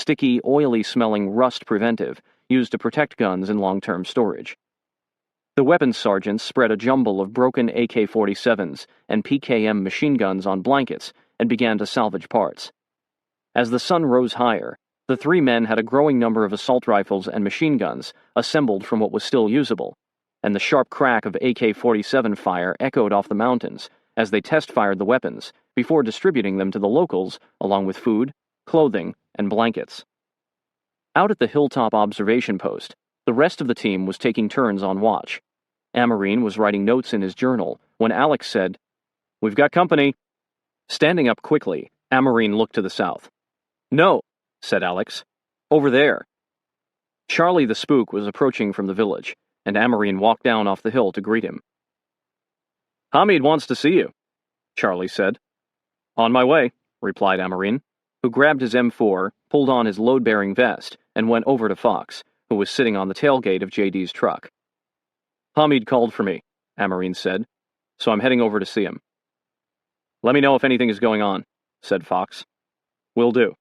sticky, oily-smelling rust preventive used to protect guns in long-term storage. The weapons sergeants spread a jumble of broken AK-47s and PKM machine guns on blankets and began to salvage parts. As the sun rose higher, the three men had a growing number of assault rifles and machine guns assembled from what was still usable, and the sharp crack of AK-47 fire echoed off the mountains as they test-fired the weapons before distributing them to the locals along with food, clothing, and blankets. Out at the hilltop observation post, the rest of the team was taking turns on watch. Amarine was writing notes in his journal when Alex said, "We've got company." Standing up quickly, Amarine looked to the south. "No," said Alex. "Over there." Charlie the Spook was approaching from the village, and Amarine walked down off the hill to greet him. "Hamid wants to see you," Charlie said. "On my way," replied Amarine, who grabbed his M4, pulled on his load-bearing vest, and went over to Fox, who was sitting on the tailgate of JD's truck. "Hamid called for me," Amarine said, "so I'm heading over to see him." "Let me know if anything is going on," said Fox. "Will do."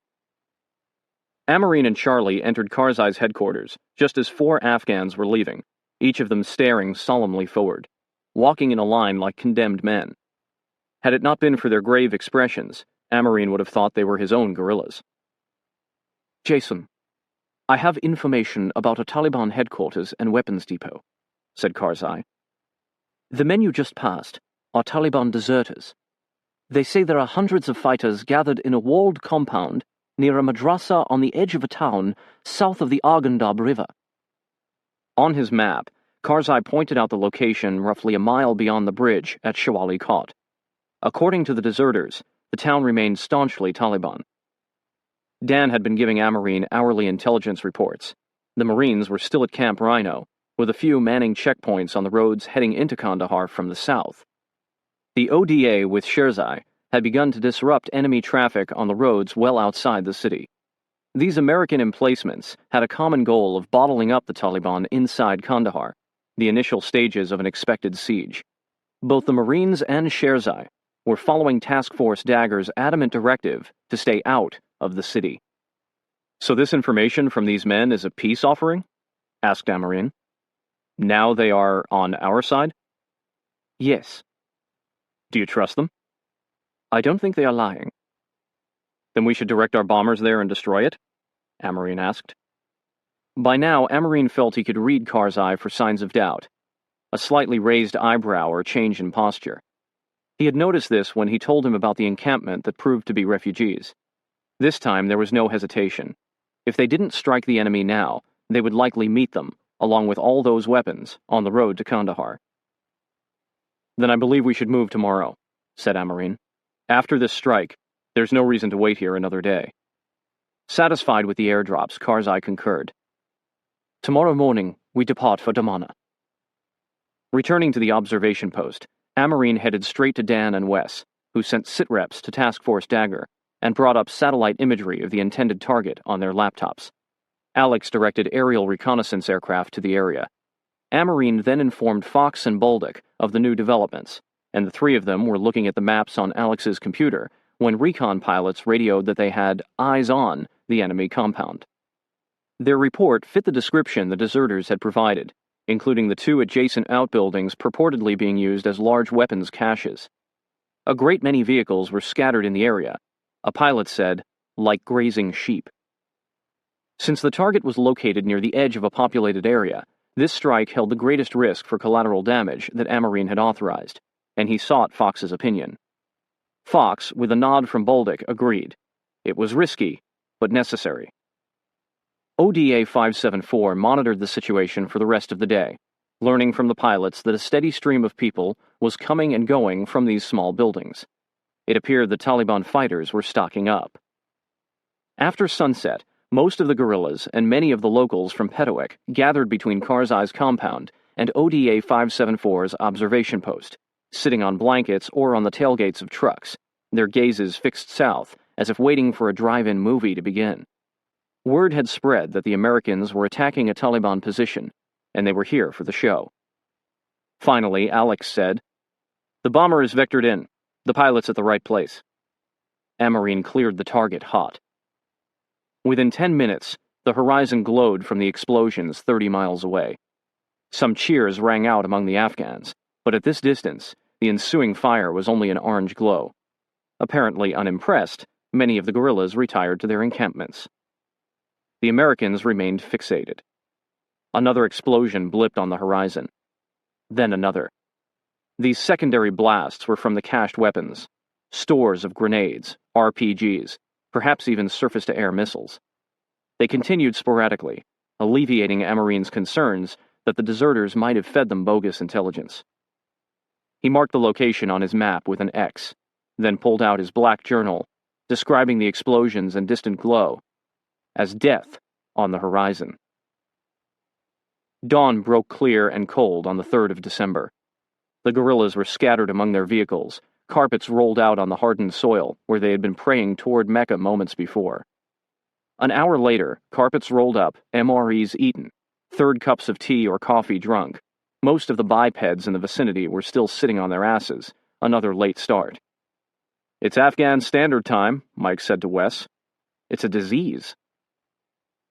Amarine and Charlie entered Karzai's headquarters just as 4 Afghans were leaving, each of them staring solemnly forward, walking in a line like condemned men. Had it not been for their grave expressions, Amarine would have thought they were his own guerrillas. "Jason, I have information about a Taliban headquarters and weapons depot," said Karzai. "The men you just passed are Taliban deserters. They say there are hundreds of fighters gathered in a walled compound near a madrasa on the edge of a town south of the Arghandab River." On his map, Karzai pointed out the location roughly a mile beyond the bridge at Shawali Kot. According to the deserters, the town remained staunchly Taliban. Dan had been giving Amarine hourly intelligence reports. The Marines were still at Camp Rhino, with a few manning checkpoints on the roads heading into Kandahar from the south. The ODA with Sherzai had begun to disrupt enemy traffic on the roads well outside the city. These American emplacements had a common goal of bottling up the Taliban inside Kandahar, the initial stages of an expected siege. Both the Marines and Sherzai were following Task Force Dagger's adamant directive to stay out of the city. "So this information from these men is a peace offering?" asked Amarine. "Now they are on our side?" "Yes." "Do you trust them?" "I don't think they are lying." "Then we should direct our bombers there and destroy it?" Amarine asked. By now, Amarine felt he could read Karzai for signs of doubt. A slightly raised eyebrow or change in posture. He had noticed this when he told him about the encampment that proved to be refugees. This time there was no hesitation. If they didn't strike the enemy now, they would likely meet them, along with all those weapons, on the road to Kandahar. "Then I believe we should move tomorrow," said Amarine. "After this strike, there's no reason to wait here another day." Satisfied with the airdrops, Karzai concurred. "Tomorrow morning, we depart for Damana." Returning to the observation post, Amarine headed straight to Dan and Wes, who sent sit-reps to Task Force Dagger and brought up satellite imagery of the intended target on their laptops. Alex directed aerial reconnaissance aircraft to the area. Amarine then informed Fox and Bolduc of the new developments, and the three of them were looking at the maps on Alex's computer when recon pilots radioed that they had eyes on the enemy compound. Their report fit the description the deserters had provided, including the 2 adjacent outbuildings purportedly being used as large weapons caches. A great many vehicles were scattered in the area, a pilot said, like grazing sheep. Since the target was located near the edge of a populated area, this strike held the greatest risk for collateral damage that Amarine had authorized, and he sought Fox's opinion. Fox, with a nod from Bolduc, agreed. It was risky, but necessary. ODA 574 monitored the situation for the rest of the day, learning from the pilots that a steady stream of people was coming and going from these small buildings. It appeared the Taliban fighters were stocking up. After sunset, most of the guerrillas and many of the locals from Petowik gathered between Karzai's compound and ODA 574's observation post, sitting on blankets or on the tailgates of trucks, their gazes fixed south as if waiting for a drive-in movie to begin. Word had spread that the Americans were attacking a Taliban position, and they were here for the show. Finally, Alex said, "The bomber is vectored in. The pilot's at the right place." Amarine cleared the target hot. Within 10 minutes, the horizon glowed from the explosions 30 miles away. Some cheers rang out among the Afghans, but at this distance, the ensuing fire was only an orange glow. Apparently unimpressed, many of the guerrillas retired to their encampments. The Americans remained fixated. Another explosion blipped on the horizon. Then another. These secondary blasts were from the cached weapons, stores of grenades, RPGs, perhaps even surface-to-air missiles. They continued sporadically, alleviating Amarine's concerns that the deserters might have fed them bogus intelligence. He marked the location on his map with an X, then pulled out his black journal, describing the explosions and distant glow as death on the horizon. Dawn broke clear and cold on the 3rd of December. The guerrillas were scattered among their vehicles, carpets rolled out on the hardened soil where they had been praying toward Mecca moments before. An hour later, carpets rolled up, MREs eaten, third cups of tea or coffee drunk. Most of the bipeds in the vicinity were still sitting on their asses, another late start. "It's Afghan Standard Time," Mike said to Wes. "It's a disease."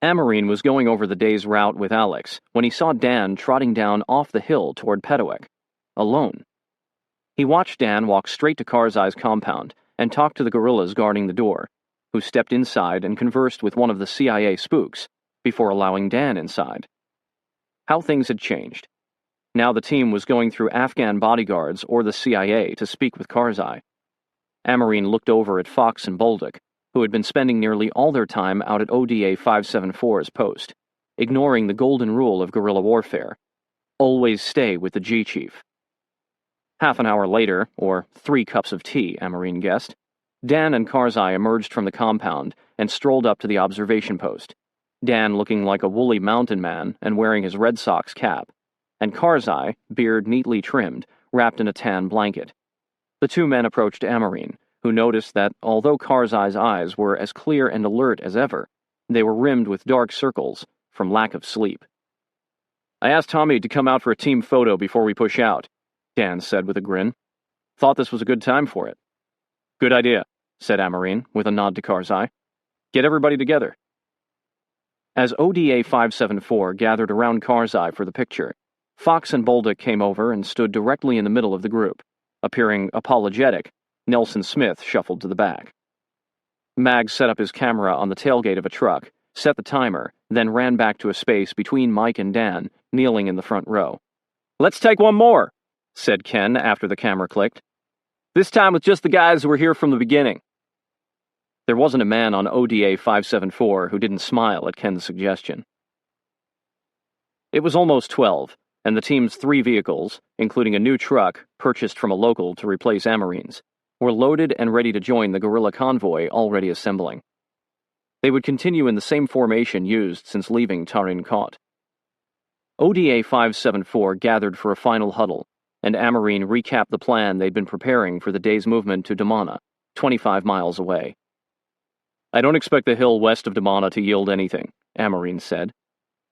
Amarine was going over the day's route with Alex when he saw Dan trotting down off the hill toward Petowek, alone. He watched Dan walk straight to Karzai's compound and talk to the guerrillas guarding the door, who stepped inside and conversed with one of the CIA spooks before allowing Dan inside. How things had changed. Now the team was going through Afghan bodyguards or the CIA to speak with Karzai. Amarine looked over at Fox and Bolduc, who had been spending nearly all their time out at ODA 574's post, ignoring the golden rule of guerrilla warfare: always stay with the G-Chief. Half an hour later, or 3 cups of tea, Amarine guessed, Dan and Karzai emerged from the compound and strolled up to the observation post, Dan looking like a woolly mountain man and wearing his Red Sox cap, and Karzai, beard neatly trimmed, wrapped in a tan blanket. The two men approached Amarine, who noticed that although Karzai's eyes were as clear and alert as ever, they were rimmed with dark circles from lack of sleep. "I asked Hamid to come out for a team photo before we push out," Dan said with a grin. "Thought this was a good time for it." "Good idea," said Amarine, with a nod to Karzai. "Get everybody together." As ODA 574 gathered around Karzai for the picture, Fox and Bolduc came over and stood directly in the middle of the group. Appearing apologetic, Nelson Smith shuffled to the back. Mag set up his camera on the tailgate of a truck, set the timer, then ran back to a space between Mike and Dan, kneeling in the front row. "Let's take one more," said Ken after the camera clicked. "This time with just the guys who were here from the beginning." There wasn't a man on ODA 574 who didn't smile at Ken's suggestion. It was almost 12, and the team's 3 vehicles, including a new truck purchased from a local to replace Amarine's, were loaded and ready to join the guerrilla convoy already assembling. They would continue in the same formation used since leaving Tarin Kot. ODA 574 gathered for a final huddle, and Amarine recapped the plan they'd been preparing for the day's movement to Damana, 25 miles away. "I don't expect the hill west of Damana to yield anything," Amarine said.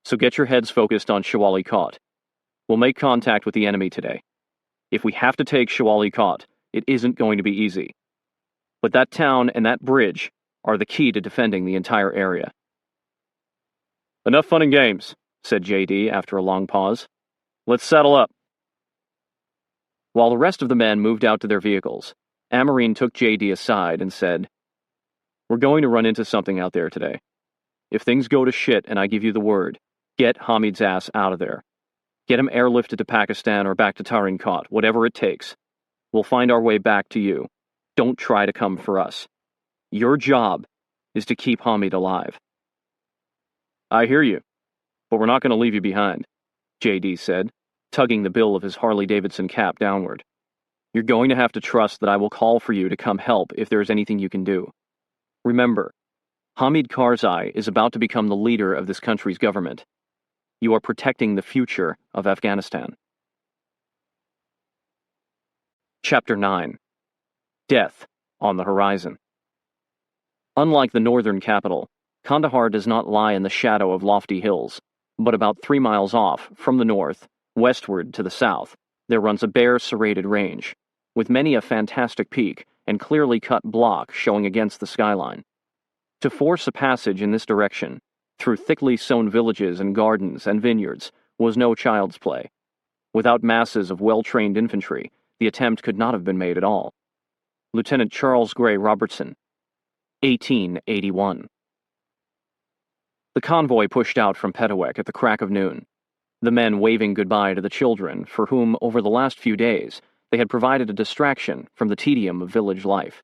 "So get your heads focused on Shawali Kot. We'll make contact with the enemy today. If we have to take Shawali Kot, it isn't going to be easy. But that town and that bridge are the key to defending the entire area." "Enough fun and games," said JD after a long pause. "Let's saddle up." While the rest of the men moved out to their vehicles, Amarine took JD aside and said, "We're going to run into something out there today. If things go to shit and I give you the word, get Hamid's ass out of there. Get him airlifted to Pakistan or back to Tarin Kot, whatever it takes. We'll find our way back to you. Don't try to come for us. Your job is to keep Hamid alive." "I hear you, but we're not going to leave you behind," JD said, tugging the bill of his Harley-Davidson cap downward. "You're going to have to trust that I will call for you to come help if there is anything you can do. Remember, Hamid Karzai is about to become the leader of this country's government. You are protecting the future of Afghanistan." Chapter 9. Death on the Horizon. Unlike the northern capital, Kandahar does not lie in the shadow of lofty hills, but about 3 miles off, from the north, westward to the south, there runs a bare serrated range, with many a fantastic peak and clearly cut block showing against the skyline. To force a passage in this direction, through thickly sown villages and gardens and vineyards, was no child's play. Without masses of well-trained infantry, the attempt could not have been made at all. Lieutenant Charles Gray Robertson, 1881. The convoy pushed out from Petowek at the crack of noon, the men waving goodbye to the children for whom, over the last few days, they had provided a distraction from the tedium of village life.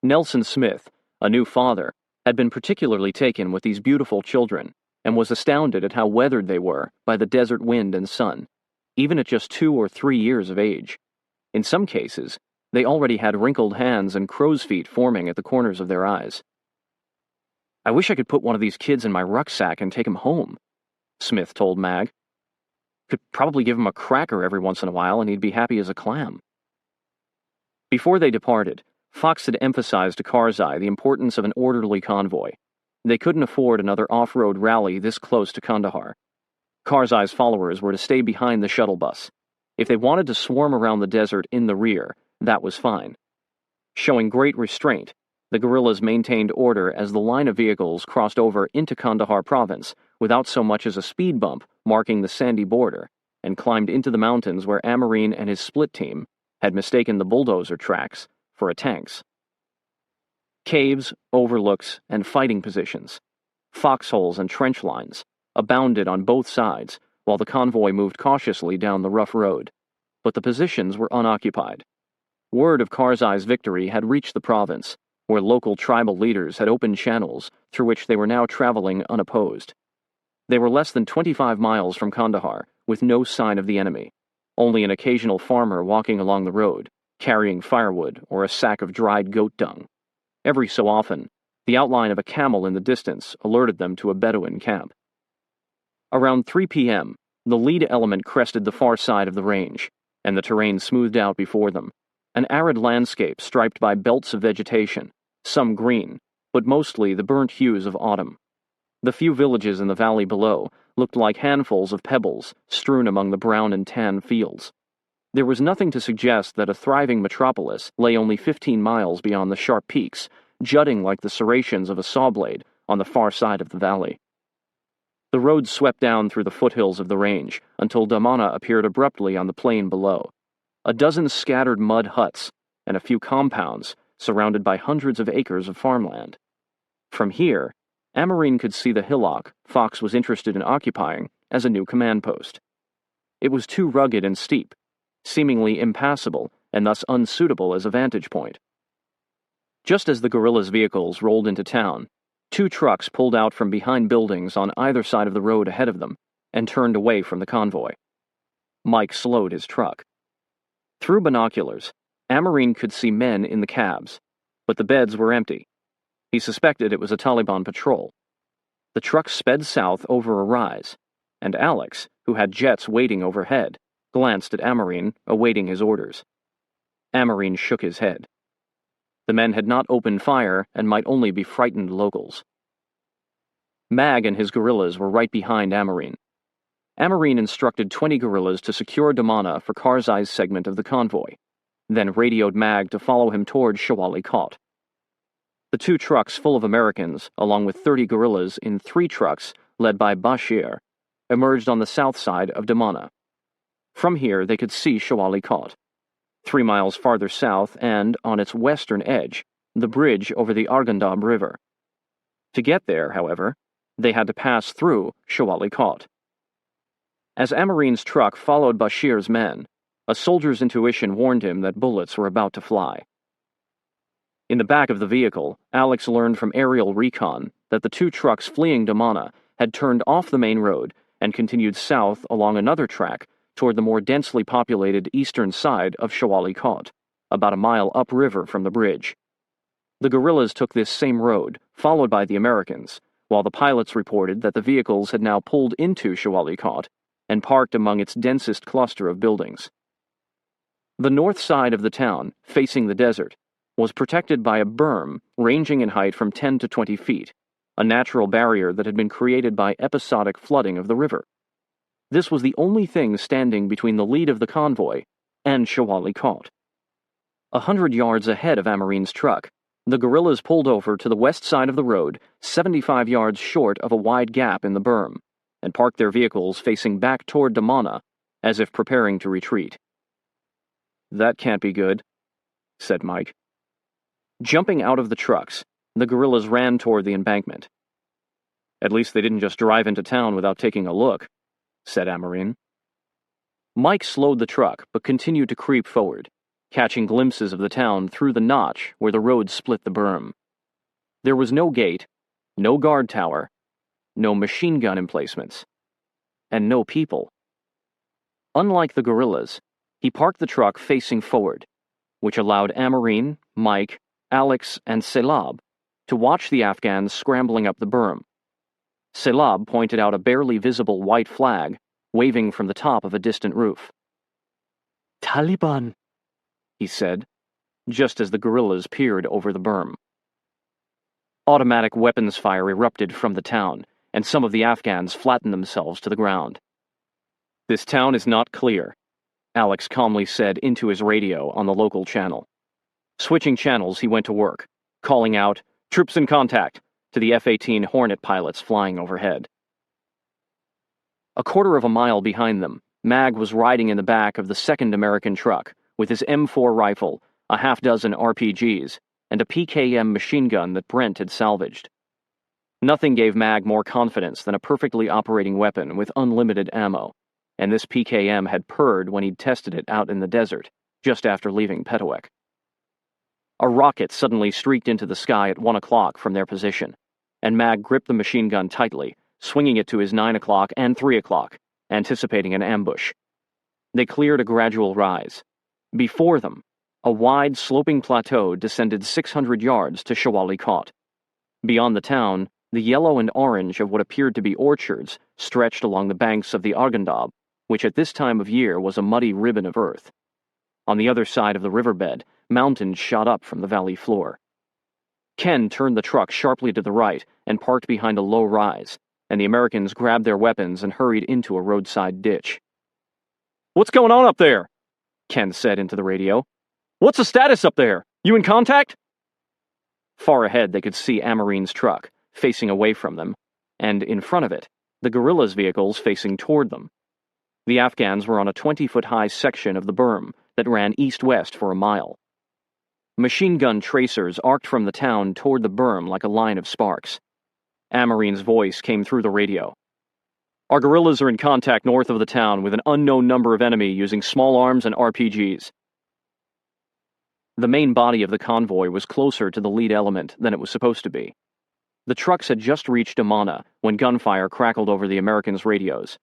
Nelson Smith, a new father, had been particularly taken with these beautiful children and was astounded at how weathered they were by the desert wind and sun, even at just 2 or 3 years of age. In some cases, they already had wrinkled hands and crow's feet forming at the corners of their eyes. "I wish I could put one of these kids in my rucksack and take him home," Smith told Mag. "Could probably give him a cracker every once in a while and he'd be happy as a clam." Before they departed, Fox had emphasized to Karzai the importance of an orderly convoy. They couldn't afford another off-road rally this close to Kandahar. Karzai's followers were to stay behind the shuttle bus. If they wanted to swarm around the desert in the rear, that was fine. Showing great restraint, the guerrillas maintained order as the line of vehicles crossed over into Kandahar province without so much as a speed bump marking the sandy border, and climbed into the mountains where Amarine and his split team had mistaken the bulldozer tracks for a tanks. Caves, overlooks, and fighting positions, foxholes and trench lines, abounded on both sides while the convoy moved cautiously down the rough road, but the positions were unoccupied. Word of Karzai's victory had reached the province, where local tribal leaders had opened channels through which they were now traveling unopposed. They were less than 25 miles from Kandahar, with no sign of the enemy, only an occasional farmer walking along the road, carrying firewood or a sack of dried goat dung. Every so often, the outline of a camel in the distance alerted them to a Bedouin camp. Around 3 p.m., the lead element crested the far side of the range, and the terrain smoothed out before them, an arid landscape striped by belts of vegetation, some green, but mostly the burnt hues of autumn. The few villages in the valley below looked like handfuls of pebbles strewn among the brown and tan fields. There was nothing to suggest that a thriving metropolis lay only 15 miles beyond the sharp peaks, jutting like the serrations of a saw blade on the far side of the valley. The road swept down through the foothills of the range until Damana appeared abruptly on the plain below. A dozen scattered mud huts and a few compounds surrounded by hundreds of acres of farmland. From here, Amarine could see the hillock Fox was interested in occupying as a new command post. It was too rugged and steep, seemingly impassable and thus unsuitable as a vantage point. Just as the guerrillas' vehicles rolled into town, 2 trucks pulled out from behind buildings on either side of the road ahead of them and turned away from the convoy. Mike slowed his truck. Through binoculars, Amarine could see men in the cabs, but the beds were empty. He suspected it was a Taliban patrol. The truck sped south over a rise, and Alex, who had jets waiting overhead, glanced at Amarine, awaiting his orders. Amarine shook his head. The men had not opened fire and might only be frightened locals. Mag and his guerrillas were right behind Amarine. Amarine instructed 20 guerrillas to secure Damana for Karzai's segment of the convoy, then radioed Mag to follow him toward Shawali Kot. The 2 trucks full of Americans, along with 30 guerrillas in 3 trucks led by Bashir, emerged on the south side of Damana. From here they could see Shawali Kot. 3 miles farther south and, on its western edge, the bridge over the Arghandab River. To get there, however, they had to pass through Shawali Kot. As Amarine's truck followed Bashir's men, a soldier's intuition warned him that bullets were about to fly. In the back of the vehicle, Alex learned from aerial recon that the 2 trucks fleeing Damana had turned off the main road and continued south along another track toward the more densely populated eastern side of Shawali Kot, about a mile upriver from the bridge. The guerrillas took this same road, followed by the Americans, while the pilots reported that the vehicles had now pulled into Shawali Kot and parked among its densest cluster of buildings. The north side of the town, facing the desert, was protected by a berm ranging in height from 10 to 20 feet, a natural barrier that had been created by episodic flooding of the river. This was the only thing standing between the lead of the convoy and Shawali Kot. 100 yards ahead of Amarine's truck, The guerrillas pulled over to the west side of the road, 75 yards short of a wide gap in the berm, and parked their vehicles facing back toward Damana, as if preparing to retreat. "That can't be good," said Mike. Jumping out of the trucks, the guerrillas ran toward the embankment. "At least they didn't just drive into town without taking a look," said Amarine. Mike slowed the truck but continued to creep forward, catching glimpses of the town through the notch where the road split the berm. There was no gate, no guard tower, no machine gun emplacements, and no people. Unlike the guerrillas, he parked the truck facing forward, which allowed Amarine, Mike, Alex, and Selab to watch the Afghans scrambling up the berm. Selab pointed out a barely visible white flag waving from the top of a distant roof. "Taliban," he said, just as the guerrillas peered over the berm. Automatic weapons fire erupted from the town, and some of the Afghans flattened themselves to the ground. "This town is not clear," Alex calmly said into his radio on the local channel. Switching channels, he went to work, calling out, "Troops in contact," to the F-18 Hornet pilots flying overhead. A quarter of a mile behind them, Mag was riding in the back of the second American truck with his M4 rifle, a half-dozen RPGs, and a PKM machine gun that Brent had salvaged. Nothing gave Mag more confidence than a perfectly operating weapon with unlimited ammo, and this PKM had purred when he'd tested it out in the desert, just after leaving Petowek. A rocket suddenly streaked into the sky at 1 o'clock from their position, and Mag gripped the machine gun tightly, swinging it to his 9 o'clock and 3 o'clock, anticipating an ambush. They cleared a gradual rise. Before them, a wide, sloping plateau descended 600 yards to Shawali Kot. Beyond the town, the yellow and orange of what appeared to be orchards stretched along the banks of the Arghandab, which at this time of year was a muddy ribbon of earth. On the other side of the riverbed, mountains shot up from the valley floor. Ken turned the truck sharply to the right and parked behind a low rise, and the Americans grabbed their weapons and hurried into a roadside ditch. "What's going on up there?" Ken said into the radio. "What's the status up there? You in contact?" Far ahead they could see Amarine's truck, facing away from them, and in front of it, the guerrillas' vehicles facing toward them. The Afghans were on a 20-foot-high section of the berm that ran east-west for a mile. Machine gun tracers arced from the town toward the berm like a line of sparks. Amarine's voice came through the radio. "Our guerrillas are in contact north of the town with an unknown number of enemy using small arms and RPGs." The main body of the convoy was closer to the lead element than it was supposed to be. The trucks had just reached Amana when gunfire crackled over the Americans' radios.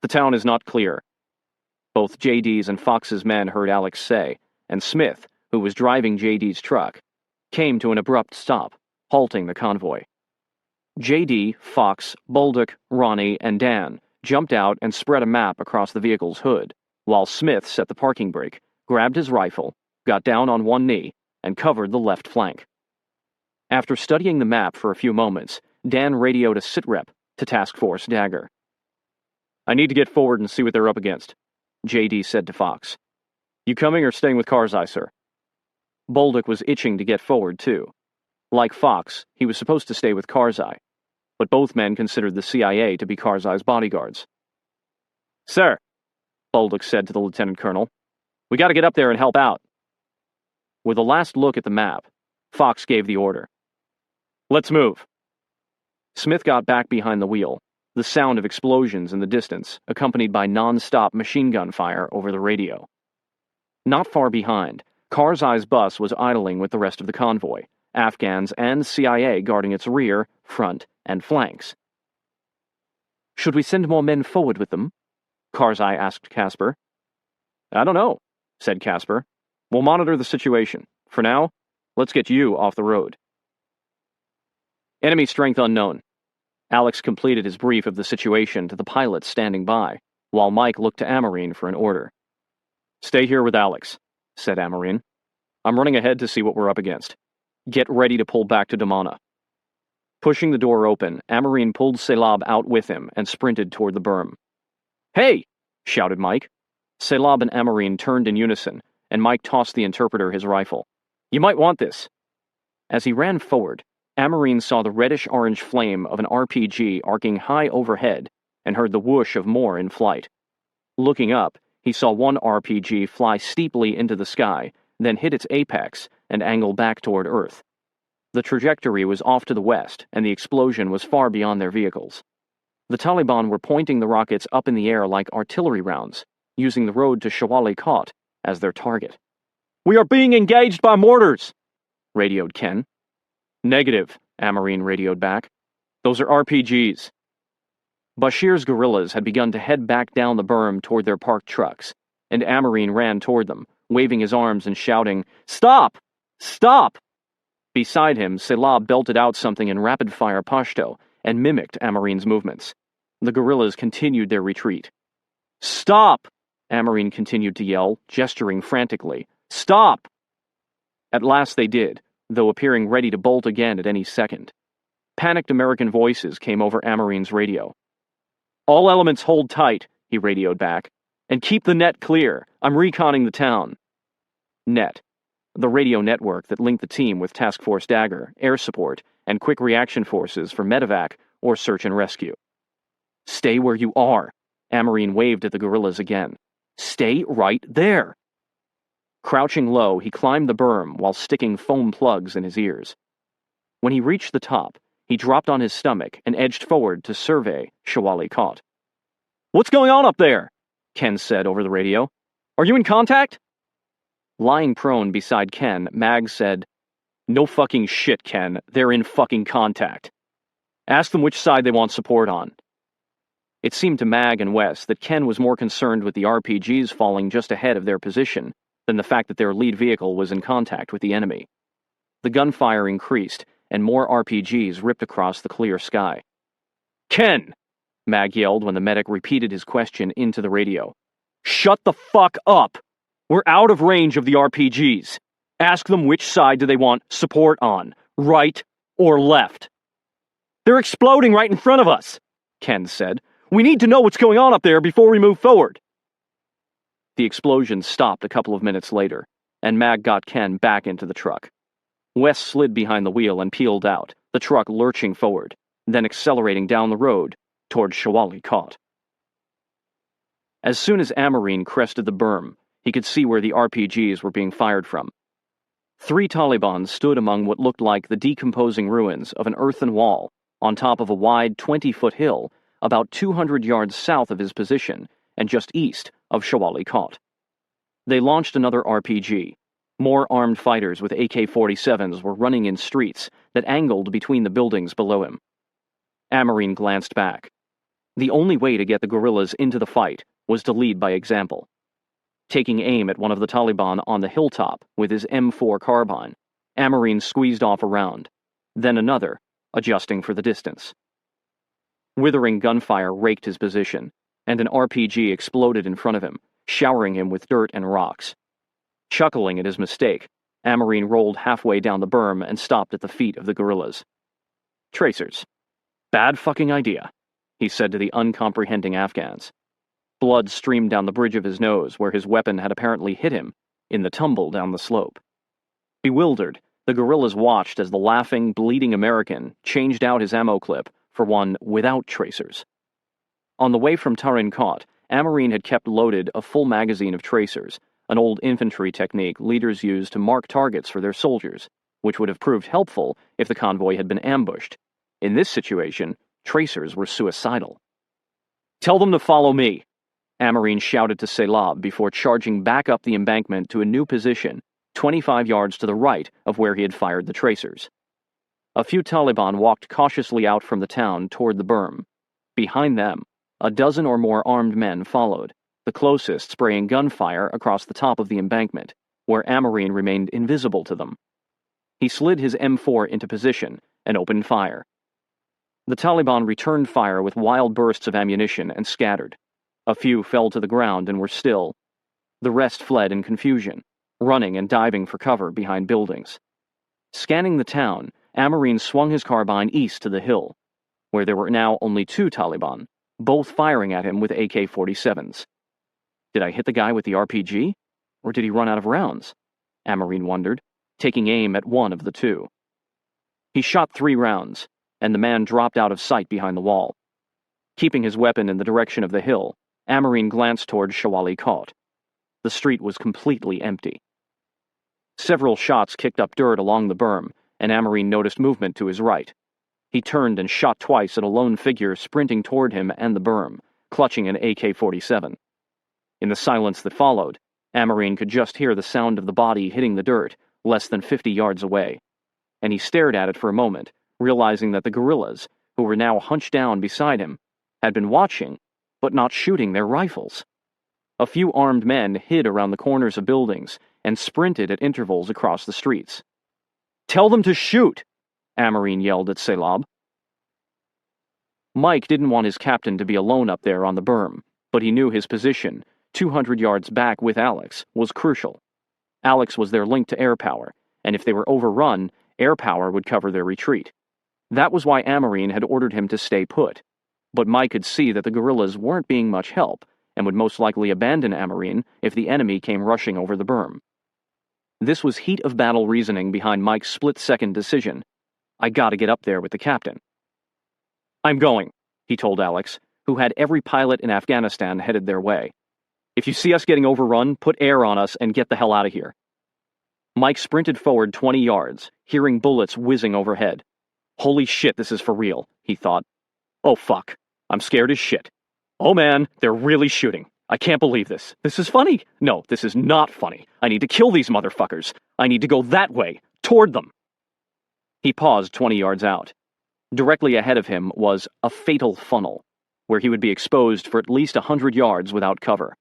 "The town is not clear," both JD's and Fox's men heard Alex say, and Smith, who was driving JD's truck, came to an abrupt stop, halting the convoy. JD, Fox, Bolduc, Ronnie, and Dan jumped out and spread a map across the vehicle's hood, while Smith set the parking brake, grabbed his rifle, got down on one knee, and covered the left flank. After studying the map for a few moments, Dan radioed a sitrep to Task Force Dagger. "I need to get forward and see what they're up against," JD said to Fox. "You coming or staying with Karzai, sir?" Bolduc was itching to get forward, too. Like Fox, he was supposed to stay with Karzai, but both men considered the CIA to be Karzai's bodyguards. "Sir," Bolduc said to the lieutenant colonel, "we got to get up there and help out." With a last look at the map, Fox gave the order. "Let's move." Smith got back behind the wheel, the sound of explosions in the distance, accompanied by non-stop machine gun fire over the radio. Not far behind, Karzai's bus was idling with the rest of the convoy, Afghans and CIA guarding its rear, front, and flanks. "Should we send more men forward with them?" Karzai asked Casper. "I don't know," said Casper. "We'll monitor the situation. For now, let's get you off the road." "Enemy strength unknown." Alex completed his brief of the situation to the pilots standing by, while Mike looked to Amarine for an order. "Stay here with Alex," said Amarine. "I'm running ahead to see what we're up against. Get ready to pull back to Damana." Pushing the door open, Amarine pulled Selab out with him and sprinted toward the berm. "Hey!" shouted Mike. Selab and Amarine turned in unison, and Mike tossed the interpreter his rifle. "You might want this." As he ran forward, Amarine saw the reddish-orange flame of an RPG arcing high overhead and heard the whoosh of more in flight. Looking up, he saw one RPG fly steeply into the sky, then hit its apex and angle back toward Earth. The trajectory was off to the west, and the explosion was far beyond their vehicles. The Taliban were pointing the rockets up in the air like artillery rounds, using the road to Shawali Kot as their target. "We are being engaged by mortars!" radioed Ken. "Negative," Amarine radioed back. "Those are RPGs." Bashir's guerrillas had begun to head back down the berm toward their parked trucks, and Amarine ran toward them, waving his arms and shouting, "Stop! Stop!" Beside him, Selah belted out something in rapid-fire Pashto and mimicked Amarine's movements. The guerrillas continued their retreat. "Stop!" Amarine continued to yell, gesturing frantically. "Stop!" At last they did, though appearing ready to bolt again at any second. Panicked American voices came over Amarine's radio. "All elements hold tight," he radioed back, "and keep the net clear. I'm reconning the town." Net, the radio network that linked the team with Task Force Dagger, air support, and quick reaction forces for medevac or search and rescue. "Stay where you are," Amarine waved at the guerrillas again. "Stay right there." Crouching low, he climbed the berm while sticking foam plugs in his ears. When he reached the top, he dropped on his stomach and edged forward to survey Shawali Kot. "What's going on up there?" Ken said over the radio. "Are you in contact?" Lying prone beside Ken, Mag said, "No fucking shit, Ken. They're in fucking contact. Ask them which side they want support on." It seemed to Mag and Wes that Ken was more concerned with the RPGs falling just ahead of their position than the fact that their lead vehicle was in contact with the enemy. The gunfire increased, and more RPGs ripped across the clear sky. "Ken!" Mag yelled when the medic repeated his question into the radio. "Shut the fuck up! We're out of range of the RPGs. Ask them which side do they want support on, right or left." "They're exploding right in front of us," Ken said. "We need to know what's going on up there before we move forward." The explosion stopped a couple of minutes later, and Mag got Ken back into the truck. Wes slid behind the wheel and peeled out, the truck lurching forward, then accelerating down the road toward Shawali Kot. As soon as Amarine crested the berm, he could see where the RPGs were being fired from. 3 Taliban stood among what looked like the decomposing ruins of an earthen wall on top of a wide 20-foot hill about 200 yards south of his position and just east of Shawali Kot. They launched another RPG. More armed fighters with AK-47s were running in streets that angled between the buildings below him. Amarine glanced back. The only way to get the guerrillas into the fight was to lead by example. Taking aim at one of the Taliban on the hilltop with his M4 carbine, Amarine squeezed off a round, then another, adjusting for the distance. Withering gunfire raked his position, and an RPG exploded in front of him, showering him with dirt and rocks. Chuckling at his mistake, Amarine rolled halfway down the berm and stopped at the feet of the guerrillas. "Tracers. Bad fucking idea," he said to the uncomprehending Afghans. Blood streamed down the bridge of his nose where his weapon had apparently hit him in the tumble down the slope. Bewildered, the guerrillas watched as the laughing, bleeding American changed out his ammo clip for one without tracers. On the way from Tarin Kot, Amarine had kept loaded a full magazine of tracers, an old infantry technique leaders used to mark targets for their soldiers, which would have proved helpful if the convoy had been ambushed. In this situation, tracers were suicidal. "Tell them to follow me," Amarine shouted to Selah before charging back up the embankment to a new position, 25 yards to the right of where he had fired the tracers. A few Taliban walked cautiously out from the town toward the berm. Behind them, a dozen or more armed men followed, the closest spraying gunfire across the top of the embankment, where Amarine remained invisible to them. He slid his M4 into position and opened fire. The Taliban returned fire with wild bursts of ammunition and scattered. A few fell to the ground and were still. The rest fled in confusion, running and diving for cover behind buildings. Scanning the town, Amarine swung his carbine east to the hill, where there were now only 2 Taliban, both firing at him with AK-47s. Did I hit the guy with the RPG? Or did he run out of rounds? Amarine wondered, taking aim at one of the 2. He shot 3 rounds, and the man dropped out of sight behind the wall. Keeping his weapon in the direction of the hill, Amarine glanced toward Shawali Kot. The street was completely empty. Several shots kicked up dirt along the berm, and Amarine noticed movement to his right. He turned and shot twice at a lone figure sprinting toward him and the berm, clutching an AK-47. In the silence that followed, Amarine could just hear the sound of the body hitting the dirt less than 50 yards away, and he stared at it for a moment, realizing that the guerrillas, who were now hunched down beside him, had been watching, but not shooting their rifles. A few armed men hid around the corners of buildings and sprinted at intervals across the streets. "Tell them to shoot!" Amarine yelled at Selab. Mike didn't want his captain to be alone up there on the berm, but he knew his position, 200 yards back with Alex, was crucial. Alex was their link to air power, and if they were overrun, air power would cover their retreat. That was why Amarine had ordered him to stay put. But Mike could see that the guerrillas weren't being much help, and would most likely abandon Amarine if the enemy came rushing over the berm. This was heat-of-battle reasoning behind Mike's split-second decision. "I gotta get up there with the captain." "I'm going," he told Alex, who had every pilot in Afghanistan headed their way. "If you see us getting overrun, put air on us and get the hell out of here." Mike sprinted forward 20 yards, hearing bullets whizzing overhead. "Holy shit, this is for real," he thought. "Oh fuck, I'm scared as shit. Oh man, they're really shooting. I can't believe this. This is funny. No, this is not funny. I need to kill these motherfuckers. I need to go that way, toward them." He paused 20 yards out. Directly ahead of him was a fatal funnel, where he would be exposed for at least 100 yards without cover.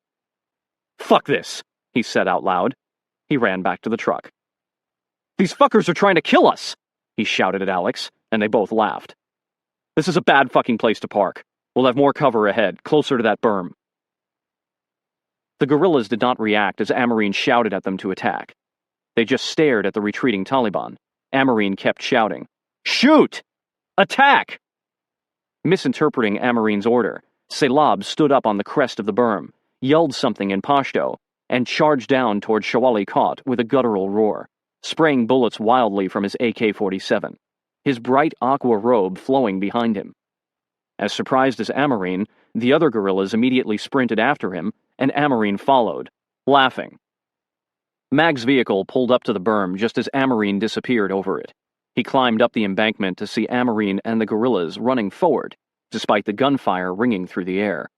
"Fuck this," he said out loud. He ran back to the truck. "These fuckers are trying to kill us," he shouted at Alex, and they both laughed. "This is a bad fucking place to park. We'll have more cover ahead, closer to that berm." The guerrillas did not react as Amarine shouted at them to attack. They just stared at the retreating Taliban. Amarine kept shouting, "Shoot! Attack!" Misinterpreting Amarine's order, Selab stood up on the crest of the berm, yelled something in Pashto, and charged down toward Shawali Kot with a guttural roar, spraying bullets wildly from his AK-47, his bright aqua robe flowing behind him. As surprised as Amarine, the other guerrillas immediately sprinted after him, and Amarine followed, laughing. Mag's vehicle pulled up to the berm just as Amarine disappeared over it. He climbed up the embankment to see Amarine and the guerrillas running forward, despite the gunfire ringing through the air.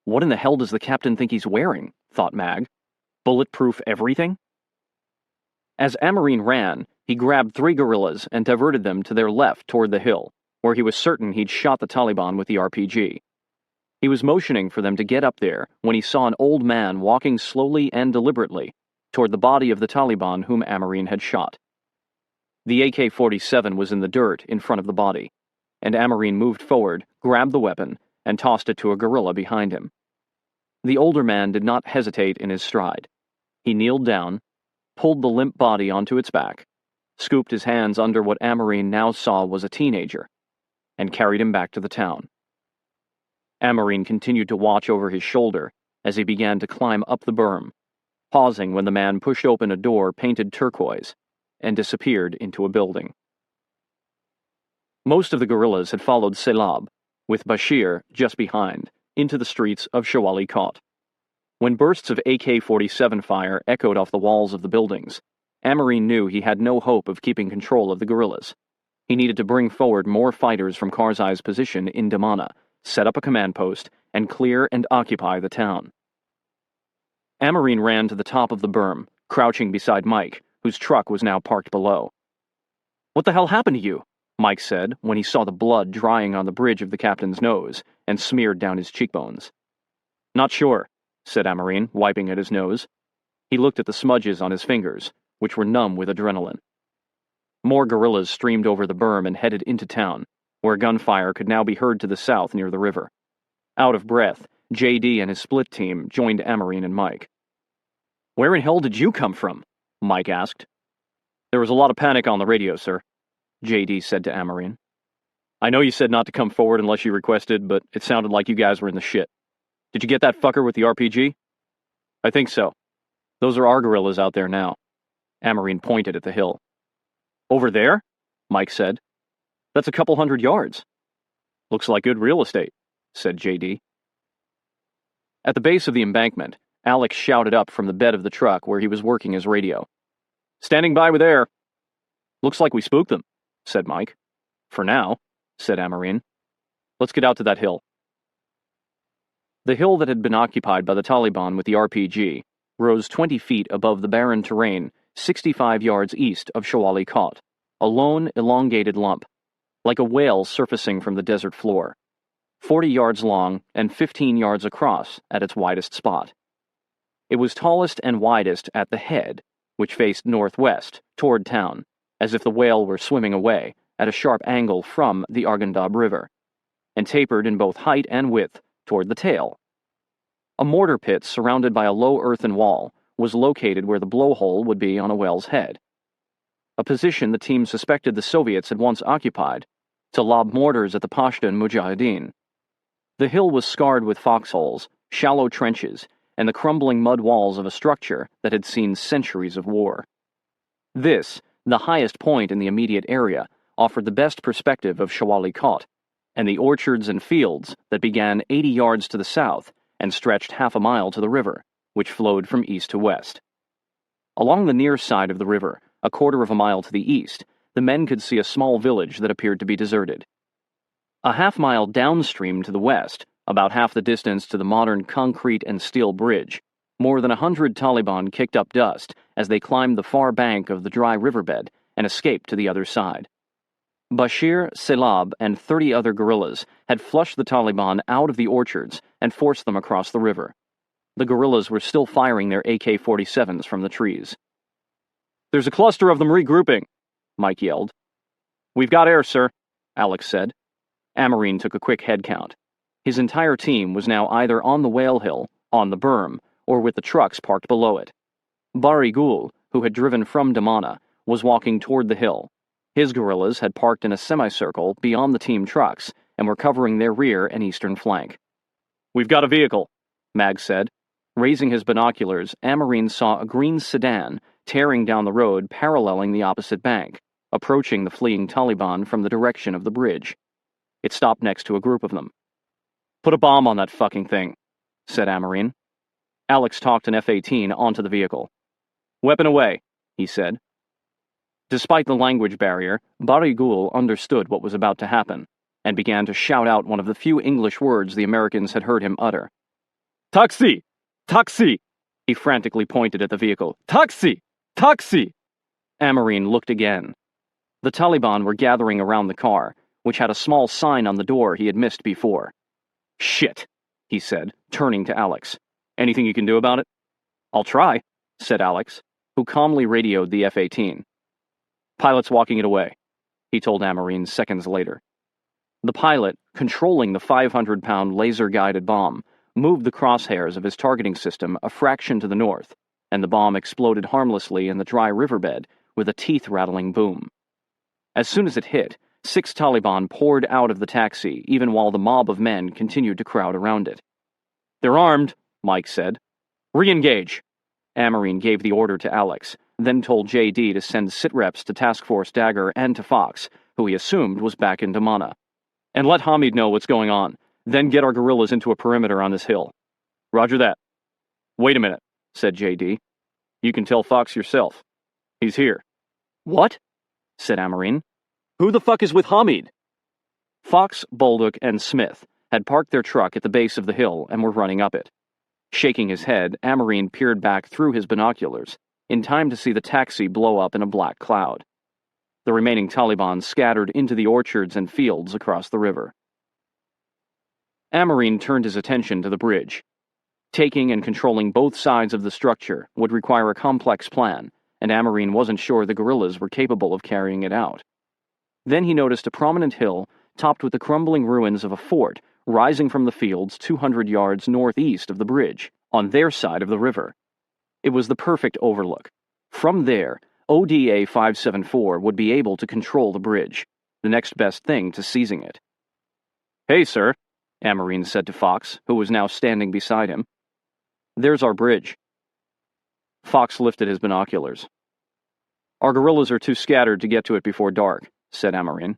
What in the hell does the captain think he's wearing? Thought Mag. Bulletproof everything? As Amarine ran, he grabbed 3 guerrillas and diverted them to their left toward the hill, where he was certain he'd shot the Taliban with the RPG. He was motioning for them to get up there when he saw an old man walking slowly and deliberately toward the body of the Taliban whom Amarine had shot. The AK-47 was in the dirt in front of the body, and Amarine moved forward, grabbed the weapon, and tossed it to a guerrilla behind him. The older man did not hesitate in his stride. He kneeled down, pulled the limp body onto its back, scooped his hands under what Amarine now saw was a teenager, and carried him back to the town. Amarine continued to watch over his shoulder as he began to climb up the berm, pausing when the man pushed open a door painted turquoise and disappeared into a building. Most of the guerrillas had followed Selab, with Bashir just behind, into the streets of Shawali Kot. When bursts of AK-47 fire echoed off the walls of the buildings, Amarine knew he had no hope of keeping control of the guerrillas. He needed to bring forward more fighters from Karzai's position in Damana, set up a command post, and clear and occupy the town. Amarine ran to the top of the berm, crouching beside Mike, whose truck was now parked below. "What the hell happened to you?" Mike said when he saw the blood drying on the bridge of the captain's nose and smeared down his cheekbones. "Not sure," said Amarine, wiping at his nose. He looked at the smudges on his fingers, which were numb with adrenaline. More guerrillas streamed over the berm and headed into town, where gunfire could now be heard to the south near the river. Out of breath, JD and his split team joined Amarine and Mike. "Where in hell did you come from?" Mike asked. "There was a lot of panic on the radio, sir," JD said to Amarine. "I know you said not to come forward unless you requested, but it sounded like you guys were in the shit. Did you get that fucker with the RPG?" "I think so. Those are our guerrillas out there now." Amarine pointed at the hill. "Over there?" Mike said. "That's a couple 100 yards." "Looks like good real estate," said JD. At the base of the embankment, Alex shouted up from the bed of the truck where he was working his radio. "Standing by with air." "Looks like we spooked them," said Mike. "For now," said Amarine. "Let's get out to that hill." The hill that had been occupied by the Taliban with the RPG rose 20 feet above the barren terrain 65 yards east of Shawali Kot, a lone, elongated lump, like a whale surfacing from the desert floor, 40 yards long and 15 yards across at its widest spot. It was tallest and widest at the head, which faced northwest, toward town, as if the whale were swimming away at a sharp angle from the Arghandab River, and tapered in both height and width toward the tail. A mortar pit surrounded by a low earthen wall was located where the blowhole would be on a whale's head, a position the team suspected the Soviets had once occupied to lob mortars at the Pashtun Mujahideen. The hill was scarred with foxholes, shallow trenches, and the crumbling mud walls of a structure that had seen centuries of war. This, the highest point in the immediate area, offered the best perspective of Shawali Kot, and the orchards and fields that began 80 yards to the south and stretched half a mile to the river, which flowed from east to west. Along the near side of the river, a quarter of a mile to the east, the men could see a small village that appeared to be deserted. A half-mile downstream to the west, about half the distance to the modern concrete and steel bridge, more than 100 Taliban kicked up dust as they climbed the far bank of the dry riverbed and escaped to the other side. Bashir, Selab, and 30 other guerrillas had flushed the Taliban out of the orchards and forced them across the river. The guerrillas were still firing their AK-47s from the trees. "There's a cluster of them regrouping," Mike yelled. "We've got air, sir," Alex said. Amarine took a quick head count. His entire team was now either on the whale hill, on the berm, or with the trucks parked below it. Bari Gul, who had driven from Damana, was walking toward the hill. His guerrillas had parked in a semicircle beyond the team trucks and were covering their rear and eastern flank. "We've got a vehicle," Mag said. Raising his binoculars, Amarine saw a green sedan tearing down the road paralleling the opposite bank, approaching the fleeing Taliban from the direction of the bridge. It stopped next to a group of them. "Put a bomb on that fucking thing," said Amarine. Alex talked an F-18 onto the vehicle. "Weapon away," he said. Despite the language barrier, Bari Gul understood what was about to happen, and began to shout out one of the few English words the Americans had heard him utter. "Taxi! Taxi!" He frantically pointed at the vehicle. "Taxi! Taxi!" Amarine looked again. The Taliban were gathering around the car, which had a small sign on the door he had missed before. "Shit," he said, turning to Alex. "Anything you can do about it?" "I'll try," said Alex, who calmly radioed the F-18. "Pilot's walking it away," he told Amarine seconds later. The pilot, controlling the 500-pound laser-guided bomb, moved the crosshairs of his targeting system a fraction to the north, and the bomb exploded harmlessly in the dry riverbed with a teeth-rattling boom. As soon as it hit, 6 Taliban poured out of the taxi, even while the mob of men continued to crowd around it. "They're armed," Mike said. "Re-engage." Amarine gave the order to Alex, then told JD to send sitreps to Task Force Dagger and to Fox, who he assumed was back in Damana. "And let Hamid know what's going on, then get our guerrillas into a perimeter on this hill." "Roger that." "Wait a minute," said JD. "You can tell Fox yourself. He's here." "What?" said Amarine. "Who the fuck is with Hamid?" Fox, Bolduc, and Smith had parked their truck at the base of the hill and were running up it. Shaking his head, Amarine peered back through his binoculars, in time to see the taxi blow up in a black cloud. The remaining Taliban scattered into the orchards and fields across the river. Amarine turned his attention to the bridge. Taking and controlling both sides of the structure would require a complex plan, and Amarine wasn't sure the guerrillas were capable of carrying it out. Then he noticed a prominent hill topped with the crumbling ruins of a fort rising from the fields 200 yards northeast of the bridge, on their side of the river. It was the perfect overlook. From there, ODA 574 would be able to control the bridge, the next best thing to seizing it. "Hey, sir," Amarine said to Fox, who was now standing beside him. "There's our bridge." Fox lifted his binoculars. "Our guerrillas are too scattered to get to it before dark," said Amarin.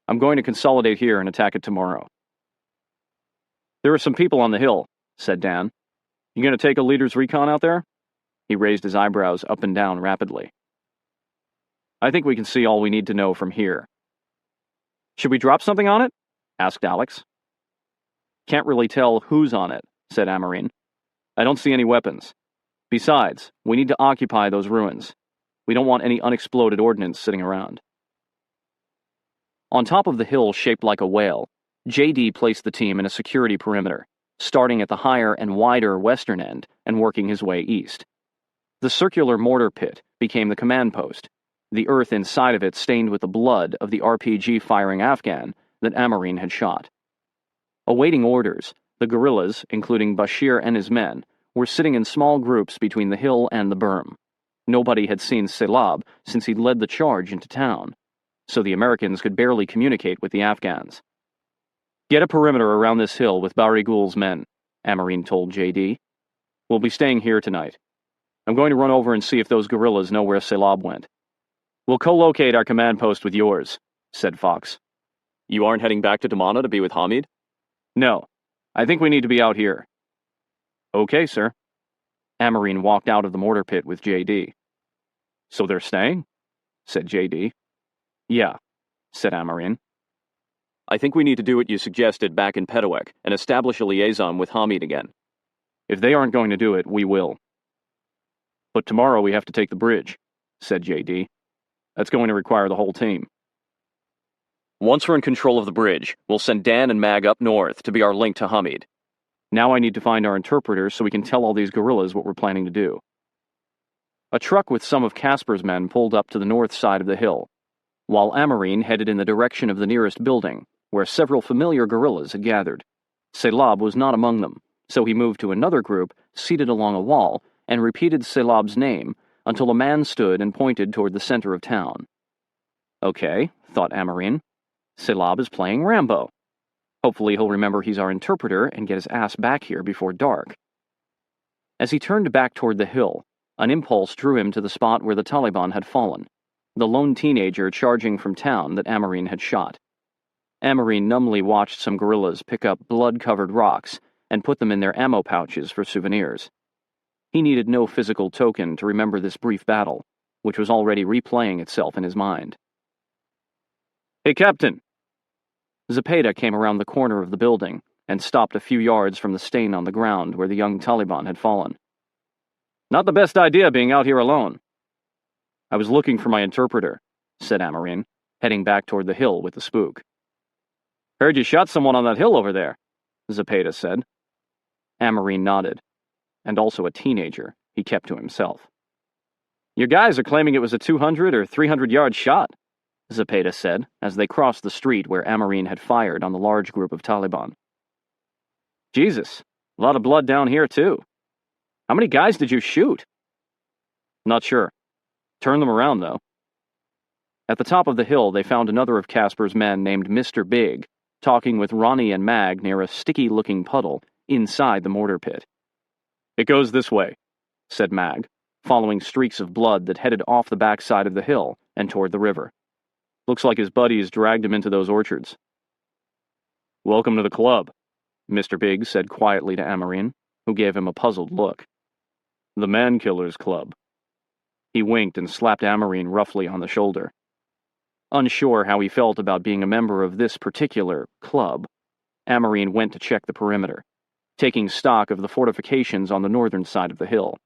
"I'm going to consolidate here and attack it tomorrow." "There are some people on the hill," said Dan. "You going to take a leader's recon out there?" He raised his eyebrows up and down rapidly. "I think we can see all we need to know from here." "Should we drop something on it?" asked Alex. "Can't really tell who's on it," said Amarin. "I don't see any weapons. Besides, we need to occupy those ruins. We don't want any unexploded ordnance sitting around." On top of the hill shaped like a whale, JD placed the team in a security perimeter, starting at the higher and wider western end and working his way east. The circular mortar pit became the command post, the earth inside of it stained with the blood of the RPG-firing Afghan that Amarin had shot. Awaiting orders, the guerrillas, including Bashir and his men, were sitting in small groups between the hill and the berm. Nobody had seen Selab since he'd led the charge into town, so the Americans could barely communicate with the Afghans. "Get a perimeter around this hill with Bari Ghul's men," Amarin told JD. "We'll be staying here tonight. I'm going to run over and see if those guerrillas know where Selab went." "We'll co-locate our command post with yours," said Fox. "You aren't heading back to Damana to be with Hamid?" "No. I think we need to be out here." "Okay, sir." Amarin walked out of the mortar pit with JD. "So they're staying?" said JD. "Yeah," said Amarin. "I think we need to do what you suggested back in Petawek and establish a liaison with Hamid again. If they aren't going to do it, we will." "But tomorrow we have to take the bridge," said JD. "That's going to require the whole team." "Once we're in control of the bridge, we'll send Dan and Mag up north to be our link to Hamid. Now I need to find our interpreter so we can tell all these guerrillas what we're planning to do." A truck with some of Casper's men pulled up to the north side of the hill, while Amarin headed in the direction of the nearest building, where several familiar guerrillas had gathered. Selab was not among them, so he moved to another group seated along a wall and repeated Selab's name until a man stood and pointed toward the center of town. "Okay," thought Amarin. "Selab is playing Rambo. Hopefully he'll remember he's our interpreter and get his ass back here before dark." As he turned back toward the hill, an impulse drew him to the spot where the Taliban had fallen, the lone teenager charging from town that Amarin had shot. Amarin numbly watched some guerrillas pick up blood-covered rocks and put them in their ammo pouches for souvenirs. He needed no physical token to remember this brief battle, which was already replaying itself in his mind. "Hey, Captain!" Zepeda came around the corner of the building and stopped a few yards from the stain on the ground where the young Taliban had fallen. "Not the best idea being out here alone." "I was looking for my interpreter," said Amarin, heading back toward the hill with the spook. "Heard you shot someone on that hill over there," Zepeda said. Amarin nodded, and also a teenager he kept to himself. "Your guys are claiming it was a 200 or 300-yard shot," Zepeda said as they crossed the street where Amarin had fired on the large group of Taliban. "Jesus, a lot of blood down here, too. How many guys did you shoot?" "Not sure. Turn them around, though." At the top of the hill, they found another of Casper's men named Mr. Big, talking with Ronnie and Mag near a sticky-looking puddle inside the mortar pit. "It goes this way," said Mag, following streaks of blood that headed off the backside of the hill and toward the river. "Looks like his buddies dragged him into those orchards." "Welcome to the club," Mr. Big said quietly to Amarin, who gave him a puzzled look. "The Man-Killers Club." He winked and slapped Amarin roughly on the shoulder. Unsure how he felt about being a member of this particular club, Amarin went to check the perimeter, taking stock of the fortifications on the northern side of the hill.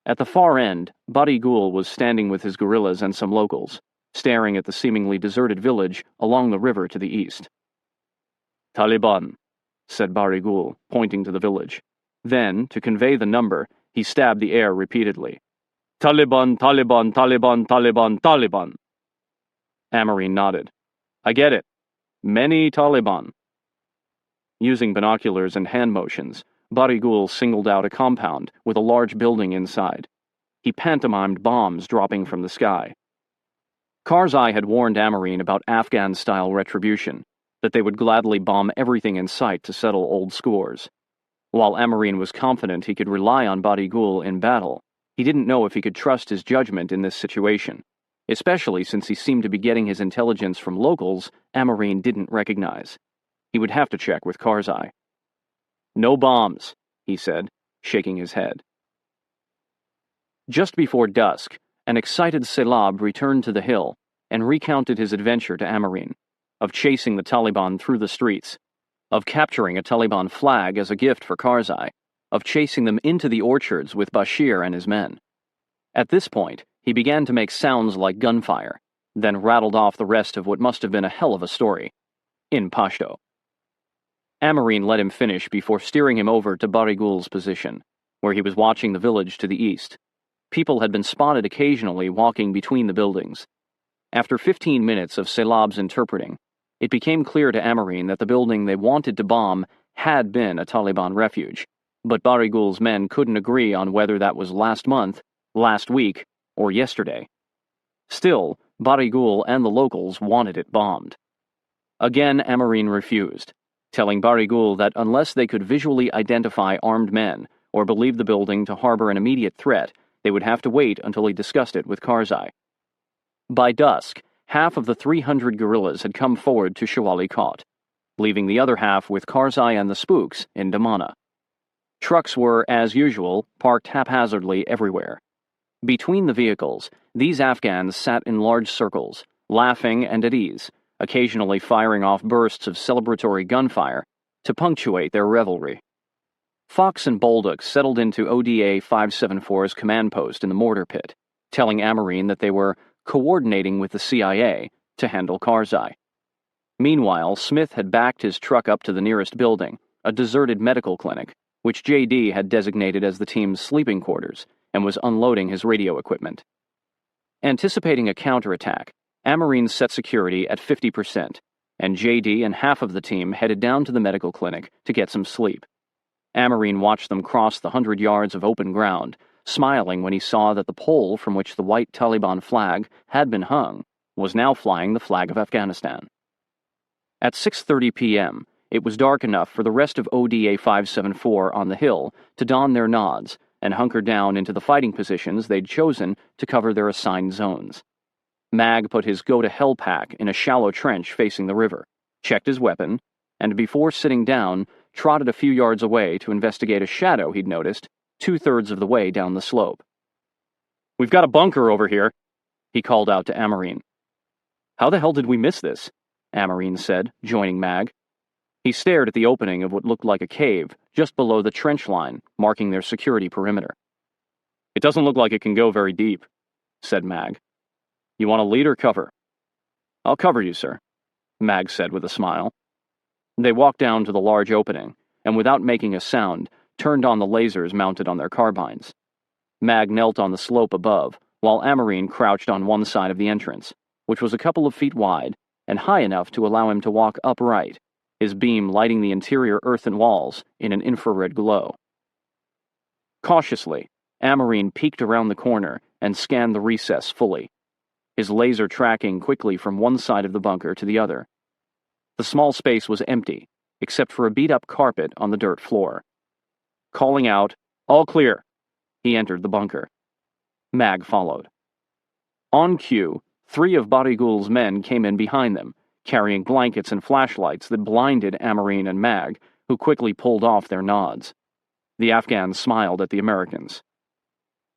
At the far end, Bari Ghul was standing with his guerrillas and some locals, staring at the seemingly deserted village along the river to the east. "Taliban," said Bari Ghul, pointing to the village. Then, to convey the number, he stabbed the air repeatedly. "Taliban, Taliban, Taliban, Taliban, Taliban." Amarin nodded. "I get it. Many Taliban." Using binoculars and hand motions, Bari Ghul singled out a compound with a large building inside. He pantomimed bombs dropping from the sky. Karzai had warned Amarin about Afghan-style retribution, that they would gladly bomb everything in sight to settle old scores. While Amarin was confident he could rely on Bari Ghul in battle, he didn't know if he could trust his judgment in this situation. especially since he seemed to be getting his intelligence from locals Amarine didn't recognize. He would have to check with Karzai. "No bombs," he said, shaking his head. Just before dusk, an excited Selab returned to the hill and recounted his adventure to Amarine, of chasing the Taliban through the streets, of capturing a Taliban flag as a gift for Karzai, of chasing them into the orchards with Bashir and his men. At this point, he began to make sounds like gunfire, then rattled off the rest of what must have been a hell of a story, in Pashto. Amarine let him finish before steering him over to Barigul's position, where he was watching the village to the east. People had been spotted occasionally walking between the buildings. After 15 minutes of Selab's interpreting, it became clear to Amarine that the building they wanted to bomb had been a Taliban refuge, but Barigul's men couldn't agree on whether that was last month, last week, or yesterday. Still, Barigul and the locals wanted it bombed. Again, Amarine refused, telling Barigul that unless they could visually identify armed men or believe the building to harbor an immediate threat, they would have to wait until he discussed it with Karzai. By dusk, half of the 300 guerrillas had come forward to Shawali Kot, leaving the other half with Karzai and the spooks in Damana. Trucks were, as usual, parked haphazardly everywhere. Between the vehicles, these Afghans sat in large circles, laughing and at ease, occasionally firing off bursts of celebratory gunfire to punctuate their revelry. Fox and Bolduc settled into ODA 574's command post in the mortar pit, telling Amarine that they were coordinating with the CIA to handle Karzai. Meanwhile, Smith had backed his truck up to the nearest building, a deserted medical clinic, which JD had designated as the team's sleeping quarters, and was unloading his radio equipment. Anticipating a counterattack, Amarine set security at 50%, and JD and half of the team headed down to the medical clinic to get some sleep. Amarine watched them cross the 100 yards of open ground, smiling when he saw that the pole from which the white Taliban flag had been hung was now flying the flag of Afghanistan. At 6:30 p.m., it was dark enough for the rest of ODA 574 on the hill to don their nods and hunker down into the fighting positions they'd chosen to cover their assigned zones. Mag put his go-to-hell pack in a shallow trench facing the river, checked his weapon, and before sitting down, trotted a few yards away to investigate a shadow he'd noticed 2/3 of the way down the slope. "We've got a bunker over here," he called out to Amarine. "How the hell did we miss this?" Amarine said, joining Mag. He stared at the opening of what looked like a cave just below the trench line, marking their security perimeter. "It doesn't look like it can go very deep," said Mag. "You want to lead or cover?" "I'll cover you, sir," Mag said with a smile. They walked down to the large opening, and without making a sound, turned on the lasers mounted on their carbines. Mag knelt on the slope above, while Amarine crouched on one side of the entrance, which was a couple of feet wide and high enough to allow him to walk upright, his beam lighting the interior earthen walls in an infrared glow. Cautiously, Amarine peeked around the corner and scanned the recess fully, his laser tracking quickly from one side of the bunker to the other. The small space was empty, except for a beat-up carpet on the dirt floor. Calling out, "All clear," he entered the bunker. Mag followed. On cue, 3 of Barigul's men came in behind them, carrying blankets and flashlights that blinded Amarine and Mag, who quickly pulled off their nods. The Afghans smiled at the Americans.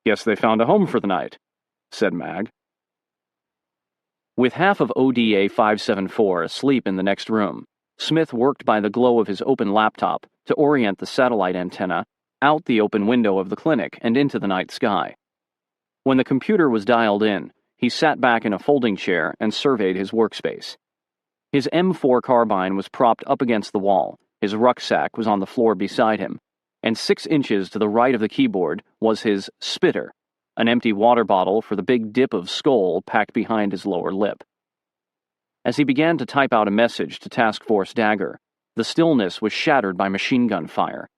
"Guess they found a home for the night," said Mag. With half of ODA 574 asleep in the next room, Smith worked by the glow of his open laptop to orient the satellite antenna out the open window of the clinic and into the night sky. When the computer was dialed in, he sat back in a folding chair and surveyed his workspace. His M4 carbine was propped up against the wall, his rucksack was on the floor beside him, and 6 inches to the right of the keyboard was his spitter, an empty water bottle for the big dip of skull packed behind his lower lip. As he began to type out a message to Task Force Dagger, the stillness was shattered by machine gun fire.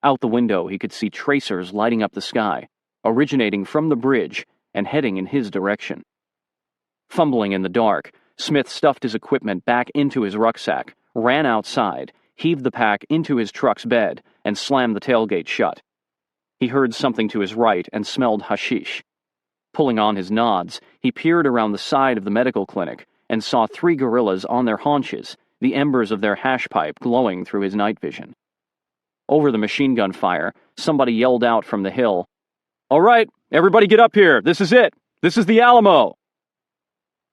Out the window he could see tracers lighting up the sky, originating from the bridge and heading in his direction. Fumbling in the dark, Smith stuffed his equipment back into his rucksack, ran outside, heaved the pack into his truck's bed, and slammed the tailgate shut. He heard something to his right and smelled hashish. Pulling on his nods, he peered around the side of the medical clinic and saw 3 guerrillas on their haunches, the embers of their hash pipe glowing through his night vision. Over the machine gun fire, somebody yelled out from the hill, "All right, everybody get up here! This is it! This is the Alamo!"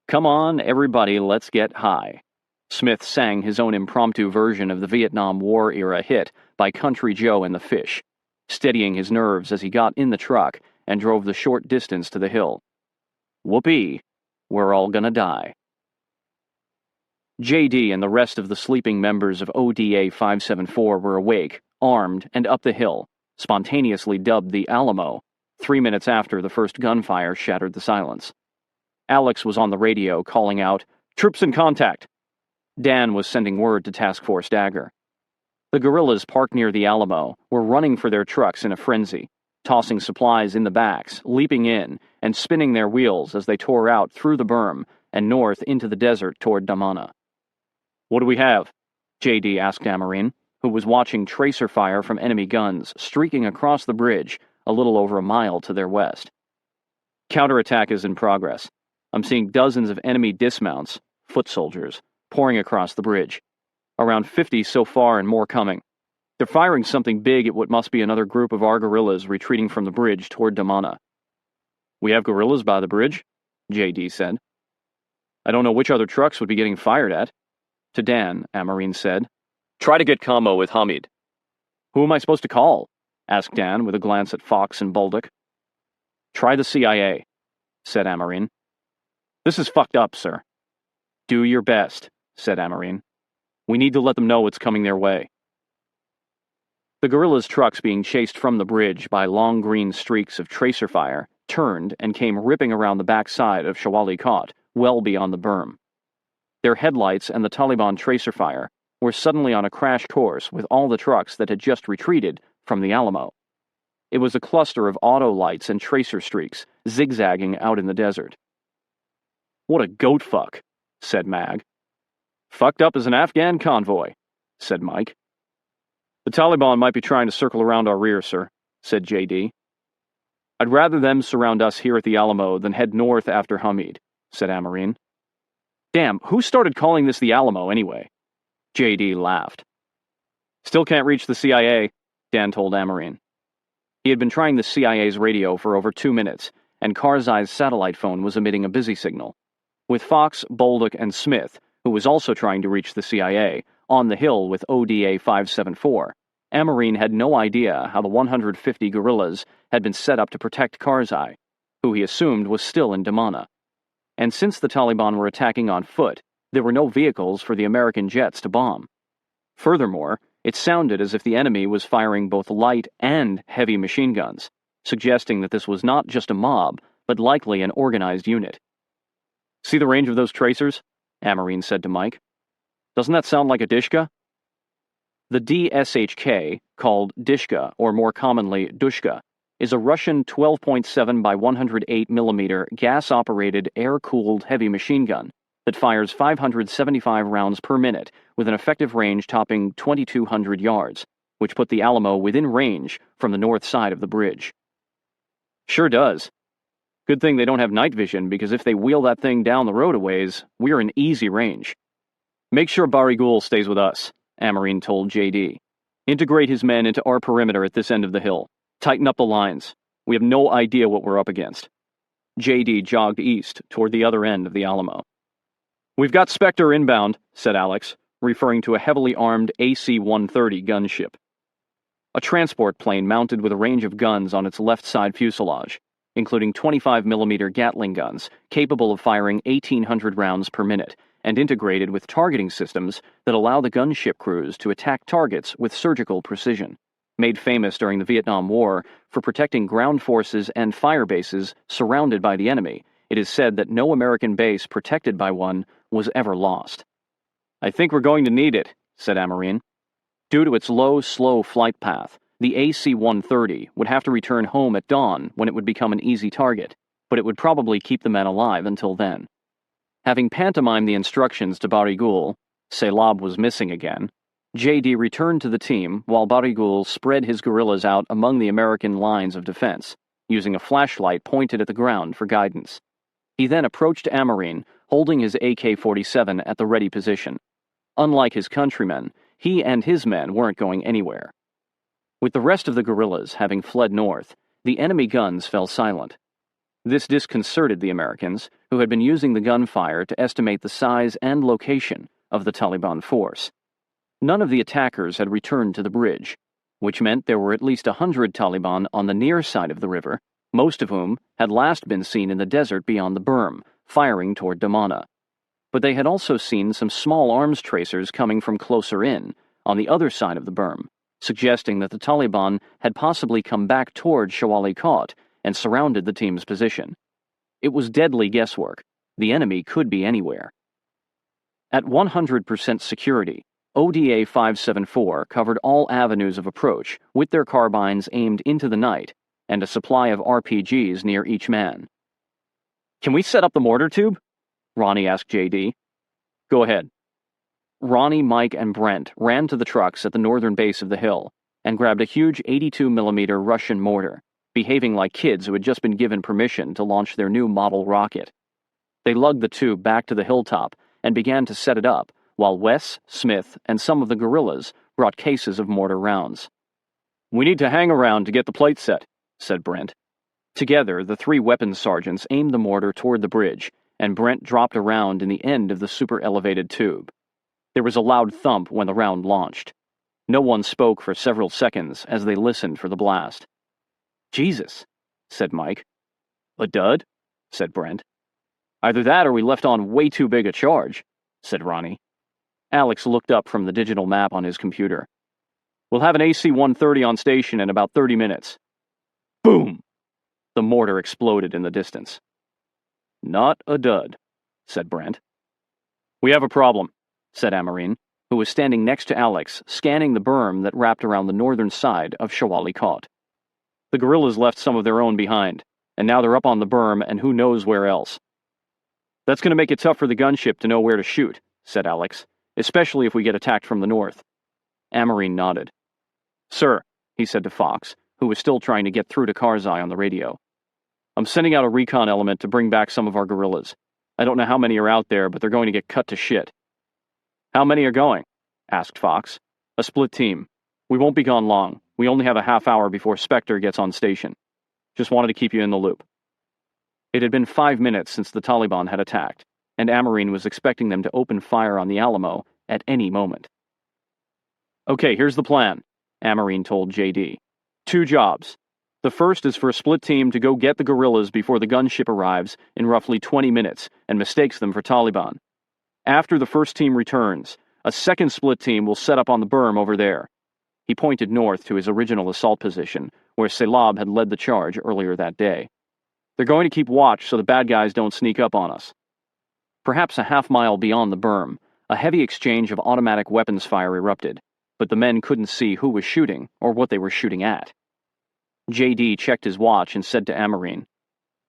"Come on, everybody, let's get high." Smith sang his own impromptu version of the Vietnam War-era hit by Country Joe and the Fish, steadying his nerves as he got in the truck and drove the short distance to the hill. Whoopee, we're all gonna die. JD and the rest of the sleeping members of ODA 574 were awake, armed, and up the hill, spontaneously dubbed the Alamo, 3 minutes after the first gunfire shattered the silence. Alex was on the radio calling out, "Troops in contact." Dan was sending word to Task Force Dagger. The guerrillas parked near the Alamo were running for their trucks in a frenzy, tossing supplies in the backs, leaping in, and spinning their wheels as they tore out through the berm and north into the desert toward Damana. "What do we have?" JD asked Amarine, who was watching tracer fire from enemy guns streaking across the bridge a little over a mile to their west. "Counterattack is in progress. I'm seeing dozens of enemy dismounts, foot soldiers, pouring across the bridge. Around 50 so far and more coming. They're firing something big at what must be another group of our guerrillas retreating from the bridge toward Damana." "We have guerrillas by the bridge," JD said. "I don't know which other trucks would be getting fired at." To Dan, Amarine said, "Try to get combo with Hamid." "Who am I supposed to call?" asked Dan with a glance at Fox and Bolduc. "Try the CIA," said Amarine. "This is fucked up, sir." "Do your best," said Amarine. "We need to let them know what's coming their way." The guerrillas' trucks being chased from the bridge by long green streaks of tracer fire turned and came ripping around the backside of Shawali Kot, well beyond the berm. Their headlights and the Taliban tracer fire were suddenly on a crash course with all the trucks that had just retreated from the Alamo. It was a cluster of auto lights and tracer streaks zigzagging out in the desert. "What a goat fuck," said Mag. "Fucked up as an Afghan convoy," said Mike. "The Taliban might be trying to circle around our rear, sir," said JD. "I'd rather them surround us here at the Alamo than head north after Hamid," said Amarine. "Damn, who started calling this the Alamo anyway?" JD laughed. "Still can't reach the CIA," Dan told Amarine. He had been trying the CIA's radio for over 2 minutes, and Karzai's satellite phone was emitting a busy signal. With Fox, Bolduc, and Smith, who was also trying to reach the CIA, on the hill with ODA 574, Amarine had no idea how the 150 guerrillas had been set up to protect Karzai, who he assumed was still in Damana. And since the Taliban were attacking on foot, there were no vehicles for the American jets to bomb. Furthermore, it sounded as if the enemy was firing both light and heavy machine guns, suggesting that this was not just a mob, but likely an organized unit. "See the range of those tracers?" Amarine said to Mike. "Doesn't that sound like a Dishka?" The DSHK, called Dishka, or more commonly Dushka, is a Russian 12.7 by 108 mm gas-operated, air-cooled heavy machine gun that fires 575 rounds per minute with an effective range topping 2,200 yards, which put the Alamo within range from the north side of the bridge. "Sure does. Good thing they don't have night vision, because if they wheel that thing down the road a ways, we're in easy range." "Make sure Barigul stays with us," Amarine told JD. "Integrate his men into our perimeter at this end of the hill. Tighten up the lines. We have no idea what we're up against." JD jogged east toward the other end of the Alamo. "We've got Spectre inbound," said Alex, referring to a heavily armed AC-130 gunship. A transport plane mounted with a range of guns on its left side fuselage, including 25mm Gatling guns capable of firing 1,800 rounds per minute, and integrated with targeting systems that allow the gunship crews to attack targets with surgical precision. Made famous during the Vietnam War for protecting ground forces and fire bases surrounded by the enemy, it is said that no American base protected by one was ever lost. "I think we're going to need it," said Amarine. Due to its low, slow flight path, the AC-130 would have to return home at dawn when it would become an easy target, but it would probably keep the men alive until then. Having pantomimed the instructions to Barigul, Seylab was missing again, JD returned to the team while Barigul spread his guerrillas out among the American lines of defense, using a flashlight pointed at the ground for guidance. He then approached Amarine, holding his AK-47 at the ready position. Unlike his countrymen, he and his men weren't going anywhere. With the rest of the guerrillas having fled north, the enemy guns fell silent. This disconcerted the Americans, who had been using the gunfire to estimate the size and location of the Taliban force. None of the attackers had returned to the bridge, which meant there were at least 100 Taliban on the near side of the river, most of whom had last been seen in the desert beyond the berm, firing toward Damana. But they had also seen some small arms tracers coming from closer in, on the other side of the berm, suggesting that the Taliban had possibly come back toward Shawali Kot and surrounded the team's position. It was deadly guesswork. The enemy could be anywhere. At 100% security, ODA 574 covered all avenues of approach with their carbines aimed into the night and a supply of RPGs near each man. "Can we set up the mortar tube?" Ronnie asked JD. "Go ahead." Ronnie, Mike, and Brent ran to the trucks at the northern base of the hill and grabbed a huge 82mm Russian mortar, behaving like kids who had just been given permission to launch their new model rocket. They lugged the tube back to the hilltop and began to set it up, while Wes, Smith, and some of the guerrillas brought cases of mortar rounds. "We need to hang around to get the plate set," said Brent. Together, the three weapons sergeants aimed the mortar toward the bridge, and Brent dropped a round in the end of the super-elevated tube. There was a loud thump when the round launched. No one spoke for several seconds as they listened for the blast. "Jesus," said Mike. "A dud?" said Brent. "Either that or we left on way too big a charge," said Ronnie. Alex looked up from the digital map on his computer. "We'll have an AC-130 on station in about 30 minutes. Boom! The mortar exploded in the distance. "Not a dud," said Brent. "We have a problem," said Amarine, who was standing next to Alex, scanning the berm that wrapped around the northern side of Shawali Kot. "The guerrillas left some of their own behind, and now they're up on the berm and who knows where else." "That's going to make it tough for the gunship to know where to shoot," said Alex, "especially if we get attacked from the north." Amarine nodded. "Sir," he said to Fox, who was still trying to get through to Karzai on the radio, "I'm sending out a recon element to bring back some of our guerrillas. I don't know how many are out there, but they're going to get cut to shit." "How many are going?" asked Fox. "A split team. We won't be gone long. We only have a half hour before Spectre gets on station. Just wanted to keep you in the loop." It had been 5 minutes since the Taliban had attacked, and Amarine was expecting them to open fire on the Alamo at any moment. "Okay, here's the plan," Amarine told JD. "2 jobs. The first is for a split team to go get the guerrillas before the gunship arrives in roughly 20 minutes and mistakes them for Taliban. After the first team returns, a second split team will set up on the berm over there." He pointed north to his original assault position, where Selab had led the charge earlier that day. "They're going to keep watch so the bad guys don't sneak up on us." Perhaps a half-mile beyond the berm, a heavy exchange of automatic weapons fire erupted, but the men couldn't see who was shooting or what they were shooting at. JD checked his watch and said to Amarine,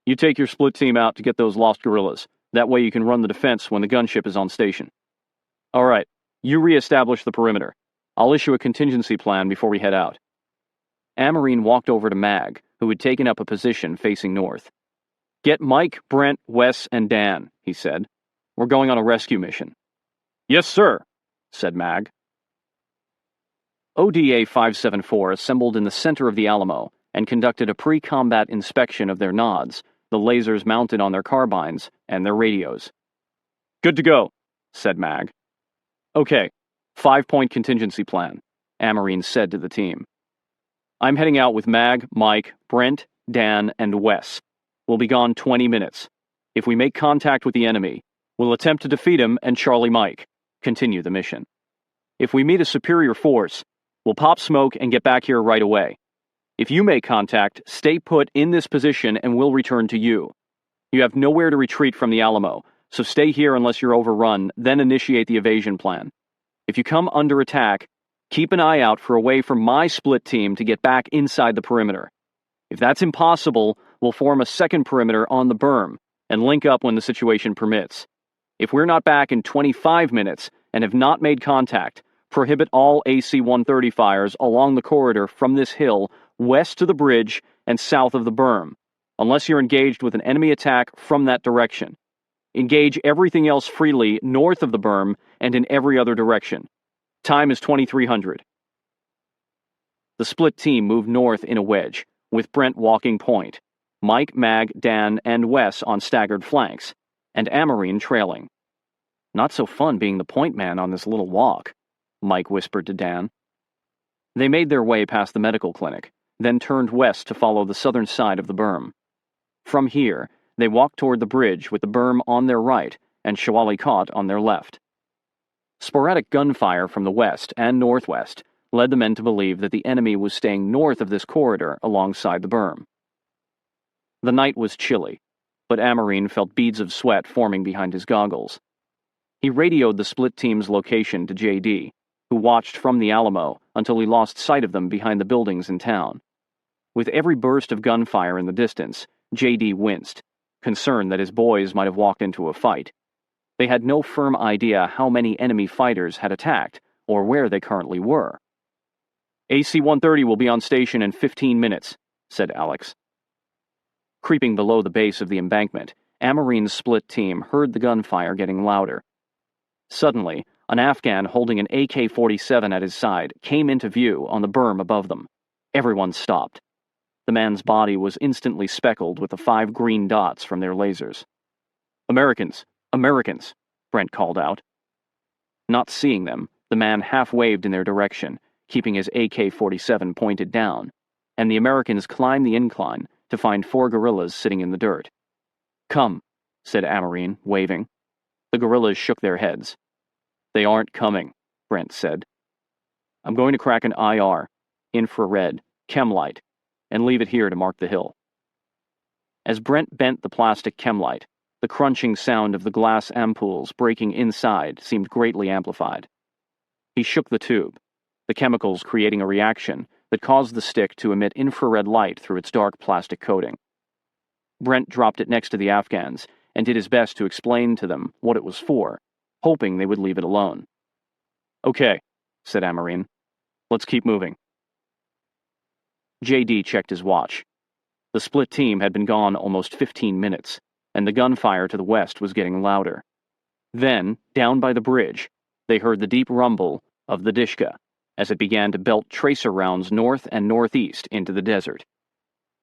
"You take your split team out to get those lost guerrillas. That way you can run the defense when the gunship is on station. All right, you re-establish the perimeter. I'll issue a contingency plan before we head out." Amarine walked over to Mag, who had taken up a position facing north. "Get Mike, Brent, Wes, and Dan," he said. "We're going on a rescue mission." "Yes, sir," said Mag. ODA 574 assembled in the center of the Alamo and conducted a pre-combat inspection of their nods, the lasers mounted on their carbines, and their radios. "Good to go," said Mag. "Okay, 5-point contingency plan," Amarine said to the team. "I'm heading out with Mag, Mike, Brent, Dan, and Wes. We'll be gone 20 minutes. If we make contact with the enemy, we'll attempt to defeat him and Charlie Mike. Continue the mission. If we meet a superior force, we'll pop smoke and get back here right away. If you make contact, stay put in this position and we'll return to you. You have nowhere to retreat from the Alamo, so stay here unless you're overrun, then initiate the evasion plan. If you come under attack, keep an eye out for a way for my split team to get back inside the perimeter. If that's impossible, we'll form a second perimeter on the berm and link up when the situation permits. If we're not back in 25 minutes and have not made contact, Prohibit all AC-130 fires along the corridor from this hill, west to the bridge, and south of the berm, unless you're engaged with an enemy attack from that direction. Engage everything else freely north of the berm and in every other direction. Time is 2300. The split team moved north in a wedge, with Brent walking point, Mike, Mag, Dan, and Wes on staggered flanks, and Amarine trailing. Not so fun being the point man on this little walk, Mike whispered to Dan. They made their way past the medical clinic, then turned west to follow the southern side of the berm. From here, they walked toward the bridge with the berm on their right and Shawalikot on their left. Sporadic gunfire from the west and northwest led the men to believe that the enemy was staying north of this corridor alongside the berm. The night was chilly, but Amarine felt beads of sweat forming behind his goggles. He radioed the split team's location to J.D., who watched from the Alamo until he lost sight of them behind the buildings in town. With every burst of gunfire in the distance, J.D. winced, concerned that his boys might have walked into a fight. They had no firm idea how many enemy fighters had attacked or where they currently were. AC-130 will be on station in 15 minutes, said Alex. Creeping below the base of the embankment, Amarine's split team heard the gunfire getting louder. Suddenly, an Afghan holding an AK-47 at his side came into view on the berm above them. Everyone stopped. The man's body was instantly speckled with the 5 green dots from their lasers. Americans! Americans! Brent called out. Not seeing them, the man half-waved in their direction, keeping his AK-47 pointed down, and the Americans climbed the incline to find 4 guerrillas sitting in the dirt. Come, said Amarine, waving. The guerrillas shook their heads. They aren't coming, Brent said. I'm going to crack an IR, infrared, chem light, and leave it here to mark the hill. As Brent bent the plastic chem light, the crunching sound of the glass ampoules breaking inside seemed greatly amplified. He shook the tube, the chemicals creating a reaction that caused the stick to emit infrared light through its dark plastic coating. Brent dropped it next to the Afghans and did his best to explain to them what it was for, hoping they would leave it alone. Okay, said Amarine. Let's keep moving. J.D. checked his watch. The split team had been gone almost 15 minutes, and the gunfire to the west was getting louder. Then, down by the bridge, they heard the deep rumble of the Dishka as it began to belt tracer rounds north and northeast into the desert.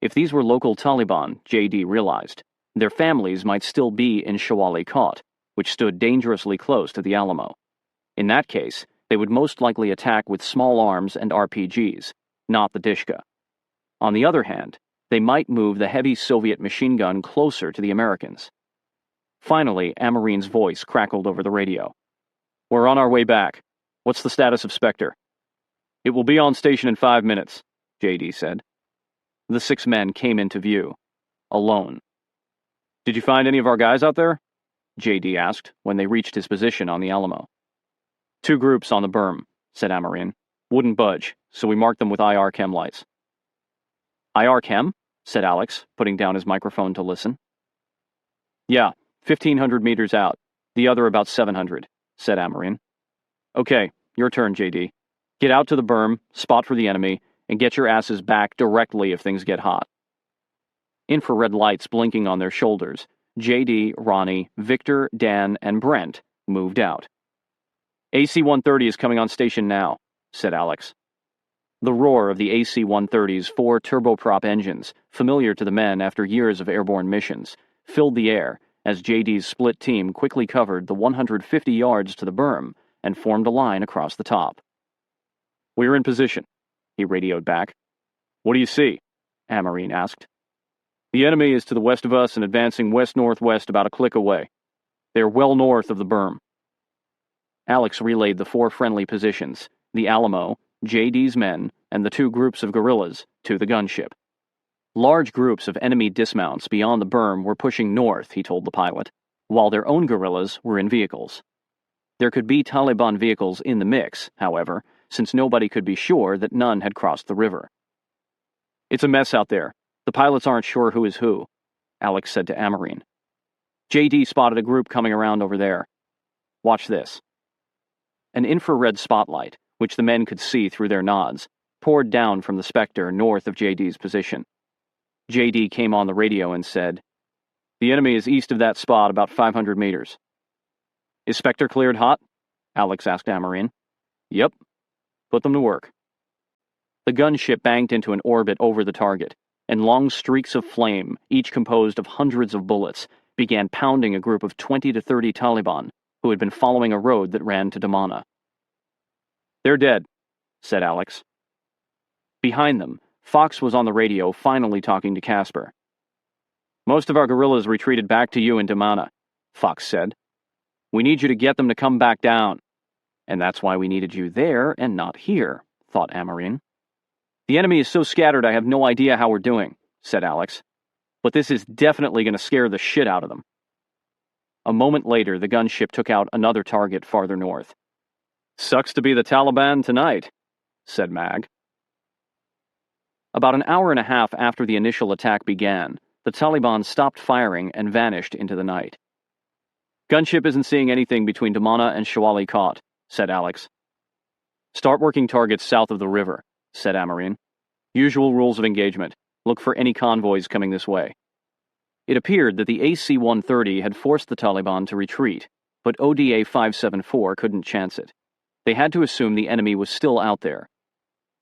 If these were local Taliban, J.D. realized, their families might still be in Shawalikot, which stood dangerously close to the Alamo. In that case, they would most likely attack with small arms and RPGs, not the Dishka. On the other hand, they might move the heavy Soviet machine gun closer to the Americans. Finally, Amarine's voice crackled over the radio. We're on our way back. What's the status of Spectre? It will be on station in 5 minutes, J.D. said. The 6 men came into view, alone. Did you find any of our guys out there? J.D. asked when they reached his position on the Alamo. 2 groups on the berm, said Amarine. Wouldn't budge, so we marked them with IR chem lights. IR chem? Said Alex, putting down his microphone to listen. Yeah, 1,500 meters out. The other about 700, said Amarine. Okay, your turn, J.D. Get out to the berm, spot for the enemy, and get your asses back directly if things get hot. Infrared lights blinking on their shoulders, J.D., Ronnie, Victor, Dan, and Brent moved out. AC-130 is coming on station now, said Alex. The roar of the AC-130's 4 turboprop engines, familiar to the men after years of airborne missions, filled the air as J.D.'s split team quickly covered the 150 yards to the berm and formed a line across the top. We're in position, he radioed back. What do you see? Amarine asked. The enemy is to the west of us and advancing west-northwest about a click away. They are well north of the berm. Alex relayed the 4 friendly positions, the Alamo, J.D.'s men, and the 2 groups of guerrillas, to the gunship. Large groups of enemy dismounts beyond the berm were pushing north, he told the pilot, while their own guerrillas were in vehicles. There could be Taliban vehicles in the mix, however, since nobody could be sure that none had crossed the river. It's a mess out there. The pilots aren't sure who is who, Alex said to Amarine. J.D. spotted a group coming around over there. Watch this. An infrared spotlight, which the men could see through their nods, poured down from the Spectre north of JD's position. JD came on the radio and said, "The enemy is east of that spot, about 500 meters. "Is Spectre cleared hot?" Alex asked Amarine. "Yep. Put them to work." The gunship banked into an orbit over the target, and long streaks of flame, each composed of hundreds of bullets, began pounding a group of 20 to 30 Taliban who had been following a road that ran to Damana. "They're dead," said Alex. Behind them, Fox was on the radio, finally talking to Casper. "Most of our guerrillas retreated back to you in Damana," Fox said. "We need you to get them to come back down." "And that's why we needed you there and not here," thought Amarine. "The enemy is so scattered I have no idea how we're doing," said Alex. "But this is definitely going to scare the shit out of them." A moment later, the gunship took out another target farther north. "Sucks to be the Taliban tonight," said Mag. About an hour and a half after the initial attack began, the Taliban stopped firing and vanished into the night. "Gunship isn't seeing anything between Damana and Shawali Kot," said Alex. "Start working targets south of the river," said Amarine. "Usual rules of engagement. Look for any convoys coming this way." It appeared that the AC-130 had forced the Taliban to retreat, but ODA-574 couldn't chance it. They had to assume the enemy was still out there.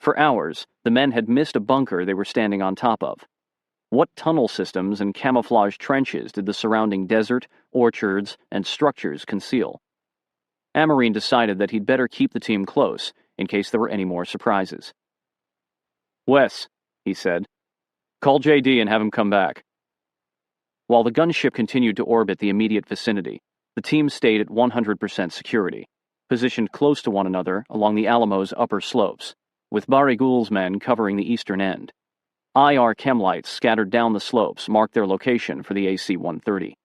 For hours, the men had missed a bunker they were standing on top of. What tunnel systems and camouflage trenches did the surrounding desert, orchards, and structures conceal? Amarine decided that he'd better keep the team close, in case there were any more surprises. "Wes," he said, "call JD and have him come back." While the gunship continued to orbit the immediate vicinity, the team stayed at 100% security, positioned close to one another along the Alamo's upper slopes, with Bari Ghul's men covering the eastern end. IR chem lights scattered down the slopes marked their location for the AC-130.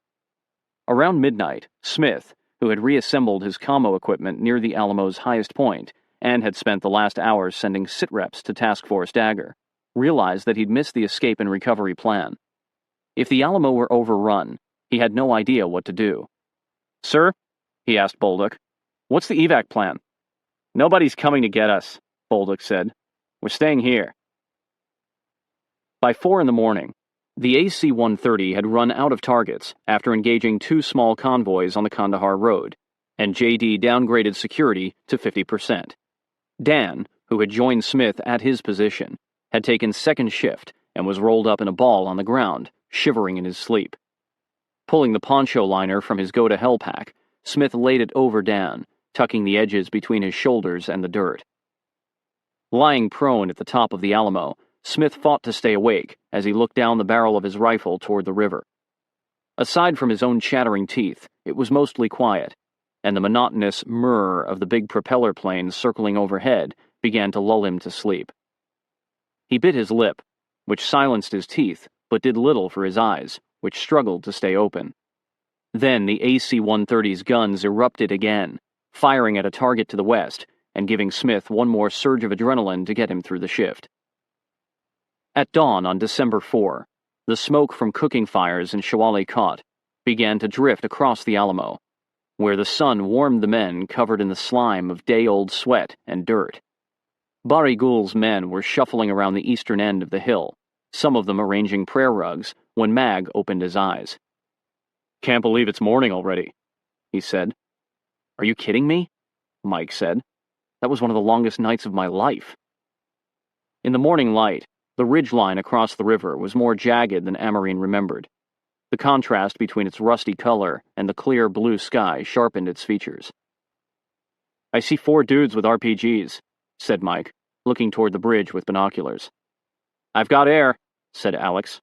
Around midnight, Smith, who had reassembled his commo equipment near the Alamo's highest point and had spent the last hours sending sit-reps to Task Force Dagger, realized that he'd missed the escape and recovery plan. If the Alamo were overrun, he had no idea what to do. "Sir?" he asked Bolduc. "What's the evac plan?" "Nobody's coming to get us," Bolduc said. "We're staying here." By 4 in the morning, the AC-130 had run out of targets after engaging 2 small convoys on the Kandahar Road, and JD downgraded security to 50%. Dan, who had joined Smith at his position, had taken second shift and was rolled up in a ball on the ground, shivering in his sleep. Pulling the poncho liner from his go-to-hell pack, Smith laid it over Dan, tucking the edges between his shoulders and the dirt. Lying prone at the top of the Alamo, Smith fought to stay awake as he looked down the barrel of his rifle toward the river. Aside from his own chattering teeth, it was mostly quiet, and the monotonous murr of the big propeller planes circling overhead began to lull him to sleep. He bit his lip, which silenced his teeth, but did little for his eyes, which struggled to stay open. Then the AC-130's guns erupted again, firing at a target to the west, and giving Smith one more surge of adrenaline to get him through the shift. At dawn on December 4, the smoke from cooking fires in Shawali Kot began to drift across the Alamo, where the sun warmed the men covered in the slime of day-old sweat and dirt. Bari Ghul's men were shuffling around the eastern end of the hill, some of them arranging prayer rugs, when Mag opened his eyes. "Can't believe it's morning already," he said. "Are you kidding me?" Mike said. "That was one of the longest nights of my life." In the morning light, the ridgeline across the river was more jagged than Amarine remembered. The contrast between its rusty color and the clear blue sky sharpened its features. "I see 4 dudes with RPGs," said Mike, looking toward the bridge with binoculars. "I've got air," said Alex.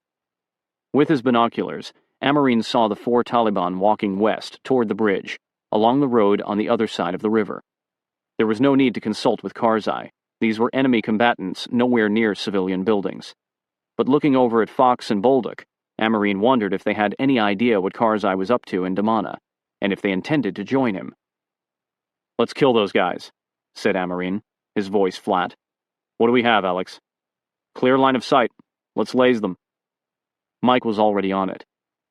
With his binoculars, Amarine saw the 4 Taliban walking west toward the bridge, along the road on the other side of the river. There was no need to consult with Karzai. These were enemy combatants nowhere near civilian buildings. But looking over at Fox and Bolduc, Amarine wondered if they had any idea what Karzai was up to in Damana, and if they intended to join him. "Let's kill those guys," said Amarine, his voice flat. "What do we have, Alex?" "Clear line of sight. Let's laze them." Mike was already on it,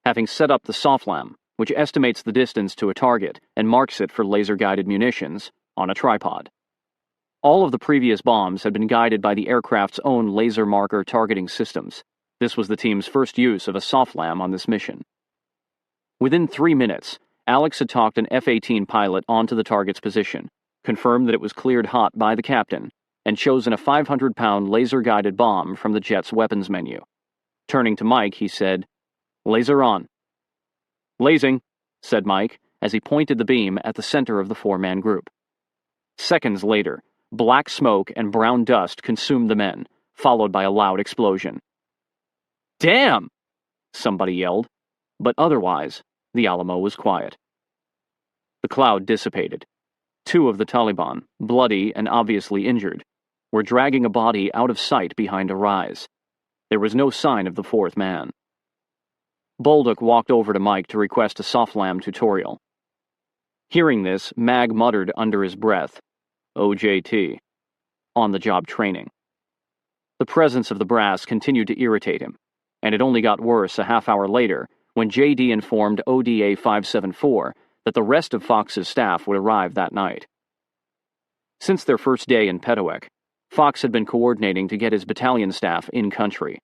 having set up the SOFLAM, which estimates the distance to a target and marks it for laser-guided munitions, on a tripod. All of the previous bombs had been guided by the aircraft's own laser marker targeting systems. This was the team's first use of a SOFLAM on this mission. Within 3 minutes, Alex had talked an F-18 pilot onto the target's position, confirmed that it was cleared hot by the captain, and chosen a 500-pound laser-guided bomb from the jet's weapons menu. Turning to Mike, he said, "Laser on." "Lasing," said Mike, as he pointed the beam at the center of the four-man group. Seconds later, black smoke and brown dust consumed the men, followed by a loud explosion. "Damn!" somebody yelled, but otherwise, the Alamo was quiet. The cloud dissipated. 2 of the Taliban, bloody and obviously injured, were dragging a body out of sight behind a rise. There was no sign of the 4th man. Bolduc walked over to Mike to request a SOFLAM tutorial. Hearing this, Mag muttered under his breath, "OJT," on-the-job training. The presence of the brass continued to irritate him, and it only got worse a half-hour later when JD informed ODA 574 that the rest of Fox's staff would arrive that night. Since their first day in Petowek, Fox had been coordinating to get his battalion staff in-country.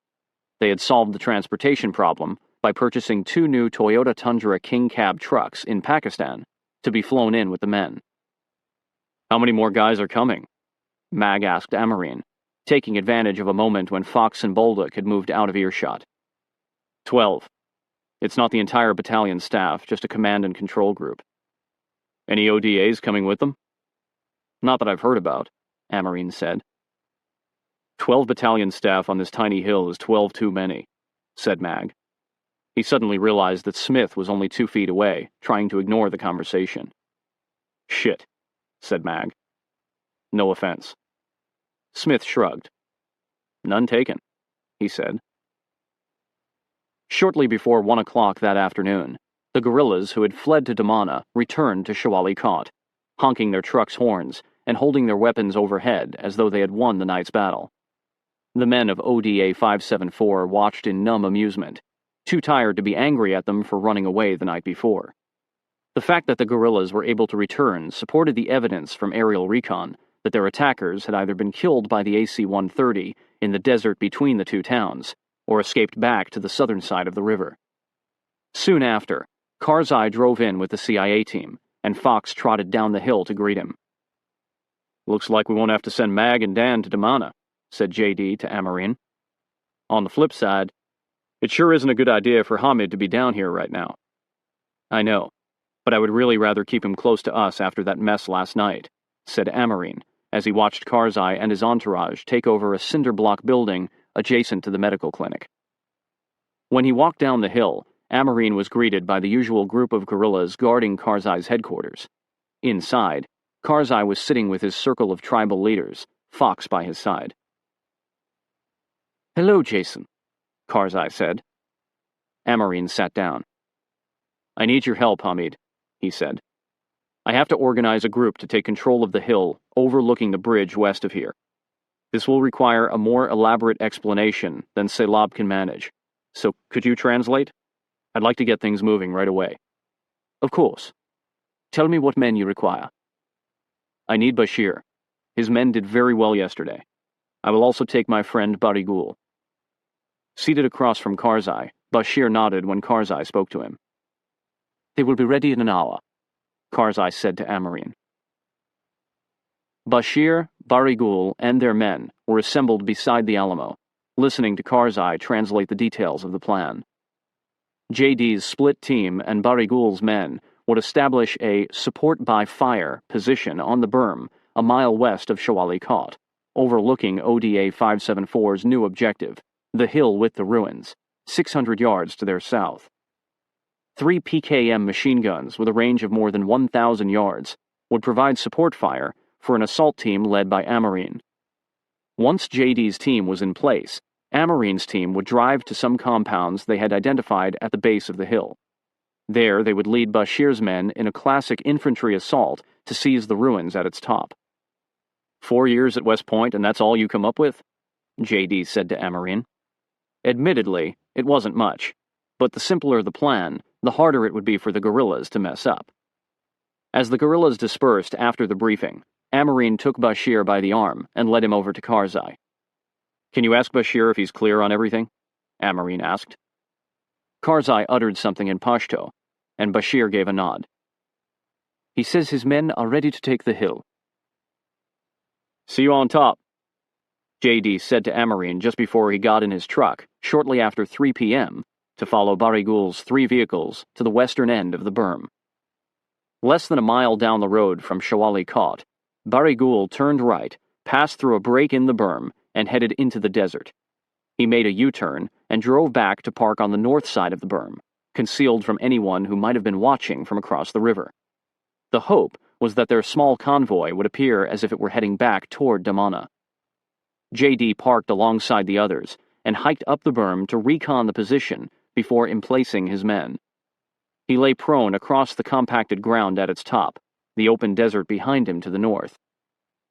They had solved the transportation problem by purchasing 2 new Toyota Tundra King Cab trucks in Pakistan to be flown in with the men. "How many more guys are coming?" Mag asked Amarine, taking advantage of a moment when Fox and Bolduc had moved out of earshot. 12. It's not the entire battalion staff, just a command and control group. Any ODAs coming with them? Not that I've heard about, Amarine said. 12 battalion staff on this tiny hill is 12 too many, said Mag. He suddenly realized that Smith was only 2 feet away, trying to ignore the conversation. Shit, said Mag. No offense. Smith shrugged. None taken, he said. Shortly before 1 o'clock that afternoon, the guerrillas who had fled to Damana returned to Shawali Kot, honking their trucks' horns and holding their weapons overhead as though they had won the night's battle. The men of ODA 574 watched in numb amusement, too tired to be angry at them for running away the night before. The fact that the guerrillas were able to return supported the evidence from aerial recon that their attackers had either been killed by the AC-130 in the desert between the 2 towns, or escaped back to the southern side of the river. Soon after, Karzai drove in with the CIA team, and Fox trotted down the hill to greet him. Looks like we won't have to send Mag and Dan to Damana, said JD to Amarine. On the flip side, it sure isn't a good idea for Hamid to be down here right now. I know, but I would really rather keep him close to us after that mess last night, said Amarine, as he watched Karzai and his entourage take over a cinder block building adjacent to the medical clinic. When he walked down the hill, Amarine was greeted by the usual group of guerrillas guarding Karzai's headquarters. Inside, Karzai was sitting with his circle of tribal leaders, Fox by his side. Hello, Jason, Karzai said. Amarine sat down. I need your help, Hamid, he said. I have to organize a group to take control of the hill overlooking the bridge west of here. This will require a more elaborate explanation than Selab can manage. So could you translate? I'd like to get things moving right away. Of course. Tell me what men you require. I need Bashir. His men did very well yesterday. I will also take my friend Barigul. Seated across from Karzai, Bashir nodded when Karzai spoke to him. They will be ready in an hour, Karzai said to Amarine. Bashir, Barigul, and their men were assembled beside the Alamo, listening to Karzai translate the details of the plan. JD's split team and Barigul's men would establish a support by fire position on the berm a mile west of Shawali Kot, overlooking ODA 574's new objective, the hill with the ruins, 600 yards to their south. 3 PKM machine guns with a range of more than 1,000 yards would provide support fire for an assault team led by Amarine. Once JD's team was in place, Amarine's team would drive to some compounds they had identified at the base of the hill. There, they would lead Bashir's men in a classic infantry assault to seize the ruins at its top. 4 years at West Point and that's all you come up with? JD said to Amarine. Admittedly, it wasn't much, but the simpler the plan, the harder it would be for the guerrillas to mess up. As the guerrillas dispersed after the briefing, Amarine took Bashir by the arm and led him over to Karzai. "Can you ask Bashir if he's clear on everything?" Amarine asked. Karzai uttered something in Pashto, and Bashir gave a nod. "He says his men are ready to take the hill." "See you on top," JD said to Amarine just before he got in his truck, shortly after 3 p.m., to follow Barigul's 3 vehicles to the western end of the berm. Less than a mile down the road from Shawali Kot, Barigul turned right, passed through a break in the berm, and headed into the desert. He made a U-turn and drove back to park on the north side of the berm, concealed from anyone who might have been watching from across the river. The hope was that their small convoy would appear as if it were heading back toward Damana. JD parked alongside the others and hiked up the berm to recon the position before emplacing his men. He lay prone across the compacted ground at its top, the open desert behind him to the north.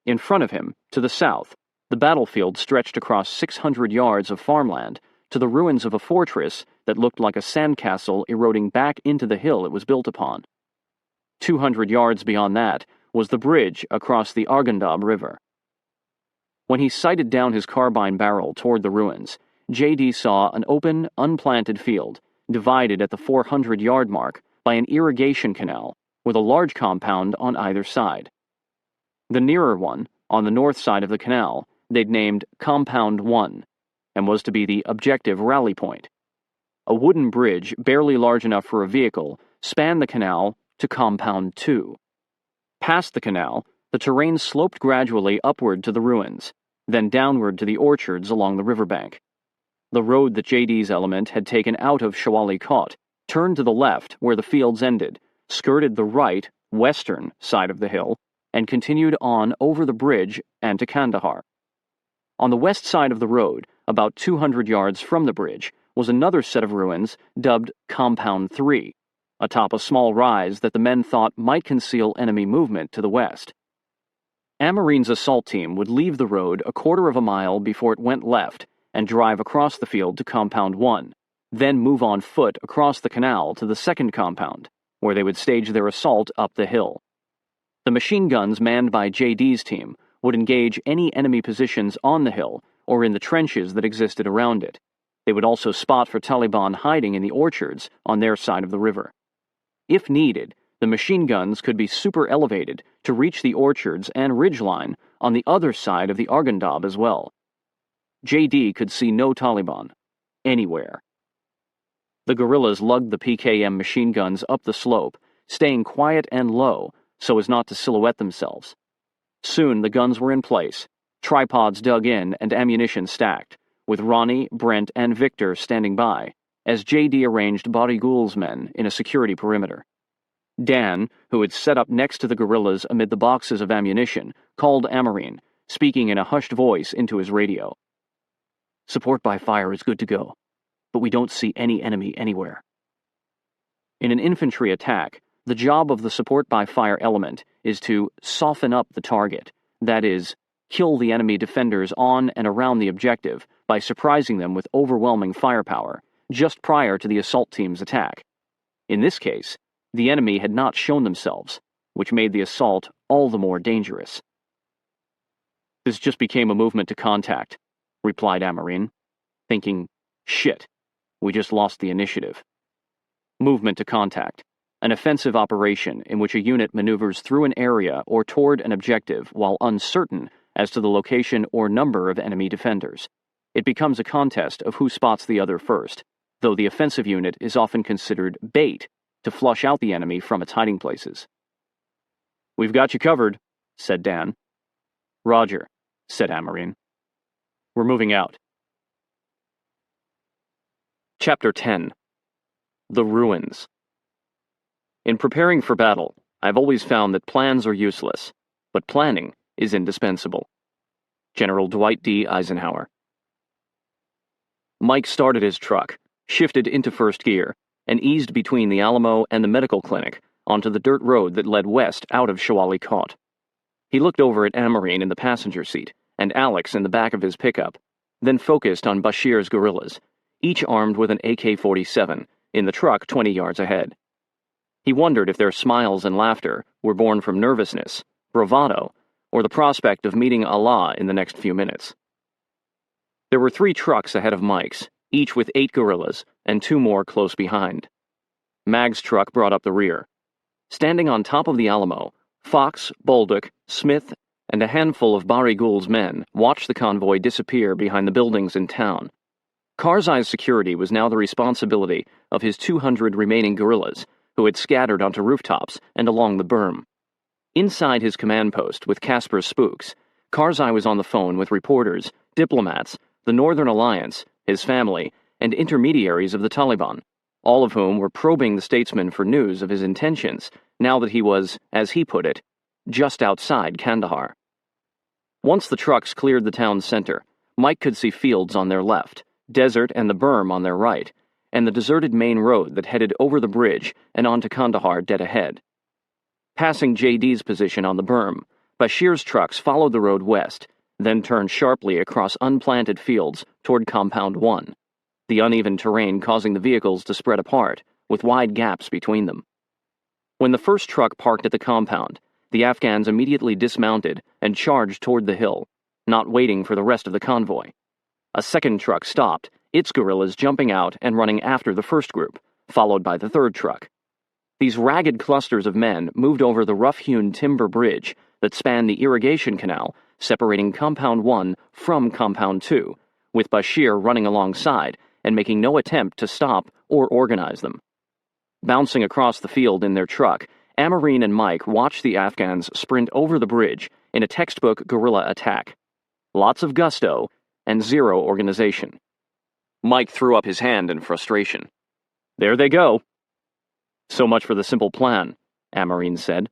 In front of him, to the south, the battlefield stretched across 600 yards of farmland to the ruins of a fortress that looked like a sandcastle eroding back into the hill it was built upon. 200 yards beyond that was the bridge across the Arghandab River. When he sighted down his carbine barrel toward the ruins, JD saw an open, unplanted field, divided at the 400-yard mark by an irrigation canal with a large compound on either side. The nearer one, on the north side of the canal, they'd named Compound 1, and was to be the objective rally point. A wooden bridge, barely large enough for a vehicle, spanned the canal to Compound 2. Past the canal, the terrain sloped gradually upward to the ruins, then downward to the orchards along the riverbank. The road that JD's element had taken out of Shawali Kot turned to the left where the fields ended, skirted the right, western side of the hill, and continued on over the bridge and to Kandahar. On the west side of the road, about 200 yards from the bridge, was another set of ruins dubbed Compound 3, atop a small rise that the men thought might conceal enemy movement to the west. Amarine's assault team would leave the road a quarter of a mile before it went left and drive across the field to Compound 1, then move on foot across the canal to the second compound, where they would stage their assault up the hill. The machine guns manned by JD's team would engage any enemy positions on the hill or in the trenches that existed around it. They would also spot for Taliban hiding in the orchards on their side of the river. If needed, the machine guns could be super elevated to reach the orchards and ridgeline on the other side of the Arghandab as well. JD could see no Taliban, anywhere. The guerrillas lugged the PKM machine guns up the slope, staying quiet and low so as not to silhouette themselves. Soon the guns were in place, tripods dug in and ammunition stacked, with Ronnie, Brent, and Victor standing by, as JD arranged Barigul's men in a security perimeter. Dan, who had set up next to the guerrillas amid the boxes of ammunition, called Amarine, speaking in a hushed voice into his radio. "Support by fire is good to go, but we don't see any enemy anywhere." In an infantry attack, the job of the support by fire element is to soften up the target, that is, kill the enemy defenders on and around the objective by surprising them with overwhelming firepower just prior to the assault team's attack. In this case, the enemy had not shown themselves, which made the assault all the more dangerous. "This just became a movement to contact," replied Amarine, thinking, "Shit, we just lost the initiative." Movement to contact, an offensive operation in which a unit maneuvers through an area or toward an objective while uncertain as to the location or number of enemy defenders. It becomes a contest of who spots the other first, though the offensive unit is often considered bait to flush out the enemy from its hiding places. "We've got you covered," said Dan. "Roger," said Amarine. "We're moving out." Chapter 10. The Ruins. In preparing for battle, I've always found that plans are useless, but planning is indispensable. General Dwight D. Eisenhower. Mike started his truck, shifted into first gear, and eased between the Alamo and the medical clinic onto the dirt road that led west out of Shawali Kot. He looked over at Amarine in the passenger seat and Alex in the back of his pickup, then focused on Bashir's guerrillas, each armed with an AK-47, in the truck 20 yards ahead. He wondered if their smiles and laughter were born from nervousness, bravado, or the prospect of meeting Allah in the next few minutes. There were 3 trucks ahead of Mike's, each with 8 guerrillas, and 2 more close behind. Mag's truck brought up the rear. Standing on top of the Alamo, Fox, Bolduc, Smith, and a handful of Bari Ghul's men watched the convoy disappear behind the buildings in town. Karzai's security was now the responsibility of his 200 remaining guerrillas, who had scattered onto rooftops and along the berm. Inside his command post with Casper's spooks, Karzai was on the phone with reporters, diplomats, the Northern Alliance, his family, and intermediaries of the Taliban, all of whom were probing the statesman for news of his intentions now that he was, as he put it, just outside Kandahar. Once the trucks cleared the town's center, Mike could see fields on their left, desert and the berm on their right, and the deserted main road that headed over the bridge and onto Kandahar dead ahead. Passing JD's position on the berm, Bashir's trucks followed the road west, then turned sharply across unplanted fields toward Compound 1, the uneven terrain causing the vehicles to spread apart, with wide gaps between them. When the first truck parked at the compound, the Afghans immediately dismounted and charged toward the hill, not waiting for the rest of the convoy. A second truck stopped, its guerrillas jumping out and running after the first group, followed by the third truck. These ragged clusters of men moved over the rough-hewn timber bridge that spanned the irrigation canal separating Compound 1 from Compound 2, with Bashir running alongside and making no attempt to stop or organize them. Bouncing across the field in their truck, Amarine and Mike watched the Afghans sprint over the bridge in a textbook guerrilla attack. Lots of gusto and zero organization. Mike threw up his hand in frustration. "There they go." "So much for the simple plan," Amarine said.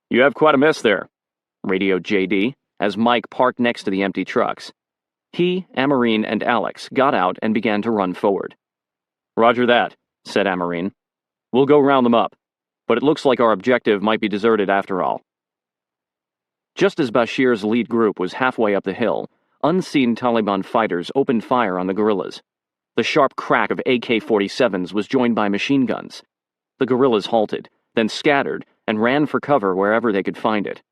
"You have quite a mess there," radioed JD, as Mike parked next to the empty trucks. He, Amarine, and Alex got out and began to run forward. "Roger that," said Amarine. "We'll go round them up, but it looks like our objective might be deserted after all." Just as Bashir's lead group was halfway up the hill, unseen Taliban fighters opened fire on the guerrillas. The sharp crack of AK-47s was joined by machine guns. The guerrillas halted, then scattered and ran for cover wherever they could find it.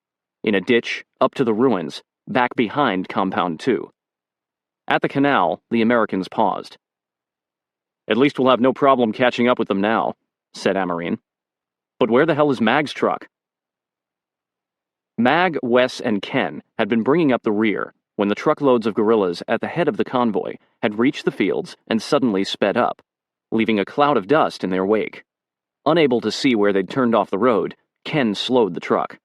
In a ditch, up to the ruins, back behind Compound 2. At the canal, the Americans paused. "At least we'll have no problem catching up with them now," said Amarine. "But where the hell is Mag's truck?" Mag, Wes, and Ken had been bringing up the rear when the truckloads of guerrillas at the head of the convoy had reached the fields and suddenly sped up, leaving a cloud of dust in their wake. Unable to see where they'd turned off the road, Ken slowed the truck.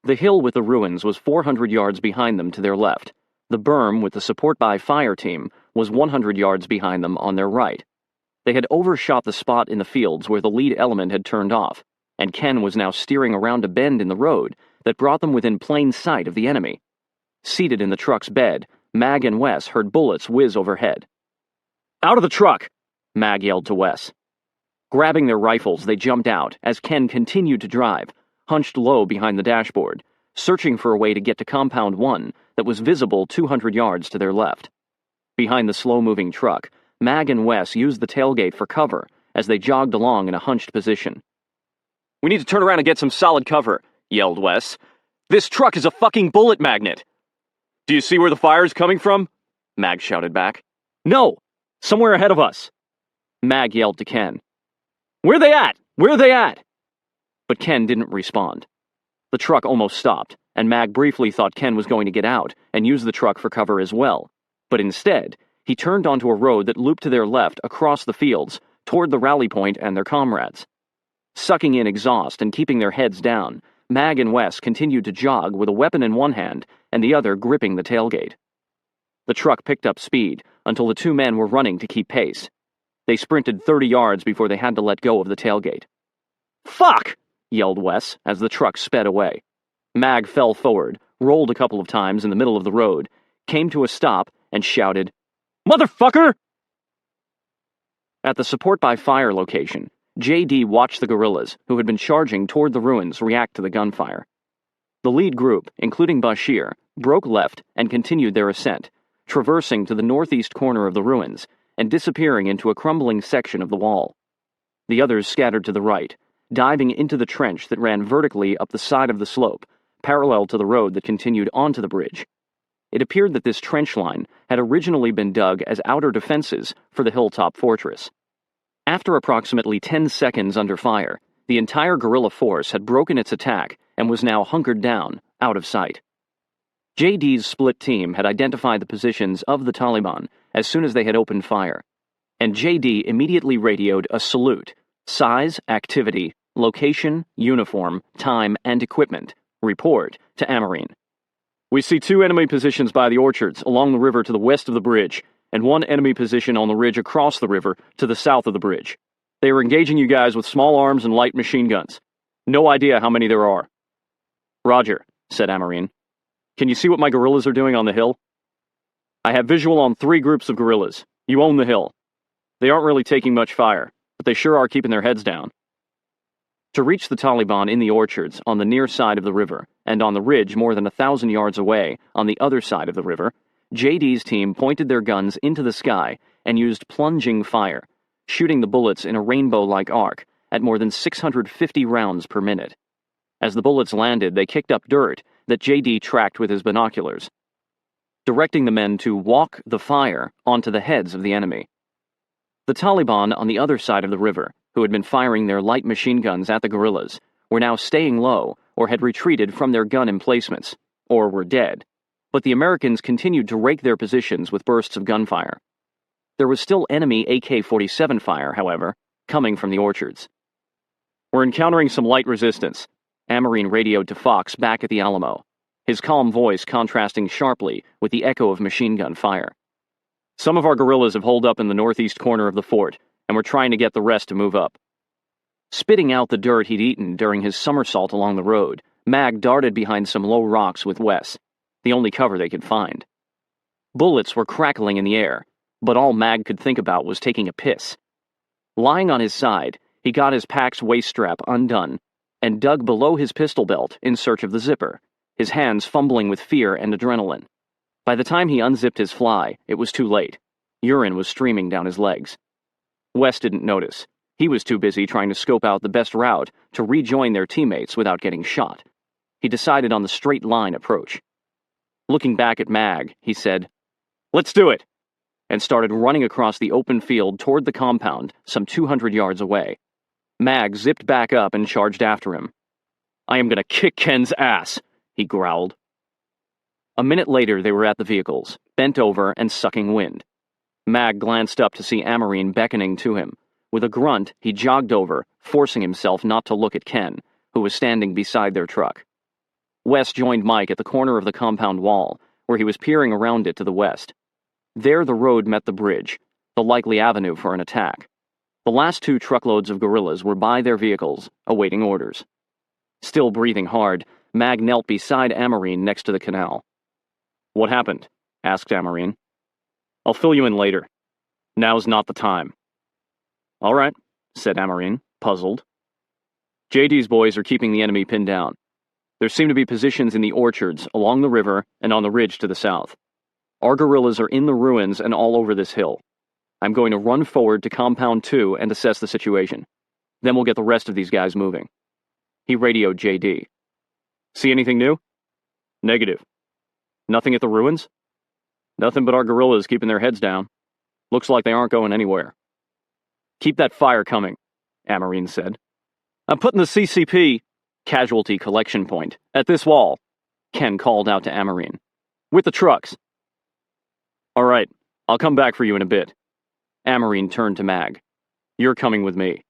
The hill with the ruins was 400 yards behind them to their left. The berm with the support by fire team was 100 yards behind them on their right. They had overshot the spot in the fields where the lead element had turned off, and Ken was now steering around a bend in the road that brought them within plain sight of the enemy. Seated in the truck's bed, Mag and Wes heard bullets whiz overhead. "Out of the truck!" Mag yelled to Wes. Grabbing their rifles, they jumped out as Ken continued to drive, hunched low behind the dashboard, searching for a way to get to Compound 1 that was visible 200 yards to their left. Behind the slow-moving truck, Mag and Wes used the tailgate for cover as they jogged along in a hunched position. "We need to turn around and get some solid cover," yelled Wes. "This truck is a fucking bullet magnet!" "Do you see where the fire's coming from?" Mag shouted back. "No! Somewhere ahead of us!" Mag yelled to Ken. "Where they at? Where they at?" But Ken didn't respond. The truck almost stopped, and Mag briefly thought Ken was going to get out and use the truck for cover as well. But instead, he turned onto a road that looped to their left across the fields, toward the rally point and their comrades. Sucking in exhaust and keeping their heads down, Mag and Wes continued to jog with a weapon in one hand and the other gripping the tailgate. The truck picked up speed until the two men were running to keep pace. They sprinted 30 yards before they had to let go of the tailgate. "Fuck!" yelled Wes as the truck sped away. Mag fell forward, rolled a couple of times in the middle of the road, came to a stop, and shouted, "Motherfucker!" At the support by fire location, JD watched the guerrillas, who had been charging toward the ruins, react to the gunfire. The lead group, including Bashir, broke left and continued their ascent, traversing to the northeast corner of the ruins and disappearing into a crumbling section of the wall. The others scattered to the right, diving into the trench that ran vertically up the side of the slope, parallel to the road that continued onto the bridge. It appeared that this trench line had originally been dug as outer defenses for the hilltop fortress. After approximately 10 seconds under fire, the entire guerrilla force had broken its attack and was now hunkered down, out of sight. JD's split team had identified the positions of the Taliban as soon as they had opened fire, and JD immediately radioed a salute: size, activity, location, uniform, time, and equipment. Report to Amarine. We see 2 enemy positions by the orchards along the river to the west of the bridge, and 1 enemy position on the ridge across the river to the south of the bridge. They are engaging you guys with small arms and light machine guns. No idea how many there are. Roger, said Amarine. Can you see what my guerrillas are doing on the hill? I have visual on 3 groups of guerrillas. You own the hill. They aren't really taking much fire, but they sure are keeping their heads down. To reach the Taliban in the orchards on the near side of the river, and on the ridge more than 1,000 yards away on the other side of the river, JD's team pointed their guns into the sky and used plunging fire, shooting the bullets in a rainbow-like arc at more than 650 rounds per minute. As the bullets landed, they kicked up dirt that JD tracked with his binoculars, directing the men to walk the fire onto the heads of the enemy. The Taliban on the other side of the river, who had been firing their light machine guns at the guerrillas, were now staying low or had retreated from their gun emplacements, or were dead, but the Americans continued to rake their positions with bursts of gunfire. There was still enemy AK-47 fire, however, coming from the orchards. We're encountering some light resistance, Amarine radioed to Fox back at the Alamo, his calm voice contrasting sharply with the echo of machine gun fire. Some of our guerrillas have holed up in the northeast corner of the fort, and we're trying to get the rest to move up. Spitting out the dirt he'd eaten during his somersault along the road, Mag darted behind some low rocks with Wes, the only cover they could find. Bullets were crackling in the air, but all Mag could think about was taking a piss. Lying on his side, he got his pack's waist strap undone and dug below his pistol belt in search of the zipper, his hands fumbling with fear and adrenaline. By the time he unzipped his fly, it was too late. Urine was streaming down his legs. Wes didn't notice. He was too busy trying to scope out the best route to rejoin their teammates without getting shot. He decided on the straight line approach. Looking back at Mag, he said, "Let's do it," and started running across the open field toward the compound some 200 yards away. Mag zipped back up and charged after him. "I am gonna kick Ken's ass," he growled. A minute later, they were at the vehicles, bent over and sucking wind. Mag glanced up to see Amarine beckoning to him. With a grunt, he jogged over, forcing himself not to look at Ken, who was standing beside their truck. Wes joined Mike at the corner of the compound wall, where he was peering around it to the west. There the road met the bridge, the likely avenue for an attack. The last 2 truckloads of guerrillas were by their vehicles, awaiting orders. Still breathing hard, Mag knelt beside Amarine next to the canal. "What happened?" asked Amarine. "I'll fill you in later. Now's not the time." "All right," said Amarine, puzzled. JD's boys are keeping the enemy pinned down. There seem to be positions in the orchards, along the river, and on the ridge to the south. Our guerrillas are in the ruins and all over this hill. I'm going to run forward to Compound 2 and assess the situation. Then we'll get the rest of these guys moving. He radioed JD. "See anything new?" "Negative." "Nothing at the ruins?" "Nothing but our guerrillas keeping their heads down. Looks like they aren't going anywhere." "Keep that fire coming," Amarine said. "I'm putting the CCP, casualty collection point, at this wall," Ken called out to Amarine. "With the trucks." "All right, I'll come back for you in a bit." Amarine turned to Mag. "You're coming with me."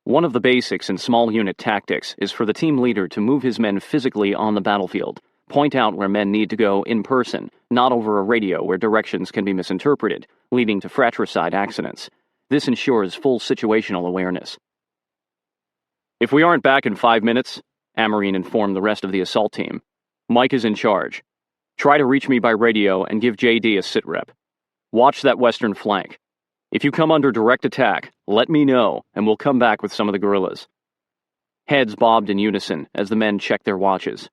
One of the basics in small unit tactics is for the team leader to move his men physically on the battlefield, point out where men need to go in person, not over a radio where directions can be misinterpreted, leading to fratricide accidents. This ensures full situational awareness. "If we aren't back in 5 minutes," Amarine informed the rest of the assault team, "Mike is in charge. Try to reach me by radio and give JD a sitrep. Watch that western flank. If you come under direct attack, let me know, and we'll come back with some of the guerrillas." Heads bobbed in unison as the men checked their watches.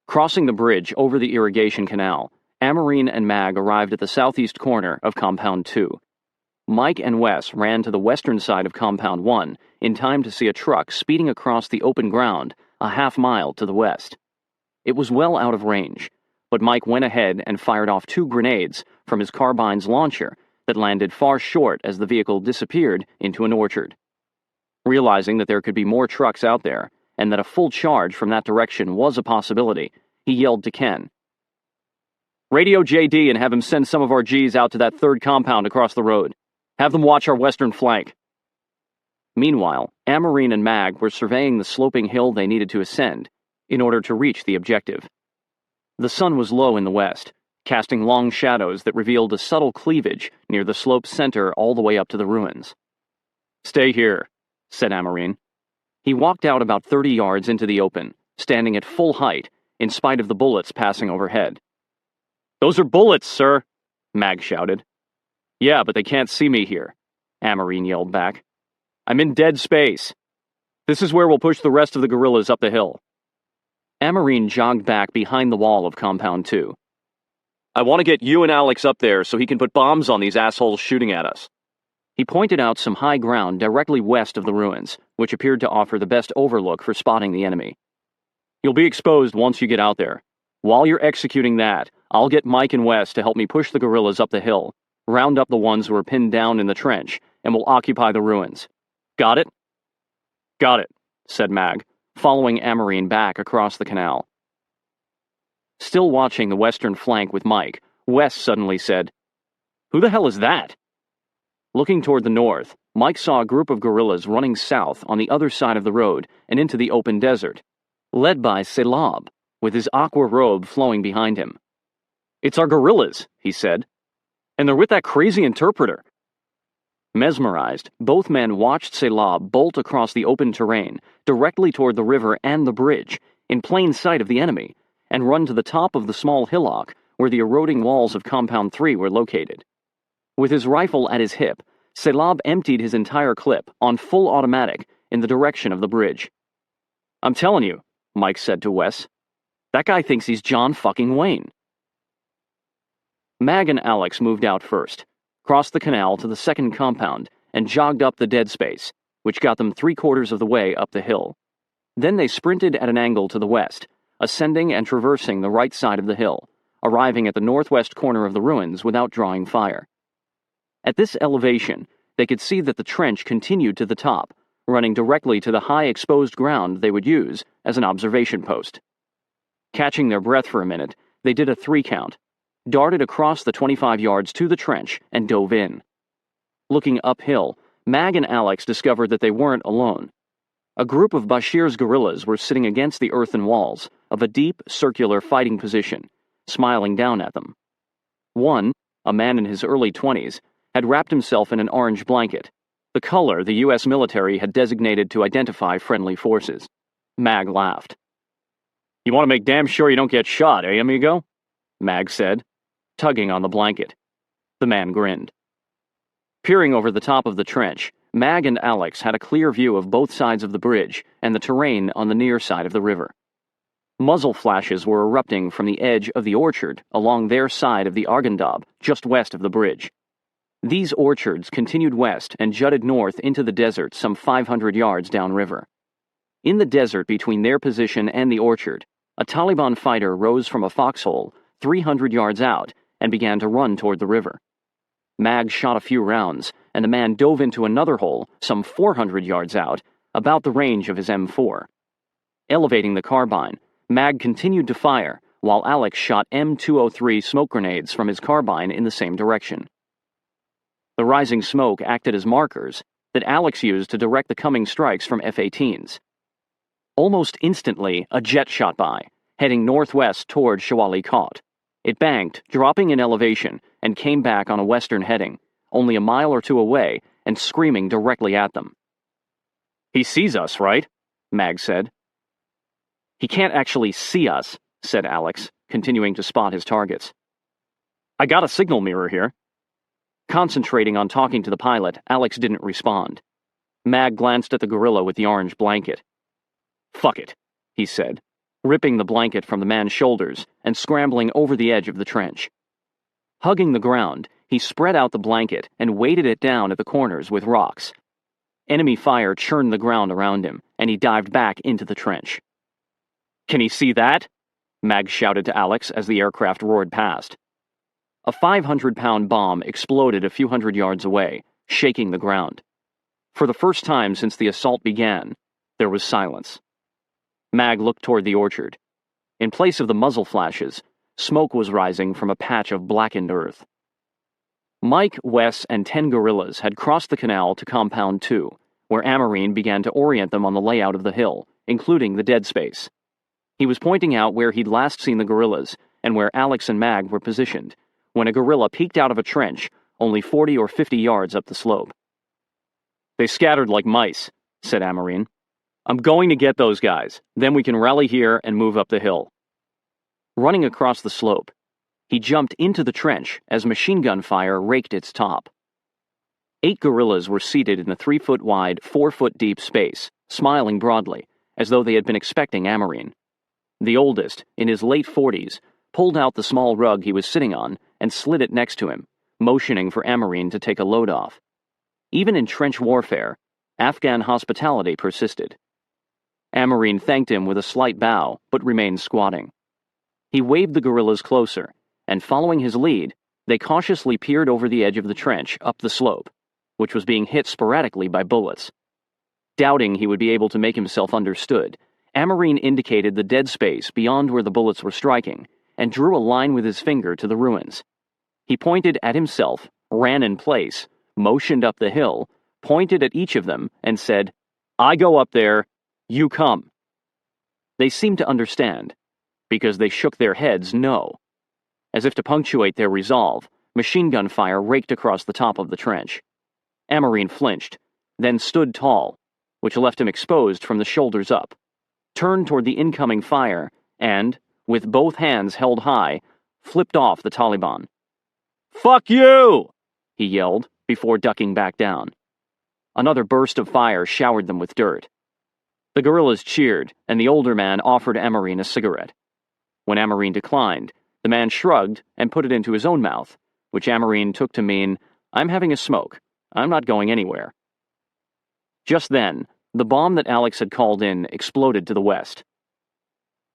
Crossing the bridge over the irrigation canal, Amarine and Mag arrived at the southeast corner of Compound 2. Mike and Wes ran to the western side of Compound 1 in time to see a truck speeding across the open ground a half-mile to the west. It was well out of range, but Mike went ahead and fired off 2 grenades from his carbine's launcher that landed far short as the vehicle disappeared into an orchard. Realizing that there could be more trucks out there, and that a full charge from that direction was a possibility, he yelled to Ken, "Radio JD and have him send some of our Gs out to that third compound across the road. Have them watch our western flank." Meanwhile, Amarine and Mag were surveying the sloping hill they needed to ascend in order to reach the objective. The sun was low in the west, casting long shadows that revealed a subtle cleavage near the slope's center all the way up to the ruins. "Stay here," said Amarine. He walked out about 30 yards into the open, standing at full height, in spite of the bullets passing overhead. "Those are bullets, sir," Mag shouted. "Yeah, but they can't see me here," Amarine yelled back. "I'm in dead space. This is where we'll push the rest of the guerrillas up the hill." Amarine jogged back behind the wall of Compound 2. "I want to get you and Alex up there so he can put bombs on these assholes shooting at us." He pointed out some high ground directly west of the ruins, which appeared to offer the best overlook for spotting the enemy. "You'll be exposed once you get out there. While you're executing that, I'll get Mike and Wes to help me push the guerrillas up the hill, round up the ones who are pinned down in the trench, and we'll occupy the ruins. Got it?" "Got it," said Mag, following Amarine back across the canal. Still watching the western flank with Mike, Wes suddenly said, "Who the hell is that?" Looking toward the north, Mike saw a group of guerrillas running south on the other side of the road and into the open desert, led by Selab, with his aqua robe flowing behind him. "It's our guerrillas," he said. "And they're with that crazy interpreter." Mesmerized, both men watched Selab bolt across the open terrain, directly toward the river and the bridge, in plain sight of the enemy, and run to the top of the small hillock where the eroding walls of Compound 3 were located. With his rifle at his hip, Selab emptied his entire clip, on full automatic, in the direction of the bridge. "I'm telling you," Mike said to Wes, "that guy thinks he's John fucking Wayne." Mag and Alex moved out first, crossed the canal to the second compound, and jogged up the dead space, which got them 3/4 of the way up the hill. Then they sprinted at an angle to the west, ascending and traversing the right side of the hill, arriving at the northwest corner of the ruins without drawing fire. At this elevation, they could see that the trench continued to the top, running directly to the high exposed ground they would use as an observation post. Catching their breath for a minute, they did a 3 count, darted across the 25 yards to the trench, and dove in. Looking uphill, Mag and Alex discovered that they weren't alone. A group of Bashir's guerrillas were sitting against the earthen walls of a deep, circular fighting position, smiling down at them. One, a man in his early 20s, had wrapped himself in an orange blanket, the color the U.S. military had designated to identify friendly forces. Mag laughed. "You want to make damn sure you don't get shot, eh, amigo?" Mag said, tugging on the blanket. The man grinned. Peering over the top of the trench, Mag and Alex had a clear view of both sides of the bridge and the terrain on the near side of the river. Muzzle flashes were erupting from the edge of the orchard along their side of the Argandab, just west of the bridge. These orchards continued west and jutted north into the desert some 500 yards downriver. In the desert between their position and the orchard, a Taliban fighter rose from a foxhole 300 yards out and began to run toward the river. Mag shot a few rounds, and the man dove into another hole some 400 yards out, about the range of his M4. Elevating the carbine, Mag continued to fire, while Alex shot M203 smoke grenades from his carbine in the same direction. The rising smoke acted as markers that Alex used to direct the coming strikes from F-18s. Almost instantly, a jet shot by, heading northwest toward Shawali Kot. It banked, dropping in elevation, and came back on a western heading, only a mile or two away, and screaming directly at them. "He sees us, right?" Mag said. "He can't actually see us," said Alex, continuing to spot his targets. "I got a signal mirror here." Concentrating on talking to the pilot, Alex didn't respond. Mag glanced at the gorilla with the orange blanket. "Fuck it," he said, ripping the blanket from the man's shoulders and scrambling over the edge of the trench. Hugging the ground, he spread out the blanket and weighted it down at the corners with rocks. Enemy fire churned the ground around him, and he dived back into the trench. "Can he see that?" Mag shouted to Alex as the aircraft roared past. A 500-pound bomb exploded a few hundred yards away, shaking the ground. For the first time since the assault began, there was silence. Mag looked toward the orchard. In place of the muzzle flashes, smoke was rising from a patch of blackened earth. Mike, Wes, and 10 guerrillas had crossed the canal to Compound 2, where Amarine began to orient them on the layout of the hill, including the dead space. He was pointing out where he'd last seen the guerrillas and where Alex and Mag were positioned, when a guerrilla peeked out of a trench only 40 or 50 yards up the slope. "They scattered like mice," said Amarine. "I'm going to get those guys, then we can rally here and move up the hill." Running across the slope, he jumped into the trench as machine gun fire raked its top. 8 guerrillas were seated in a 3-foot-wide, 4-foot-deep space, smiling broadly, as though they had been expecting Amarine. The oldest, in his late 40s, pulled out the small rug he was sitting on and slid it next to him, motioning for Amarine to take a load off. Even in trench warfare, Afghan hospitality persisted. Amarine thanked him with a slight bow, but remained squatting. He waved the guerrillas closer, and following his lead, they cautiously peered over the edge of the trench up the slope, which was being hit sporadically by bullets. Doubting he would be able to make himself understood, Amarine indicated the dead space beyond where the bullets were striking, and drew a line with his finger to the ruins. He pointed at himself, ran in place, motioned up the hill, pointed at each of them, and said, "I go up there, you come." They seemed to understand, because they shook their heads no. As if to punctuate their resolve, machine gun fire raked across the top of the trench. Amarine flinched, then stood tall, which left him exposed from the shoulders up, turned toward the incoming fire, and, with both hands held high, flipped off the Taliban. "Fuck you!" he yelled, before ducking back down. Another burst of fire showered them with dirt. The guerrillas cheered, and the older man offered Amarine a cigarette. When Amarine declined, the man shrugged and put it into his own mouth, which Amarine took to mean, "I'm having a smoke. I'm not going anywhere." Just then, the bomb that Alex had called in exploded to the west.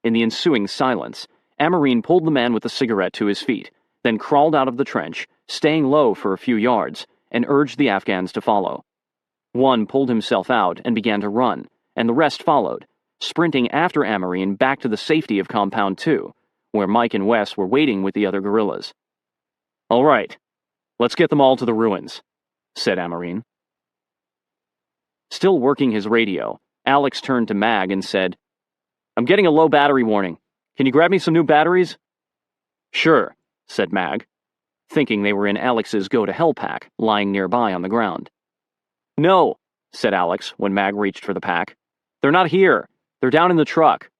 In the ensuing silence, Amarine pulled the man with the cigarette to his feet, then crawled out of the trench, staying low for a few yards, and urged the Afghans to follow. One pulled himself out and began to run, and the rest followed, sprinting after Amarine back to the safety of Compound 2, where Mike and Wes were waiting with the other guerrillas. "All right, let's get them all to the ruins," said Amarine. Still working his radio, Alex turned to Mag and said, "I'm getting a low battery warning. Can you grab me some new batteries?" "Sure," said Mag, thinking they were in Alex's go-to-hell pack, lying nearby on the ground. "No," said Alex when Mag reached for the pack. "They're not here. They're down in the truck."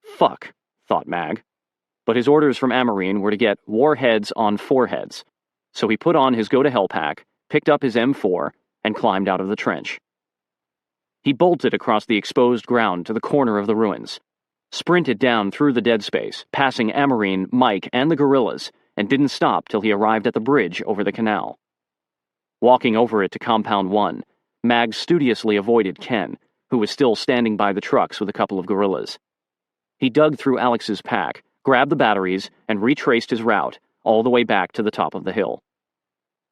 Fuck, thought Mag. But his orders from Amarine were to get warheads on foreheads, so he put on his go-to-hell pack, picked up his M4, and climbed out of the trench. He bolted across the exposed ground to the corner of the ruins, sprinted down through the dead space, passing Amarine, Mike, and the guerrillas, and didn't stop till he arrived at the bridge over the canal. Walking over it to Compound 1, Mag studiously avoided Ken, who was still standing by the trucks with a couple of guerrillas. He dug through Alex's pack, grabbed the batteries, and retraced his route, all the way back to the top of the hill.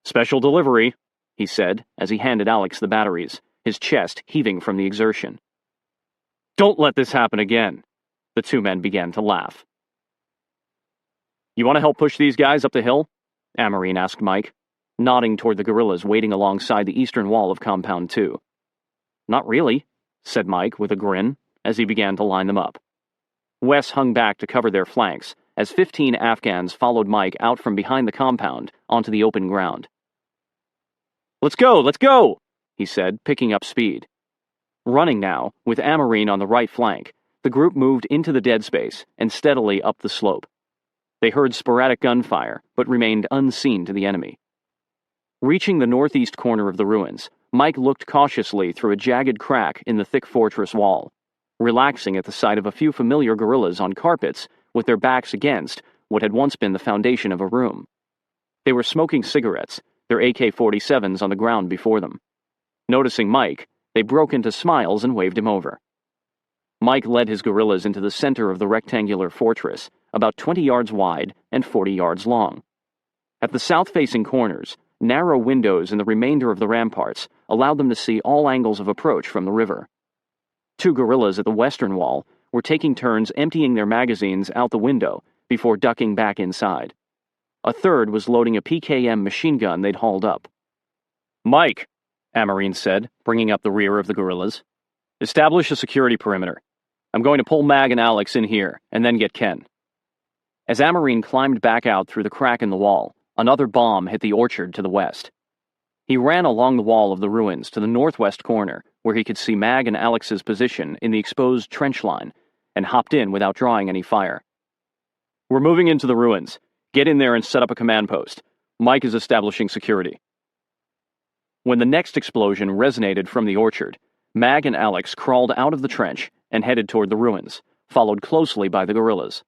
"Special delivery," he said, as he handed Alex the batteries, his chest heaving from the exertion. "Don't let this happen again." The two men began to laugh. "You want to help push these guys up the hill?" Amarine asked Mike, nodding toward the guerrillas waiting alongside the eastern wall of Compound 2. "Not really," said Mike with a grin, as he began to line them up. Wes hung back to cover their flanks, as 15 Afghans followed Mike out from behind the compound onto the open ground. Let's go, he said, picking up speed. Running now, with Amarine on the right flank, the group moved into the dead space and steadily up the slope. They heard sporadic gunfire, but remained unseen to the enemy. Reaching the northeast corner of the ruins, Mike looked cautiously through a jagged crack in the thick fortress wall, relaxing at the sight of a few familiar guerrillas on carpets with their backs against what had once been the foundation of a room. They were smoking cigarettes, their AK-47s on the ground before them. Noticing Mike, they broke into smiles and waved him over. Mike led his guerrillas into the center of the rectangular fortress, about 20 yards wide and 40 yards long. At the south-facing corners, narrow windows in the remainder of the ramparts allowed them to see all angles of approach from the river. 2 guerrillas at the western wall were taking turns emptying their magazines out the window before ducking back inside. A third was loading a PKM machine gun they'd hauled up. "Mike," Amarine said, bringing up the rear of the guerrillas, "establish a security perimeter. I'm going to pull Mag and Alex in here, and then get Ken." As Amarine climbed back out through the crack in the wall, another bomb hit the orchard to the west. He ran along the wall of the ruins to the northwest corner, where he could see Mag and Alex's position in the exposed trench line, and hopped in without drawing any fire. "We're moving into the ruins. Get in there and set up a command post. Mike is establishing security." When the next explosion resonated from the orchard, Mag and Alex crawled out of the trench and headed toward the ruins, followed closely by the guerrillas.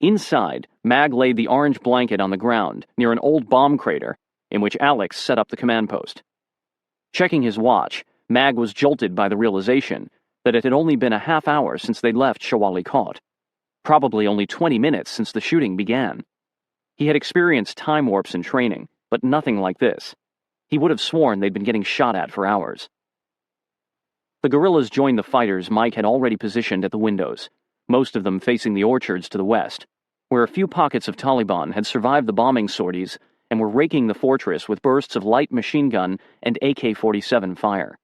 Inside, Mag laid the orange blanket on the ground near an old bomb crater in which Alex set up the command post. Checking his watch, Mag was jolted by the realization that it had only been a half hour since they left Shawali Kot. Probably only 20 minutes since the shooting began. He had experienced time warps in training, but nothing like this. He would have sworn they'd been getting shot at for hours. The guerrillas joined the fighters Mike had already positioned at the windows, most of them facing the orchards to the west, where a few pockets of Taliban had survived the bombing sorties and were raking the fortress with bursts of light machine gun and AK-47 fire.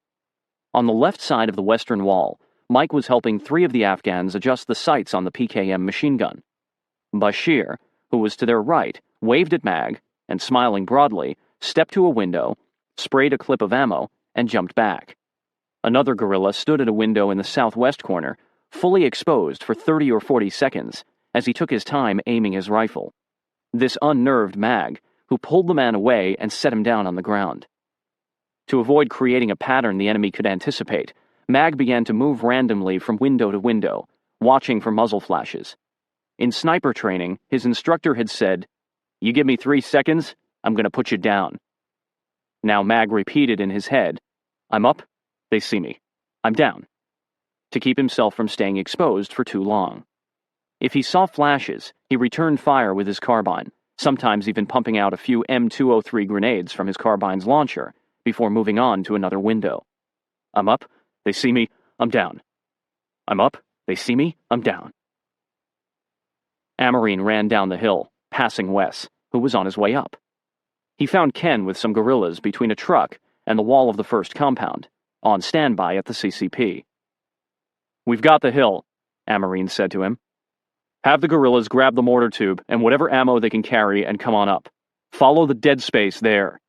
On the left side of the western wall, Mike was helping 3 of the Afghans adjust the sights on the PKM machine gun. Bashir, who was to their right, waved at Mag, and smiling broadly, stepped to a window, sprayed a clip of ammo, and jumped back. Another guerrilla stood at a window in the southwest corner, fully exposed for 30 or 40 seconds, as he took his time aiming his rifle. This unnerved Mag, who pulled the man away and set him down on the ground. To avoid creating a pattern the enemy could anticipate, Mag began to move randomly from window to window, watching for muzzle flashes. In sniper training, his instructor had said, "You give me 3 seconds, I'm going to put you down." Now Mag repeated in his head, "I'm up, they see me. I'm down," to keep himself from staying exposed for too long. If he saw flashes, he returned fire with his carbine, sometimes even pumping out a few M203 grenades from his carbine's launcher, before moving on to another window. "I'm up, they see me, I'm down. I'm up, they see me, I'm down." Amarine ran down the hill, passing Wes, who was on his way up. He found Ken with some guerrillas between a truck and the wall of the first compound, on standby at the CCP. "We've got the hill," Amarine said to him. "Have the guerrillas grab the mortar tube and whatever ammo they can carry and come on up. Follow the dead space there."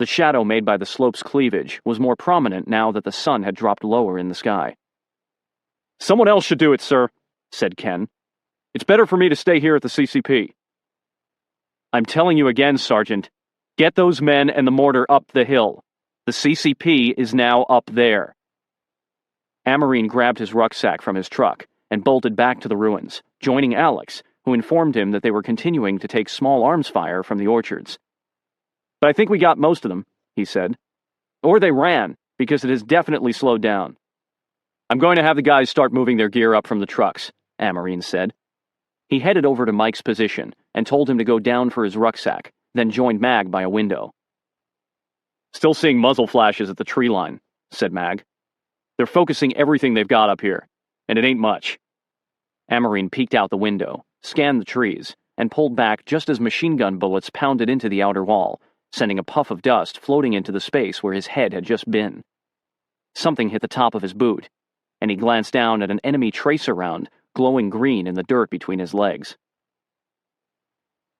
The shadow made by the slope's cleavage was more prominent now that the sun had dropped lower in the sky. "Someone else should do it, sir," said Ken. "It's better for me to stay here at the CCP." "I'm telling you again, Sergeant. Get those men and the mortar up the hill. The CCP is now up there." Amarine grabbed his rucksack from his truck and bolted back to the ruins, joining Alex, who informed him that they were continuing to take small arms fire from the orchards. "But I think we got most of them," he said. "Or they ran, because it has definitely slowed down." "I'm going to have the guys start moving their gear up from the trucks," Amarine said. He headed over to Mike's position and told him to go down for his rucksack, then joined Mag by a window. "Still seeing muzzle flashes at the tree line," said Mag. "They're focusing everything they've got up here, and it ain't much." Amarine peeked out the window, scanned the trees, and pulled back just as machine gun bullets pounded into the outer wall, sending a puff of dust floating into the space where his head had just been. Something hit the top of his boot, and he glanced down at an enemy tracer round glowing green in the dirt between his legs.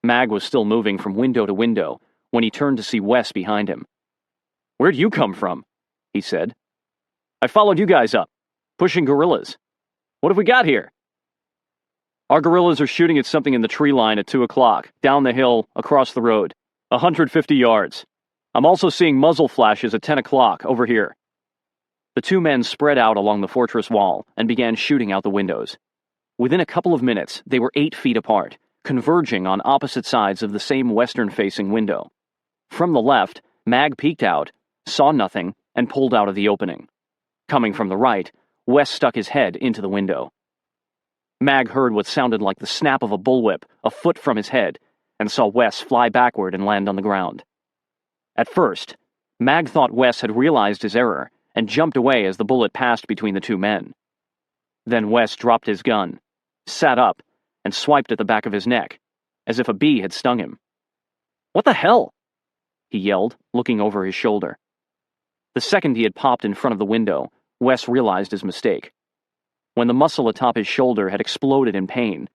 Mag was still moving from window to window when he turned to see Wes behind him. "Where'd you come from?" he said. "I followed you guys up, pushing guerrillas. What have we got here?" "Our guerrillas are shooting at something in the tree line at 2 o'clock, down the hill, across the road, 150 yards. I'm also seeing muzzle flashes at 10 o'clock, over here." The 2 men spread out along the fortress wall and began shooting out the windows. Within a couple of minutes, they were 8 feet apart, converging on opposite sides of the same western-facing window. From the left, Mag peeked out, saw nothing, and pulled out of the opening. Coming from the right, Wes stuck his head into the window. Mag heard what sounded like the snap of a bullwhip a foot from his head, and saw Wes fly backward and land on the ground. At first, Mag thought Wes had realized his error and jumped away as the bullet passed between the two men. Then Wes dropped his gun, sat up, and swiped at the back of his neck, as if a bee had stung him. "What the hell?" he yelled, looking over his shoulder. The second he had popped in front of the window, Wes realized his mistake. When the muscle atop his shoulder had exploded in pain,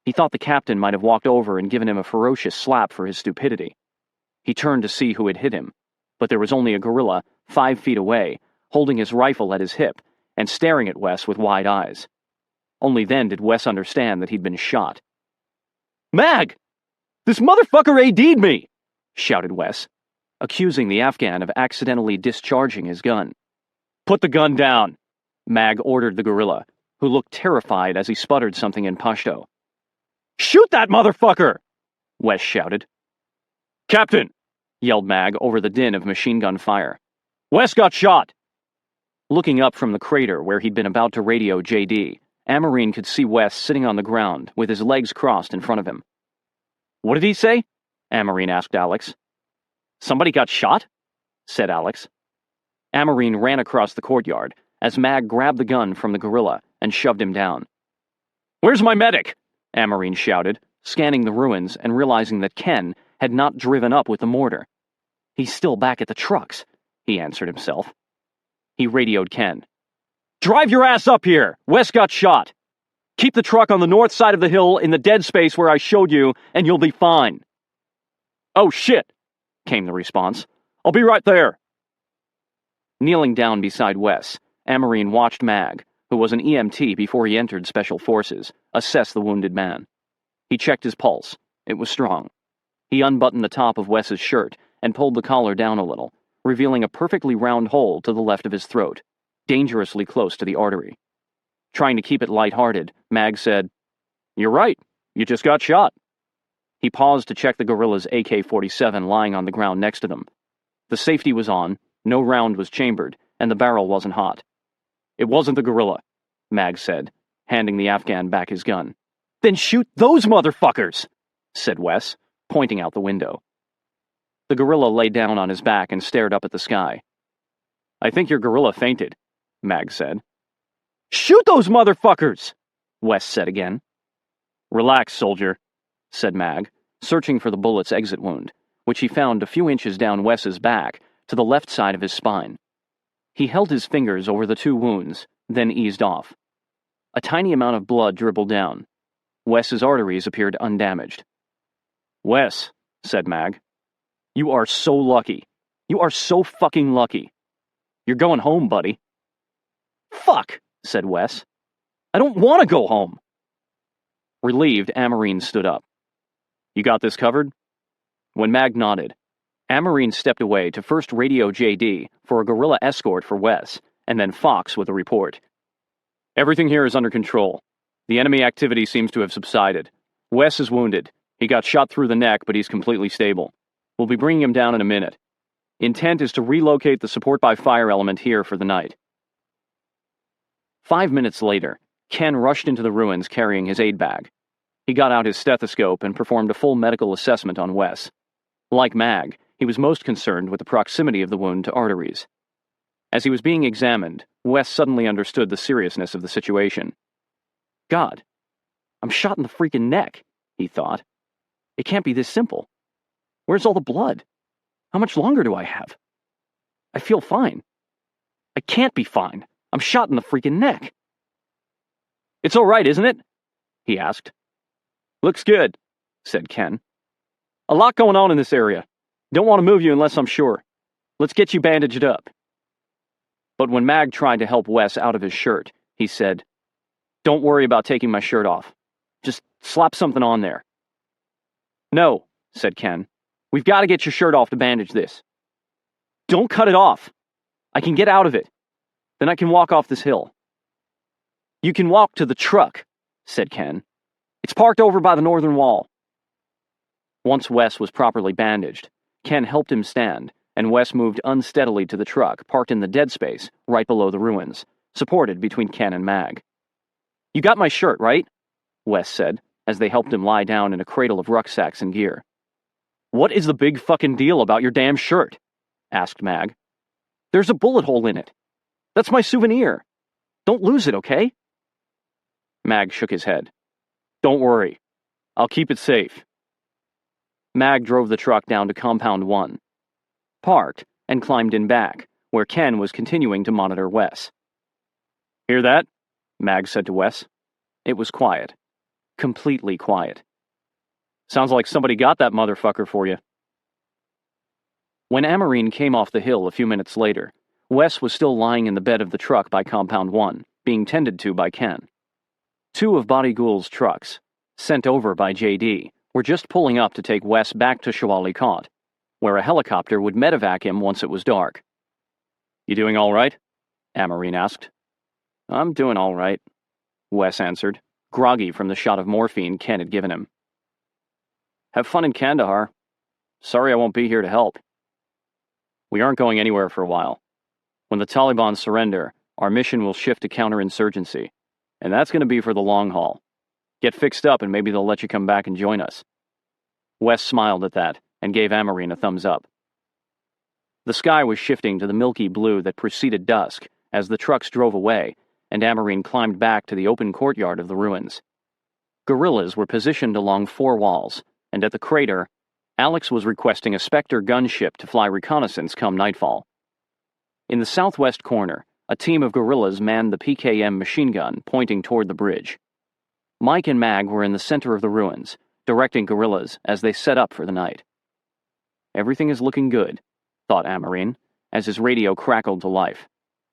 he thought the captain might have walked over and given him a ferocious slap for his stupidity. He turned to see who had hit him, but there was only a gorilla 5 feet away, holding his rifle at his hip and staring at Wes with wide eyes. Only then did Wes understand that he'd been shot. "Mag! This motherfucker AD'd me!" shouted Wes, accusing the Afghan of accidentally discharging his gun. "Put the gun down," Mag ordered the gorilla, who looked terrified as he sputtered something in Pashto. "Shoot that motherfucker!" Wes shouted. "Captain!" yelled Mag over the din of machine gun fire. "Wes got shot!" Looking up from the crater where he'd been about to radio JD, Amarine could see Wes sitting on the ground with his legs crossed in front of him. "What did he say?" Amarine asked Alex. "Somebody got shot?" said Alex. Amarine ran across the courtyard as Mag grabbed the gun from the gorilla and shoved him down. "Where's my medic?" Amarine shouted, scanning the ruins and realizing that Ken had not driven up with the mortar. "He's still back at the trucks," he answered himself. He radioed Ken. "Drive your ass up here! Wes got shot! Keep the truck on the north side of the hill in the dead space where I showed you, and you'll be fine." "Oh shit," came the response. "I'll be right there." Kneeling down beside Wes, Amarine watched Mag, who was an EMT before he entered Special Forces, assess the wounded man. He checked his pulse. It was strong. He unbuttoned the top of Wes's shirt and pulled the collar down a little, revealing a perfectly round hole to the left of his throat, dangerously close to the artery. Trying to keep it lighthearted, Mag said, "You're right. You just got shot." He paused to check the gorilla's AK-47 lying on the ground next to them. The safety was on, no round was chambered, and the barrel wasn't hot. "It wasn't the gorilla," Mag said, handing the Afghan back his gun. "Then shoot those motherfuckers!" said Wes, pointing out the window. The gorilla lay down on his back and stared up at the sky. "I think your gorilla fainted," Mag said. "Shoot those motherfuckers!" Wes said again. "Relax, soldier," said Mag, searching for the bullet's exit wound, which he found a few inches down Wes's back to the left side of his spine. He held his fingers over the two wounds, then eased off. A tiny amount of blood dribbled down. Wes's arteries appeared undamaged. "Wes," said Mag, "you are so lucky. You are so fucking lucky. You're going home, buddy." "Fuck," said Wes. "I don't want to go home." Relieved, Amarine stood up. "You got this covered?" When Mag nodded, Amarine stepped away to first radio JD for a guerrilla escort for Wes, and then Fox with a report. "Everything here is under control. The enemy activity seems to have subsided. Wes is wounded. He got shot through the neck, but he's completely stable. We'll be bringing him down in a minute. Intent is to relocate the support by fire element here for the night." 5 minutes later, Ken rushed into the ruins carrying his aid bag. He got out his stethoscope and performed a full medical assessment on Wes. Like Mag, he was most concerned with the proximity of the wound to arteries. As he was being examined, Wes suddenly understood the seriousness of the situation. "God, I'm shot in the freaking neck," he thought. "It can't be this simple. Where's all the blood? How much longer do I have? I feel fine. I can't be fine. I'm shot in the freaking neck." "It's all right, isn't it?" he asked. "Looks good," said Ken. "A lot going on in this area. Don't want to move you unless I'm sure. Let's get you bandaged up." But when Mag tried to help Wes out of his shirt, he said, "Don't worry about taking my shirt off. Just slap something on there." "No," said Ken. "We've got to get your shirt off to bandage this." "Don't cut it off. I can get out of it. Then I can walk off this hill." "You can walk to the truck," said Ken. "It's parked over by the northern wall. Once Wes was properly bandaged, Ken helped him stand, and Wes moved unsteadily to the truck parked in the dead space right below the ruins, supported between Ken and Mag. "You got my shirt, right?" Wes said, as they helped him lie down in a cradle of rucksacks and gear. "What is the big fucking deal about your damn shirt?" asked Mag. "There's a bullet hole in it. That's my souvenir. Don't lose it, okay?" Mag shook his head. "Don't worry. I'll keep it safe." Mag drove the truck down to Compound 1, parked, and climbed in back, where Ken was continuing to monitor Wes. "Hear that?" Mag said to Wes. It was quiet. Completely quiet. "Sounds like somebody got that motherfucker for you." When Amarine came off the hill a few minutes later, Wes was still lying in the bed of the truck by Compound 1, being tended to by Ken. Two of Badi Ghul's trucks, sent over by JD, were just pulling up to take Wes back to Shawali Kot, where a helicopter would medevac him once it was dark. "You doing all right?" Amarine asked. "I'm doing all right," Wes answered, groggy from the shot of morphine Ken had given him. "Have fun in Kandahar. Sorry I won't be here to help." "We aren't going anywhere for a while. When the Taliban surrender, our mission will shift to counterinsurgency, and that's going to be for the long haul. Get fixed up and maybe they'll let you come back and join us." Wes smiled at that and gave Amarine a thumbs up. The sky was shifting to the milky blue that preceded dusk as the trucks drove away, and Amarine climbed back to the open courtyard of the ruins. Guerrillas were positioned along four walls, and at the crater, Alex was requesting a Spectre gunship to fly reconnaissance come nightfall. In the southwest corner, a team of guerrillas manned the PKM machine gun pointing toward the bridge. Mike and Mag were in the center of the ruins, directing guerrillas as they set up for the night. "Everything is looking good," thought Amarine, as his radio crackled to life.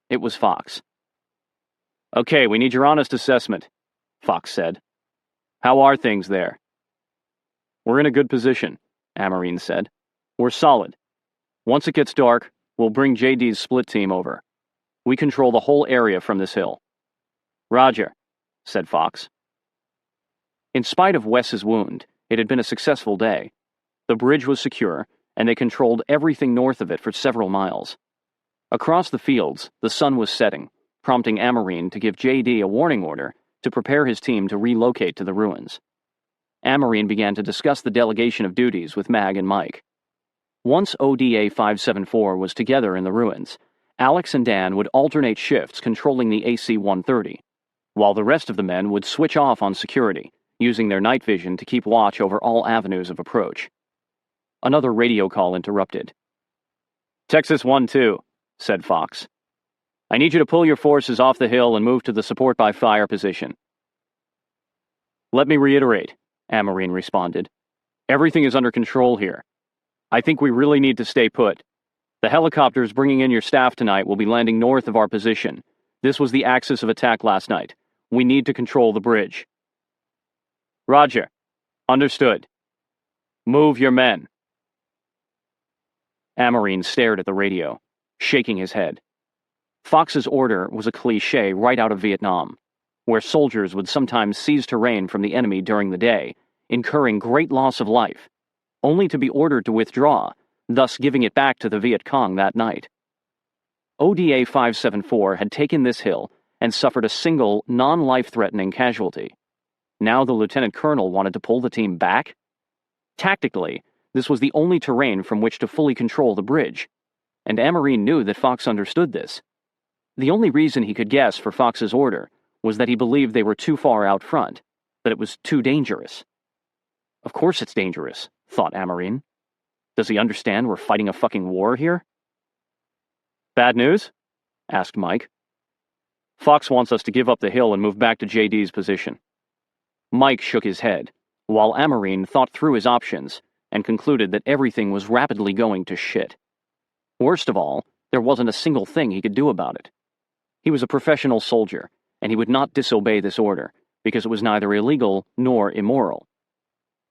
It was Fox. "Okay, we need your honest assessment," Fox said. "How are things there?" "We're in a good position," Amarine said. "We're solid. Once it gets dark, we'll bring JD's split team over. We control the whole area from this hill." "Roger," said Fox. In spite of Wes's wound, it had been a successful day. The bridge was secure, and they controlled everything north of it for several miles. Across the fields, the sun was setting, prompting Amarine to give JD a warning order to prepare his team to relocate to the ruins. Amarine began to discuss the delegation of duties with Mag and Mike. Once ODA 574 was together in the ruins, Alex and Dan would alternate shifts controlling the AC-130, while the rest of the men would switch off on security, using their night vision to keep watch over all avenues of approach. Another radio call interrupted. "Texas 1-2, said Fox. "I need you to pull your forces off the hill and move to the support by fire position." "Let me reiterate," Amarine responded. "Everything is under control here. I think we really need to stay put. The helicopters bringing in your staff tonight will be landing north of our position. This was the axis of attack last night. We need to control the bridge." "Roger. Understood. Move your men." Amarine stared at the radio, shaking his head. Fox's order was a cliché right out of Vietnam, where soldiers would sometimes seize terrain from the enemy during the day, incurring great loss of life, only to be ordered to withdraw, thus giving it back to the Viet Cong that night. ODA 574 had taken this hill and suffered a single, non-life-threatening casualty. Now the lieutenant colonel wanted to pull the team back? Tactically, this was the only terrain from which to fully control the bridge, and Amarine knew that Fox understood this. The only reason he could guess for Fox's order was that he believed they were too far out front, that it was too dangerous. Of course it's dangerous, thought Amarine. Does he understand we're fighting a fucking war here? "Bad news?" asked Mike. "Fox wants us to give up the hill and move back to JD's position." Mike shook his head, while Amarine thought through his options and concluded that everything was rapidly going to shit. Worst of all, there wasn't a single thing he could do about it. He was a professional soldier, and he would not disobey this order, because it was neither illegal nor immoral.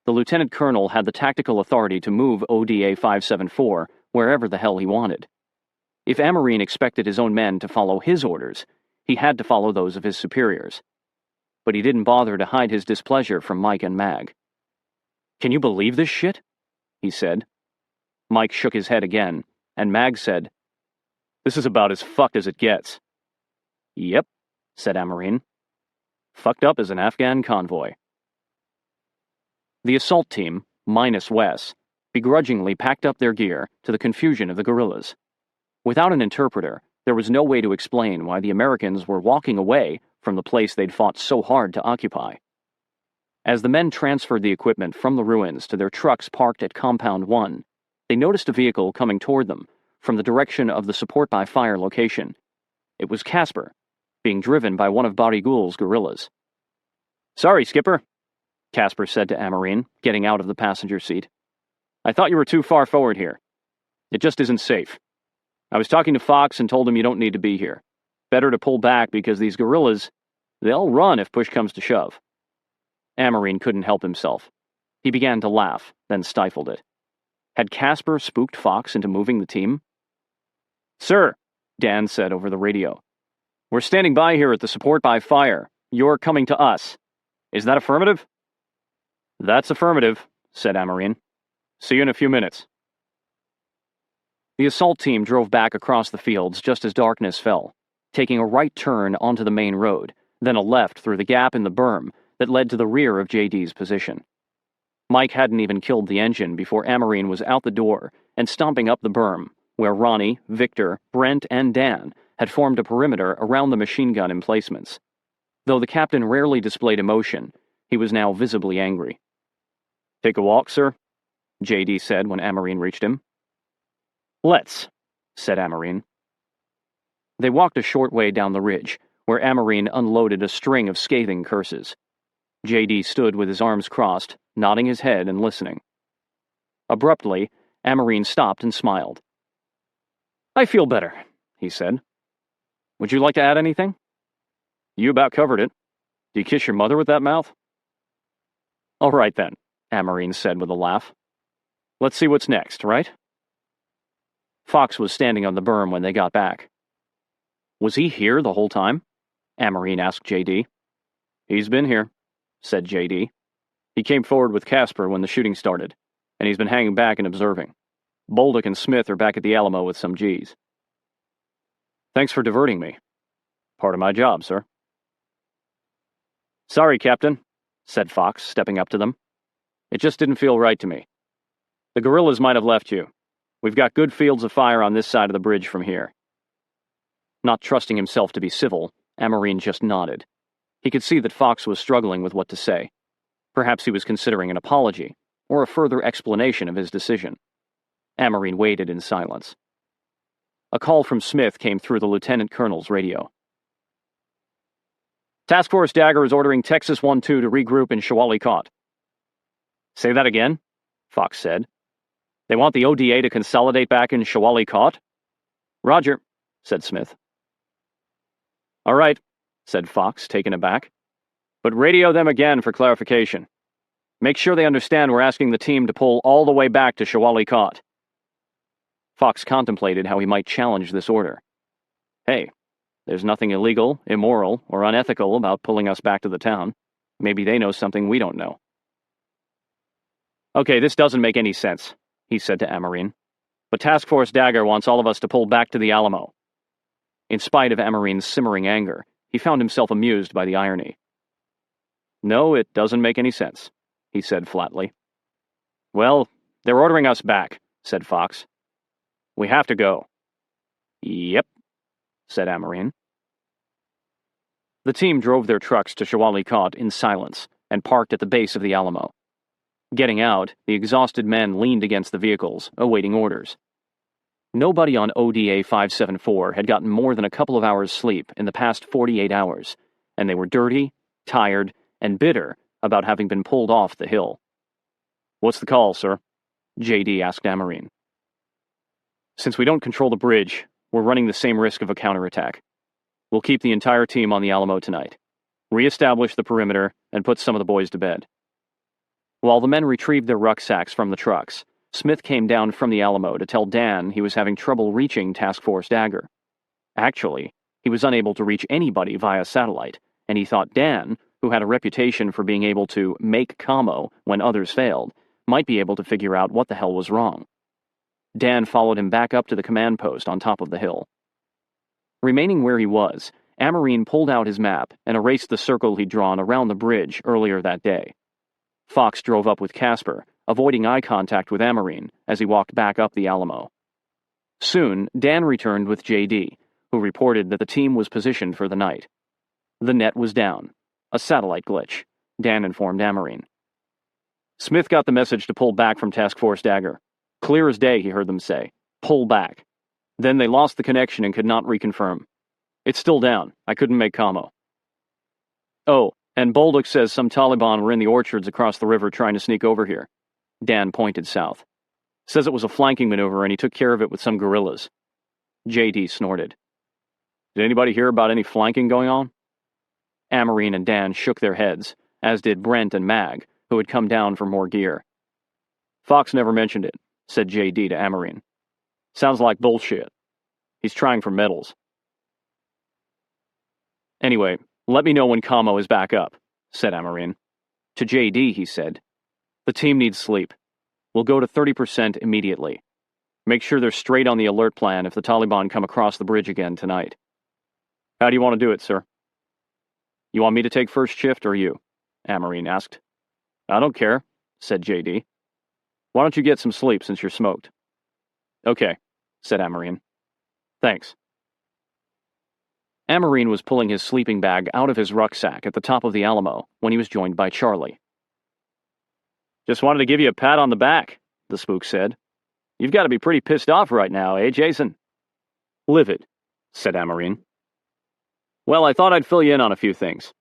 The lieutenant colonel had the tactical authority to move ODA 574 wherever the hell he wanted. If Amarine expected his own men to follow his orders, he had to follow those of his superiors. But he didn't bother to hide his displeasure from Mike and Mag. "Can you believe this shit?" he said. Mike shook his head again, and Mag said, "This is about as fucked as it gets." "Yep," said Amarine. "Fucked up as an Afghan convoy." The assault team, minus Wes, begrudgingly packed up their gear to the confusion of the guerrillas. Without an interpreter, there was no way to explain why the Americans were walking away from the place they'd fought so hard to occupy. As the men transferred the equipment from the ruins to their trucks parked at Compound 1, they noticed a vehicle coming toward them from the direction of the support by fire location. It was Casper, being driven by one of Barigul's guerrillas. "Sorry, Skipper," Casper said to Amarine, getting out of the passenger seat. "I thought you were too far forward here. It just isn't safe. I was talking to Fox and told him you don't need to be here. Better to pull back because these guerrillas, they'll run if push comes to shove." Amarine couldn't help himself. He began to laugh, then stifled it. Had Casper spooked Fox into moving the team? "Sir," Dan said over the radio, "we're standing by here at the support by fire. You're coming to us. Is that affirmative?" "That's affirmative," said Amarine. "See you in a few minutes." The assault team drove back across the fields just as darkness fell, taking a right turn onto the main road, then a left through the gap in the berm that led to the rear of JD's position. Mike hadn't even killed the engine before Amarine was out the door and stomping up the berm, where Ronnie, Victor, Brent, and Dan had formed a perimeter around the machine gun emplacements. Though the captain rarely displayed emotion, he was now visibly angry. "Take a walk, sir?" JD said when Amarine reached him. "Let's," said Amarine. They walked a short way down the ridge, where Amarine unloaded a string of scathing curses. JD stood with his arms crossed, nodding his head and listening. Abruptly, Amarine stopped and smiled. "I feel better," he said. "Would you like to add anything?" "You about covered it. Do you kiss your mother with that mouth?" "All right then," Amarine said with a laugh. "Let's see what's next, right?" Fox was standing on the berm when they got back. "Was he here the whole time?" Amarine asked JD. "He's been here," said JD. "He came forward with Casper when the shooting started, and he's been hanging back and observing. Bolduc and Smith are back at the Alamo with some Gs." "Thanks for diverting me. Part of my job, sir." "Sorry, Captain," said Fox, stepping up to them. "It just didn't feel right to me. The guerrillas might have left you. We've got good fields of fire on this side of the bridge from here." Not trusting himself to be civil, Amarine just nodded. He could see that Fox was struggling with what to say. Perhaps he was considering an apology, or a further explanation of his decision. Amarine waited in silence. A call from Smith came through the lieutenant colonel's radio. "Task Force Dagger is ordering Texas 1-2 to regroup in Shawali-Kot." "Say that again," Fox said. "They want the ODA to consolidate back in Shawali-Kot?" "Roger," said Smith. "All right," said Fox, taken aback. "But radio them again for clarification. Make sure they understand we're asking the team to pull all the way back to Shawali-Kot." Fox contemplated how he might challenge this order. Hey, there's nothing illegal, immoral, or unethical about pulling us back to the town. Maybe they know something we don't know. "Okay, this doesn't make any sense," he said to Amarine. "But Task Force Dagger wants all of us to pull back to the Alamo." In spite of Amarine's simmering anger, he found himself amused by the irony. "No, it doesn't make any sense," he said flatly. "Well, they're ordering us back," said Fox. "We have to go." "Yep," said Amarine. The team drove their trucks to Shawali-Kot in silence and parked at the base of the Alamo. Getting out, the exhausted men leaned against the vehicles, awaiting orders. Nobody on ODA 574 had gotten more than a couple of hours' sleep in the past 48 hours, and they were dirty, tired, and bitter about having been pulled off the hill. "What's the call, sir?" JD asked Amarine. "Since we don't control the bridge, we're running the same risk of a counterattack. We'll keep the entire team on the Alamo tonight, re-establish the perimeter, and put some of the boys to bed." While the men retrieved their rucksacks from the trucks, Smith came down from the Alamo to tell Dan he was having trouble reaching Task Force Dagger. Actually, he was unable to reach anybody via satellite, and he thought Dan, who had a reputation for being able to make commo when others failed, might be able to figure out what the hell was wrong. Dan followed him back up to the command post on top of the hill. Remaining where he was, Amarine pulled out his map and erased the circle he'd drawn around the bridge earlier that day. Fox drove up with Casper, avoiding eye contact with Amarine as he walked back up the Alamo. Soon, Dan returned with JD, who reported that the team was positioned for the night. The net was down. A satellite glitch, Dan informed Amarine. Smith got the message to pull back from Task Force Dagger. Clear as day, he heard them say. Pull back. Then they lost the connection and could not reconfirm. It's still down. I couldn't make commo. Oh, and Bolduc says some Taliban were in the orchards across the river trying to sneak over here. Dan pointed south. Says it was a flanking maneuver and he took care of it with some guerrillas. JD snorted. Did anybody hear about any flanking going on? Amarine and Dan shook their heads, as did Brent and Mag, who had come down for more gear. Fox never mentioned it, said JD to Amarine. Sounds like bullshit. He's trying for medals. Anyway, let me know when commo is back up, said Amarine. To JD, he said, the team needs sleep. We'll go to 30% immediately. Make sure they're straight on the alert plan if the Taliban come across the bridge again tonight. How do you want to do it, sir? You want me to take first shift or you? Amarine asked. I don't care, said JD. Why don't you get some sleep since you're smoked? Okay, said Amarine. Thanks. Amarine was pulling his sleeping bag out of his rucksack at the top of the Alamo when he was joined by Charlie. Just wanted to give you a pat on the back, the spook said. You've got to be pretty pissed off right now, eh, Jason? Livid, said Amarine. Well, I thought I'd fill you in on a few things.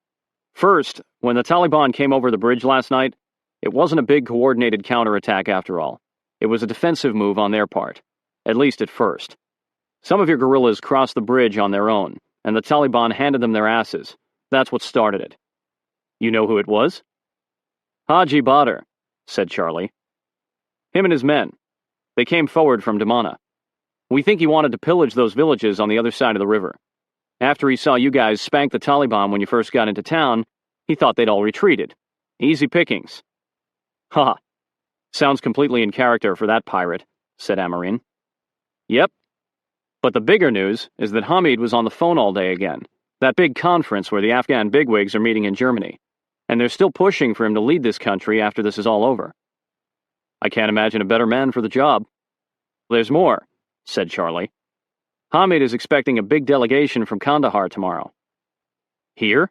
First, when the Taliban came over the bridge last night, it wasn't a big coordinated counterattack after all. It was a defensive move on their part, at least at first. Some of your guerrillas crossed the bridge on their own, and the Taliban handed them their asses. That's what started it. You know who it was? Haji Badr, said Charlie. Him and his men. They came forward from Damana. We think he wanted to pillage those villages on the other side of the river. After he saw you guys spank the Taliban when you first got into town, he thought they'd all retreated. Easy pickings. Ha! Sounds completely in character for that pirate, said Amarine. Yep. But the bigger news is that Hamid was on the phone all day again, that big conference where the Afghan bigwigs are meeting in Germany, and they're still pushing for him to lead this country after this is all over. I can't imagine a better man for the job. There's more, said Charlie. Hamid is expecting a big delegation from Kandahar tomorrow. Here?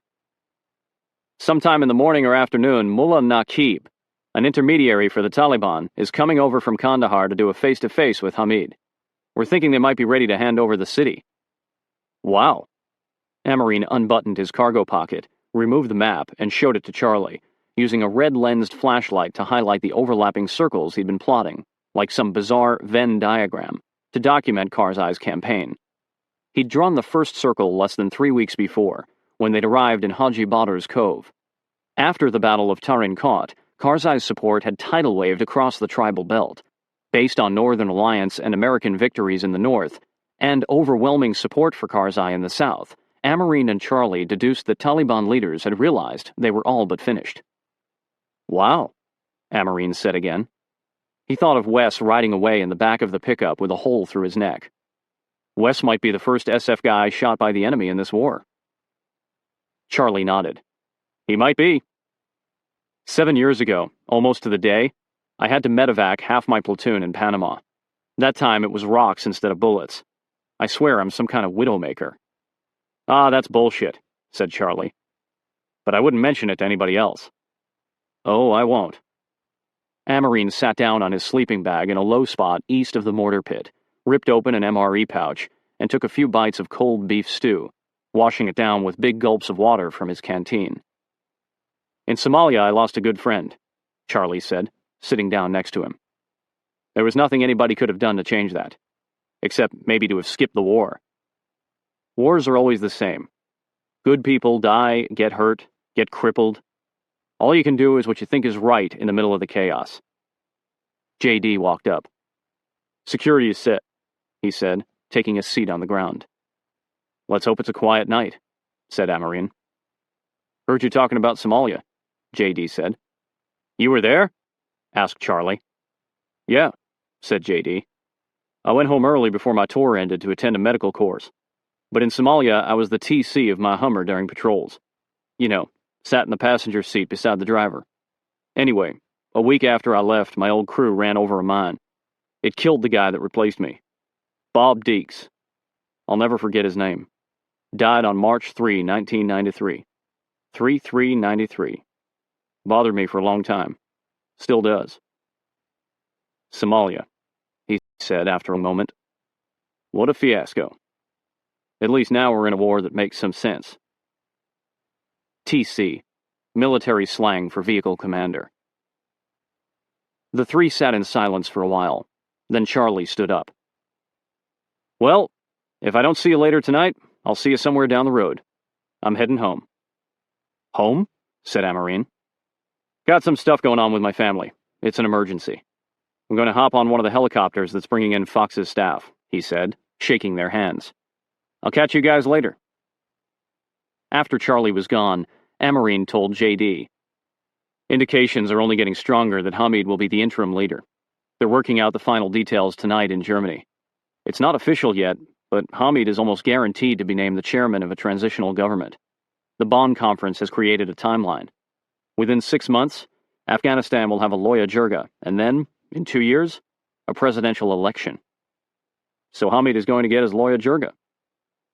Sometime in the morning or afternoon, Mullah Naqib, an intermediary for the Taliban, is coming over from Kandahar to do a face-to-face with Hamid. We're thinking they might be ready to hand over the city. Wow. Amarine unbuttoned his cargo pocket, removed the map, and showed it to Charlie, using a red-lensed flashlight to highlight the overlapping circles he'd been plotting, like some bizarre Venn diagram, to document Karzai's campaign. He'd drawn the first circle less than 3 weeks before, when they'd arrived in Haji Badr's Cove. After the Battle of Tarin Kot, Karzai's support had tidal waved across the tribal belt, based on Northern Alliance and American victories in the north, and overwhelming support for Karzai in the south. Amarine and Charlie deduced that Taliban leaders had realized they were all but finished. Wow, Amarine said again. He thought of Wes riding away in the back of the pickup with a hole through his neck. Wes might be the first SF guy shot by the enemy in this war. Charlie nodded. He might be. 7 years ago, almost to the day, I had to medevac half my platoon in Panama. That time it was rocks instead of bullets. I swear I'm some kind of widowmaker. Ah, that's bullshit, said Charlie. But I wouldn't mention it to anybody else. Oh, I won't. Amarine sat down on his sleeping bag in a low spot east of the mortar pit, ripped open an MRE pouch, and took a few bites of cold beef stew, washing it down with big gulps of water from his canteen. In Somalia, I lost a good friend, Charlie said, sitting down next to him. There was nothing anybody could have done to change that, except maybe to have skipped the war. Wars are always the same. Good people die, get hurt, get crippled. All you can do is what you think is right in the middle of the chaos. JD walked up. Security is set, he said, taking a seat on the ground. Let's hope it's a quiet night, said Amarine. Heard you talking about Somalia, JD said. You were there? asked Charlie. Yeah, said JD. I went home early before my tour ended to attend a medical course. But in Somalia, I was the TC of my Hummer during patrols. You know, sat in the passenger seat beside the driver. Anyway, a week after I left, my old crew ran over a mine. It killed the guy that replaced me. Bob Deeks. I'll never forget his name. Died on March 3, 1993. 3/3/93. Bothered me for a long time. Still does. Somalia, he said after a moment. What a fiasco. At least now we're in a war that makes some sense. TC, military slang for vehicle commander. The three sat in silence for a while. Then Charlie stood up. Well, if I don't see you later tonight, I'll see you somewhere down the road. I'm heading home. Home? Said Amarine. Got some stuff going on with my family. It's an emergency. I'm going to hop on one of the helicopters that's bringing in Fox's staff, he said, shaking their hands. I'll catch you guys later. After Charlie was gone, Amarine told JD. Indications are only getting stronger that Hamid will be the interim leader. They're working out the final details tonight in Germany. It's not official yet, but Hamid is almost guaranteed to be named the chairman of a transitional government. The Bonn Conference has created a timeline. Within 6 months, Afghanistan will have a Loya Jirga, and then, in 2 years, a presidential election. So Hamid is going to get his Loya Jirga.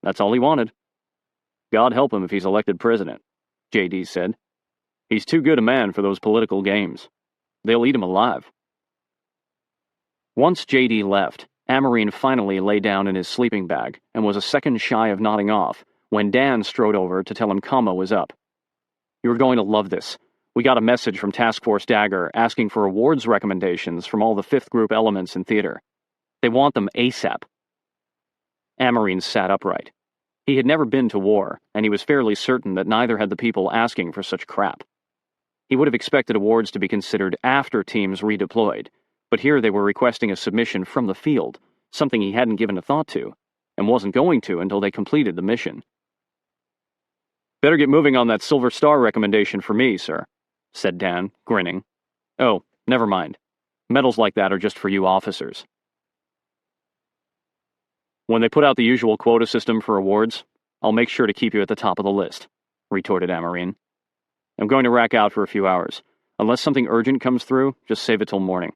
That's all he wanted. God help him if he's elected president, JD said. He's too good a man for those political games. They'll eat him alive. Once JD left, Amarine finally lay down in his sleeping bag and was a second shy of nodding off when Dan strode over to tell him Kama was up. You're going to love this. We got a message from Task Force Dagger asking for awards recommendations from all the 5th group elements in theater. They want them ASAP. Amarine sat upright. He had never been to war, and he was fairly certain that neither had the people asking for such crap. He would have expected awards to be considered after teams redeployed, but here they were requesting a submission from the field, something he hadn't given a thought to, and wasn't going to until they completed the mission. Better get moving on that Silver Star recommendation for me, sir, said Dan, grinning. Oh, never mind. Medals like that are just for you officers. When they put out the usual quota system for awards, I'll make sure to keep you at the top of the list, retorted Amarine. I'm going to rack out for a few hours. Unless something urgent comes through, just save it till morning.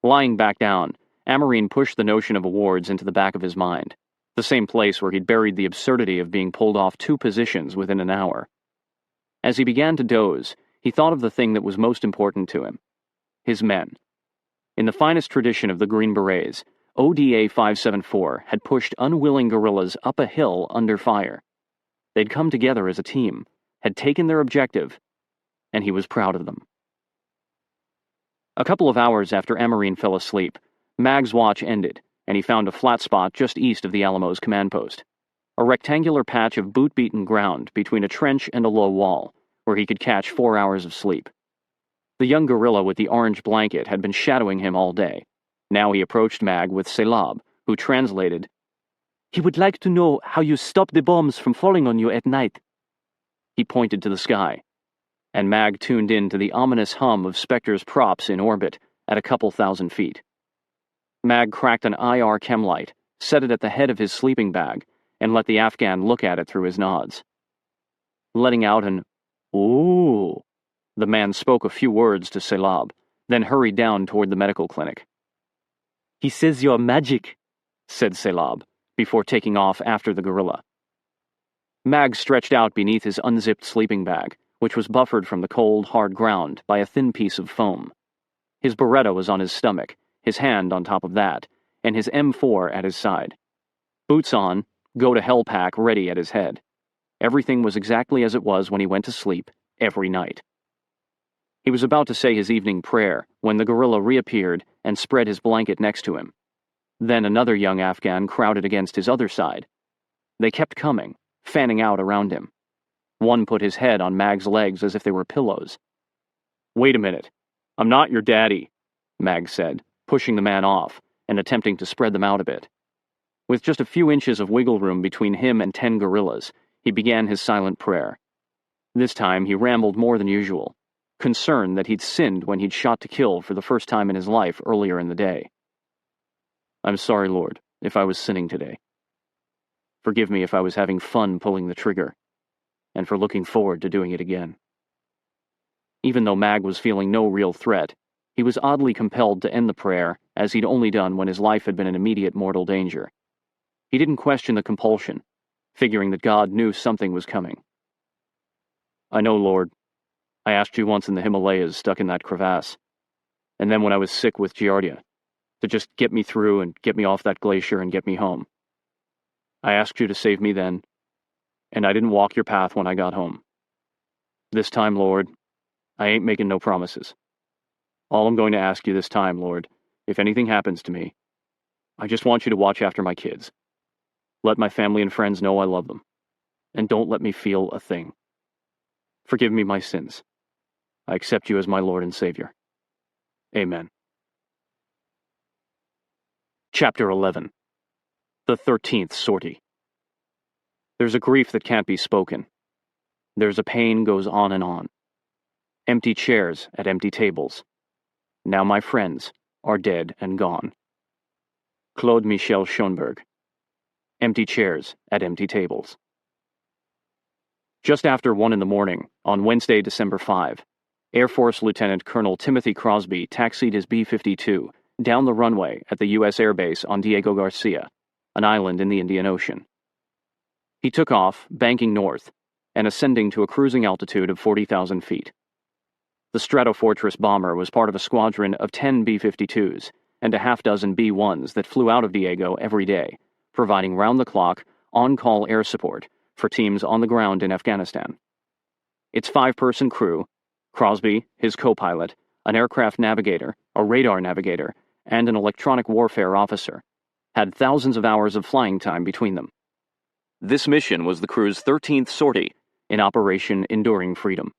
Lying back down, Amarine pushed the notion of awards into the back of his mind, the same place where he'd buried the absurdity of being pulled off 2 positions within an hour. As he began to doze, he thought of the thing that was most important to him. His men. In the finest tradition of the Green Berets, ODA 574 had pushed unwilling guerrillas up a hill under fire. They'd come together as a team, had taken their objective, and he was proud of them. A couple of hours after Amarine fell asleep, Mag's watch ended, and he found a flat spot just east of the Alamo's command post. A rectangular patch of boot-beaten ground between a trench and a low wall, where he could catch 4 hours of sleep. The young guerrilla with the orange blanket had been shadowing him all day. Now he approached Mag with Selab, who translated, He would like to know how you stop the bombs from falling on you at night. He pointed to the sky, and Mag tuned in to the ominous hum of Spectre's props in orbit at a couple thousand feet. Mag cracked an IR chem light, set it at the head of his sleeping bag, and let the Afghan look at it through his nods. Letting out an "Ooh," the man spoke a few words to Selab, then hurried down toward the medical clinic. He says you're magic, said Selab, before taking off after the gorilla. Mag stretched out beneath his unzipped sleeping bag, which was buffered from the cold, hard ground by a thin piece of foam. His Beretta was on his stomach, his hand on top of that, and his M4 at his side. Boots on, go-to-hell pack ready at his head. Everything was exactly as it was when he went to sleep, every night. He was about to say his evening prayer when the gorilla reappeared and spread his blanket next to him. Then another young Afghan crowded against his other side. They kept coming, fanning out around him. One put his head on Mag's legs as if they were pillows. Wait a minute. I'm not your daddy, Mag said, pushing the man off and attempting to spread them out a bit. With just a few inches of wiggle room between him and 10 gorillas, he began his silent prayer. This time he rambled more than usual. concerned that he'd sinned when he'd shot to kill for the first time in his life earlier in the day. I'm sorry, Lord, if I was sinning today. Forgive me if I was having fun pulling the trigger, and for looking forward to doing it again. Even though Mag was feeling no real threat, he was oddly compelled to end the prayer, as he'd only done when his life had been in immediate mortal danger. He didn't question the compulsion, figuring that God knew something was coming. I know, Lord. I asked you once in the Himalayas, stuck in that crevasse, and then when I was sick with Giardia, to just get me through and get me off that glacier and get me home. I asked you to save me then, and I didn't walk your path when I got home. This time, Lord, I ain't making no promises. All I'm going to ask you this time, Lord, if anything happens to me, I just want you to watch after my kids. Let my family and friends know I love them, and don't let me feel a thing. Forgive me my sins. I accept you as my Lord and Savior. Amen. Chapter 11. The 13th Sortie. There's a grief that can't be spoken. There's a pain goes on and on. Empty chairs at empty tables. Now my friends are dead and gone. Claude Michel Schoenberg. Empty chairs at empty tables. Just after 1 a.m, on Wednesday, December 5, Air Force Lieutenant Colonel Timothy Crosby taxied his B-52 down the runway at the U.S. Air Base on Diego Garcia, an island in the Indian Ocean. He took off, banking north, and ascending to a cruising altitude of 40,000 feet. The Stratofortress bomber was part of a squadron of 10 B-52s and a half-dozen B-1s that flew out of Diego every day, providing round-the-clock, on-call air support for teams on the ground in Afghanistan. Its 5-person crew, Crosby, his co-pilot, an aircraft navigator, a radar navigator, and an electronic warfare officer, had thousands of hours of flying time between them. This mission was the crew's 13th sortie in Operation Enduring Freedom.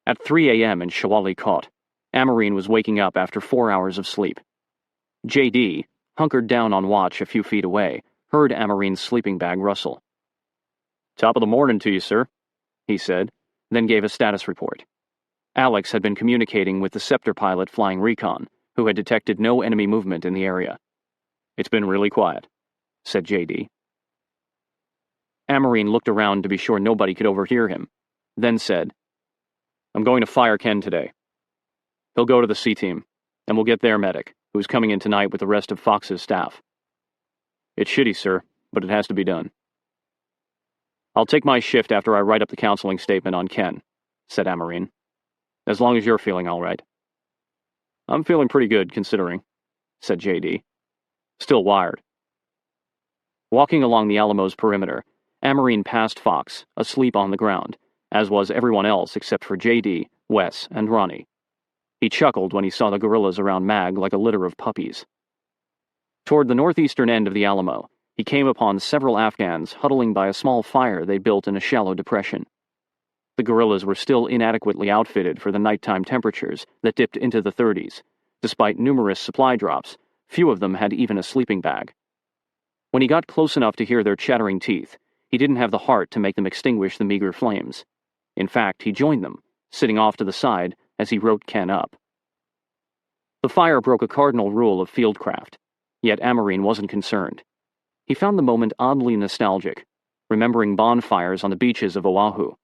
At 3 a.m. in Shawali Kot, Amarine was waking up after 4 hours of sleep. J.D., hunkered down on watch a few feet away, heard Amarine's sleeping bag rustle. "Top of the morning to you, sir," he said, then gave a status report. Alex had been communicating with the Scepter pilot flying recon, who had detected no enemy movement in the area. "It's been really quiet," said J.D. Amarine looked around to be sure nobody could overhear him, then said, "I'm going to fire Ken today. He'll go to the C-team, and we'll get their medic, who's coming in tonight with the rest of Fox's staff. It's shitty, sir, but it has to be done." "I'll take my shift after I write up the counseling statement on Ken," said Amarine. "As long as you're feeling all right." "I'm feeling pretty good, considering," said J.D. "Still wired." Walking along the Alamo's perimeter, Amarine passed Fox, asleep on the ground, as was everyone else except for J.D., Wes, and Ronnie. He chuckled when he saw the guerrillas around Mag like a litter of puppies. Toward the northeastern end of the Alamo, he came upon several Afghans huddling by a small fire they built in a shallow depression. The guerrillas were still inadequately outfitted for the nighttime temperatures that dipped into the 30s. Despite numerous supply drops, few of them had even a sleeping bag. When he got close enough to hear their chattering teeth, he didn't have the heart to make them extinguish the meager flames. In fact, he joined them, sitting off to the side as he wrote Ken up. The fire broke a cardinal rule of fieldcraft, yet Amarine wasn't concerned. He found the moment oddly nostalgic, remembering bonfires on the beaches of Oahu.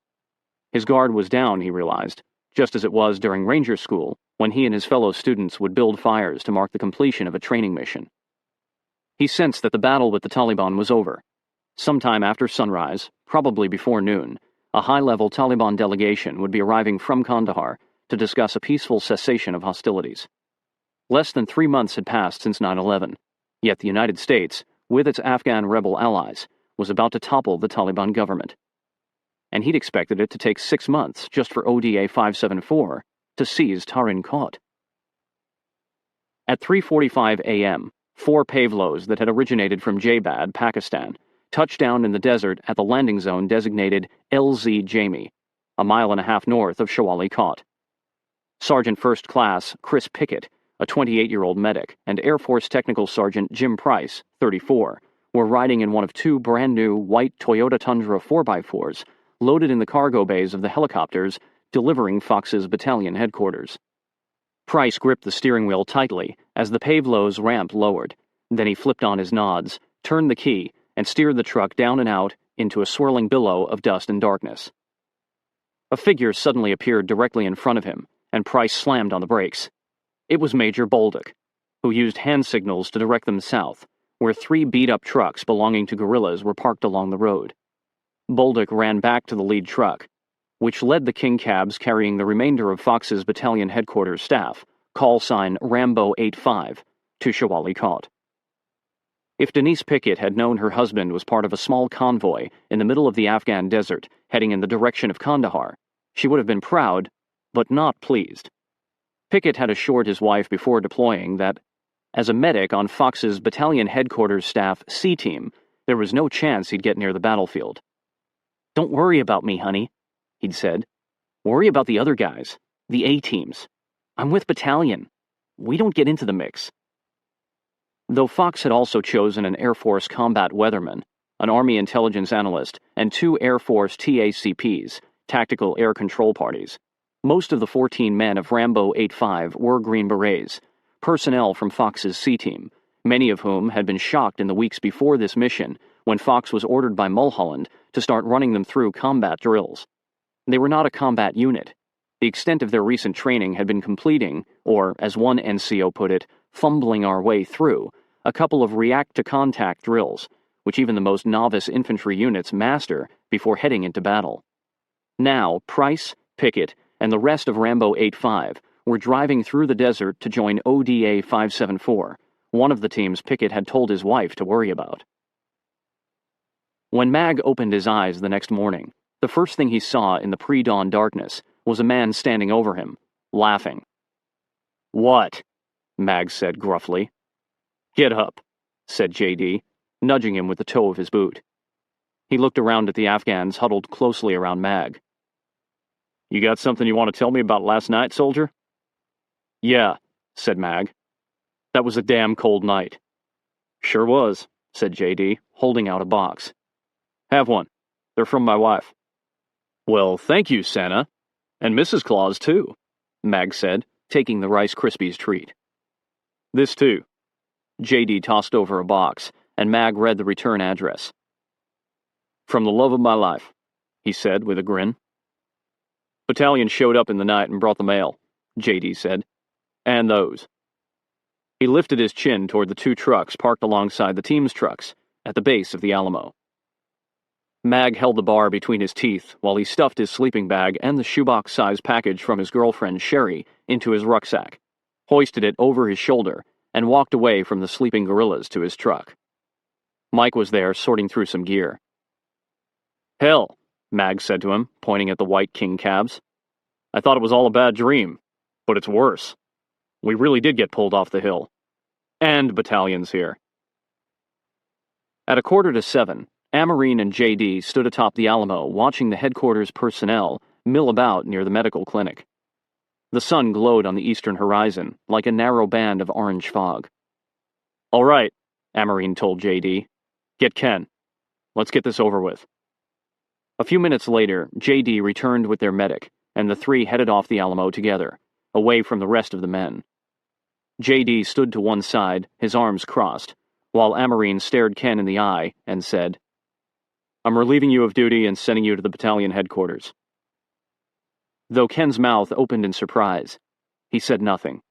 His guard was down, he realized, just as it was during Ranger School, when he and his fellow students would build fires to mark the completion of a training mission. He sensed that the battle with the Taliban was over. Sometime after sunrise, probably before noon, a high-level Taliban delegation would be arriving from Kandahar to discuss a peaceful cessation of hostilities. Less than 3 months had passed since 9/11, yet the United States, with its Afghan rebel allies, was about to topple the Taliban government. And he'd expected it to take 6 months just for ODA 574 to seize Tarin Kot. At 3:45 a.m., 4 Pavlos that had originated from Jaybad, Pakistan, touched down in the desert at the landing zone designated LZ Jamie, a mile and a half north of Shawali Kot. Sergeant First Class Chris Pickett, a 28-year-old medic, and Air Force Technical Sergeant Jim Price, 34, were riding in one of 2 brand-new white Toyota Tundra 4x4s loaded in the cargo bays of the helicopters delivering Fox's battalion headquarters. Price gripped the steering wheel tightly as the Pavlos ramp lowered. Then he flipped on his nods, turned the key, and steered the truck down and out into a swirling billow of dust and darkness. A figure suddenly appeared directly in front of him, and Price slammed on the brakes. It was Major Bolduc, who used hand signals to direct them south, where 3 beat-up trucks belonging to guerrillas were parked along the road. Bolduc ran back to the lead truck, which led the King cabs carrying the remainder of Fox's battalion headquarters staff, call sign Rambo 85, to Shawali Kot. If Denise Pickett had known her husband was part of a small convoy in the middle of the Afghan desert heading in the direction of Kandahar, she would have been proud, but not pleased. Pickett had assured his wife before deploying that, as a medic on Fox's battalion headquarters staff C team, there was no chance he'd get near the battlefield. "Don't worry about me, honey," he'd said. "Worry about the other guys, the A teams. I'm with battalion. We don't get into the mix." Though Fox had also chosen an Air Force combat weatherman, an Army intelligence analyst, and 2 Air Force TACPs, tactical air control parties, most of the 14 men of Rambo 85 were Green Berets, personnel from Fox's C team, many of whom had been shocked in the weeks before this mission when Fox was ordered by Mulholland to start running them through combat drills. They were not a combat unit. The extent of their recent training had been completing, or, as one NCO put it, fumbling our way through, a couple of react-to-contact drills, which even the most novice infantry units master before heading into battle. Now, Price, Pickett, and the rest of Rambo 85 were driving through the desert to join ODA 574, one of the teams Pickett had told his wife to worry about. When Mag opened his eyes the next morning, the first thing he saw in the pre-dawn darkness was a man standing over him, laughing. "What?" Mag said gruffly. "Get up," said JD, nudging him with the toe of his boot. He looked around at the Afghans huddled closely around Mag. "You got something you want to tell me about last night, soldier?" "Yeah," said Mag. "That was a damn cold night." "Sure was," said JD, holding out a box. "Have one. They're from my wife." "Well, thank you, Santa. And Mrs. Claus, too," Mag said, taking the Rice Krispies treat. "This, too." JD tossed over a box, and Mag read the return address. "From the love of my life," he said with a grin. "Battalion showed up in the night and brought the mail," JD said. "And those." He lifted his chin toward the 2 trucks parked alongside the team's trucks at the base of the Alamo. Mag held the bar between his teeth while he stuffed his sleeping bag and the shoebox-sized package from his girlfriend Sherry into his rucksack, hoisted it over his shoulder, and walked away from the sleeping guerrillas to his truck. Mike was there sorting through some gear. "Hell," Mag said to him, pointing at the white King cabs. "I thought it was all a bad dream, but it's worse. We really did get pulled off the hill. And battalion's here." At 6:45, Amarine and JD stood atop the Alamo watching the headquarters personnel mill about near the medical clinic. The sun glowed on the eastern horizon like a narrow band of orange fog. "All right," Amarine told JD. "Get Ken. Let's get this over with." A few minutes later, JD returned with their medic, and the 3 headed off the Alamo together, away from the rest of the men. JD stood to one side, his arms crossed, while Amarine stared Ken in the eye and said, "I'm relieving you of duty and sending you to the battalion headquarters." Though Ken's mouth opened in surprise, he said nothing.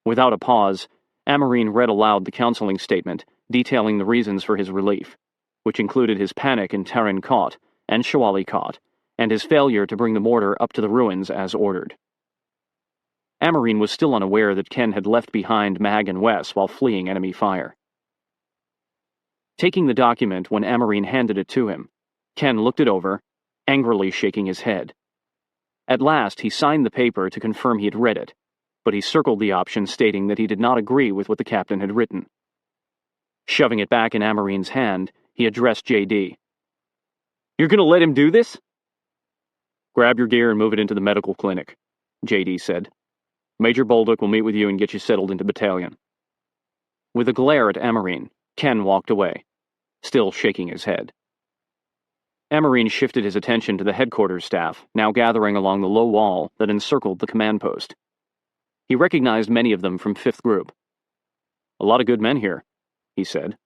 Without a pause, Amarine read aloud the counseling statement detailing the reasons for his relief, which included his panic in Tarin Kot and Shawali Kot, and his failure to bring the mortar up to the ruins as ordered. Amarine was still unaware that Ken had left behind Mag and Wes while fleeing enemy fire. Taking the document when Amarine handed it to him, Ken looked it over, angrily shaking his head. At last, he signed the paper to confirm he had read it, but he circled the option stating that he did not agree with what the captain had written. Shoving it back in Amarine's hand, he addressed JD. "You're going to let him do this?" "Grab your gear and move it into the medical clinic," JD said. "Major Bolduc will meet with you and get you settled into battalion." With a glare at Amarine, Ken walked away, still shaking his head. Amarine shifted his attention to the headquarters staff, now gathering along the low wall that encircled the command post. He recognized many of them from 5th Group. "A lot of good men here," he said.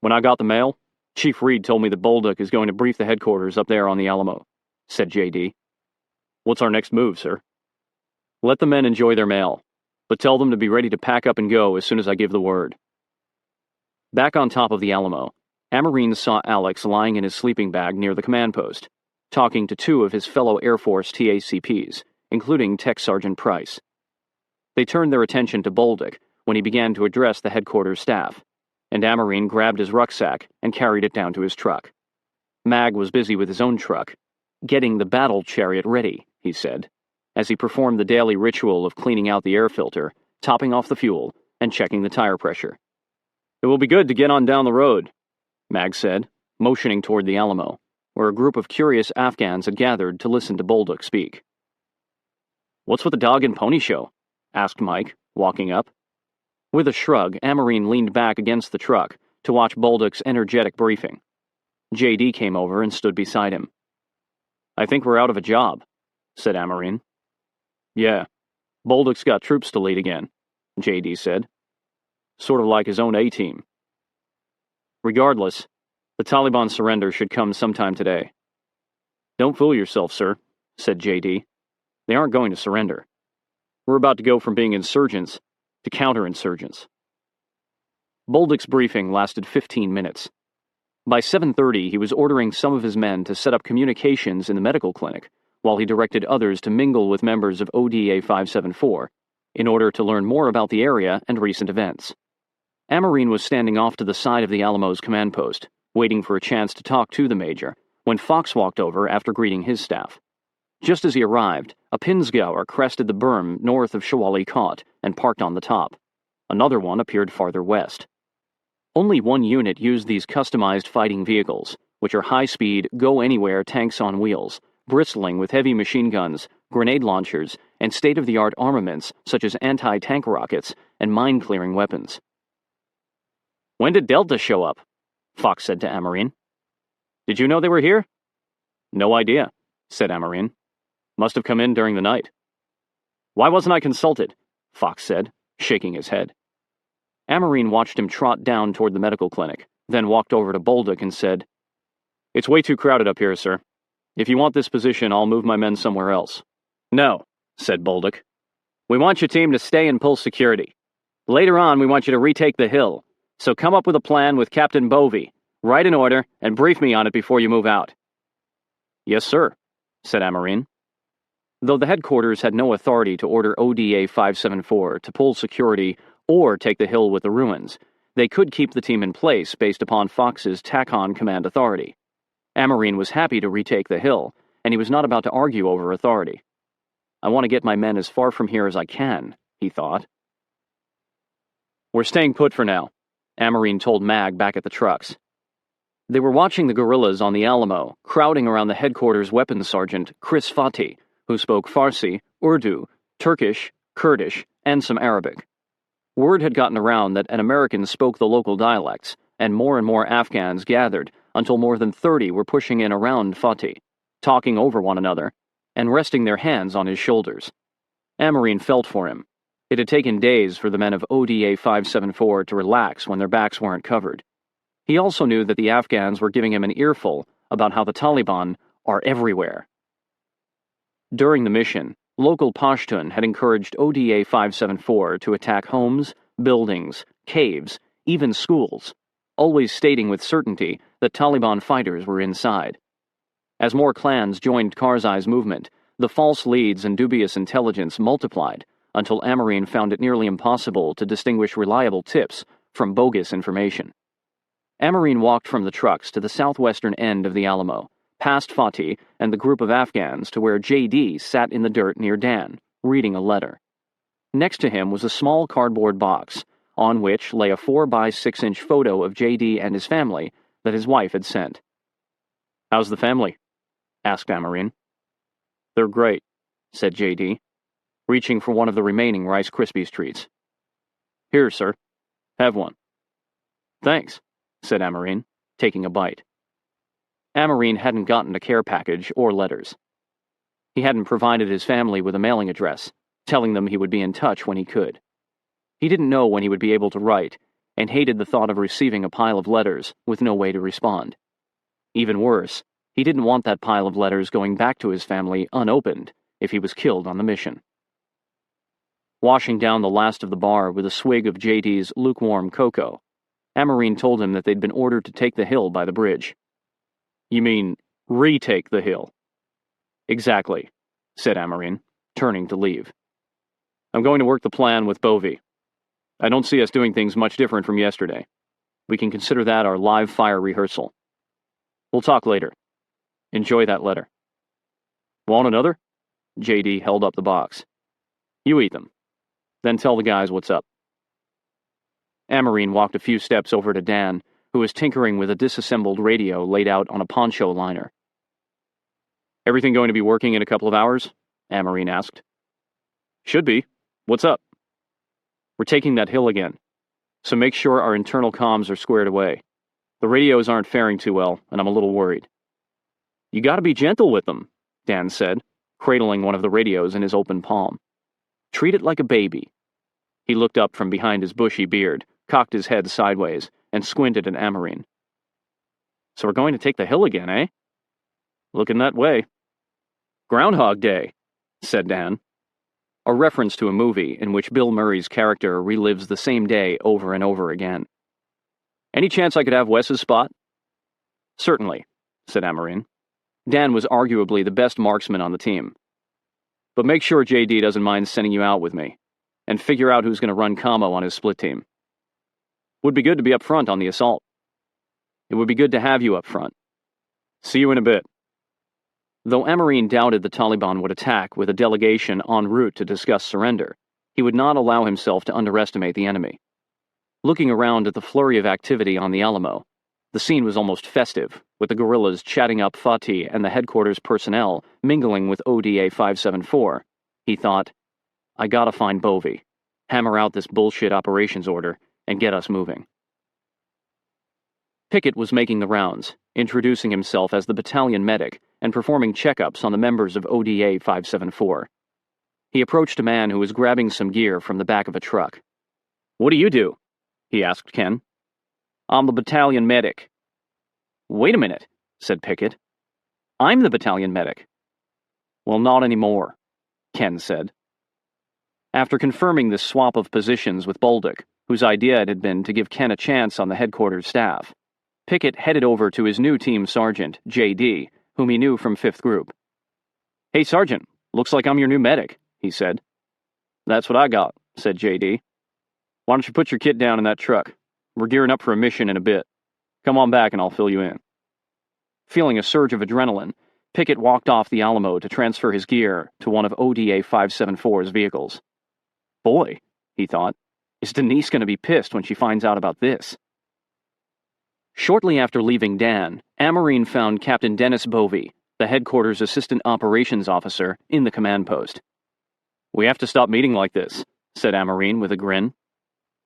"When I got the mail, Chief Reed told me that Bolduc is going to brief the headquarters up there on the Alamo," said J.D. "What's our next move, sir?" "Let the men enjoy their mail, but tell them to be ready to pack up and go as soon as I give the word." Back on top of the Alamo, Amarine saw Alex lying in his sleeping bag near the command post, talking to 2 of his fellow Air Force TACPs, including Tech Sergeant Price. They turned their attention to Bolduc when he began to address the headquarters staff, and Amarine grabbed his rucksack and carried it down to his truck. Mag was busy with his own truck, getting the battle chariot ready, he said, as he performed the daily ritual of cleaning out the air filter, topping off the fuel, and checking the tire pressure. "It will be good to get on down the road," Mag said, motioning toward the Alamo, where a group of curious Afghans had gathered to listen to Bolduc speak. "What's with the dog and pony show?" asked Mike, walking up. With a shrug, Amarine leaned back against the truck to watch Bolduc's energetic briefing. J.D. came over and stood beside him. "I think we're out of a job," said Amarine. "Yeah, Bolduc's got troops to lead again," J.D. said. "Sort of like his own A-team. Regardless, the Taliban surrender should come sometime today." "Don't fool yourself, sir," said J.D. "They aren't going to surrender. We're about to go from being insurgents to counterinsurgents." Bolduc's briefing lasted 15 minutes. By 7:30, he was ordering some of his men to set up communications in the medical clinic, while he directed others to mingle with members of ODA 574 in order to learn more about the area and recent events. Amarine was standing off to the side of the Alamo's command post, waiting for a chance to talk to the major, when Fox walked over after greeting his staff. Just as he arrived, a Pinzgauer crested the berm north of Shawali Kot and parked on the top. Another one appeared farther west. Only one unit used these customized fighting vehicles, which are high-speed, go-anywhere tanks on wheels, bristling with heavy machine guns, grenade launchers, and state-of-the-art armaments such as anti-tank rockets and mine-clearing weapons. "When did Delta show up?" Fox said to Amarine. "Did you know they were here?" "No idea," said Amarine. "Must have come in during the night." "Why wasn't I consulted?" Fox said, shaking his head. Amarine watched him trot down toward the medical clinic, then walked over to Bolduc and said, "It's way too crowded up here, sir. If you want this position, I'll move my men somewhere else." "No," said Bolduc. "We want your team to stay and pull security. Later on, we want you to retake the hill. So come up with a plan with Captain Bovey, write an order, and brief me on it before you move out." "Yes, sir," said Amarine. Though the headquarters had no authority to order ODA 574 to pull security or take the hill with the ruins, they could keep the team in place based upon Fox's TACON command authority. Amarine was happy to retake the hill, and he was not about to argue over authority. "I want to get my men as far from here as I can," he thought. "We're staying put for now," Amarine told Mag back at the trucks. They were watching the guerrillas on the Alamo, crowding around the headquarters weapons sergeant, Chris Fatih, who spoke Farsi, Urdu, Turkish, Kurdish, and some Arabic. Word had gotten around that an American spoke the local dialects, and more Afghans gathered until more than 30 were pushing in around Fatih, talking over one another, and resting their hands on his shoulders. Amarine felt for him. It had taken days for the men of ODA 574 to relax when their backs weren't covered. He also knew that the Afghans were giving him an earful about how the Taliban are everywhere. During the mission, local Pashtun had encouraged ODA 574 to attack homes, buildings, caves, even schools, always stating with certainty that Taliban fighters were inside. As more clans joined Karzai's movement, the false leads and dubious intelligence multiplied until Amarine found it nearly impossible to distinguish reliable tips from bogus information. Amarine walked from the trucks to the southwestern end of the Alamo, past Fatih and the group of Afghans to where J.D. sat in the dirt near Dan, reading a letter. Next to him was a small cardboard box, on which lay a 4x6-inch photo of J.D. and his family that his wife had sent. "How's the family?" asked Amarine. "They're great," said J.D., reaching for one of the remaining Rice Krispies treats. "Here, sir. Have one." "Thanks," said Amarine, taking a bite. Amarine hadn't gotten a care package or letters. He hadn't provided his family with a mailing address, telling them he would be in touch when he could. He didn't know when he would be able to write, and hated the thought of receiving a pile of letters with no way to respond. Even worse, he didn't want that pile of letters going back to his family unopened if he was killed on the mission. Washing down the last of the bar with a swig of JD's lukewarm cocoa, Amarine told him that they'd been ordered to take the hill by the bridge. "You mean, retake the hill?" "Exactly," said Amarine, turning to leave. "I'm going to work the plan with Bovey. I don't see us doing things much different from yesterday. We can consider that our live fire rehearsal. We'll talk later. Enjoy that letter." "Want another?" JD held up the box. "You eat them. Then tell the guys what's up." Amarine walked a few steps over to Dan, who was tinkering with a disassembled radio laid out on a poncho liner. "Everything going to be working in a couple of hours?" Amarine asked. "Should be. What's up?" "We're taking that hill again, so make sure our internal comms are squared away. The radios aren't faring too well, and I'm a little worried." "You gotta be gentle with them," Dan said, cradling one of the radios in his open palm. "Treat it like a baby." He looked up from behind his bushy beard, cocked his head sideways, and squinted at Amarine. "So we're going to take the hill again, eh?" "Looking that way." "Groundhog Day," said Dan. A reference to a movie in which Bill Murray's character relives the same day over and over again. "Any chance I could have Wes's spot?" "Certainly," said Amarine. Dan was arguably the best marksman on the team. "But make sure JD doesn't mind sending you out with me, and figure out who's going to run commo on his split team. Would be good to be up front on the assault." "It would be good to have you up front. See you in a bit." Though Amarine doubted the Taliban would attack with a delegation en route to discuss surrender, he would not allow himself to underestimate the enemy. Looking around at the flurry of activity on the Alamo, the scene was almost festive, with the guerrillas chatting up Fatih and the headquarters personnel mingling with ODA 574. He thought, "I gotta find Bovey, hammer out this bullshit operations order, and get us moving." Pickett was making the rounds, introducing himself as the battalion medic and performing checkups on the members of ODA 574. He approached a man who was grabbing some gear from the back of a truck. "What do you do?" he asked Ken. "I'm the battalion medic." "Wait a minute," said Pickett. "I'm the battalion medic." "Well, not anymore," Ken said. After confirming this swap of positions with Bolduc, whose idea it had been to give Ken a chance on the headquarters staff, Pickett headed over to his new team sergeant, JD, whom he knew from 5th Group. "Hey, Sergeant, looks like I'm your new medic," he said. "That's what I got," said JD. "Why don't you put your kit down in that truck? We're gearing up for a mission in a bit. Come on back and I'll fill you in." Feeling a surge of adrenaline, Pickett walked off the Alamo to transfer his gear to one of ODA 574's vehicles. Boy, he thought, is Denise going to be pissed when she finds out about this? Shortly after leaving Dan, Amarine found Captain Dennis Bovey, the headquarters assistant operations officer, in the command post. "We have to stop meeting like this," said Amarine with a grin.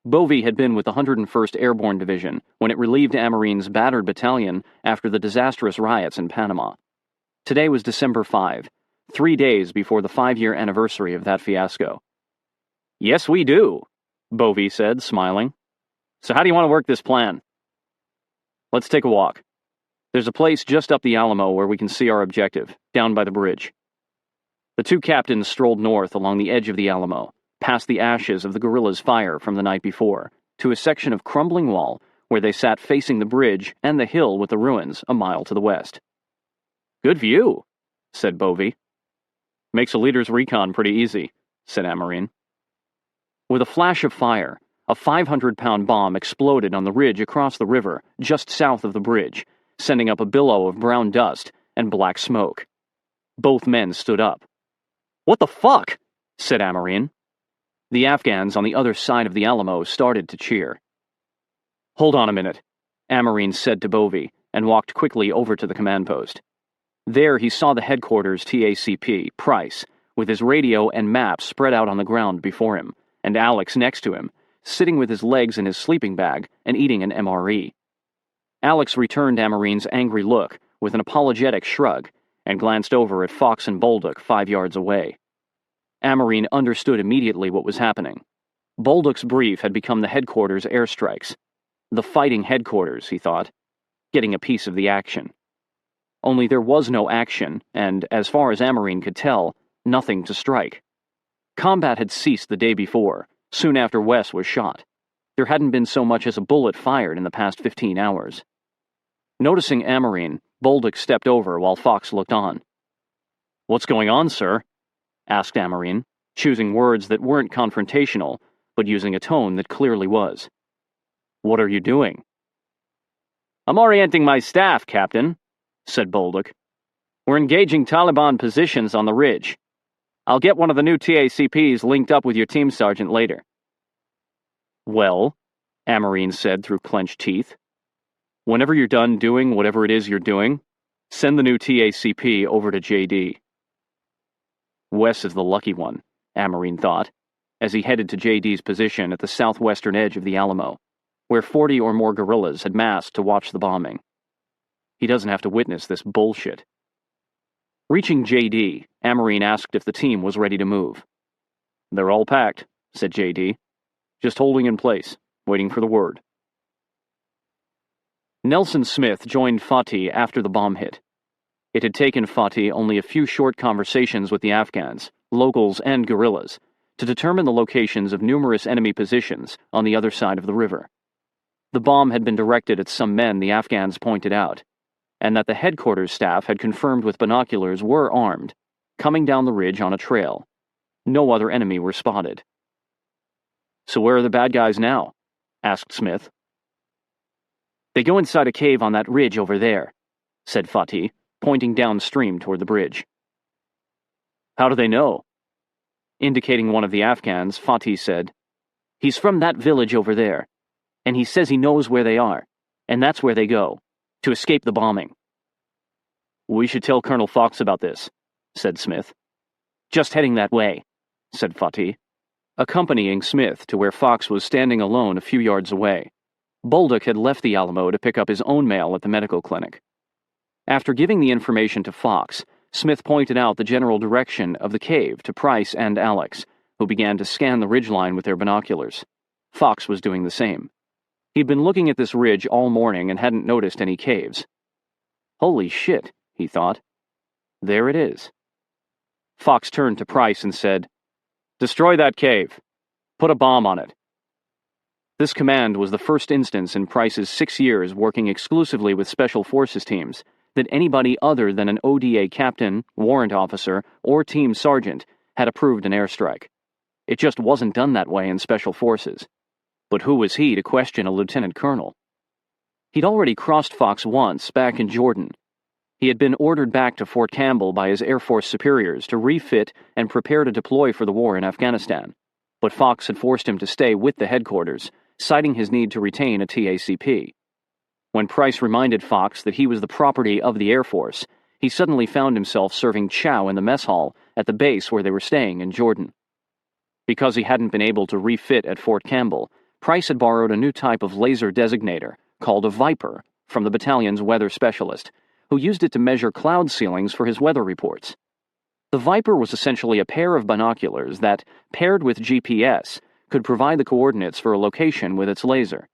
Bovey had been with the 101st Airborne Division when it relieved Amarine's battered battalion after the disastrous riots in Panama. Today was December 5, 3 days before the 5-year anniversary of that fiasco. "Yes, we do," Bovey said, smiling. "So how do you want to work this plan?" "Let's take a walk. There's a place just up the Alamo where we can see our objective, down by the bridge." The two captains strolled north along the edge of the Alamo, past the ashes of the guerrillas' fire from the night before, to a section of crumbling wall where they sat facing the bridge and the hill with the ruins a mile to the west. "Good view," said Bovey. "Makes a leader's recon pretty easy," said Amarine. With a flash of fire, a 500-pound bomb exploded on the ridge across the river just south of the bridge, sending up a billow of brown dust and black smoke. Both men stood up. "What the fuck?" said Amarine. The Afghans on the other side of the Alamo started to cheer. "Hold on a minute," Amarine said to Bovey, and walked quickly over to the command post. There he saw the headquarters TACP, Price, with his radio and map spread out on the ground before him, and Alex next to him, sitting with his legs in his sleeping bag and eating an MRE. Alex returned Amarine's angry look with an apologetic shrug and glanced over at Fox and Bolduc 5 yards away. Amarine understood immediately what was happening. Bolduc's brief had become the headquarters airstrikes. The fighting headquarters, he thought, getting a piece of the action. Only there was no action, and, as far as Amarine could tell, nothing to strike. Combat had ceased the day before, soon after Wes was shot. There hadn't been so much as a bullet fired in the past 15 hours. Noticing Amarine, Bolduc stepped over while Fox looked on. "What's going on, sir?" asked Amarine, choosing words that weren't confrontational, but using a tone that clearly was. "What are you doing?" "I'm orienting my staff, Captain," said Bolduc. "We're engaging Taliban positions on the ridge. I'll get one of the new TACPs linked up with your team sergeant later." "Well," Amarine said through clenched teeth, "whenever you're done doing whatever it is you're doing, send the new TACP over to JD. Wes is the lucky one, Amarine thought, as he headed to JD's position at the southwestern edge of the Alamo, where 40 or more guerrillas had massed to watch the bombing. He doesn't have to witness this bullshit. Reaching JD, Amarine asked if the team was ready to move. "They're all packed," said JD. "Just holding in place, waiting for the word." Nelson Smith joined Fatih after the bomb hit. It had taken Fatih only a few short conversations with the Afghans, locals and guerrillas, to determine the locations of numerous enemy positions on the other side of the river. The bomb had been directed at some men the Afghans pointed out, and that the headquarters staff had confirmed with binoculars were armed, coming down the ridge on a trail. No other enemy were spotted. "So where are the bad guys now?" asked Smith. "They go inside a cave on that ridge over there," said Fatih, pointing downstream toward the bridge. "How do they know?" Indicating one of the Afghans, Fatih said, "He's from that village over there, and he says he knows where they are, and that's where they go, to escape the bombing." "We should tell Colonel Fox about this," said Smith. "Just heading that way," said Fatih, accompanying Smith to where Fox was standing alone a few yards away. Bolduc had left the Alamo to pick up his own mail at the medical clinic. After giving the information to Fox, Smith pointed out the general direction of the cave to Price and Alex, who began to scan the ridgeline with their binoculars. Fox was doing the same. He'd been looking at this ridge all morning and hadn't noticed any caves. "Holy shit," he thought. "There it is." Fox turned to Price and said, "Destroy that cave. Put a bomb on it." This command was the first instance in Price's 6 years working exclusively with Special Forces teams that anybody other than an ODA captain, warrant officer, or team sergeant had approved an airstrike. It just wasn't done that way in Special Forces. But who was he to question a lieutenant colonel? He'd already crossed Fox once back in Jordan. He had been ordered back to Fort Campbell by his Air Force superiors to refit and prepare to deploy for the war in Afghanistan. But Fox had forced him to stay with the headquarters, citing his need to retain a TACP. When Price reminded Fox that he was the property of the Air Force, he suddenly found himself serving chow in the mess hall at the base where they were staying in Jordan. Because he hadn't been able to refit at Fort Campbell, Price had borrowed a new type of laser designator, called a Viper, from the battalion's weather specialist, who used it to measure cloud ceilings for his weather reports. The Viper was essentially a pair of binoculars that, paired with GPS, could provide the coordinates for a location with its laser.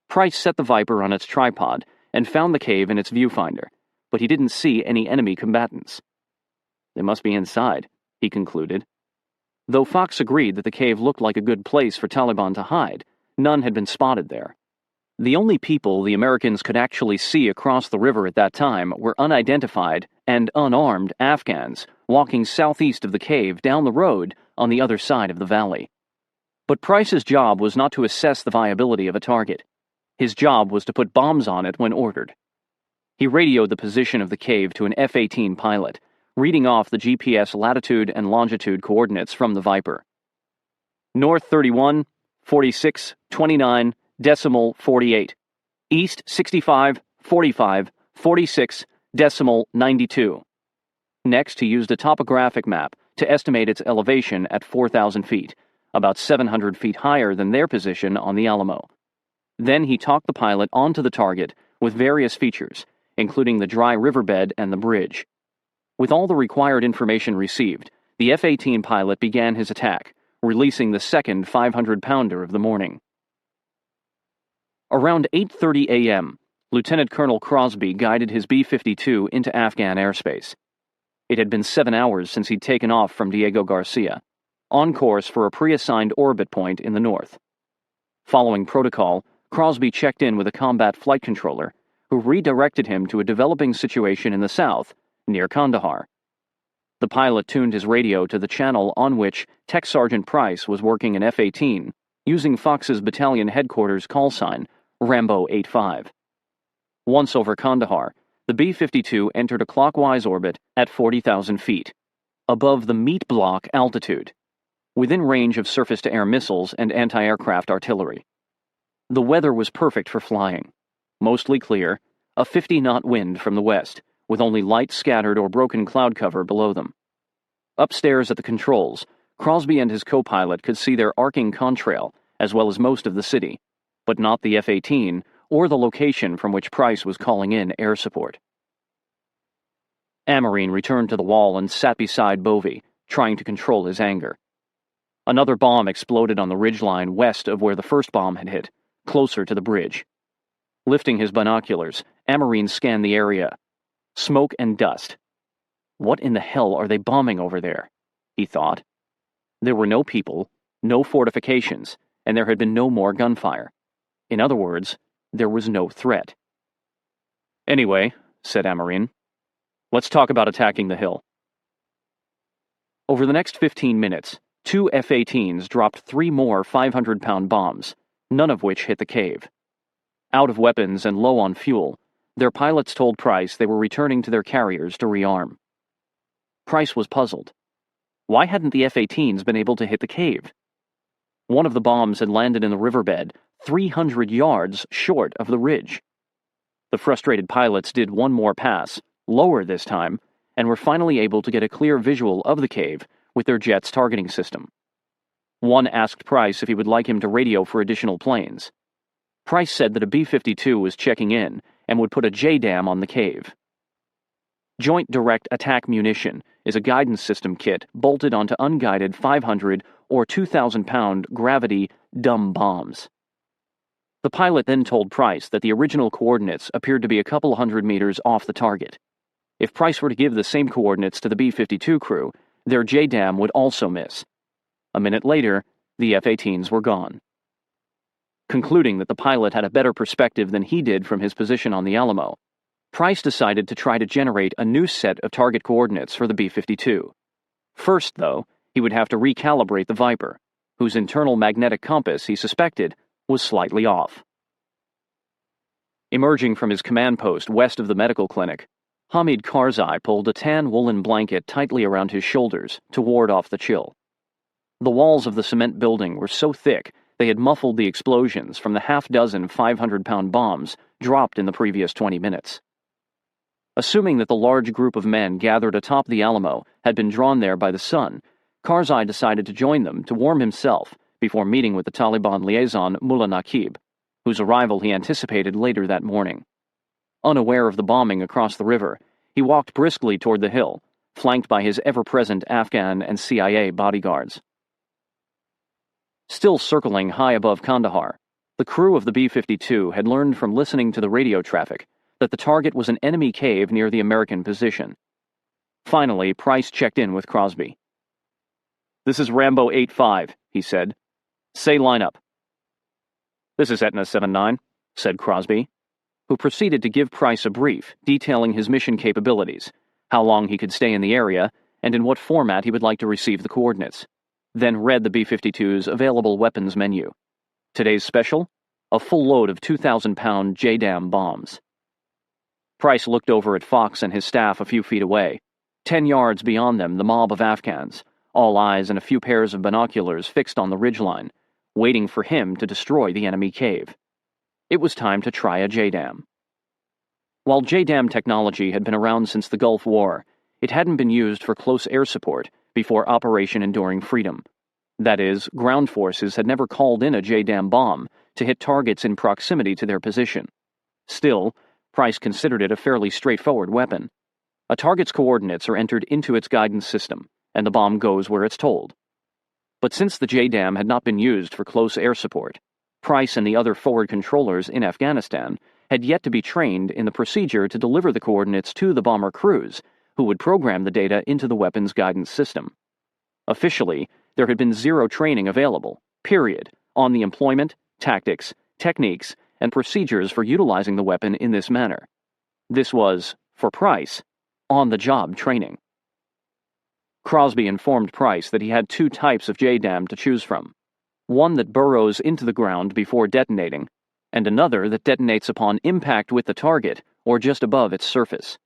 Price set the Viper on its tripod and found the cave in its viewfinder, but he didn't see any enemy combatants. "They must be inside," he concluded. Though Fox agreed that the cave looked like a good place for Taliban to hide, none had been spotted there. The only people the Americans could actually see across the river at that time were unidentified and unarmed Afghans walking southeast of the cave down the road on the other side of the valley. But Price's job was not to assess the viability of a target. His job was to put bombs on it when ordered. He radioed the position of the cave to an F-18 pilot, reading off the GPS latitude and longitude coordinates from the Viper. North 31, 46, 29, decimal 48. East 65, 45, 46, decimal 92. Next, he used a topographic map to estimate its elevation at 4,000 feet, about 700 feet higher than their position on the Alamo. Then he talked the pilot onto the target with various features, including the dry riverbed and the bridge. With all the required information received, the F-18 pilot began his attack, releasing the second 500-pounder of the morning. Around 8:30 a.m., Lieutenant Colonel Crosby guided his B-52 into Afghan airspace. It had been 7 hours since he'd taken off from Diego Garcia, on course for a pre-assigned orbit point in the north. Following protocol, Crosby checked in with a combat flight controller, who redirected him to a developing situation in the south, near Kandahar. The pilot tuned his radio to the channel on which Tech Sergeant Price was working an F-18, using Fox's battalion headquarters call sign, Rambo 85. Once over Kandahar, the B-52 entered a clockwise orbit at 40,000 feet, above the meat block altitude, within range of surface-to-air missiles and anti-aircraft artillery. The weather was perfect for flying. Mostly clear, a 50-knot wind from the west, with only light scattered or broken cloud cover below them. Upstairs at the controls, Crosby and his co-pilot could see their arcing contrail, as well as most of the city, but not the F-18 or the location from which Price was calling in air support. Amarine returned to the wall and sat beside Bovey, trying to control his anger. Another bomb exploded on the ridgeline west of where the first bomb had hit, closer to the bridge. Lifting his binoculars, Amarine scanned the area. Smoke and dust. What in the hell are they bombing over there? He thought. There were no people, no fortifications, and there had been no more gunfire. In other words, there was no threat. Anyway, said Amarine, let's talk about attacking the hill. Over the next 15 minutes, 2 F-18s dropped 3 more 500-pound bombs, none of which hit the cave. Out of weapons and low on fuel, their pilots told Price they were returning to their carriers to rearm. Price was puzzled. Why hadn't the F-18s been able to hit the cave? One of the bombs had landed in the riverbed 300 yards short of the ridge. The frustrated pilots did one more pass, lower this time, and were finally able to get a clear visual of the cave with their jet's targeting system. One asked Price if he would like him to radio for additional planes. Price said that a B-52 was checking in and would put a JDAM on the cave. Joint Direct Attack Munition is a guidance system kit bolted onto unguided 500 or 2,000-pound gravity dumb bombs. The pilot then told Price that the original coordinates appeared to be a couple hundred meters off the target. If Price were to give the same coordinates to the B-52 crew, their JDAM would also miss. A minute later, the F-18s were gone. Concluding that the pilot had a better perspective than he did from his position on the Alamo, Price decided to try to generate a new set of target coordinates for the B-52. First, though, he would have to recalibrate the Viper, whose internal magnetic compass, he suspected, was slightly off. Emerging from his command post west of the medical clinic, Hamid Karzai pulled a tan woolen blanket tightly around his shoulders to ward off the chill. The walls of the cement building were so thick they had muffled the explosions from the half-dozen 500-pound bombs dropped in the previous 20 minutes. Assuming that the large group of men gathered atop the Alamo had been drawn there by the sun, Karzai decided to join them to warm himself before meeting with the Taliban liaison Mullah Naqib, whose arrival he anticipated later that morning. Unaware of the bombing across the river, he walked briskly toward the hill, flanked by his ever-present Afghan and CIA bodyguards. Still circling high above Kandahar, the crew of the B-52 had learned from listening to the radio traffic that the target was an enemy cave near the American position. Finally, Price checked in with Crosby. "This is Rambo 85, he said. "Say lineup." "This is Etna 79, said Crosby, who proceeded to give Price a brief detailing his mission capabilities, how long he could stay in the area, and in what format he would like to receive the coordinates, then read the B-52's available weapons menu. Today's special? A full load of 2,000-pound JDAM bombs. Price looked over at Fox and his staff a few feet away. 10 yards beyond them, the mob of Afghans, all eyes and a few pairs of binoculars fixed on the ridgeline, waiting for him to destroy the enemy cave. It was time to try a JDAM. While JDAM technology had been around since the Gulf War, it hadn't been used for close air support before Operation Enduring Freedom. That is, ground forces had never called in a JDAM bomb to hit targets in proximity to their position. Still, Price considered it a fairly straightforward weapon. A target's coordinates are entered into its guidance system, and the bomb goes where it's told. But since the JDAM had not been used for close air support, Price and the other forward controllers in Afghanistan had yet to be trained in the procedure to deliver the coordinates to the bomber crews, who would program the data into the weapon's guidance system. Officially, there had been zero training available, period, on the employment, tactics, techniques, and procedures for utilizing the weapon in this manner. This was, for Price, on-the-job training. Crosby informed Price that he had two types of JDAM to choose from, one that burrows into the ground before detonating, and another that detonates upon impact with the target or just above its surface.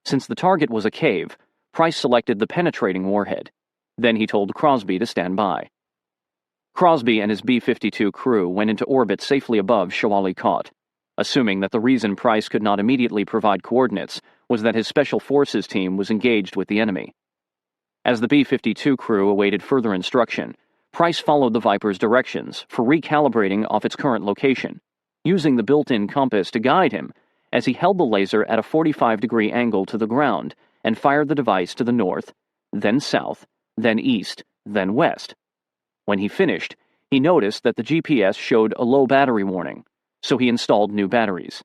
Since the target was a cave, Price selected the penetrating warhead. Then he told Crosby to stand by. Crosby and his B-52 crew went into orbit safely above Shawali Kot, assuming that the reason Price could not immediately provide coordinates was that his Special Forces team was engaged with the enemy. As the B-52 crew awaited further instruction, Price followed the Viper's directions for recalibrating off its current location, using the built-in compass to guide him as he held the laser at a 45-degree angle to the ground and fired the device to the north, then south, then east, then west. When he finished, he noticed that the GPS showed a low battery warning, so he installed new batteries.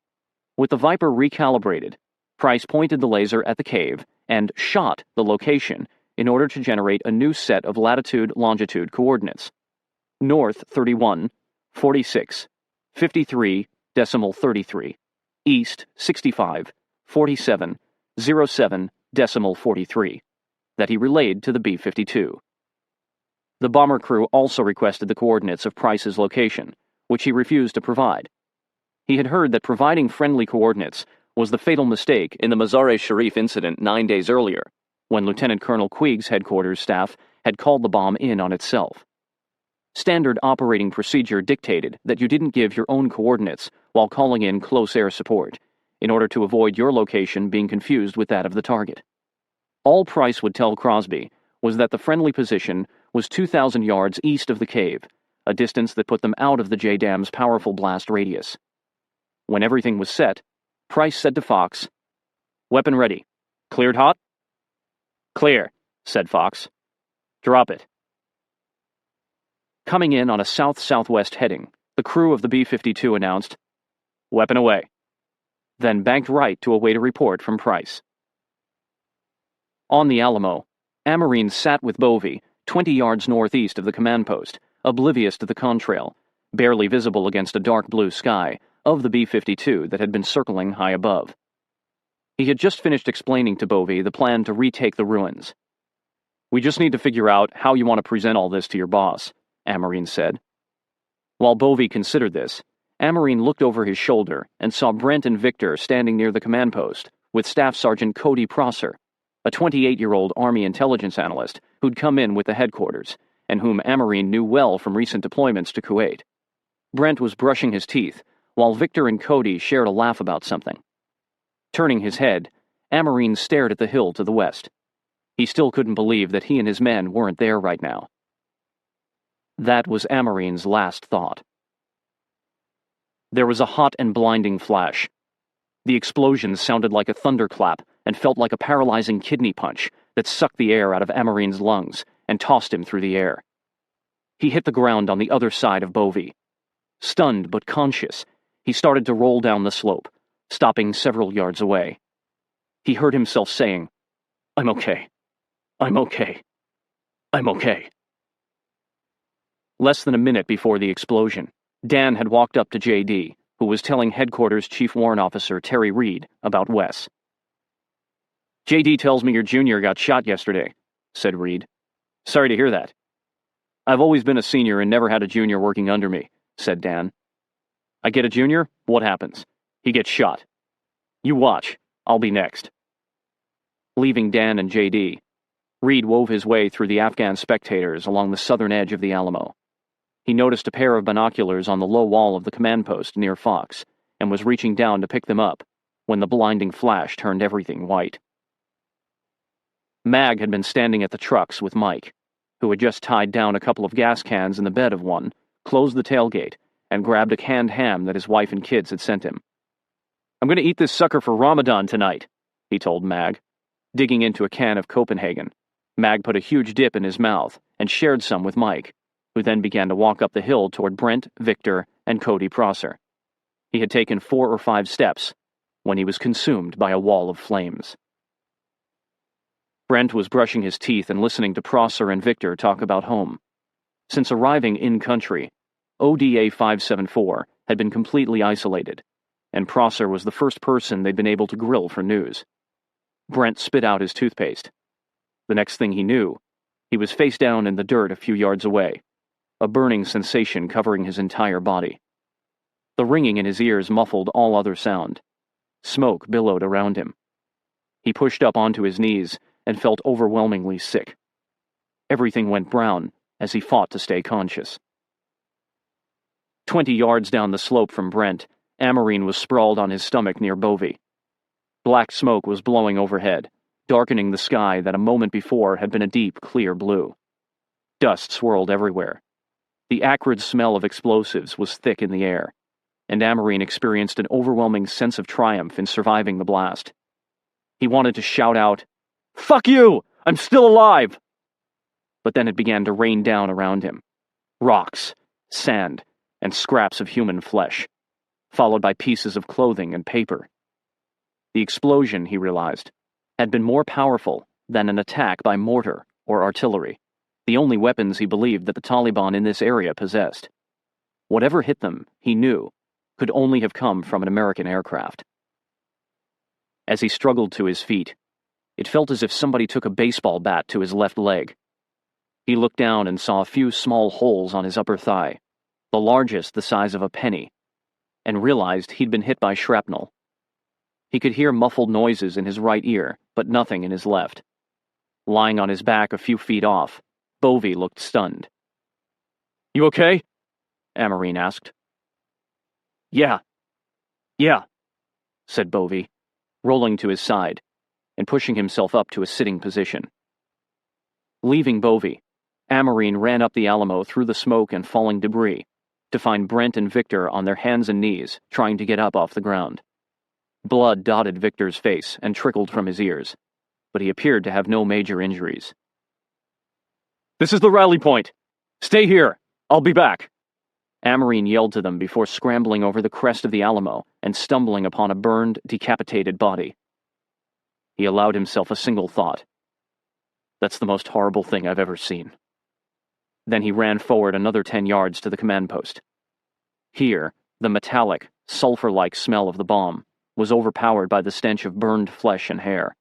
With the Viper recalibrated, Price pointed the laser at the cave and shot the location in order to generate a new set of latitude-longitude coordinates. North 31, 46, 53.33, East 65, 47, 07.43, that he relayed to the B-52. The bomber crew also requested the coordinates of Price's location, which he refused to provide. He had heard that providing friendly coordinates was the fatal mistake in the Mazar-e-Sharif incident 9 days earlier, when Lieutenant Colonel Queeg's headquarters staff had called the bomb in on itself. Standard operating procedure dictated that you didn't give your own coordinates while calling in close air support, in order to avoid your location being confused with that of the target. All Price would tell Crosby was that the friendly position was 2,000 yards east of the cave, a distance that put them out of the JDAM's powerful blast radius. When everything was set, Price said to Fox, "Weapon ready. Cleared hot?" "Clear," said Fox. "Drop it." Coming in on a south-southwest heading, the crew of the B-52 announced, "Weapon away," then banked right to await a report from Price. On the Alamo, Amarine sat with Bovey 20 yards northeast of the command post, oblivious to the contrail, barely visible against a dark blue sky, of the B-52 that had been circling high above. He had just finished explaining to Bovey the plan to retake the ruins. "We just need to figure out how you want to present all this to your boss," Amarine said. While Bovey considered this, Amarine looked over his shoulder and saw Brent and Victor standing near the command post with Staff Sergeant Cody Prosser, a 28-year-old Army intelligence analyst who'd come in with the headquarters, and whom Amarine knew well from recent deployments to Kuwait. Brent was brushing his teeth, while Victor and Cody shared a laugh about something. Turning his head, Amarine stared at the hill to the west. He still couldn't believe that he and his men weren't there right now. That was Amarine's last thought. There was a hot and blinding flash. The explosion sounded like a thunderclap and felt like a paralyzing kidney punch that sucked the air out of Amarine's lungs and tossed him through the air. He hit the ground on the other side of Bovey. Stunned but conscious, he started to roll down the slope, stopping several yards away. He heard himself saying, "I'm okay. I'm okay. I'm okay." Less than a minute before the explosion, Dan had walked up to J.D., who was telling Headquarters Chief Warrant Officer Terry Reed about Wes. "J.D. tells me your junior got shot yesterday," said Reed. "Sorry to hear that." "I've always been a senior and never had a junior working under me," said Dan. "I get a junior, what happens? He gets shot. You watch, I'll be next." Leaving Dan and J.D., Reed wove his way through the Afghan spectators along the southern edge of the Alamo. He noticed a pair of binoculars on the low wall of the command post near Fox, and was reaching down to pick them up when the blinding flash turned everything white. Mag had been standing at the trucks with Mike, who had just tied down a couple of gas cans in the bed of one, closed the tailgate, and grabbed a canned ham that his wife and kids had sent him. I'm going to eat this sucker for Ramadan tonight, he told Mag. Digging into a can of Copenhagen, Mag put a huge dip in his mouth and shared some with Mike, who then began to walk up the hill toward Brent, Victor, and Cody Prosser. He had taken 4 or 5 steps when he was consumed by a wall of flames. Brent was brushing his teeth and listening to Prosser and Victor talk about home. Since arriving in-country, ODA 574 had been completely isolated, and Prosser was the first person they'd been able to grill for news. Brent spit out his toothpaste. The next thing he knew, he was face down in the dirt a few yards away, a burning sensation covering his entire body. The ringing in his ears muffled all other sound. Smoke billowed around him. He pushed up onto his knees and felt overwhelmingly sick. Everything went brown as he fought to stay conscious. 20 yards down the slope from Brent, Amarine was sprawled on his stomach near Bovey. Black smoke was blowing overhead, darkening the sky that a moment before had been a deep, clear blue. Dust swirled everywhere. The acrid smell of explosives was thick in the air, and Amarine experienced an overwhelming sense of triumph in surviving the blast. He wanted to shout out, "Fuck you! I'm still alive!" But then it began to rain down around him. Rocks, sand, and scraps of human flesh, followed by pieces of clothing and paper. The explosion, he realized, had been more powerful than an attack by mortar or artillery, the only weapons he believed that the Taliban in this area possessed. Whatever hit them, he knew, could only have come from an American aircraft. As he struggled to his feet, it felt as if somebody took a baseball bat to his left leg. He looked down and saw a few small holes on his upper thigh, the largest the size of a penny, and realized he'd been hit by shrapnel. He could hear muffled noises in his right ear, but nothing in his left. Lying on his back a few feet off, Bovey looked stunned. "You okay?" Amarine asked. Yeah, said Bovey, rolling to his side and pushing himself up to a sitting position. Leaving Bovey, Amarine ran up the Alamo through the smoke and falling debris to find Brent and Victor on their hands and knees trying to get up off the ground. Blood dotted Victor's face and trickled from his ears, but he appeared to have no major injuries. "This is the rally point. Stay here. I'll be back," Amarine yelled to them before scrambling over the crest of the Alamo and stumbling upon a burned, decapitated body. He allowed himself a single thought. That's the most horrible thing I've ever seen. Then he ran forward another 10 yards to the command post. Here, the metallic, sulfur-like smell of the bomb was overpowered by the stench of burned flesh and hair.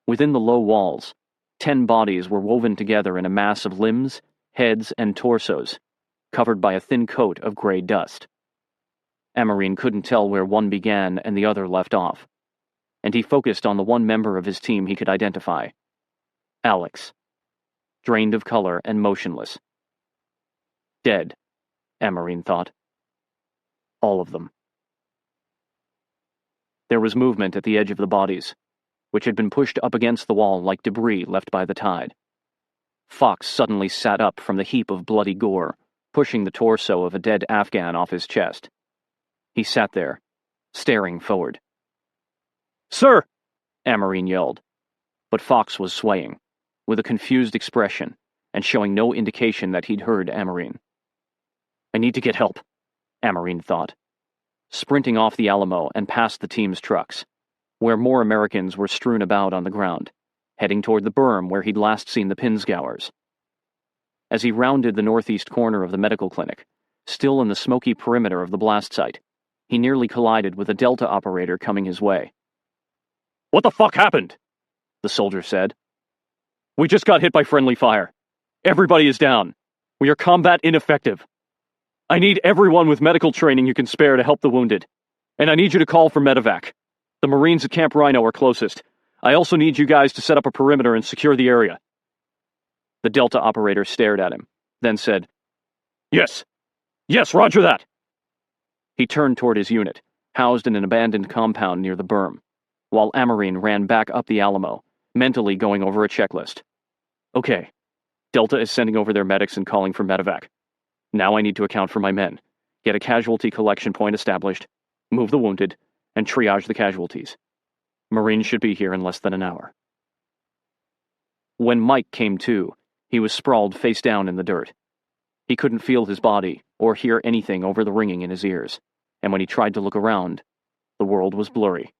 Within the low walls, 10 bodies were woven together in a mass of limbs, heads, and torsos, covered by a thin coat of gray dust. Amarine couldn't tell where one began and the other left off, and he focused on the one member of his team he could identify. Alex. Drained of color and motionless. Dead, Amarine thought. All of them. There was movement at the edge of the bodies, which had been pushed up against the wall like debris left by the tide. Fox suddenly sat up from the heap of bloody gore, pushing the torso of a dead Afghan off his chest. He sat there, staring forward. "Sir!" Amarine yelled, but Fox was swaying, with a confused expression, and showing no indication that he'd heard Amarine. "I need to get help," Amarine thought, sprinting off the Alamo and past the team's trucks, where more Americans were strewn about on the ground, heading toward the berm where he'd last seen the Pinsgowers. As he rounded the northeast corner of the medical clinic, still in the smoky perimeter of the blast site, he nearly collided with a Delta operator coming his way. "What the fuck happened?" the soldier said. "We just got hit by friendly fire. Everybody is down. We are combat ineffective. I need everyone with medical training you can spare to help the wounded. And I need you to call for medevac. The Marines at Camp Rhino are closest. I also need you guys to set up a perimeter and secure the area." The Delta operator stared at him, then said, Yes, roger that." He turned toward his unit, housed in an abandoned compound near the berm, while Amarine ran back up the Alamo, mentally going over a checklist. "Okay, Delta is sending over their medics and calling for medevac. Now I need to account for my men, get a casualty collection point established, move the wounded, and triage the casualties. Marines should be here in less than an hour. When Mike came to, he was sprawled face down in the dirt. He couldn't feel his body or hear anything over the ringing in his ears, and when he tried to look around, the world was blurry.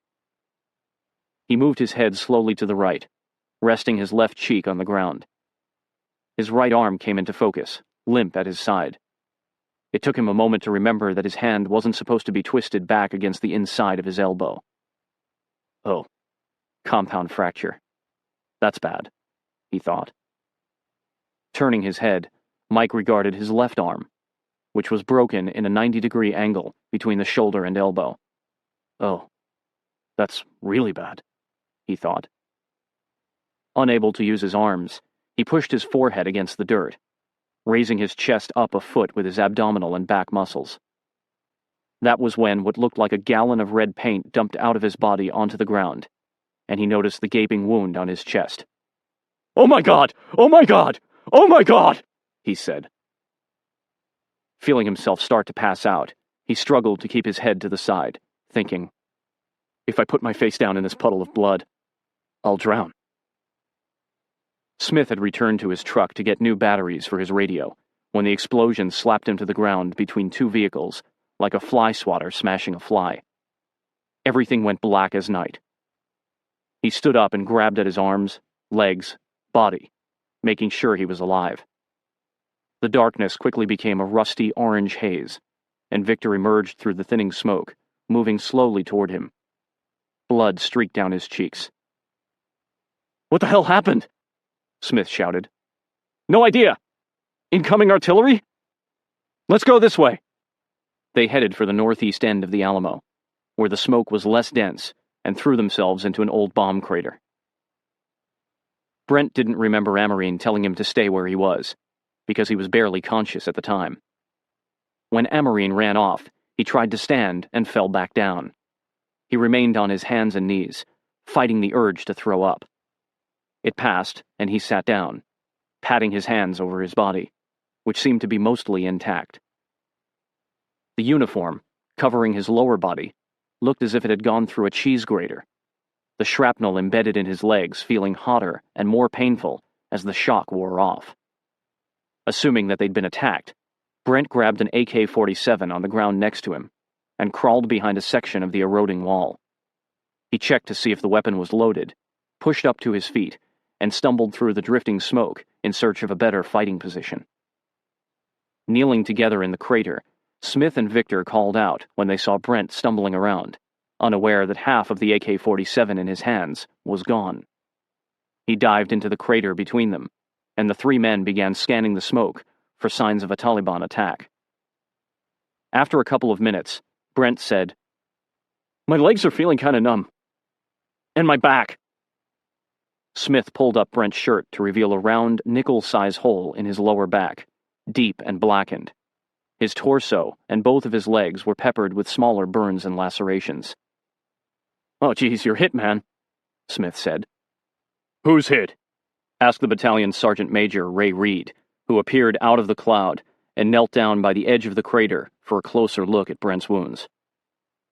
He moved his head slowly to the right, resting his left cheek on the ground. His right arm came into focus, limp at his side. It took him a moment to remember that his hand wasn't supposed to be twisted back against the inside of his elbow. Oh, compound fracture. That's bad, he thought. Turning his head, Mike regarded his left arm, which was broken in a 90-degree angle between the shoulder and elbow. Oh, that's really bad, he thought. Unable to use his arms, he pushed his forehead against the dirt, raising his chest up a foot with his abdominal and back muscles. That was when what looked like a gallon of red paint dumped out of his body onto the ground, and he noticed the gaping wound on his chest. "Oh my God! Oh my God! Oh my God!" he said. Feeling himself start to pass out, he struggled to keep his head to the side, thinking, "If I put my face down in this puddle of blood, I'll drown." Smith had returned to his truck to get new batteries for his radio when the explosion slapped him to the ground between two vehicles, like a fly swatter smashing a fly. Everything went black as night. He stood up and grabbed at his arms, legs, body, making sure he was alive. The darkness quickly became a rusty orange haze, and Victor emerged through the thinning smoke, moving slowly toward him. Blood streaked down his cheeks. "What the hell happened?" Smith shouted. "No idea. Incoming artillery? Let's go this way." They headed for the northeast end of the Alamo, where the smoke was less dense, and threw themselves into an old bomb crater. Brent didn't remember Amerine telling him to stay where he was, because he was barely conscious at the time. When Amerine ran off, he tried to stand and fell back down. He remained on his hands and knees, fighting the urge to throw up. It passed, and he sat down, patting his hands over his body, which seemed to be mostly intact. The uniform, covering his lower body, looked as if it had gone through a cheese grater, the shrapnel embedded in his legs feeling hotter and more painful as the shock wore off. Assuming that they'd been attacked, Brent grabbed an AK-47 on the ground next to him and crawled behind a section of the eroding wall. He checked to see if the weapon was loaded, pushed up to his feet, and stumbled through the drifting smoke in search of a better fighting position. Kneeling together in the crater, Smith and Victor called out when they saw Brent stumbling around, unaware that half of the AK-47 in his hands was gone. He dived into the crater between them, and the three men began scanning the smoke for signs of a Taliban attack. After a couple of minutes, Brent said, "My legs are feeling kind of numb. And my back." Smith pulled up Brent's shirt to reveal a round, nickel-size hole in his lower back, deep and blackened. His torso and both of his legs were peppered with smaller burns and lacerations. "Oh, geez, you're hit, man," Smith said. "Who's hit?" asked the battalion sergeant major, Ray Reed, who appeared out of the cloud and knelt down by the edge of the crater for a closer look at Brent's wounds.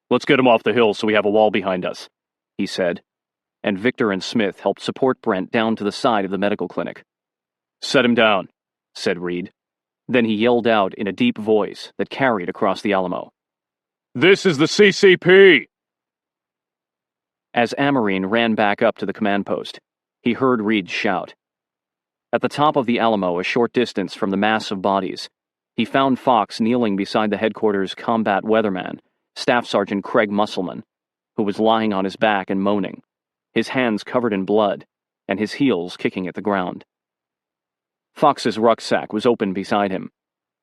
"Let's get him off the hill so we have a wall behind us," he said, and Victor and Smith helped support Brent down to the side of the medical clinic. "Set him down," said Reed. Then he yelled out in a deep voice that carried across the Alamo. "This is the CCP!" As Amerine ran back up to the command post, he heard Reed shout. At the top of the Alamo, a short distance from the mass of bodies, he found Fox kneeling beside the headquarters combat weatherman, Staff Sergeant Craig Musselman, who was lying on his back and moaning, his hands covered in blood, and his heels kicking at the ground. Fox's rucksack was open beside him,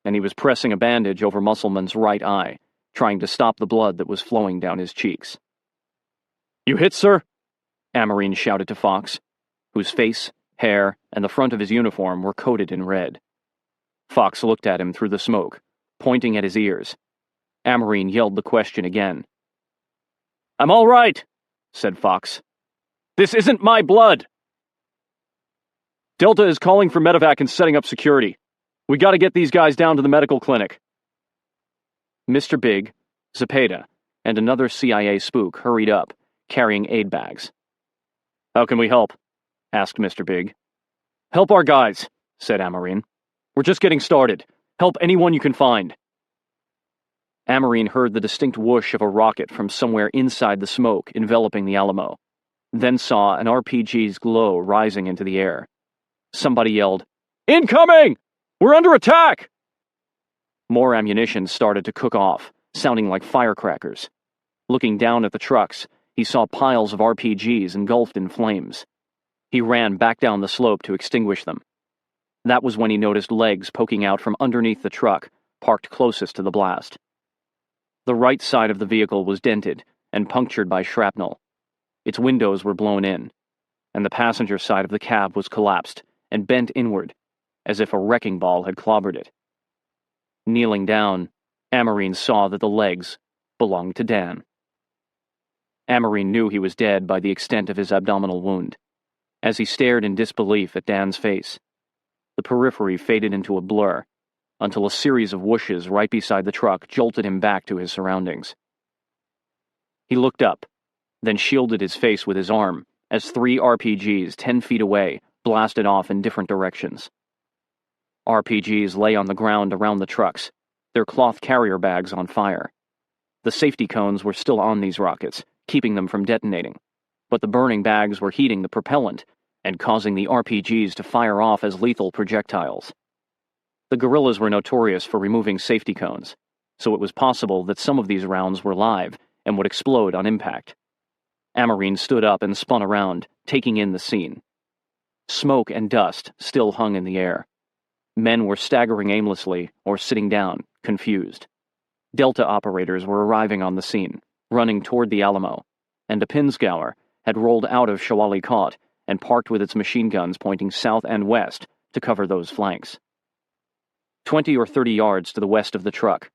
and he was pressing a bandage over Musselman's right eye, trying to stop the blood that was flowing down his cheeks. "You hit, sir?" Amerine shouted to Fox, whose face, hair, and the front of his uniform were coated in red. Fox looked at him through the smoke, pointing at his ears. Amerine yelled the question again. "I'm all right," said Fox. "This isn't my blood." "Delta is calling for medevac and setting up security. We gotta get these guys down to the medical clinic." Mr. Big, Zepeda, and another CIA spook hurried up, carrying aid bags. "How can we help?" asked Mr. Big. "Help our guys," said Amarine. "We're just getting started. Help anyone you can find." Amarine heard the distinct whoosh of a rocket from somewhere inside the smoke enveloping the Alamo, then saw an RPG's glow rising into the air. Somebody yelled, "Incoming! We're under attack!" More ammunition started to cook off, sounding like firecrackers. Looking down at the trucks, he saw piles of RPGs engulfed in flames. He ran back down the slope to extinguish them. That was when he noticed legs poking out from underneath the truck, parked closest to the blast. The right side of the vehicle was dented and punctured by shrapnel. Its windows were blown in, and the passenger side of the cab was collapsed and bent inward, as if a wrecking ball had clobbered it. Kneeling down, Amarine saw that the legs belonged to Dan. Amarine knew he was dead by the extent of his abdominal wound. As he stared in disbelief at Dan's face, the periphery faded into a blur, until a series of whooshes right beside the truck jolted him back to his surroundings. He looked up, then shielded his face with his arm as 3 RPGs 10 feet away blasted off in different directions. RPGs lay on the ground around the trucks, their cloth carrier bags on fire. The safety cones were still on these rockets, keeping them from detonating, but the burning bags were heating the propellant and causing the RPGs to fire off as lethal projectiles. The guerrillas were notorious for removing safety cones, so it was possible that some of these rounds were live and would explode on impact. Amarine stood up and spun around, taking in the scene. Smoke and dust still hung in the air. Men were staggering aimlessly or sitting down, confused. Delta operators were arriving on the scene, running toward the Alamo, and a Pinzgauer had rolled out of Shawali Cot and parked with its machine guns pointing south and west to cover those flanks. 20 or 30 yards to the west of the truck,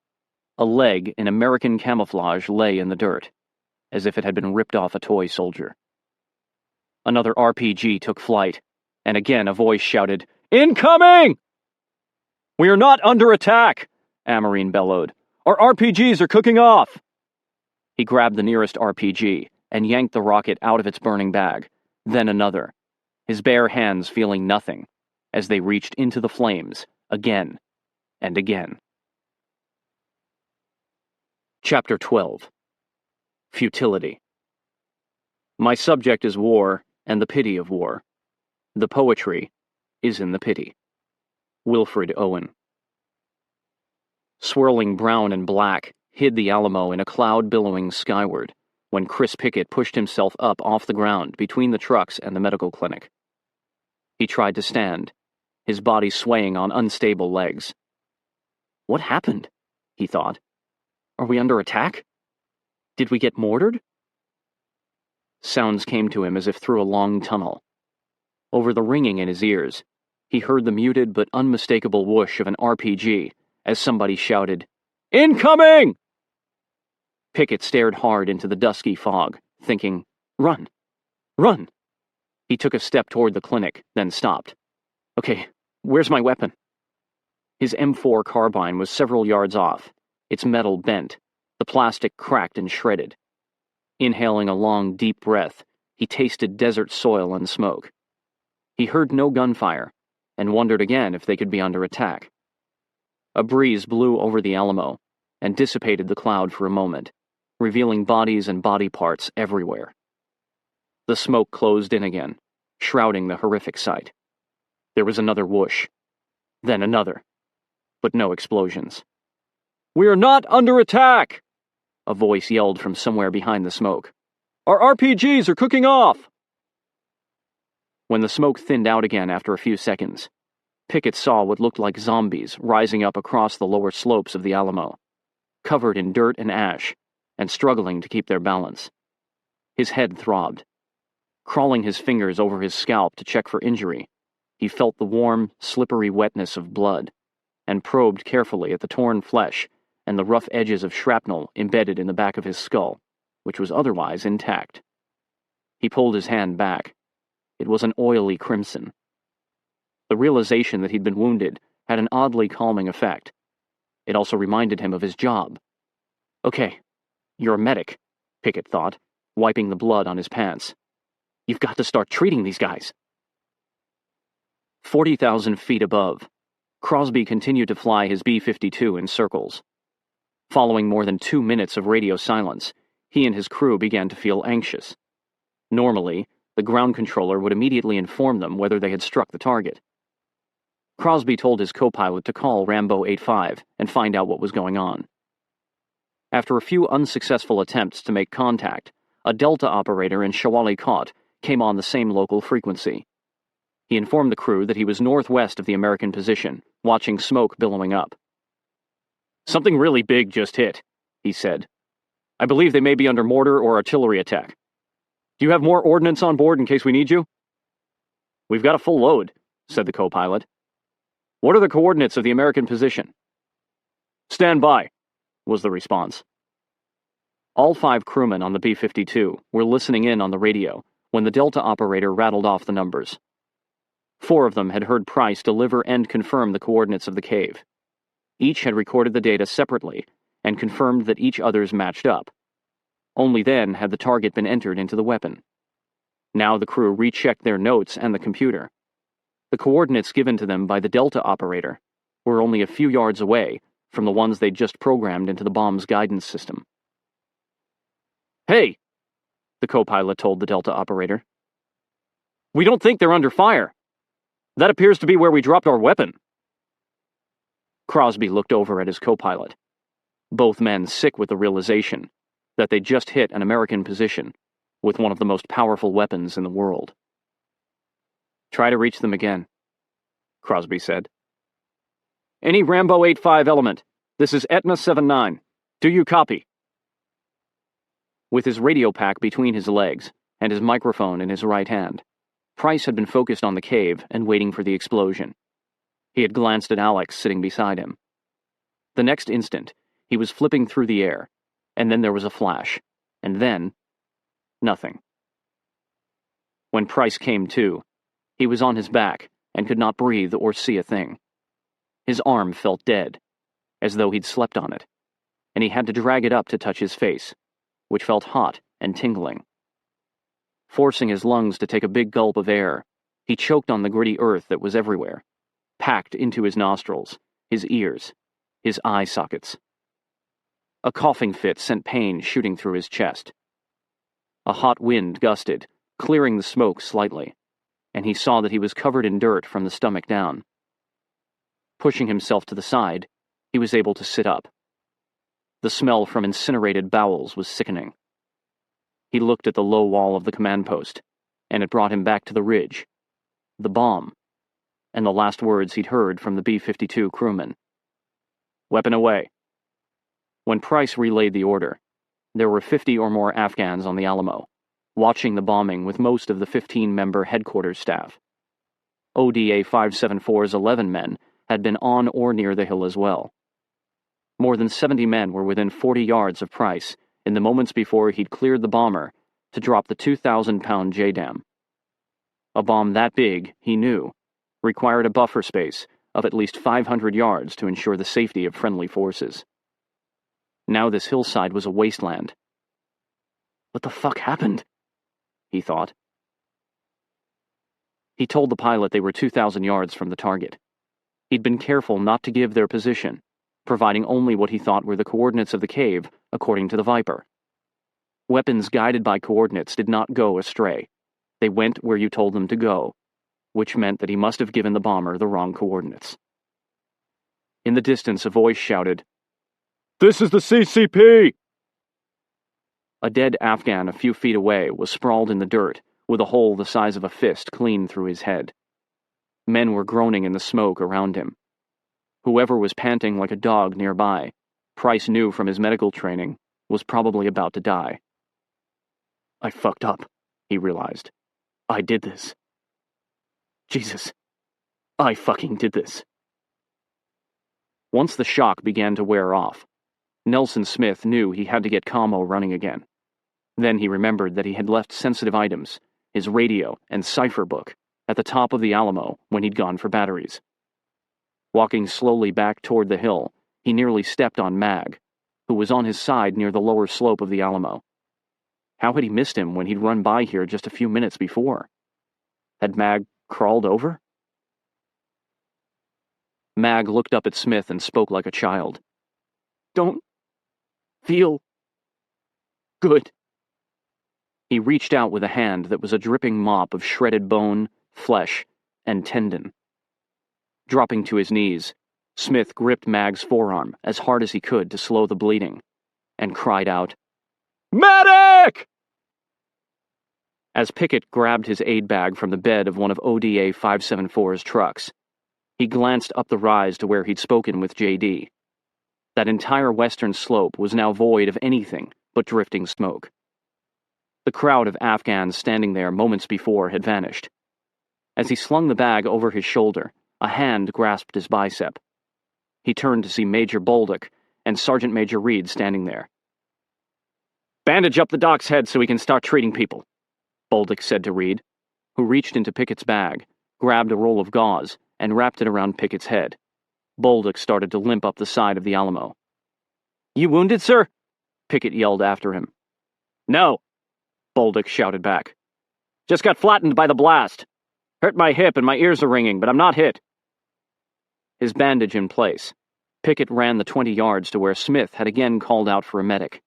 a leg in American camouflage lay in the dirt, as if it had been ripped off a toy soldier. Another RPG took flight, and again a voice shouted, "Incoming!" "We are not under attack!" Amarine bellowed. "Our RPGs are cooking off!" He grabbed the nearest RPG and yanked the rocket out of its burning bag, then another, his bare hands feeling nothing, as they reached into the flames, again and again. Chapter 12. Futility. My subject is war and the pity of war. The poetry is in the pity. Wilfred Owen. Swirling brown and black hid the Alamo in a cloud billowing skyward when Chris Pickett pushed himself up off the ground between the trucks and the medical clinic. He tried to stand, his body swaying on unstable legs. What happened? He thought. Are we under attack? Did we get mortared? Sounds came to him as if through a long tunnel. Over the ringing in his ears, he heard the muted but unmistakable whoosh of an RPG as somebody shouted, "Incoming!" Pickett stared hard into the dusky fog, thinking, "Run! Run!" He took a step toward the clinic, then stopped. "Okay, where's my weapon?" His M4 carbine was several yards off, its metal bent, the plastic cracked and shredded. Inhaling a long, deep breath, he tasted desert soil and smoke. He heard no gunfire, and wondered again if they could be under attack. A breeze blew over the Alamo, and dissipated the cloud for a moment, revealing bodies and body parts everywhere. The smoke closed in again, shrouding the horrific sight. There was another whoosh, then another, but no explosions. "We are not under attack!" a voice yelled from somewhere behind the smoke. "Our RPGs are cooking off!" When the smoke thinned out again after a few seconds, Pickett saw what looked like zombies rising up across the lower slopes of the Alamo, covered in dirt and ash, and struggling to keep their balance. His head throbbed. Crawling his fingers over his scalp to check for injury, he felt the warm, slippery wetness of blood, and probed carefully at the torn flesh and the rough edges of shrapnel embedded in the back of his skull, which was otherwise intact. He pulled his hand back. It was an oily crimson. The realization that he'd been wounded had an oddly calming effect. It also reminded him of his job. "Okay, You're a medic, Pickett thought, wiping the blood on his pants. You've got to start treating these guys. 40,000 feet above, Crosby continued to fly his B-52 in circles. Following more than 2 minutes of radio silence, he and his crew began to feel anxious. Normally, the ground controller would immediately inform them whether they had struck the target. Crosby told his co-pilot to call Rambo 85 and find out what was going on. After a few unsuccessful attempts to make contact, a Delta operator in Shawalikot came on the same local frequency. He informed the crew that he was northwest of the American position, watching smoke billowing up. Something really big just hit, he said. I believe they may be under mortar or artillery attack. Do you have more ordnance on board in case we need you? We've got a full load, said the co-pilot. What are the coordinates of the American position? Stand by, was the response. All 5 crewmen on the B-52 were listening in on the radio when the Delta operator rattled off the numbers. 4 of them had heard Price deliver and confirm the coordinates of the cave. Each had recorded the data separately and confirmed that each other's matched up. Only then had the target been entered into the weapon. Now the crew rechecked their notes and the computer. The coordinates given to them by the Delta operator were only a few yards away from the ones they'd just programmed into the bomb's guidance system. Hey, the co-pilot told the Delta operator. We don't think they're under fire. That appears to be where we dropped our weapon. Crosby looked over at his co-pilot, both men sick with the realization that they'd just hit an American position with one of the most powerful weapons in the world. Try to reach them again, Crosby said. Any Rambo 85 element. This is Etna 79. Do you copy? With his radio pack between his legs and his microphone in his right hand, Price had been focused on the cave and waiting for the explosion. He had glanced at Alex sitting beside him. The next instant, he was flipping through the air, and then there was a flash, and then nothing. When Price came to, he was on his back and could not breathe or see a thing. His arm felt dead, as though he'd slept on it, and he had to drag it up to touch his face, which felt hot and tingling. Forcing his lungs to take a big gulp of air, he choked on the gritty earth that was everywhere, packed into his nostrils, his ears, his eye sockets. A coughing fit sent pain shooting through his chest. A hot wind gusted, clearing the smoke slightly, and he saw that he was covered in dirt from the stomach down. Pushing himself to the side, he was able to sit up. The smell from incinerated bowels was sickening. He looked at the low wall of the command post, and it brought him back to the ridge, the bomb, and the last words he'd heard from the B-52 crewman. Weapon away. When Price relayed the order, there were 50 or more Afghans on the Alamo, watching the bombing with most of the 15-member headquarters staff. ODA 574's 11 men had been on or near the hill as well. More than 70 men were within 40 yards of Price in the moments before he'd cleared the bomber to drop the 2,000-pound JDAM. A bomb that big, he knew, required a buffer space of at least 500 yards to ensure the safety of friendly forces. Now this hillside was a wasteland. What the fuck happened? He thought. He told the pilot they were 2,000 yards from the target. He'd been careful not to give their position, providing only what he thought were the coordinates of the cave according to the Viper. Weapons guided by coordinates did not go astray. They went where you told them to go, which meant that he must have given the bomber the wrong coordinates. In the distance, a voice shouted, "This is the CCP!" A dead Afghan a few feet away was sprawled in the dirt, with a hole the size of a fist clean through his head. Men were groaning in the smoke around him. Whoever was panting like a dog nearby, Price knew from his medical training, was probably about to die. I fucked up, he realized. I did this. Jesus. I fucking did this. Once the shock began to wear off, Nelson Smith knew he had to get commo running again. Then he remembered that he had left sensitive items, his radio and cipher book, at the top of the Alamo when he'd gone for batteries. Walking slowly back toward the hill, he nearly stepped on Mag, who who was on his side near the lower slope of the Alamo. How had he missed him when he'd run by here just a few minutes before? Had Mag crawled over? Mag looked up at Smith and spoke like a child. "Don't feel good." He reached out with a hand that was a dripping mop of shredded bone, flesh, and tendon. Dropping to his knees, Smith gripped Mag's forearm as hard as he could to slow the bleeding, and cried out, "Medic!" As Pickett grabbed his aid bag from the bed of one of ODA 574's trucks, he glanced up the rise to where he'd spoken with JD. That entire western slope was now void of anything but drifting smoke. The crowd of Afghans standing there moments before had vanished. As he slung the bag over his shoulder, a hand grasped his bicep. He turned to see Major Bolduc and Sergeant Major Reed standing there. "Bandage up the doc's head so we can start treating people," Bolduc said to Reed, who reached into Pickett's bag, grabbed a roll of gauze, and wrapped it around Pickett's head. Bolduc started to limp up the side of the Alamo. "You wounded, sir?" Pickett yelled after him. "No," Bolduc shouted back. "Just got flattened by the blast. Hurt my hip and my ears are ringing, but I'm not hit." His bandage in place, Pickett ran the 20 yards to where Smith had again called out for a medic.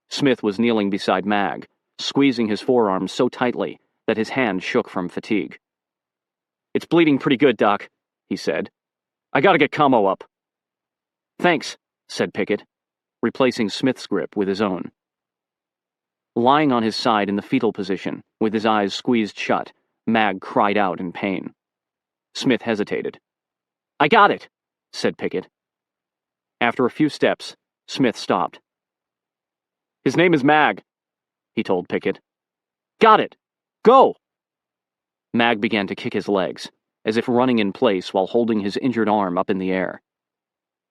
Smith was kneeling beside Mag, squeezing his forearm so tightly that his hand shook from fatigue. "It's bleeding pretty good, Doc," he said. "I gotta get Camo up." "Thanks," said Pickett, replacing Smith's grip with his own. Lying on his side in the fetal position, with his eyes squeezed shut, Mag cried out in pain. Smith hesitated. "I got it," said Pickett. After a few steps, Smith stopped. "His name is Mag," he told Pickett. "Got it! Go!" Mag began to kick his legs, as if running in place while holding his injured arm up in the air.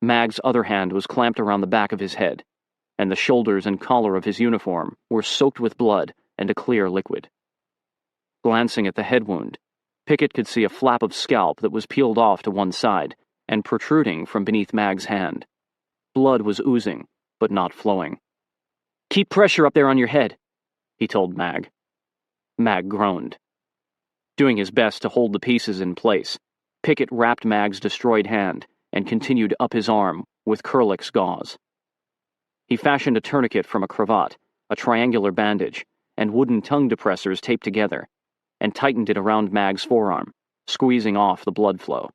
Mag's other hand was clamped around the back of his head, and the shoulders and collar of his uniform were soaked with blood and a clear liquid. Glancing at the head wound, Pickett could see a flap of scalp that was peeled off to one side and protruding from beneath Mag's hand. Blood was oozing, but not flowing. "Keep pressure up there on your head," he told Mag. Mag groaned. Doing his best to hold the pieces in place, Pickett wrapped Mag's destroyed hand and continued up his arm with Kerlick's gauze. He fashioned a tourniquet from a cravat, a triangular bandage, and wooden tongue depressors taped together, and tightened it around Mag's forearm, squeezing off the blood flow.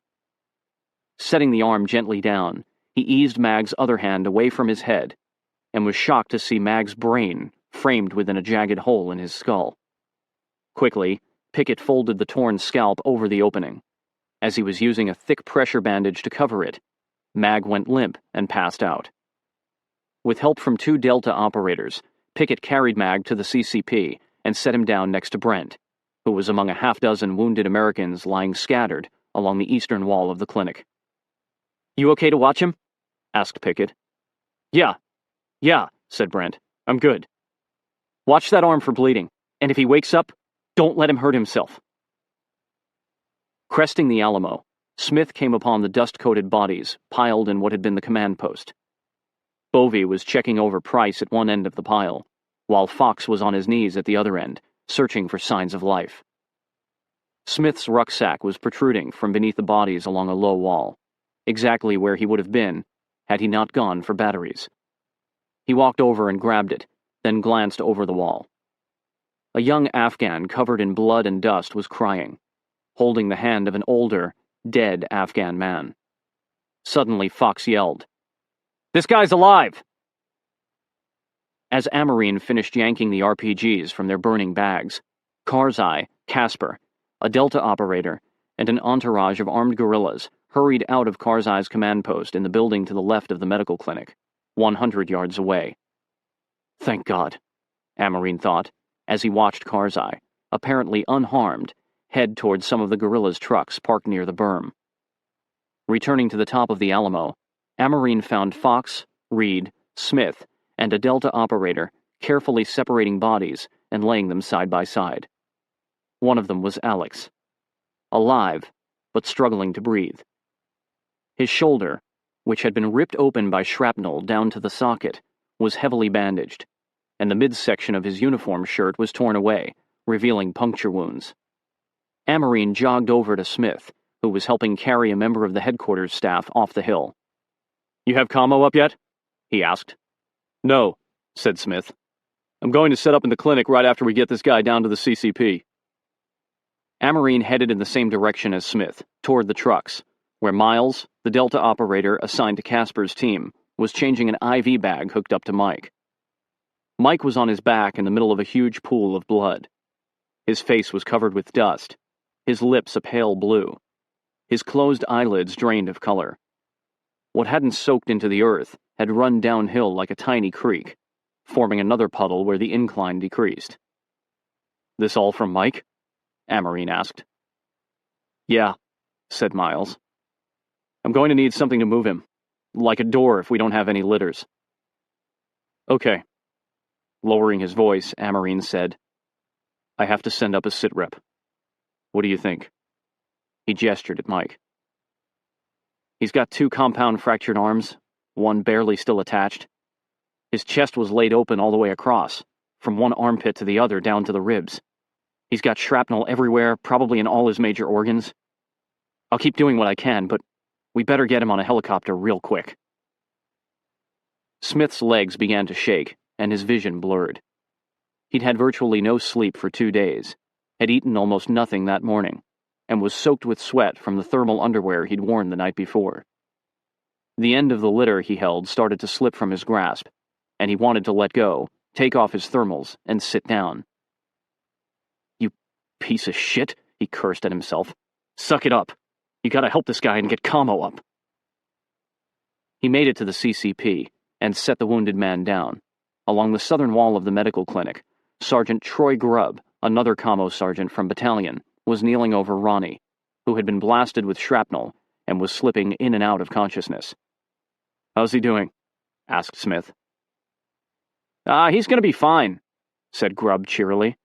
Setting the arm gently down, he eased Mag's other hand away from his head, and was shocked to see Mag's brain framed within a jagged hole in his skull. Quickly, Pickett folded the torn scalp over the opening. As he was using a thick pressure bandage to cover it, Mag went limp and passed out. With help from 2 Delta operators, Pickett carried Mag to the CCP and set him down next to Brent, who was among a half-dozen wounded Americans lying scattered along the eastern wall of the clinic. "You okay to watch him?" asked Pickett. Yeah, said Brent. "I'm good. Watch that arm for bleeding, and if he wakes up, don't let him hurt himself." Cresting the Alamo, Smith came upon the dust-coated bodies piled in what had been the command post. Bovey was checking over Price at one end of the pile, while Fox was on his knees at the other end, searching for signs of life. Smith's rucksack was protruding from beneath the bodies along a low wall, exactly where he would have been had he not gone for batteries. He walked over and grabbed it, then glanced over the wall. A young Afghan covered in blood and dust was crying, holding the hand of an older, dead Afghan man. Suddenly, Fox yelled, "This guy's alive!" As Amarine finished yanking the RPGs from their burning bags, Karzai, Casper, a Delta operator, and an entourage of armed guerrillas hurried out of Karzai's command post in the building to the left of the medical clinic, 100 yards away. Thank God, Amarine thought, as he watched Karzai, apparently unharmed, head towards some of the guerrillas' trucks parked near the berm. Returning to the top of the Alamo, Amarine found Fox, Reed, Smith, and a Delta operator carefully separating bodies and laying them side by side. One of them was Alex, alive, but struggling to breathe. His shoulder, which had been ripped open by shrapnel down to the socket, was heavily bandaged, and the midsection of his uniform shirt was torn away, revealing puncture wounds. Amarine jogged over to Smith, who was helping carry a member of the headquarters staff off the hill. "You have commo up yet?" he asked. "No," said Smith. "I'm going to set up in the clinic right after we get this guy down to the CCP." Amarine headed in the same direction as Smith, toward the trucks, where Miles, the Delta operator assigned to Casper's team, was changing an IV bag hooked up to Mike. Mike was on his back in the middle of a huge pool of blood. His face was covered with dust, his lips a pale blue. His closed eyelids drained of color. What hadn't soaked into the earth had run downhill like a tiny creek, forming another puddle where the incline decreased. "This all from Mike?" Amarine asked. "Yeah," said Miles. "I'm going to need something to move him, like a door if we don't have any litters." "Okay." Lowering his voice, Amarine said, "I have to send up a sitrep. What do you think?" He gestured at Mike. "He's got 2 compound fractured arms, one barely still attached. His chest was laid open all the way across, from one armpit to the other down to the ribs. He's got shrapnel everywhere, probably in all his major organs. I'll keep doing what I can, but we better get him on a helicopter real quick." Smith's legs began to shake, and his vision blurred. He'd had virtually no sleep for 2 days, had eaten almost nothing that morning, and was soaked with sweat from the thermal underwear he'd worn the night before. The end of the litter he held started to slip from his grasp, and he wanted to let go, take off his thermals, and sit down. "You piece of shit," he cursed at himself. "Suck it up. You gotta help this guy and get commo up." He made it to the CCP and set the wounded man down. Along the southern wall of the medical clinic, Sergeant Troy Grubb, another commo sergeant from battalion, was kneeling over Ronnie, who had been blasted with shrapnel and was slipping in and out of consciousness. "How's he doing?" asked Smith. He's gonna be fine," said Grubb cheerily.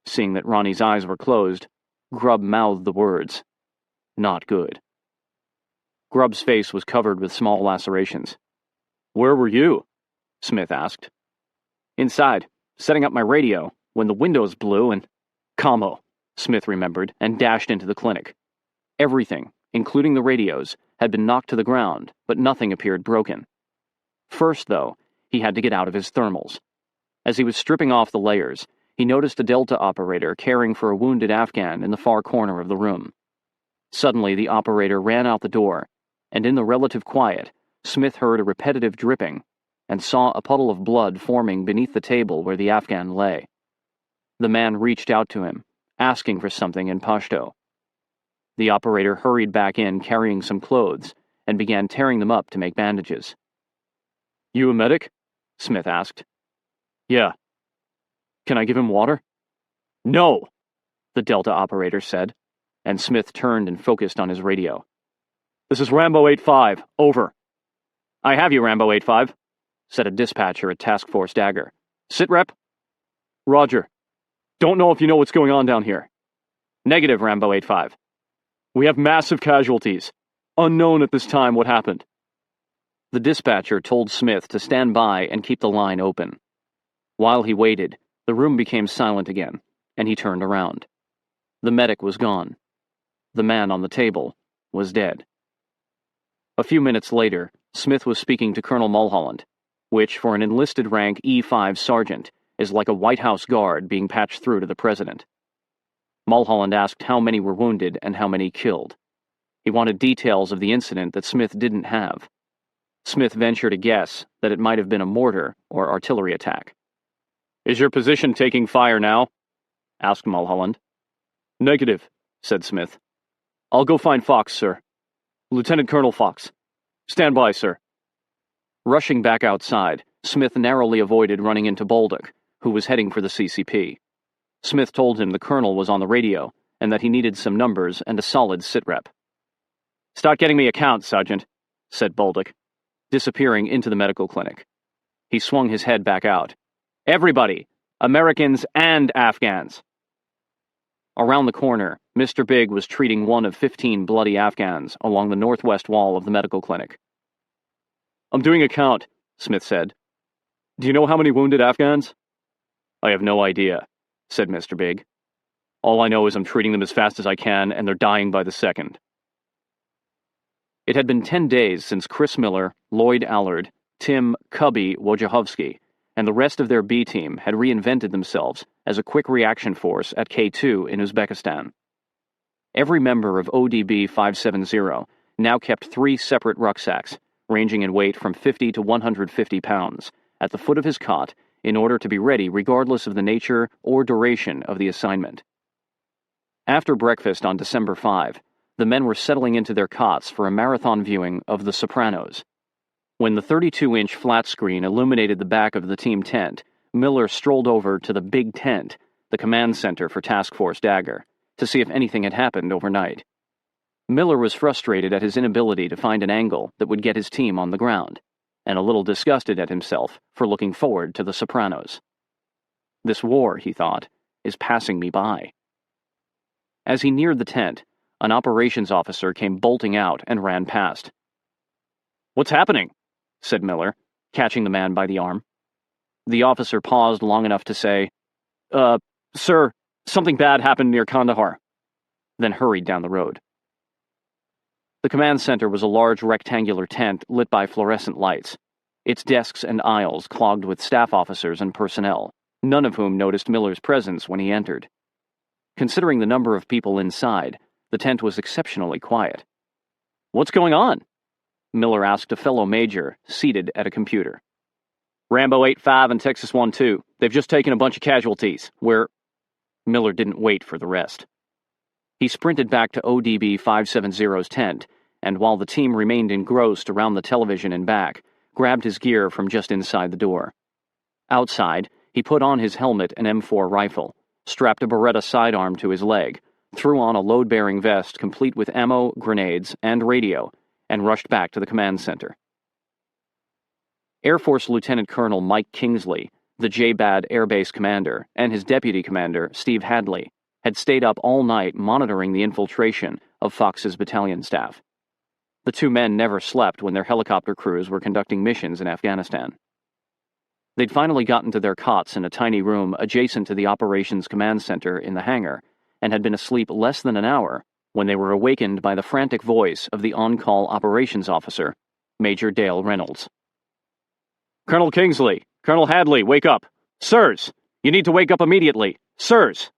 Seeing that Ronnie's eyes were closed, Grubb mouthed the words. "Not good." Grubb's face was covered with small lacerations. "Where were you?" Smith asked. "Inside, setting up my radio, when the windows blew and—" "Commo," Smith remembered, and dashed into the clinic. Everything, including the radios, had been knocked to the ground, but nothing appeared broken. First, though, he had to get out of his thermals. As he was stripping off the layers, he noticed a Delta operator caring for a wounded Afghan in the far corner of the room. Suddenly, the operator ran out the door, and in the relative quiet, Smith heard a repetitive dripping and saw a puddle of blood forming beneath the table where the Afghan lay. The man reached out to him, asking for something in Pashto. The operator hurried back in carrying some clothes and began tearing them up to make bandages. "You a medic?" Smith asked. "Yeah." "Can I give him water?" "No," the Delta operator said, and Smith turned and focused on his radio. "This is Rambo 85, over." "I have you, Rambo 85, said a dispatcher at Task Force Dagger. "Sit rep?" "Roger. Don't know if you know what's going on down here." "Negative, Rambo 85. We have massive casualties. Unknown at this time what happened." The dispatcher told Smith to stand by and keep the line open. While he waited, the room became silent again, and he turned around. The medic was gone. The man on the table was dead. A few minutes later, Smith was speaking to Colonel Mulholland, which, for an enlisted rank E5 sergeant, is like a White House guard being patched through to the president. Mulholland asked how many were wounded and how many killed. He wanted details of the incident that Smith didn't have. Smith ventured a guess that it might have been a mortar or artillery attack. "Is your position taking fire now?" asked Mulholland. "Negative," said Smith. "I'll go find Fox, sir. Lieutenant Colonel Fox. Stand by, sir." Rushing back outside, Smith narrowly avoided running into Bolduc, who was heading for the CCP. Smith told him the colonel was on the radio and that he needed some numbers and a solid sitrep. "Start getting me a count, Sergeant," said Bolduc, disappearing into the medical clinic. He swung his head back out. "Everybody, Americans and Afghans." Around the corner, Mr. Big was treating one of 15 bloody Afghans along the northwest wall of the medical clinic. "I'm doing a count," Smith said. Do you know how many wounded Afghans? I have no idea, said Mr. Big. All I know is I'm treating them as fast as I can, and they're dying by the second. It had been 10 days since Chris Miller, Lloyd Allard, Tim Cubby Wojciechowski, and the rest of their B team had reinvented themselves as a quick reaction force at K2 in Uzbekistan. Every member of ODB 570 now kept 3 separate rucksacks, ranging in weight from 50 to 150 pounds, at the foot of his cot in order to be ready regardless of the nature or duration of the assignment. After breakfast on December 5, the men were settling into their cots for a marathon viewing of The Sopranos. When the 32-inch flat screen illuminated the back of the team tent, Miller strolled over to the big tent, the command center for Task Force Dagger, to see if anything had happened overnight. Miller was frustrated at his inability to find an angle that would get his team on the ground, and a little disgusted at himself for looking forward to The Sopranos. This war, he thought, is passing me by. As he neared the tent, an operations officer came bolting out and ran past. "What's happening?" said Miller, catching the man by the arm. The officer paused long enough to say, Sir, something bad happened near Kandahar," then hurried down the road. The command center was a large rectangular tent lit by fluorescent lights, its desks and aisles clogged with staff officers and personnel, none of whom noticed Miller's presence when he entered. Considering the number of people inside, the tent was exceptionally quiet. "What's going on?" Miller asked a fellow major, seated at a computer. "Rambo 85 and Texas 1-2. They've just taken a bunch of casualties. Miller didn't wait for the rest. He sprinted back to ODB 570's tent, and while the team remained engrossed around the television and back, grabbed his gear from just inside the door. Outside, he put on his helmet and M4 rifle, strapped a Beretta sidearm to his leg, threw on a load-bearing vest complete with ammo, grenades, and radio, and rushed back to the command center. Air Force Lieutenant Colonel Mike Kingsley, the JBAD Air Base commander, and his deputy commander, Steve Hadley, had stayed up all night monitoring the infiltration of Fox's battalion staff. The two men never slept when their helicopter crews were conducting missions in Afghanistan. They'd finally gotten to their cots in a tiny room adjacent to the operations command center in the hangar, and had been asleep less than an hour when they were awakened by the frantic voice of the on-call operations officer, Major Dale Reynolds. "Colonel Kingsley! Colonel Hadley, wake up! Sirs! You need to wake up immediately! Sirs!"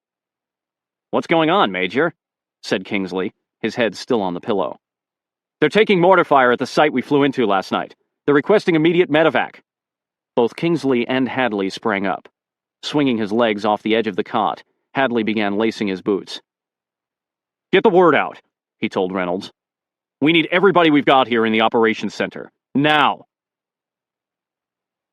"What's going on, Major?" said Kingsley, his head still on the pillow. "They're taking mortar fire at the site we flew into last night. They're requesting immediate medevac." Both Kingsley and Hadley sprang up. Swinging his legs off the edge of the cot, Hadley began lacing his boots. "Get the word out," he told Reynolds. "We need everybody we've got here in the operations center. Now!"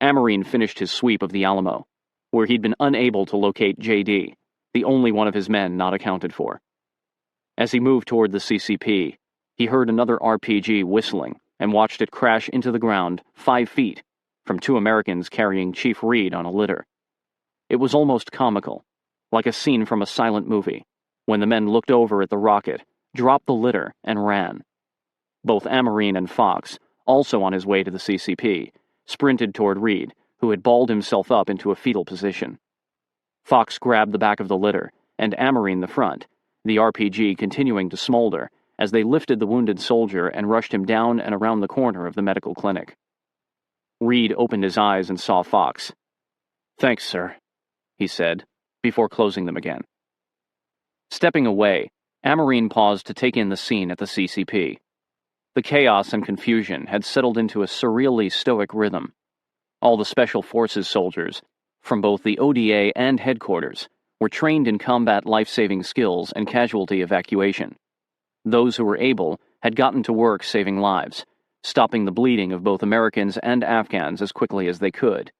Amarine finished his sweep of the Alamo, where he'd been unable to locate J.D., the only one of his men not accounted for. As he moved toward the CCP, he heard another RPG whistling and watched it crash into the ground 5 feet from 2 Americans carrying Chief Reed on a litter. It was almost comical, like a scene from a silent movie, when the men looked over at the rocket, dropped the litter, and ran. Both Amarine and Fox, also on his way to the CCP, sprinted toward Reed, who had balled himself up into a fetal position. Fox grabbed the back of the litter, and Amarine the front, the RPG continuing to smolder as they lifted the wounded soldier and rushed him down and around the corner of the medical clinic. Reed opened his eyes and saw Fox. "Thanks, sir," he said, before closing them again. Stepping away, Amarine paused to take in the scene at the CCP. The chaos and confusion had settled into a surreally stoic rhythm. All the Special Forces soldiers, from both the ODA and headquarters, were trained in combat life-saving skills and casualty evacuation. Those who were able had gotten to work saving lives, stopping the bleeding of both Americans and Afghans as quickly as they could.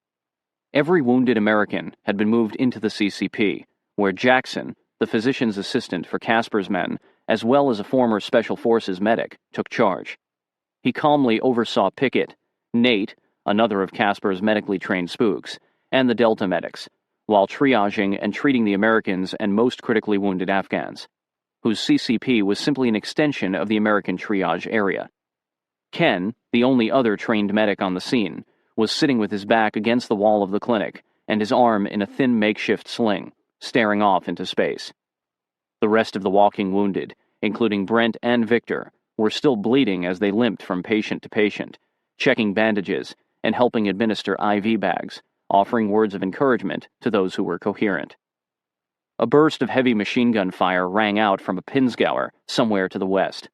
Every wounded American had been moved into the CCP, where Jackson, the physician's assistant for Casper's men, as well as a former Special Forces medic, took charge. He calmly oversaw Pickett, Nate, another of Casper's medically trained spooks, and the Delta medics, while triaging and treating the Americans and most critically wounded Afghans, whose CCP was simply an extension of the American triage area. Ken, the only other trained medic on the scene, was sitting with his back against the wall of the clinic and his arm in a thin makeshift sling, staring off into space. The rest of the walking wounded, including Brent and Victor, were still bleeding as they limped from patient to patient, checking bandages and helping administer IV bags, offering words of encouragement to those who were coherent. A burst of heavy machine gun fire rang out from a Pinzgauer somewhere to the west.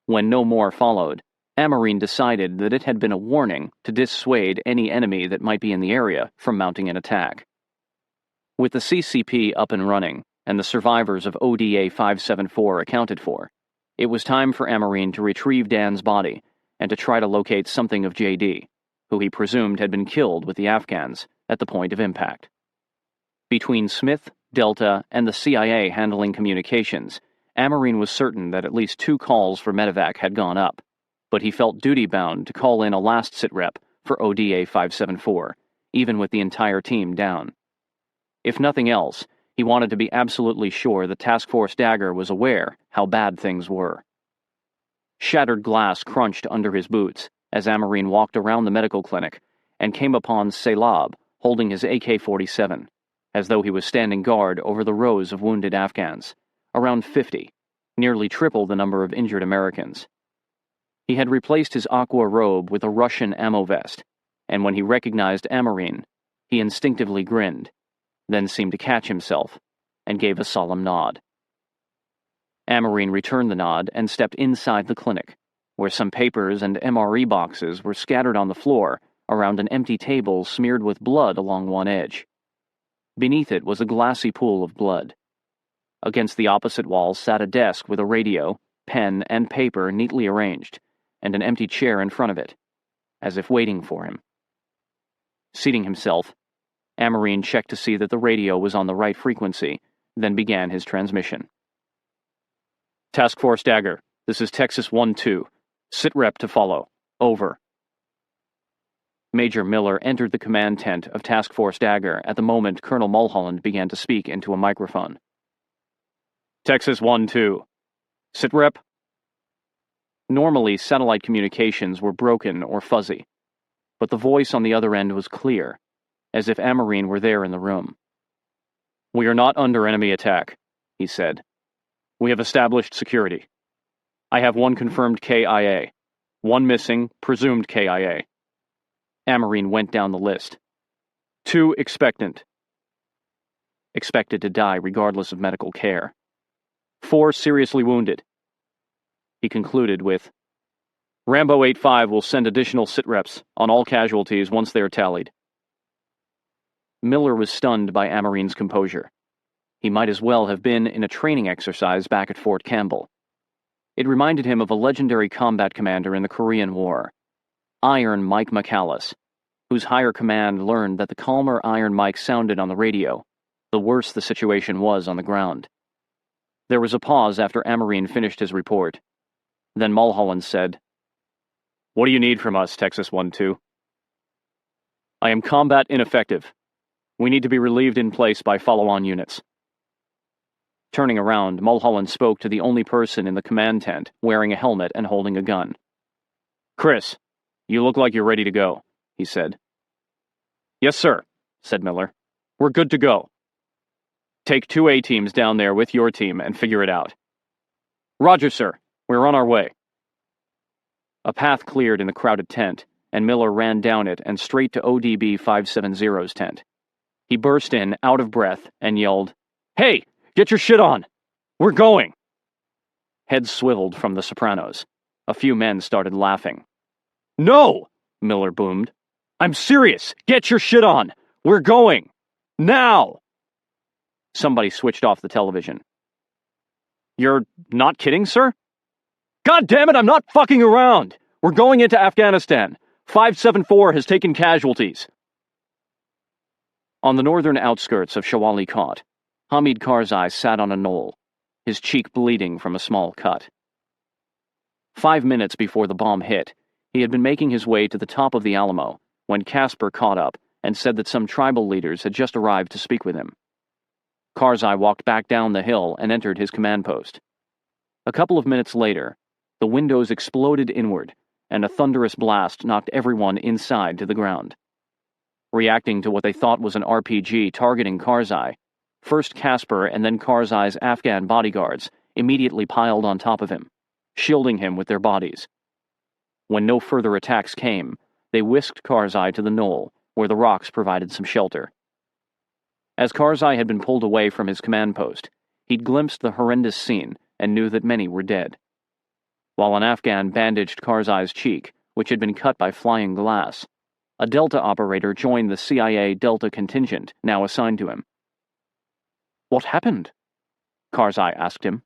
When no more followed, Amarine decided that it had been a warning to dissuade any enemy that might be in the area from mounting an attack. With the CCP up and running, and the survivors of ODA 574 accounted for, it was time for Amarine to retrieve Dan's body and to try to locate something of JD, who he presumed had been killed with the Afghans at the point of impact. Between Smith, Delta, and the CIA handling communications, Amarine was certain that at least 2 calls for medevac had gone up, but he felt duty-bound to call in a last sitrep for ODA 574, even with the entire team down. If nothing else, he wanted to be absolutely sure the Task Force Dagger was aware how bad things were. Shattered glass crunched under his boots as Amarine walked around the medical clinic and came upon Sailab holding his AK-47, as though he was standing guard over the rows of wounded Afghans, around 50, nearly triple the number of injured Americans. He had replaced his aqua robe with a Russian ammo vest, and when he recognized Amarine, he instinctively grinned, then seemed to catch himself, and gave a solemn nod. Amarine returned the nod and stepped inside the clinic, where some papers and MRE boxes were scattered on the floor around an empty table smeared with blood along one edge. Beneath it was a glassy pool of blood. Against the opposite wall sat a desk with a radio, pen, and paper neatly arranged, and an empty chair in front of it, as if waiting for him. Seating himself, Amarine checked to see that the radio was on the right frequency, then began his transmission. Task Force Dagger, this is Texas 1-2. Sitrep to follow. Over. Major Miller entered the command tent of Task Force Dagger at the moment Colonel Mulholland began to speak into a microphone. Texas 1-2. Sitrep. Normally, satellite communications were broken or fuzzy, but the voice on the other end was clear, as if Amarine were there in the room. We are not under enemy attack, he said. We have established security. I have 1 confirmed KIA, 1 missing, presumed KIA. Amarine went down the list. 2 expectant. Expected to die regardless of medical care. 4 seriously wounded. He concluded with, Rambo 85 will send additional sitreps on all casualties once they are tallied. Miller was stunned by Amarine's composure. He might as well have been in a training exercise back at Fort Campbell. It reminded him of a legendary combat commander in the Korean War, Iron Mike McAllis, whose higher command learned that the calmer Iron Mike sounded on the radio, the worse the situation was on the ground. There was a pause after Amarine finished his report. Then Mulholland said, What do you need from us, Texas 1-2? I am combat ineffective. We need to be relieved in place by follow-on units. Turning around, Mulholland spoke to the only person in the command tent wearing a helmet and holding a gun. Chris, you look like you're ready to go, he said. Yes, sir, said Miller. We're good to go. Take 2 A-teams down there with your team and figure it out. Roger, sir. We're on our way. A path cleared in the crowded tent, and Miller ran down it and straight to ODB 570's tent. He burst in, out of breath, and yelled, Hey, get your shit on! We're going! Heads swiveled from the Sopranos. A few men started laughing. No! Miller boomed. I'm serious! Get your shit on! We're going! Now! Somebody switched off the television. You're not kidding, sir? God damn it, I'm not fucking around! We're going into Afghanistan. 574 has taken casualties. On the northern outskirts of Shawali Kot, Hamid Karzai sat on a knoll, his cheek bleeding from a small cut. 5 minutes before the bomb hit, he had been making his way to the top of the Alamo when Casper caught up and said that some tribal leaders had just arrived to speak with him. Karzai walked back down the hill and entered his command post. A couple of minutes later, the windows exploded inward, and a thunderous blast knocked everyone inside to the ground. Reacting to what they thought was an RPG targeting Karzai, first Casper and then Karzai's Afghan bodyguards immediately piled on top of him, shielding him with their bodies. When no further attacks came, they whisked Karzai to the knoll, where the rocks provided some shelter. As Karzai had been pulled away from his command post, he'd glimpsed the horrendous scene and knew that many were dead. While an Afghan bandaged Karzai's cheek, which had been cut by flying glass, a Delta operator joined the CIA Delta contingent now assigned to him. "What happened?" Karzai asked him.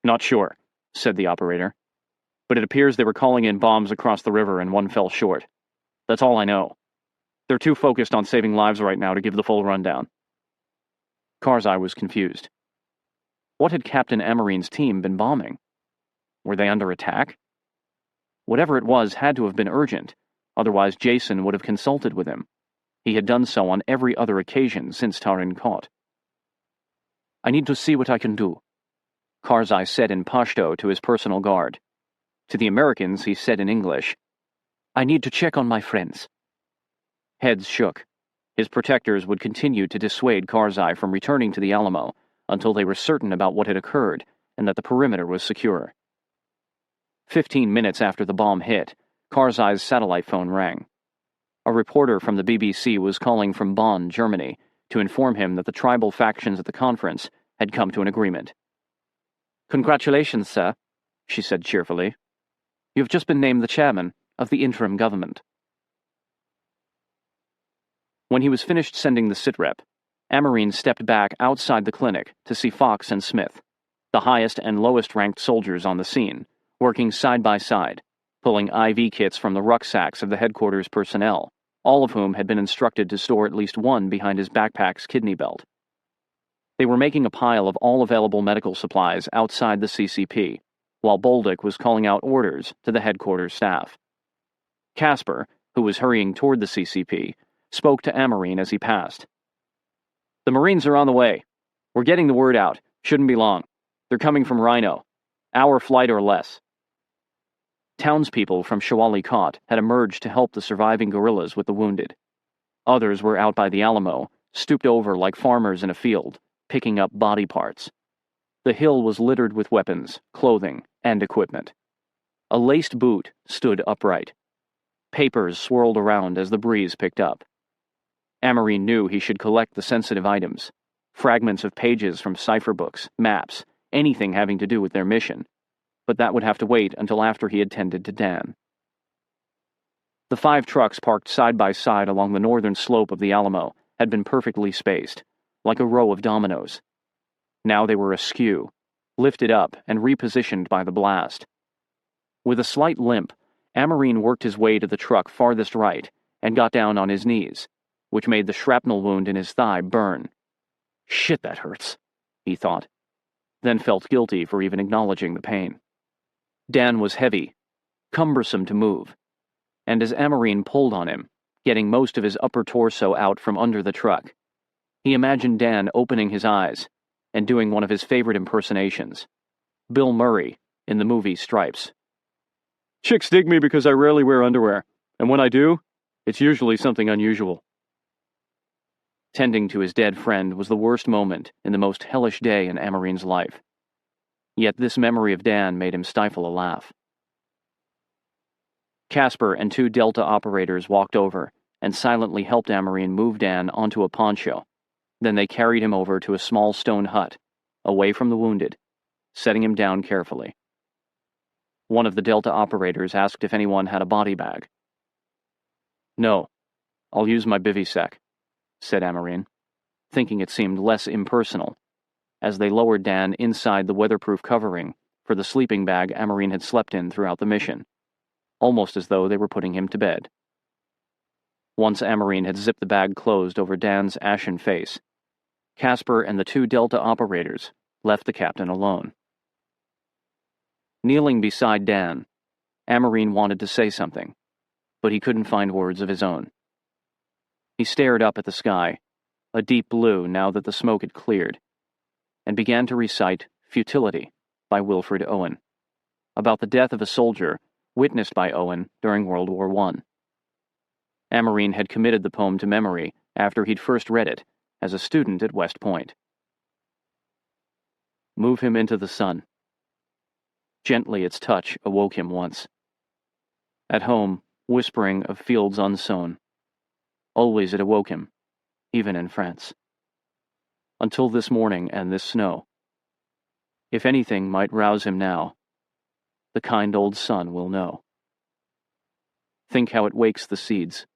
"Not sure," said the operator. "But it appears they were calling in bombs across the river and one fell short. That's all I know. They're too focused on saving lives right now to give the full rundown." Karzai was confused. What had Captain Amarine's team been bombing? Were they under attack? Whatever it was had to have been urgent, otherwise Jason would have consulted with him. He had done so on every other occasion since Tarin caught. "I need to see what I can do," Karzai said in Pashto to his personal guard. To the Americans, he said in English, "I need to check on my friends." Heads shook. His protectors would continue to dissuade Karzai from returning to the Alamo until they were certain about what had occurred and that the perimeter was secure. 15 minutes after the bomb hit, Karzai's satellite phone rang. A reporter from the BBC was calling from Bonn, Germany, to inform him that the tribal factions at the conference had come to an agreement. "Congratulations, sir," she said cheerfully. "You have just been named the chairman of the interim government." When he was finished sending the sitrep, Amarine stepped back outside the clinic to see Fox and Smith, the highest and lowest ranked soldiers on the scene, working side by side, pulling IV kits from the rucksacks of the headquarters personnel, all of whom had been instructed to store at least one behind his backpack's kidney belt. They were making a pile of all available medical supplies outside the CCP, while Bolduc was calling out orders to the headquarters staff. Casper, who was hurrying toward the CCP, spoke to Amarine as he passed. "The Marines are on the way. We're getting the word out. Shouldn't be long. They're coming from Rhino. Hour flight or less." Townspeople from Shawali Kot had emerged to help the surviving guerrillas with the wounded. Others were out by the Alamo, stooped over like farmers in a field, picking up body parts. The hill was littered with weapons, clothing, and equipment. A laced boot stood upright. Papers swirled around as the breeze picked up. Amarine knew he should collect the sensitive items, fragments of pages from cipher books, maps, anything having to do with their mission, but that would have to wait until after he had tended to Dan. The 5 trucks parked side by side along the northern slope of the Alamo had been perfectly spaced, like a row of dominoes. Now they were askew, lifted up and repositioned by the blast. With a slight limp, Amarine worked his way to the truck farthest right and got down on his knees, which made the shrapnel wound in his thigh burn. "Shit, that hurts," he thought, then felt guilty for even acknowledging the pain. Dan was heavy, cumbersome to move, and as Amarine pulled on him, getting most of his upper torso out from under the truck, he imagined Dan opening his eyes and doing one of his favorite impersonations, Bill Murray in the movie Stripes. "Chicks dig me because I rarely wear underwear, and when I do, it's usually something unusual." Tending to his dead friend was the worst moment in the most hellish day in Amarine's life. Yet this memory of Dan made him stifle a laugh. Casper and 2 Delta operators walked over and silently helped Amarine move Dan onto a poncho. Then they carried him over to a small stone hut, away from the wounded, setting him down carefully. One of the Delta operators asked if anyone had a body bag. "No, I'll use my bivy-sack," said Amarine, thinking it seemed less impersonal, as they lowered Dan inside the weatherproof covering for the sleeping bag Amarine had slept in throughout the mission, almost as though they were putting him to bed. Once Amarine had zipped the bag closed over Dan's ashen face, Casper and the 2 Delta operators left the captain alone. Kneeling beside Dan, Amarine wanted to say something, but he couldn't find words of his own. He stared up at the sky, a deep blue now that the smoke had cleared, and began to recite Futility by Wilfred Owen, about the death of a soldier witnessed by Owen during World War I. Amarine had committed the poem to memory after he'd first read it as a student at West Point. Move him into the sun. Gently its touch awoke him once. At home, whispering of fields unsown. Always it awoke him, even in France. Until this morning and this snow. If anything might rouse him now, the kind old sun will know. Think how it wakes the seeds.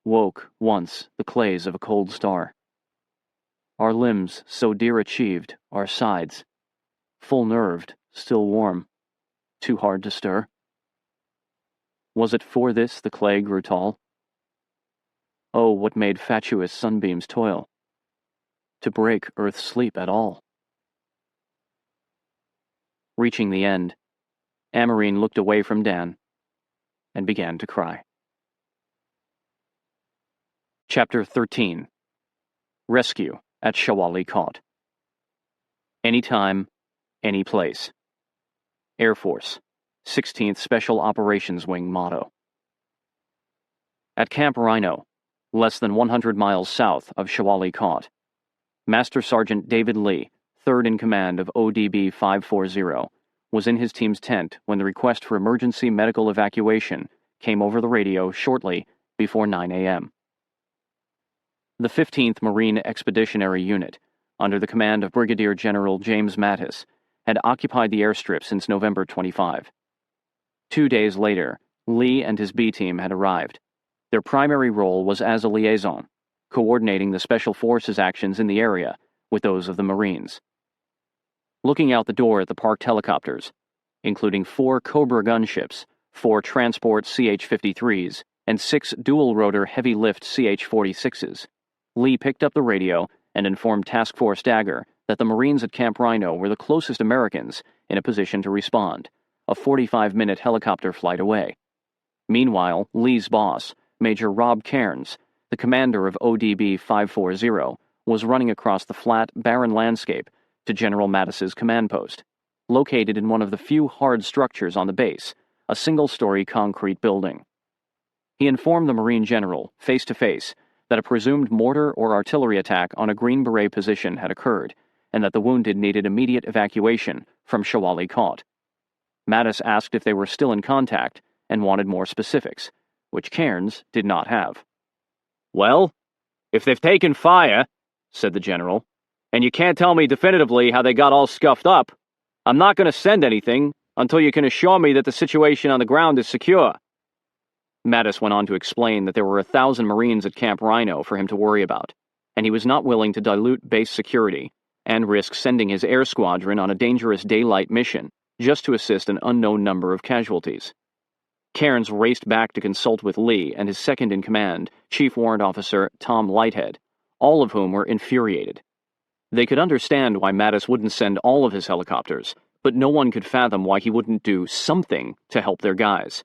Woke, once, the clays of a cold star. Our limbs, so dear achieved, our sides, full-nerved, still warm, too hard to stir. Was it for this the clay grew tall? Oh, what made fatuous sunbeams toil, to break earth's sleep at all? Reaching the end, Amarine looked away from Dan and began to cry. Chapter 13. Rescue at Shawali Caught. Anytime, any place. Air Force, 16th Special Operations Wing motto. At Camp Rhino, less than 100 miles south of Shawali Caught, Master Sergeant David Lee, 3rd in command of ODB 540, was in his team's tent when the request for emergency medical evacuation came over the radio shortly before 9 a.m. The 15th Marine Expeditionary Unit, under the command of Brigadier General James Mattis, had occupied the airstrip since November 25. 2 days later, Lee and his B team had arrived. Their primary role was as a liaison, coordinating the Special Forces actions in the area with those of the Marines. Looking out the door at the parked helicopters, including 4 Cobra gunships, 4 transport CH-53s, and 6 dual-rotor heavy-lift CH-46s, Lee picked up the radio and informed Task Force Dagger that the Marines at Camp Rhino were the closest Americans in a position to respond, a 45-minute helicopter flight away. Meanwhile, Lee's boss, Major Rob Cairns, the commander of ODB 540, was running across the flat, barren landscape to General Mattis's command post, located in one of the few hard structures on the base, a single-story concrete building. He informed the Marine general, face-to-face, that a presumed mortar or artillery attack on a Green Beret position had occurred, and that the wounded needed immediate evacuation from Shawali Caught. Mattis asked if they were still in contact and wanted more specifics, which Cairns did not have. "Well, if they've taken fire," said the general, "and you can't tell me definitively how they got all scuffed up, I'm not going to send anything until you can assure me that the situation on the ground is secure." Mattis went on to explain that there were 1,000 Marines at Camp Rhino for him to worry about, and he was not willing to dilute base security and risk sending his air squadron on a dangerous daylight mission just to assist an unknown number of casualties. Cairns raced back to consult with Lee and his second-in-command, Chief Warrant Officer Tom Lighthead, all of whom were infuriated. They could understand why Mattis wouldn't send all of his helicopters, but no one could fathom why he wouldn't do something to help their guys.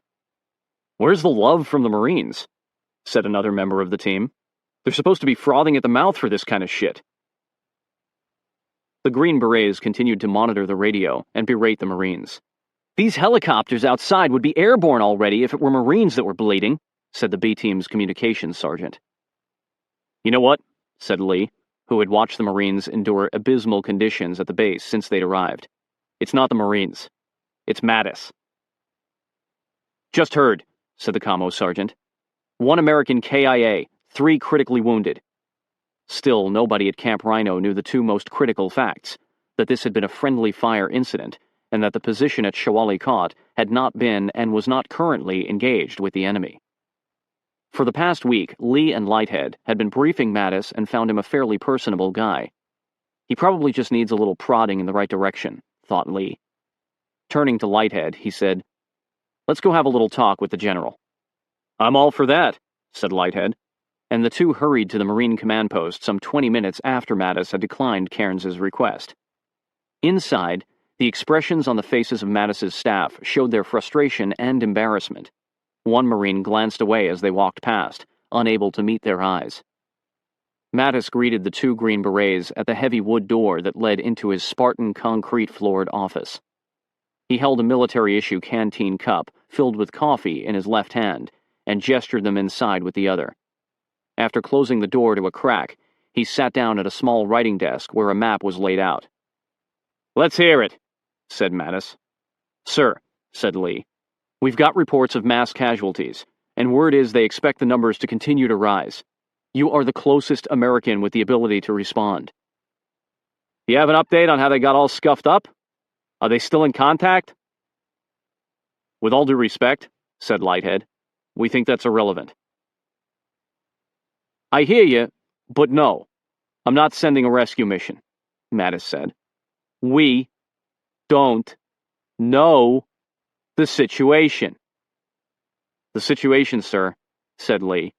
"Where's the love from the Marines?" said another member of the team. "They're supposed to be frothing at the mouth for this kind of shit." The Green Berets continued to monitor the radio and berate the Marines. "These helicopters outside would be airborne already if it were Marines that were bleeding," said the B-team's communications sergeant. "You know what?" said Lee, who had watched the Marines endure abysmal conditions at the base since they'd arrived. "It's not the Marines. It's Mattis." "Just heard," said the commo sergeant. "1 American KIA, 3 critically wounded." Still, nobody at Camp Rhino knew the 2 most critical facts, that this had been a friendly fire incident, and that the position at Shawali Caught had not been and was not currently engaged with the enemy. For the past week, Lee and Lighthead had been briefing Mattis and found him a fairly personable guy. He probably just needs a little prodding in the right direction, thought Lee. Turning to Lighthead, he said, "Let's go have a little talk with the general." "I'm all for that," said Lighthead, and the 2 hurried to the Marine command post some 20 minutes after Mattis had declined Cairns's request. Inside, the expressions on the faces of Mattis's staff showed their frustration and embarrassment. One Marine glanced away as they walked past, unable to meet their eyes. Mattis greeted the 2 Green Berets at the heavy wood door that led into his Spartan concrete-floored office. He held a military-issue canteen cup filled with coffee in his left hand and gestured them inside with the other. After closing the door to a crack, he sat down at a small writing desk where a map was laid out. "Let's hear it," said Mattis. "Sir," said Lee, "we've got reports of mass casualties, and word is they expect the numbers to continue to rise. You are the closest American with the ability to respond." "You have an update on how they got all scuffed up? Are they still in contact?" "With all due respect," said Lighthead, "we think that's irrelevant." "I hear you, but no. I'm not sending a rescue mission," Mattis said. "We don't know the situation." "The situation, sir," said Lee,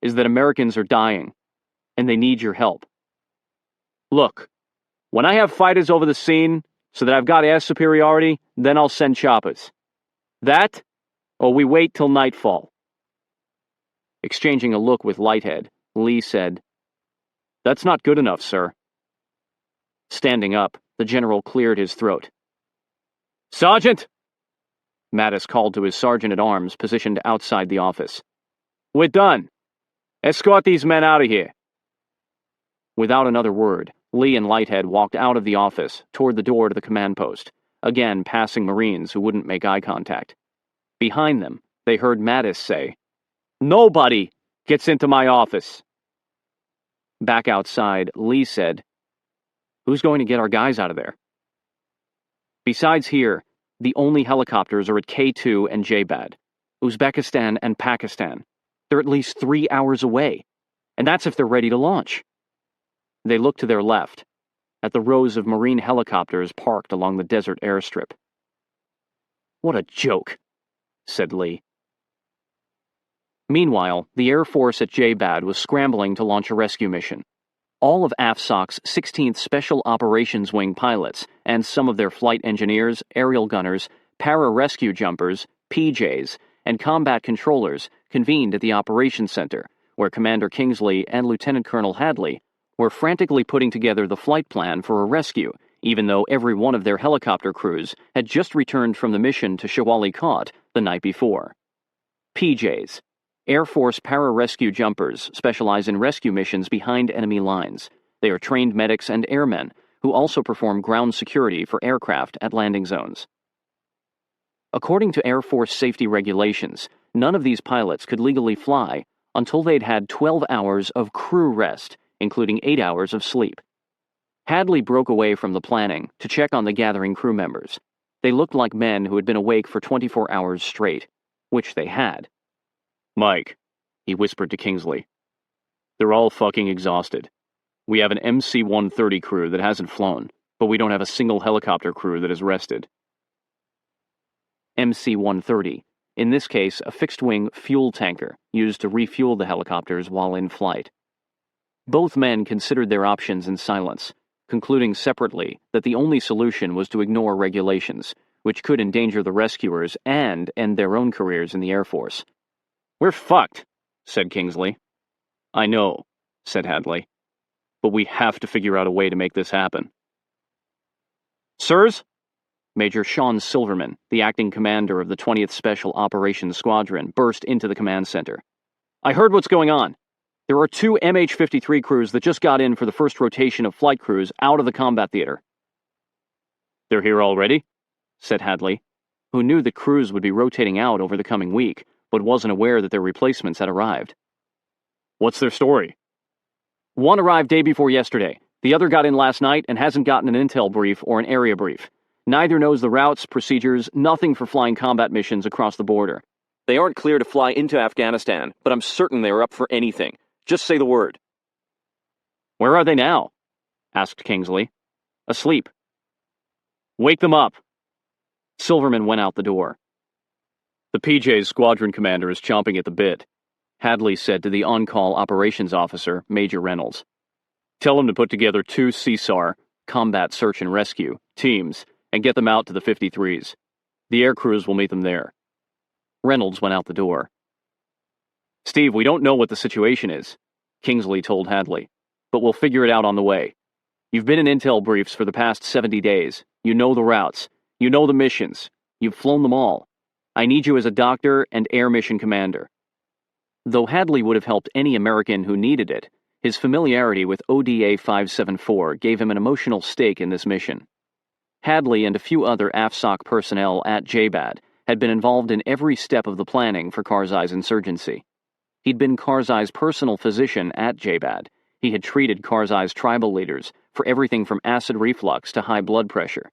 "is that Americans are dying, and they need your help." "Look, when I have fighters over the scene so that I've got air superiority, then I'll send choppers. That, or we wait till nightfall." Exchanging a look with Lighthead, Lee said, "That's not good enough, sir." Standing up, the general cleared his throat. "Sergeant!" Mattis called to his sergeant-at-arms positioned outside the office. "We're done. Escort these men out of here." Without another word, Lee and Lighthead walked out of the office toward the door to the command post, again passing Marines who wouldn't make eye contact. Behind them, they heard Mattis say, "Nobody gets into my office." Back outside, Lee said, "Who's going to get our guys out of there?" "Besides here, the only helicopters are at K2 and Jbad, Uzbekistan and Pakistan. They're at least 3 hours away, and that's if they're ready to launch." They looked to their left, at the rows of Marine helicopters parked along the desert airstrip. "What a joke," said Lee. Meanwhile, the Air Force at Jbad was scrambling to launch a rescue mission. All of AFSOC's 16th Special Operations Wing pilots and some of their flight engineers, aerial gunners, para-rescue jumpers, PJs, and combat controllers convened at the Operations Center, where Commander Kingsley and Lieutenant Colonel Hadley were frantically putting together the flight plan for a rescue, even though every one of their helicopter crews had just returned from the mission to Shawali Kot the night before. PJs, Air Force para-rescue jumpers, specialize in rescue missions behind enemy lines. They are trained medics and airmen who also perform ground security for aircraft at landing zones. According to Air Force safety regulations, none of these pilots could legally fly until they'd had 12 hours of crew rest, including 8 hours of sleep. Hadley broke away from the planning to check on the gathering crew members. They looked like men who had been awake for 24 hours straight, which they had. "Mike," he whispered to Kingsley, "they're all fucking exhausted. We have an MC-130 crew that hasn't flown, but we don't have a single helicopter crew that has rested." MC-130, in this case a fixed-wing fuel tanker used to refuel the helicopters while in flight. Both men considered their options in silence, concluding separately that the only solution was to ignore regulations, which could endanger the rescuers and end their own careers in the Air Force. "We're fucked," said Kingsley. "I know," said Hadley, "but we have to figure out a way to make this happen." "Sirs?" Major Sean Silverman, the acting commander of the 20th Special Operations Squadron, burst into the command center. "I heard what's going on. There are 2 MH-53 crews that just got in for the first rotation of flight crews out of the combat theater." "They're here already?" said Hadley, who knew that crews would be rotating out over the coming week, but wasn't aware that their replacements had arrived. "What's their story?" "One arrived day before yesterday. The other got in last night and hasn't gotten an intel brief or an area brief. Neither knows the routes, procedures, nothing for flying combat missions across the border. They aren't clear to fly into Afghanistan, but I'm certain they are up for anything. Just say the word." "Where are they now?" asked Kingsley. "Asleep." "Wake them up." Silverman went out the door. "The PJ's squadron commander is chomping at the bit," Hadley said to the on-call operations officer, Major Reynolds. "Tell him to put together 2 CSAR, combat search and rescue, teams, and get them out to the 53s. The air crews will meet them there." Reynolds went out the door. "Steve, we don't know what the situation is," Kingsley told Hadley, "but we'll figure it out on the way. You've been in intel briefs for the past 70 days. You know the routes. You know the missions. You've flown them all. I need you as a doctor and air mission commander." Though Hadley would have helped any American who needed it, his familiarity with ODA 574 gave him an emotional stake in this mission. Hadley and a few other AFSOC personnel at JBAD had been involved in every step of the planning for Karzai's insurgency. He'd been Karzai's personal physician at JBAD. He had treated Karzai's tribal leaders for everything from acid reflux to high blood pressure.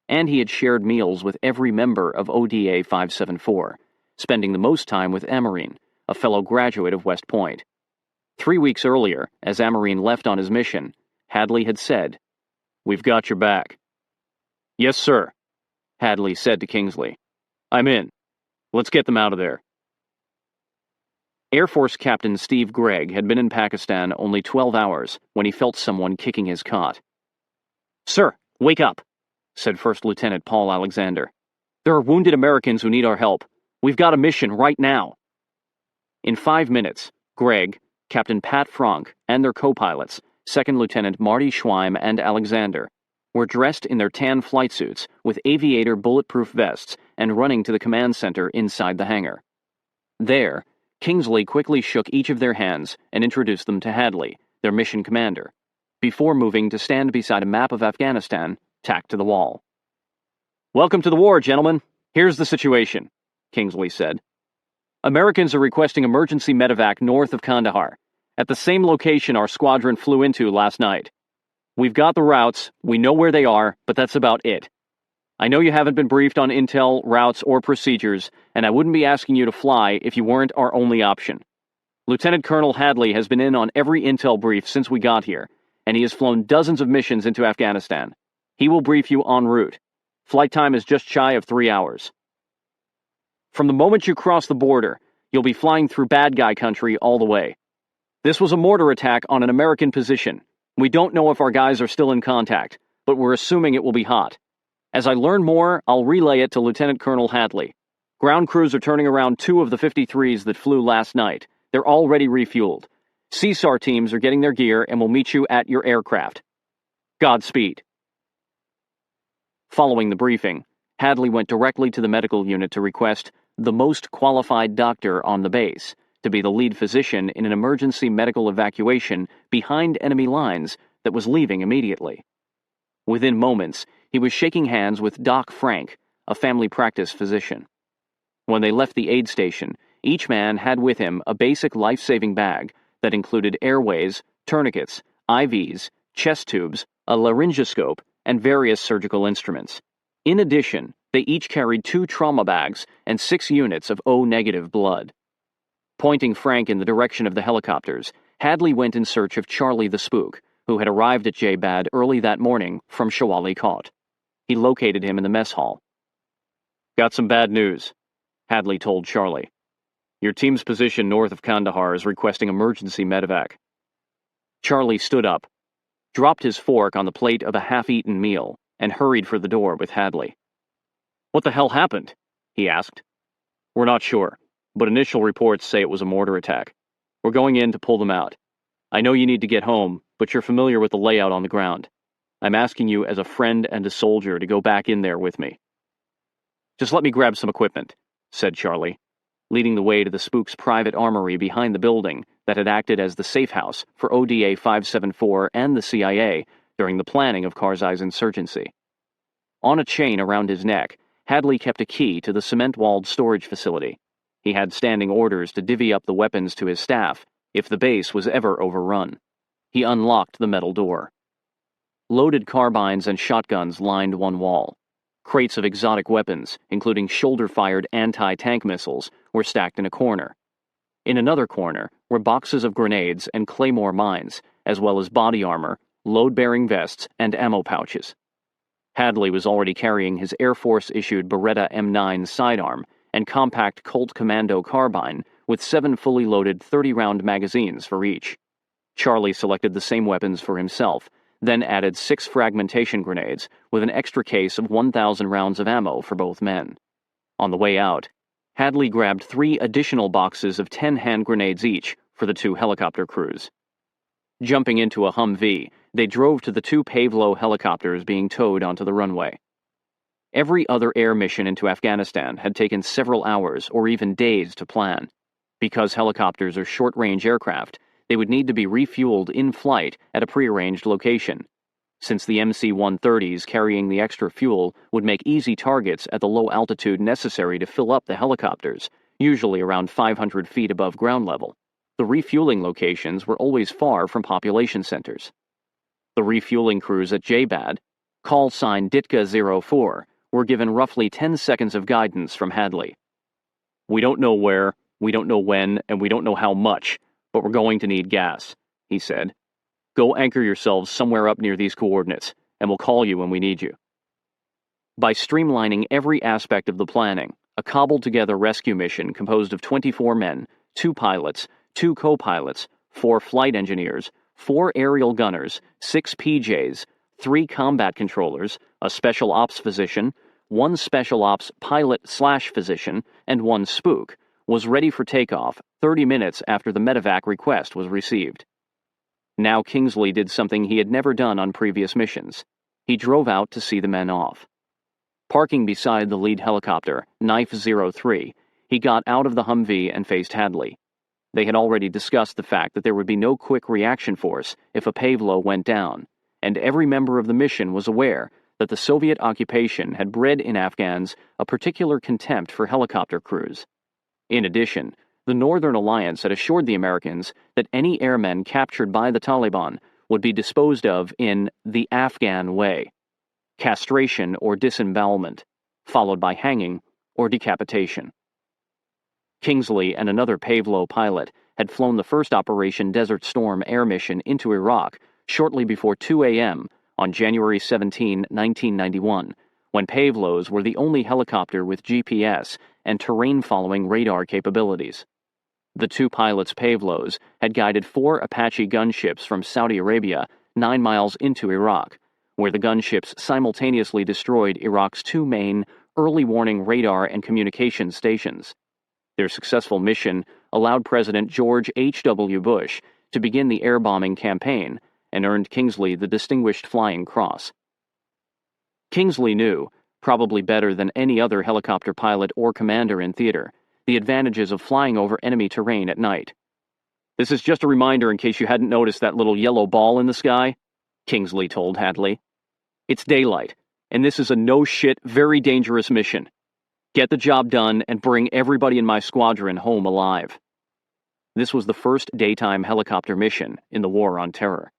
And he had shared meals with every member of ODA 574, spending the most time with Amarine, a fellow graduate of West Point. 3 weeks earlier, as Amarine left on his mission, Hadley had said, "We've got your back." "Yes, sir," Hadley said to Kingsley. "I'm in. Let's get them out of there." Air Force Captain Steve Gregg had been in Pakistan only 12 hours when he felt someone kicking his cot. "Sir, wake up," said First Lieutenant Paul Alexander. "There are wounded Americans who need our help. We've got a mission right now." In 5 minutes, Gregg, Captain Pat Franck, and their co-pilots, Second Lieutenant Marty Schweim and Alexander, were dressed in their tan flight suits with aviator bulletproof vests and running to the command center inside the hangar. There, Kingsley quickly shook each of their hands and introduced them to Hadley, their mission commander, before moving to stand beside a map of Afghanistan tacked to the wall. "Welcome to the war, gentlemen. Here's the situation," Kingsley said. "Americans are requesting emergency medevac north of Kandahar, at the same location our squadron flew into last night. We've got the routes, we know where they are, but that's about it. I know you haven't been briefed on intel, routes, or procedures, and I wouldn't be asking you to fly if you weren't our only option. Lieutenant Colonel Hadley has been in on every intel brief since we got here, and he has flown dozens of missions into Afghanistan. He will brief you en route. Flight time is just shy of 3 hours. From the moment you cross the border, you'll be flying through bad guy country all the way. This was a mortar attack on an American position. We don't know if our guys are still in contact, but we're assuming it will be hot. As I learn more, I'll relay it to Lieutenant Colonel Hadley. Ground crews are turning around 2 of the 53s that flew last night. They're already refueled. CSAR teams are getting their gear and will meet you at your aircraft. Godspeed." Following the briefing, Hadley went directly to the medical unit to request the most qualified doctor on the base to be the lead physician in an emergency medical evacuation behind enemy lines that was leaving immediately. Within moments, he was shaking hands with Doc Frank, a family practice physician. When they left the aid station, each man had with him a basic life-saving bag that included airways, tourniquets, IVs, chest tubes, a laryngoscope, and various surgical instruments. In addition, they each carried 2 trauma bags and 6 units of O-negative blood. Pointing Frank in the direction of the helicopters, Hadley went in search of Charlie the Spook, who had arrived at JBAD early that morning from Shawali Kot. He located him in the mess hall. "Got some bad news," Hadley told Charlie. "Your team's position north of Kandahar is requesting emergency medevac." Charlie stood up, dropped his fork on the plate of a half-eaten meal, and hurried for the door with Hadley. "What the hell happened?" he asked. "We're not sure, but initial reports say it was a mortar attack. We're going in to pull them out. I know you need to get home, but you're familiar with the layout on the ground. I'm asking you as a friend and a soldier to go back in there with me." "Just let me grab some equipment," said Charlie, leading the way to the Spook's private armory behind the building that had acted as the safe house for ODA 574 and the CIA during the planning of Karzai's insurgency. On a chain around his neck, Hadley kept a key to the cement-walled storage facility. He had standing orders to divvy up the weapons to his staff if the base was ever overrun. He unlocked the metal door. Loaded carbines and shotguns lined one wall. Crates of exotic weapons, including shoulder-fired anti-tank missiles, were stacked in a corner. In another corner were boxes of grenades and claymore mines, as well as body armor, load-bearing vests, and ammo pouches. Hadley was already carrying his Air Force-issued Beretta M9 sidearm and compact Colt Commando carbine with 7 fully loaded 30-round magazines for each. Charlie selected the same weapons for himself, then added 6 fragmentation grenades with an extra case of 1,000 rounds of ammo for both men. On the way out, Hadley grabbed 3 additional boxes of 10 hand grenades each for the 2 helicopter crews. Jumping into a Humvee, they drove to the 2 Pavlo helicopters being towed onto the runway. Every other air mission into Afghanistan had taken several hours or even days to plan. Because helicopters are short-range aircraft, they would need to be refueled in flight at a prearranged location. Since the MC-130s carrying the extra fuel would make easy targets at the low altitude necessary to fill up the helicopters, usually around 500 feet above ground level, the refueling locations were always far from population centers. The refueling crews at JBAD, call sign Ditka-04, were given roughly 10 seconds of guidance from Hadley. "We don't know where, we don't know when, and we don't know how much, but we're going to need gas," he said. "Go anchor yourselves somewhere up near these coordinates, and we'll call you when we need you." By streamlining every aspect of the planning, a cobbled-together rescue mission composed of 24 men, 2 pilots, 2 co-pilots, 4 flight engineers, 4 aerial gunners, 6 PJs, 3 combat controllers, a special ops physician, 1 special ops pilot/physician, and 1 spook, was ready for takeoff 30 minutes after the medevac request was received. Now Kingsley did something he had never done on previous missions. He drove out to see the men off. Parking beside the lead helicopter, Knife 03, he got out of the Humvee and faced Hadley. They had already discussed the fact that there would be no quick reaction force if a Pavlo went down, and every member of the mission was aware that the Soviet occupation had bred in Afghans a particular contempt for helicopter crews. In addition, the Northern Alliance had assured the Americans that any airmen captured by the Taliban would be disposed of in the Afghan way: castration or disembowelment, followed by hanging or decapitation. Kingsley and another Pavlo pilot had flown the first Operation Desert Storm air mission into Iraq shortly before 2 a.m. on January 17, 1991, when Pavlos were the only helicopter with GPS and terrain-following radar capabilities. The 2 pilots' Pavlos had guided 4 Apache gunships from Saudi Arabia 9 miles into Iraq, where the gunships simultaneously destroyed Iraq's 2 main early warning radar and communication stations. Their successful mission allowed President George H.W. Bush to begin the air bombing campaign and earned Kingsley the Distinguished Flying Cross. Kingsley knew, probably better than any other helicopter pilot or commander in theater, the advantages of flying over enemy terrain at night. "This is just a reminder in case you hadn't noticed that little yellow ball in the sky," Kingsley told Hadley. "It's daylight, and this is a no-shit, very dangerous mission. Get the job done and bring everybody in my squadron home alive." This was the first daytime helicopter mission in the War on Terror.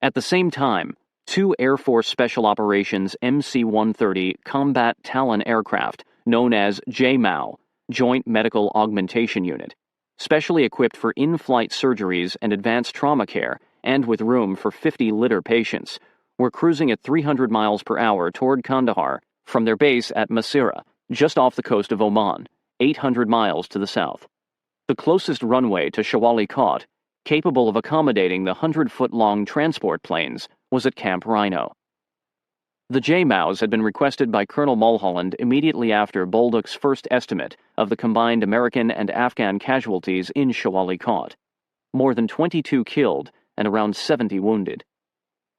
At the same time, 2 Air Force Special Operations MC-130 combat Talon aircraft, known as JMAU, Joint Medical Augmentation Unit, specially equipped for in-flight surgeries and advanced trauma care, and with room for 50 litter patients, were cruising at 300 miles per hour toward Kandahar from their base at Masira, just off the coast of Oman, 800 miles to the south. The closest runway to Shawali Kot, capable of accommodating the 100-foot-long transport planes, was at Camp Rhino. The JMAUs had been requested by Colonel Mulholland immediately after Bolduc's first estimate of the combined American and Afghan casualties in Shawali Kot: more than 22 killed and around 70 wounded.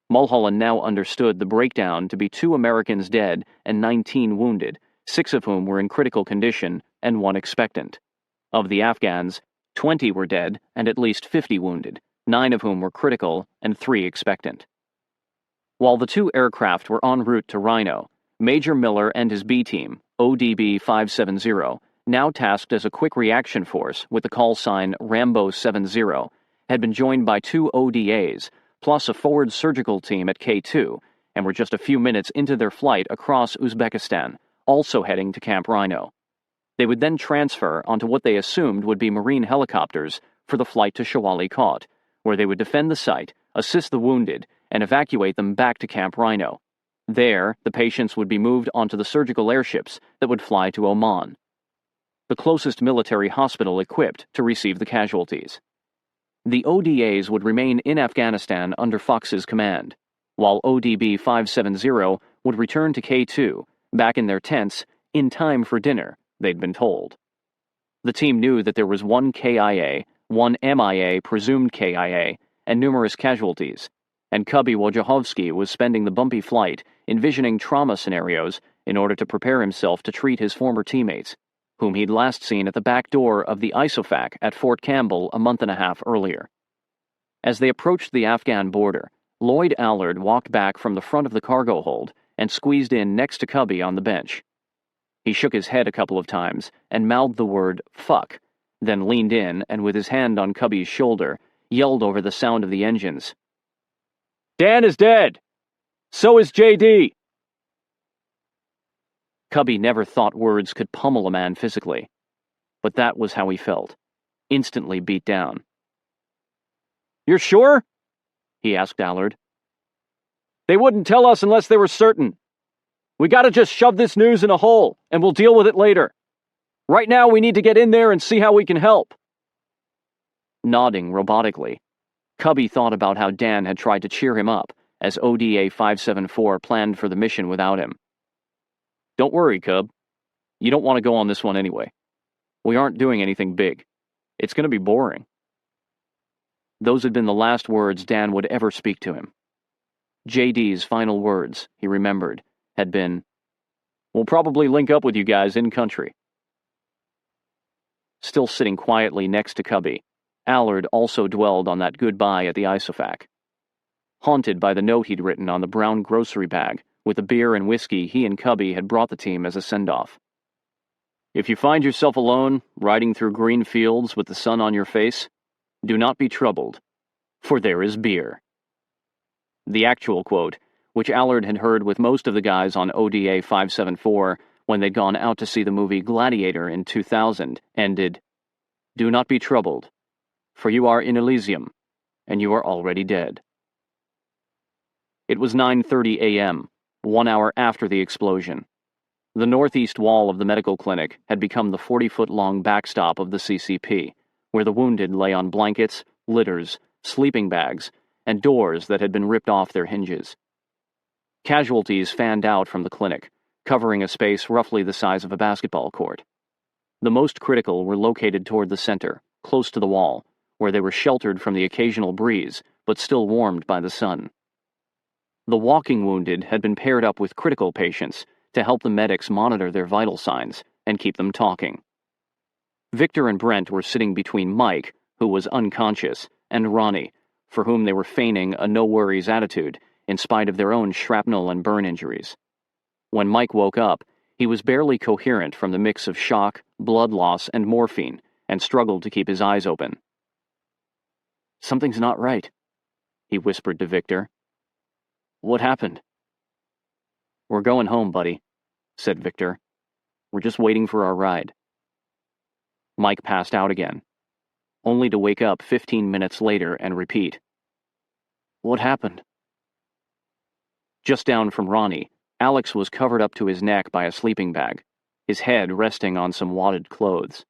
Mulholland now understood the breakdown to be 2 Americans dead and 19 wounded, 6 of whom were in critical condition and 1 expectant. Of the Afghans, 20 were dead and at least 50 wounded, 9 of whom were critical and 3 expectant. While the 2 aircraft were en route to Rhino, Major Miller and his B team, ODB 570, now tasked as a quick reaction force with the call sign Rambo 70, had been joined by 2 ODAs, plus a forward surgical team at K2, and were just a few minutes into their flight across Uzbekistan, also heading to Camp Rhino. They would then transfer onto what they assumed would be Marine helicopters for the flight to Shawali Kot, where they would defend the site, assist the wounded, and evacuate them back to Camp Rhino. There, the patients would be moved onto the surgical airships that would fly to Oman, the closest military hospital equipped to receive the casualties. The ODAs would remain in Afghanistan under Fox's command, while ODB 570 would return to K2, back in their tents, in time for dinner, they'd been told. The team knew that there was 1 KIA, 1 MIA, presumed KIA, and numerous casualties, and Cubby Wojciechowski was spending the bumpy flight envisioning trauma scenarios in order to prepare himself to treat his former teammates, whom he'd last seen at the back door of the ISOFAC at Fort Campbell a month and a half earlier. As they approached the Afghan border, Lloyd Allard walked back from the front of the cargo hold and squeezed in next to Cubby on the bench. He shook his head a couple of times and mouthed the word fuck, then leaned in and with his hand on Cubby's shoulder, yelled over the sound of the engines. "Dan is dead! So is JD!" Cubby never thought words could pummel a man physically, but that was how he felt, instantly beat down. "You're sure?" he asked Allard. "They wouldn't tell us unless they were certain. We gotta just shove this news in a hole, and we'll deal with it later. Right now we need to get in there and see how we can help." Nodding robotically, Cubby thought about how Dan had tried to cheer him up as ODA 574 planned for the mission without him. "Don't worry, Cub. You don't want to go on this one anyway. We aren't doing anything big. It's going to be boring." Those had been the last words Dan would ever speak to him. JD's final words, he remembered, had been, "We'll probably link up with you guys in country." Still sitting quietly next to Cubby, Allard also dwelled on that goodbye at the ISOFAC. Haunted by the note he'd written on the brown grocery bag with the beer and whiskey he and Cubby had brought the team as a send-off. "If you find yourself alone, riding through green fields with the sun on your face, do not be troubled, for there is beer." The actual quote, which Allard had heard with most of the guys on ODA 574 when they'd gone out to see the movie Gladiator in 2000, ended, "Do not be troubled, for you are in Elysium, and you are already dead." It was 9:30 a.m., 1 hour after the explosion. The northeast wall of the medical clinic had become the 40-foot-long backstop of the CCP, where the wounded lay on blankets, litters, sleeping bags, and doors that had been ripped off their hinges. Casualties fanned out from the clinic, covering a space roughly the size of a basketball court. The most critical were located toward the center, close to the wall, where they were sheltered from the occasional breeze, but still warmed by the sun. The walking wounded had been paired up with critical patients to help the medics monitor their vital signs and keep them talking. Victor and Brent were sitting between Mike, who was unconscious, and Ronnie, for whom they were feigning a no-worries attitude in spite of their own shrapnel and burn injuries. When Mike woke up, he was barely coherent from the mix of shock, blood loss, and morphine, and struggled to keep his eyes open. "Something's not right," he whispered to Victor. "What happened?" "We're going home, buddy," said Victor. "We're just waiting for our ride." Mike passed out again, only to wake up 15 minutes later and repeat, "What happened?" Just down from Ronnie, Alex was covered up to his neck by a sleeping bag, his head resting on some wadded clothes.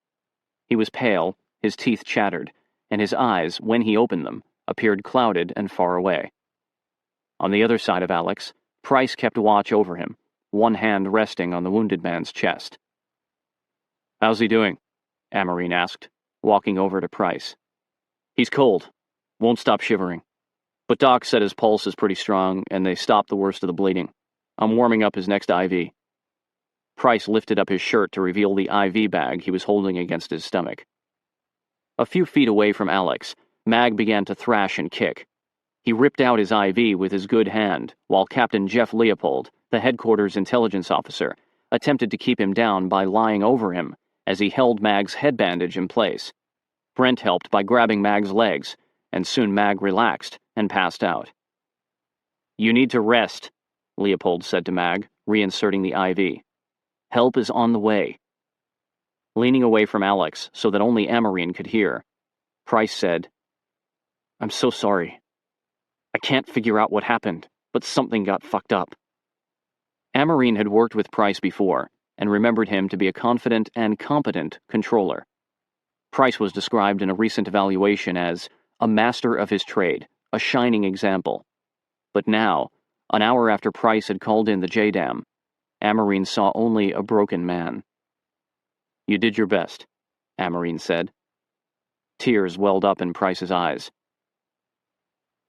He was pale, his teeth chattered, and his eyes, when he opened them, appeared clouded and far away. On the other side of Alex, Price kept watch over him, one hand resting on the wounded man's chest. "How's he doing?" Amarine asked, walking over to Price. "He's cold. Won't stop shivering. But Doc said his pulse is pretty strong, and they stopped the worst of the bleeding. I'm warming up his next IV." Price lifted up his shirt to reveal the IV bag he was holding against his stomach. A few feet away from Alex, Mag began to thrash and kick. He ripped out his IV with his good hand, while Captain Jeff Leopold, the headquarters intelligence officer, attempted to keep him down by lying over him as he held Mag's head bandage in place. Brent helped by grabbing Mag's legs, and soon Mag relaxed and passed out. "You need to rest," Leopold said to Mag, reinserting the IV. "Help is on the way." Leaning away from Alex so that only Amarine could hear, Price said, "I'm so sorry. I can't figure out what happened, but something got fucked up." Amarine had worked with Price before, and remembered him to be a confident and competent controller. Price was described in a recent evaluation as a master of his trade, a shining example. But now, an hour after Price had called in the JDAM, Amarine saw only a broken man. "You did your best," Amarine said. Tears welled up in Price's eyes.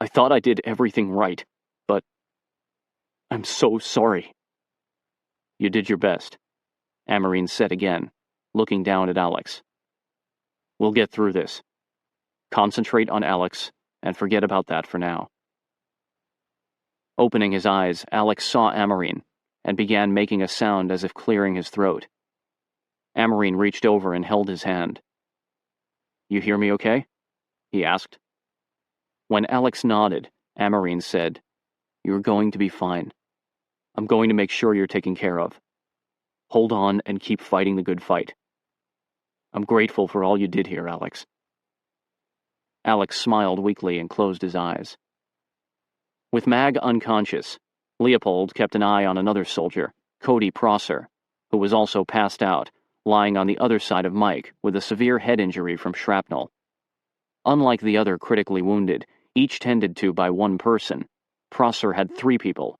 I thought I did everything right, but I'm so sorry." "You did your best," Amarine said again, looking down at Alex. "We'll get through this. Concentrate on Alex, and forget about that for now." Opening his eyes, Alex saw Amarine, and began making a sound as if clearing his throat. Amarine reached over and held his hand. "You hear me okay?" he asked. When Alex nodded, Amarine said, "You're going to be fine. I'm going to make sure you're taken care of. Hold on and keep fighting the good fight. I'm grateful for all you did here, Alex." Alex smiled weakly and closed his eyes. With Mag unconscious, Leopold kept an eye on another soldier, Cody Prosser, who was also passed out, lying on the other side of Mike with a severe head injury from shrapnel. Unlike the other critically wounded, each tended to by one person, Prosser had 3 people: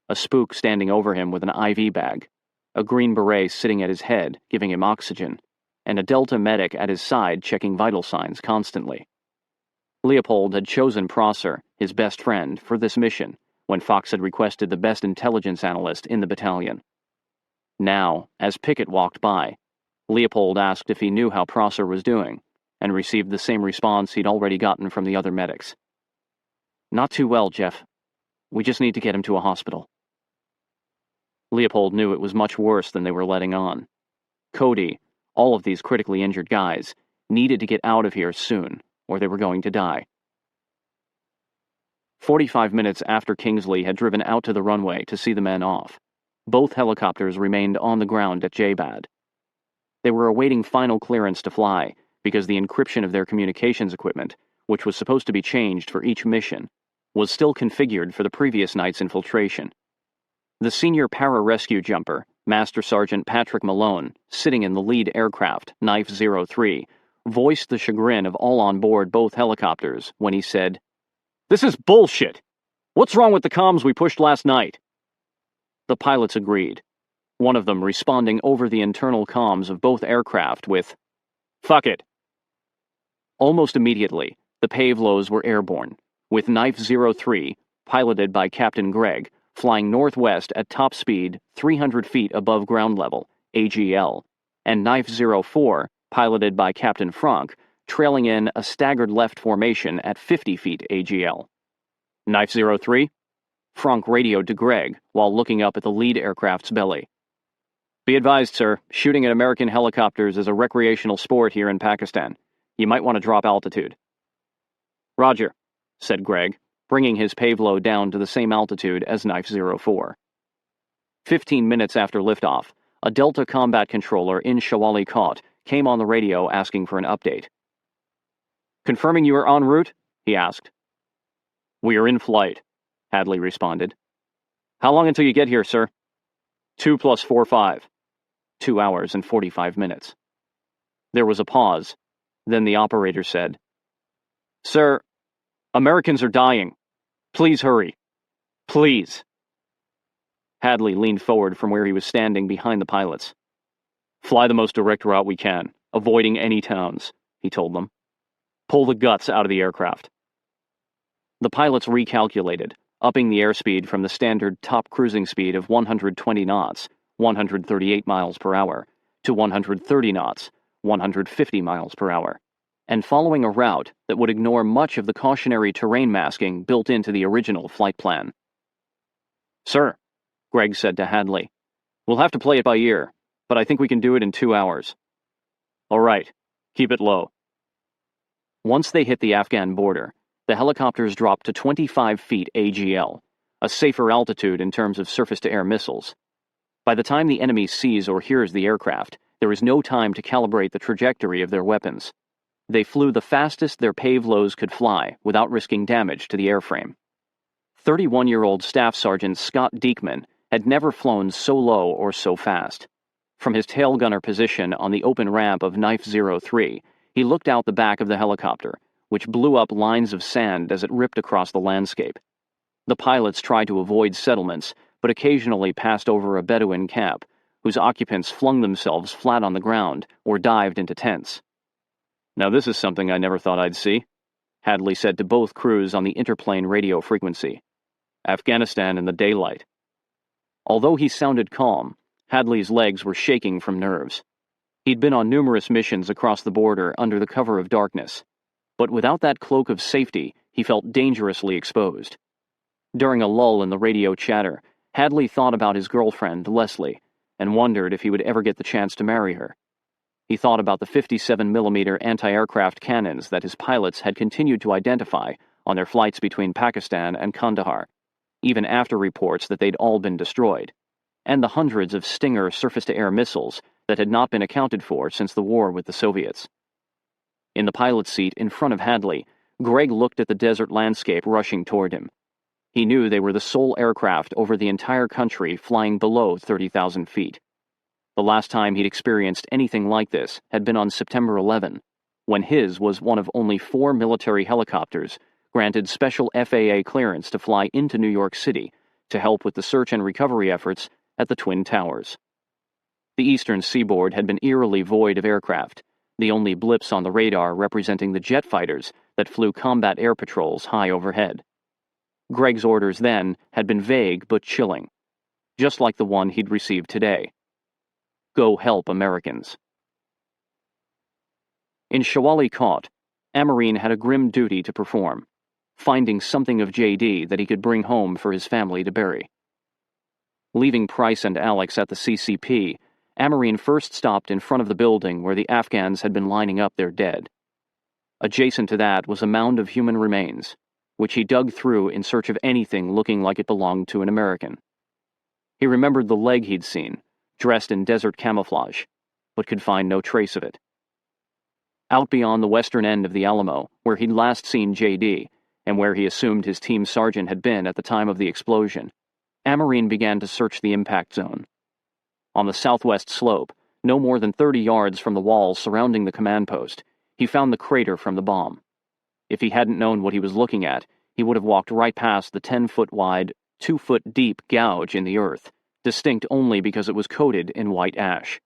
a spook standing over him with an IV bag, a Green Beret sitting at his head, giving him oxygen, and a Delta medic at his side checking vital signs constantly. Leopold had chosen Prosser, his best friend, for this mission when Fox had requested the best intelligence analyst in the battalion. Now, as Pickett walked by, Leopold asked if he knew how Prosser was doing, and received the same response he'd already gotten from the other medics. "Not too well, Jeff. We just need to get him to a hospital." Leopold knew it was much worse than they were letting on. Cody, all of these critically injured guys, needed to get out of here soon, or they were going to die. 45 minutes after Kingsley had driven out to the runway to see the men off, both helicopters remained on the ground at J-Bad. They were awaiting final clearance to fly because the encryption of their communications equipment, which was supposed to be changed for each mission, was still configured for the previous night's infiltration. The senior para-rescue jumper, Master Sergeant Patrick Malone, sitting in the lead aircraft, Knife 03, voiced the chagrin of all on board both helicopters when he said, "This is bullshit! What's wrong with the comms we pushed last night?" The pilots agreed, one of them responding over the internal comms of both aircraft with, "Fuck it." Almost immediately, the Pavlos were airborne, with Knife 03, piloted by Captain Gregg, flying northwest at top speed 300 feet above ground level, AGL, and Knife 04, piloted by Captain Franck, trailing in a staggered left formation at 50 feet AGL. "Knife 03? Franck radioed to Gregg while looking up at the lead aircraft's belly. "Be advised, sir, shooting at American helicopters is a recreational sport here in Pakistan. You might want to drop altitude." "Roger," said Gregg, bringing his Pavlo down to the same altitude as Knife 04. 15 minutes after liftoff, a Delta combat controller in Shawali Kot came on the radio asking for an update. "Confirming you are en route?" he asked. "We are in flight," Hadley responded. "How long until you get here, sir?" 2 + 4 = 5. 2 hours and 45 minutes. There was a pause. Then the operator said, "Sir, Americans are dying. Please hurry. Please." Hadley leaned forward from where he was standing behind the pilots. "Fly the most direct route we can, avoiding any towns," he told them. "Pull the guts out of the aircraft." The pilots recalculated, upping the airspeed from the standard top cruising speed of 120 knots, 138 miles per hour, to 130 knots, 150 miles per hour, and following a route that would ignore much of the cautionary terrain masking built into the original flight plan. "Sir," Gregg said to Hadley, "we'll have to play it by ear, but I think we can do it in 2 hours." "All right, keep it low." Once they hit the Afghan border, the helicopters dropped to 25 feet AGL, a safer altitude in terms of surface-to-air missiles. By the time the enemy sees or hears the aircraft, there is no time to calibrate the trajectory of their weapons. They flew the fastest their Pavlos could fly without risking damage to the airframe. 31-year-old Staff Sergeant Scott Diekman had never flown so low or so fast. From his tail gunner position on the open ramp of Knife 03, he looked out the back of the helicopter, which blew up lines of sand as it ripped across the landscape. The pilots tried to avoid settlements, but occasionally passed over a Bedouin camp, whose occupants flung themselves flat on the ground or dived into tents. "Now this is something I never thought I'd see," Hadley said to both crews on the interplane radio frequency. Afghanistan in the daylight. Although he sounded calm, Hadley's legs were shaking from nerves. He'd been on numerous missions across the border under the cover of darkness, but without that cloak of safety, he felt dangerously exposed. During a lull in the radio chatter, Hadley thought about his girlfriend, Leslie, and wondered if he would ever get the chance to marry her. He thought about the 57mm anti-aircraft cannons that his pilots had continued to identify on their flights between Pakistan and Kandahar, even after reports that they'd all been destroyed, and the hundreds of Stinger surface-to-air missiles that had not been accounted for since the war with the Soviets. In the pilot's seat in front of Hadley, Greg looked at the desert landscape rushing toward him. He knew they were the sole aircraft over the entire country flying below 30,000 feet. The last time he'd experienced anything like this had been on September 11, when his was one of only 4 military helicopters granted special FAA clearance to fly into New York City to help with the search and recovery efforts at the Twin Towers. The eastern seaboard had been eerily void of aircraft, the only blips on the radar representing the jet fighters that flew combat air patrols high overhead. Greg's orders then had been vague but chilling, just like the one he'd received today. Go help Americans. In Shawali Kot, Amarine had a grim duty to perform, finding something of JD that he could bring home for his family to bury. Leaving Price and Alex at the CCP, Amarine first stopped in front of the building where the Afghans had been lining up their dead. Adjacent to that was a mound of human remains, which he dug through in search of anything looking like it belonged to an American. He remembered the leg he'd seen, dressed in desert camouflage, but could find no trace of it. Out beyond the western end of the Alamo, where he'd last seen JD, and where he assumed his team sergeant had been at the time of the explosion, Amarine began to search the impact zone. On the southwest slope, no more than 30 yards from the walls surrounding the command post, he found the crater from the bomb. If he hadn't known what he was looking at, he would have walked right past the 10-foot-wide, 2-foot-deep gouge in the earth, distinct only because it was coated in white ash.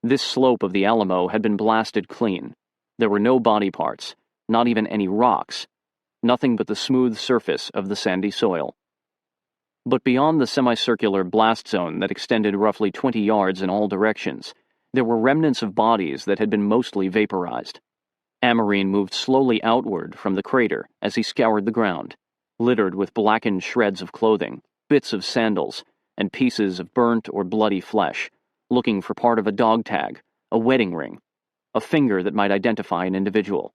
This slope of the Alamo had been blasted clean. There were no body parts, not even any rocks, nothing but the smooth surface of the sandy soil. But beyond the semicircular blast zone that extended roughly 20 yards in all directions, there were remnants of bodies that had been mostly vaporized. Amarine moved slowly outward from the crater as he scoured the ground, littered with blackened shreds of clothing, bits of sandals, and pieces of burnt or bloody flesh, looking for part of a dog tag, a wedding ring, a finger that might identify an individual.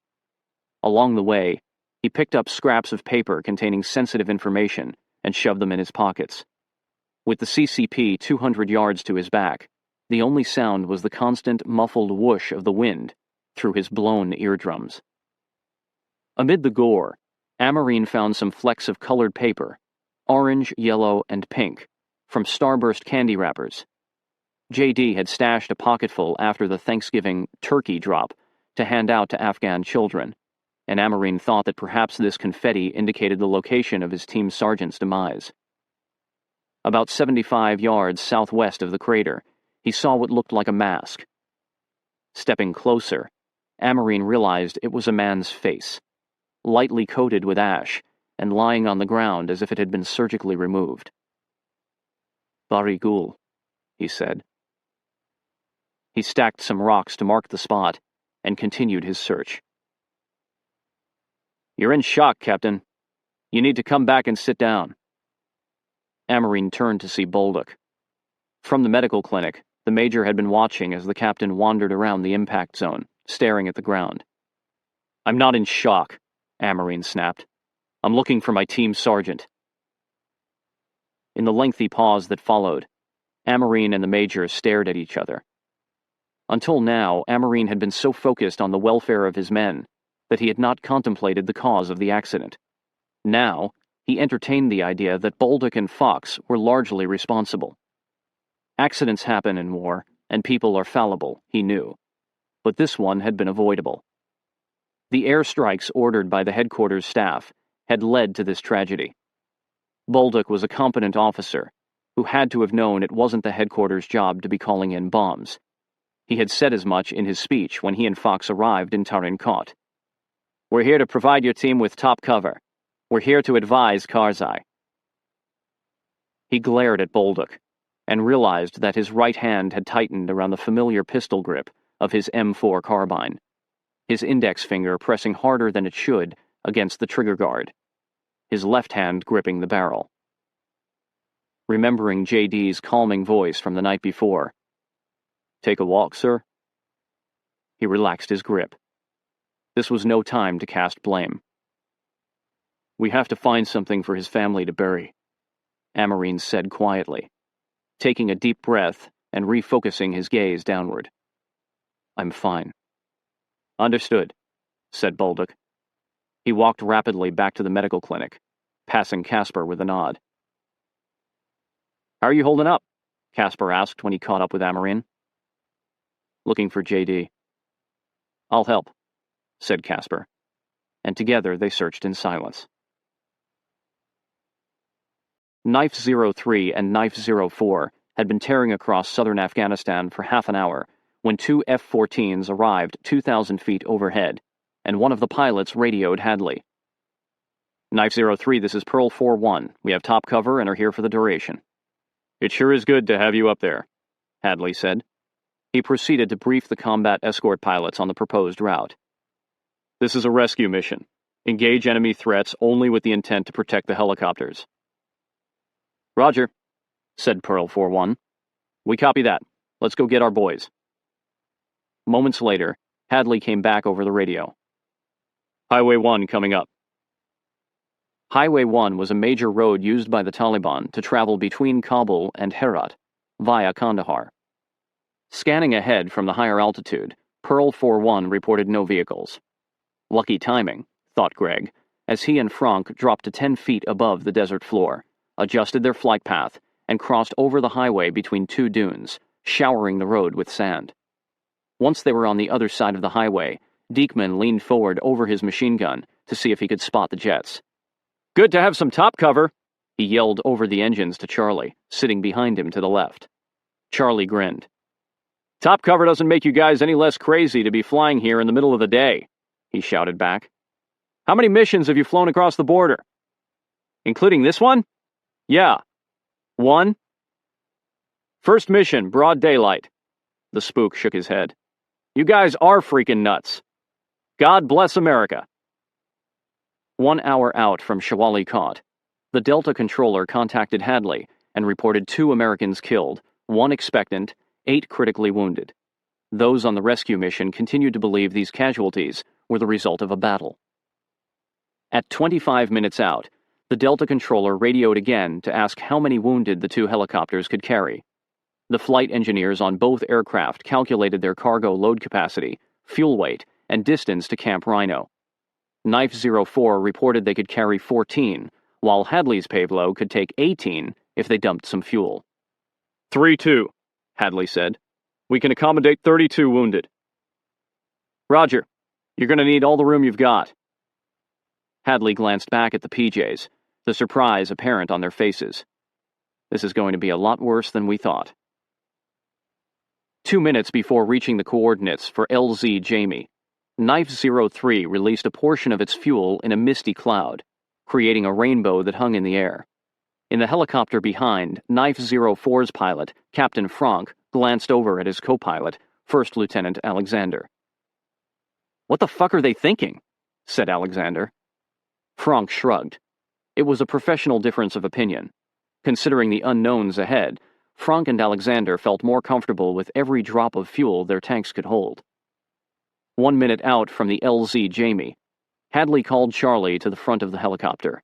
Along the way, he picked up scraps of paper containing sensitive information and shoved them in his pockets. With the CCP 200 yards to his back, the only sound was the constant muffled whoosh of the wind through his blown eardrums. Amid the gore, Amarine found some flecks of colored paper, orange, yellow, and pink, from Starburst candy wrappers. JD had stashed a pocketful after the Thanksgiving turkey drop to hand out to Afghan children, and Amarine thought that perhaps this confetti indicated the location of his team sergeant's demise. About 75 yards southwest of the crater, he saw what looked like a mask. Stepping closer, Amarine realized it was a man's face, lightly coated with ash and lying on the ground as if it had been surgically removed. "Bari Gul," he said. He stacked some rocks to mark the spot and continued his search. "You're in shock, Captain. You need to come back and sit down." Amarine turned to see Bolduc. From the medical clinic, the Major had been watching as the captain wandered around the impact zone, staring at the ground. "I'm not in shock," Amarine snapped. "I'm looking for my team sergeant." In the lengthy pause that followed, Amarine and the Major stared at each other. Until now, Amarine had been so focused on the welfare of his men that he had not contemplated the cause of the accident. Now, he entertained the idea that Bolduc and Fox were largely responsible. Accidents happen in war, and people are fallible, he knew. But this one had been avoidable. The airstrikes ordered by the headquarters staff had led to this tragedy. Bolduc was a competent officer who had to have known it wasn't the headquarters' job to be calling in bombs. He had said as much in his speech when he and Fox arrived in Tarin Kot. We're here to provide your team with top cover. We're here to advise Karzai." He glared at Bolduc, and realized that his right hand had tightened around the familiar pistol grip of his M4 carbine, his index finger pressing harder than it should against the trigger guard, his left hand gripping the barrel. Remembering JD's calming voice from the night before, "Take a walk, sir?" He relaxed his grip. This was no time to cast blame. "We have to find something for his family to bury," Amarine said quietly, taking a deep breath and refocusing his gaze downward. "I'm fine." "Understood," said Bolduc. He walked rapidly back to the medical clinic, passing Casper with a nod. "How are you holding up?" Casper asked when he caught up with Amarine. "Looking for JD." "I'll help," said Casper, and together they searched in silence. Knife 03 and Knife 04 had been tearing across southern Afghanistan for half an hour when two F-14s arrived 2,000 feet overhead, and one of the pilots radioed Hadley. "Knife 03, this is Pearl 4-1. We have top cover and are here for the duration." "It sure is good to have you up there," Hadley said. He proceeded to brief the combat escort pilots on the proposed route. "This is a rescue mission. Engage enemy threats only with the intent to protect the helicopters." "Roger," said Pearl 4-1. "We copy that. Let's go get our boys." Moments later, Hadley came back over the radio. "Highway 1 coming up." Highway 1 was a major road used by the Taliban to travel between Kabul and Herat, via Kandahar. Scanning ahead from the higher altitude, Pearl 4-1 reported no vehicles. Lucky timing, thought Greg, as he and Franck dropped to 10 feet above the desert floor, adjusted their flight path, and crossed over the highway between two dunes, showering the road with sand. Once they were on the other side of the highway, Diekman leaned forward over his machine gun to see if he could spot the jets. "Good to have some top cover," he yelled over the engines to Charlie, sitting behind him to the left. Charlie grinned. "Top cover doesn't make you guys any less crazy to be flying here in the middle of the day," he shouted back. "How many missions have you flown across the border?" "Including this one?" "Yeah. 1. First mission, broad daylight." The spook shook his head. "You guys are freaking nuts. God bless America." 1 hour out from Shawali Kot, the Delta controller contacted Hadley and reported 2 Americans killed, 1 expectant, 8 critically wounded. Those on the rescue mission continued to believe these casualties were the result of a battle. At 25 minutes out, the Delta controller radioed again to ask how many wounded the 2 helicopters could carry. The flight engineers on both aircraft calculated their cargo load capacity, fuel weight, and distance to Camp Rhino. Knife 04 reported they could carry 14, while Hadley's payload could take 18 if they dumped some fuel. 3-2, Hadley said. "We can accommodate 32 wounded." "Roger. You're going to need all the room you've got." Hadley glanced back at the PJs, the surprise apparent on their faces. "This is going to be a lot worse than we thought." 2 minutes before reaching the coordinates for LZ Jamie, Knife 03 released a portion of its fuel in a misty cloud, creating a rainbow that hung in the air. In the helicopter behind, Knife 04's pilot, Captain Franck, glanced over at his co-pilot, First Lieutenant Alexander. "What the fuck are they thinking?" said Alexander. Franck shrugged. It was a professional difference of opinion. Considering the unknowns ahead, Franck and Alexander felt more comfortable with every drop of fuel their tanks could hold. 1 minute out from the LZ Jamie, Hadley called Charlie to the front of the helicopter.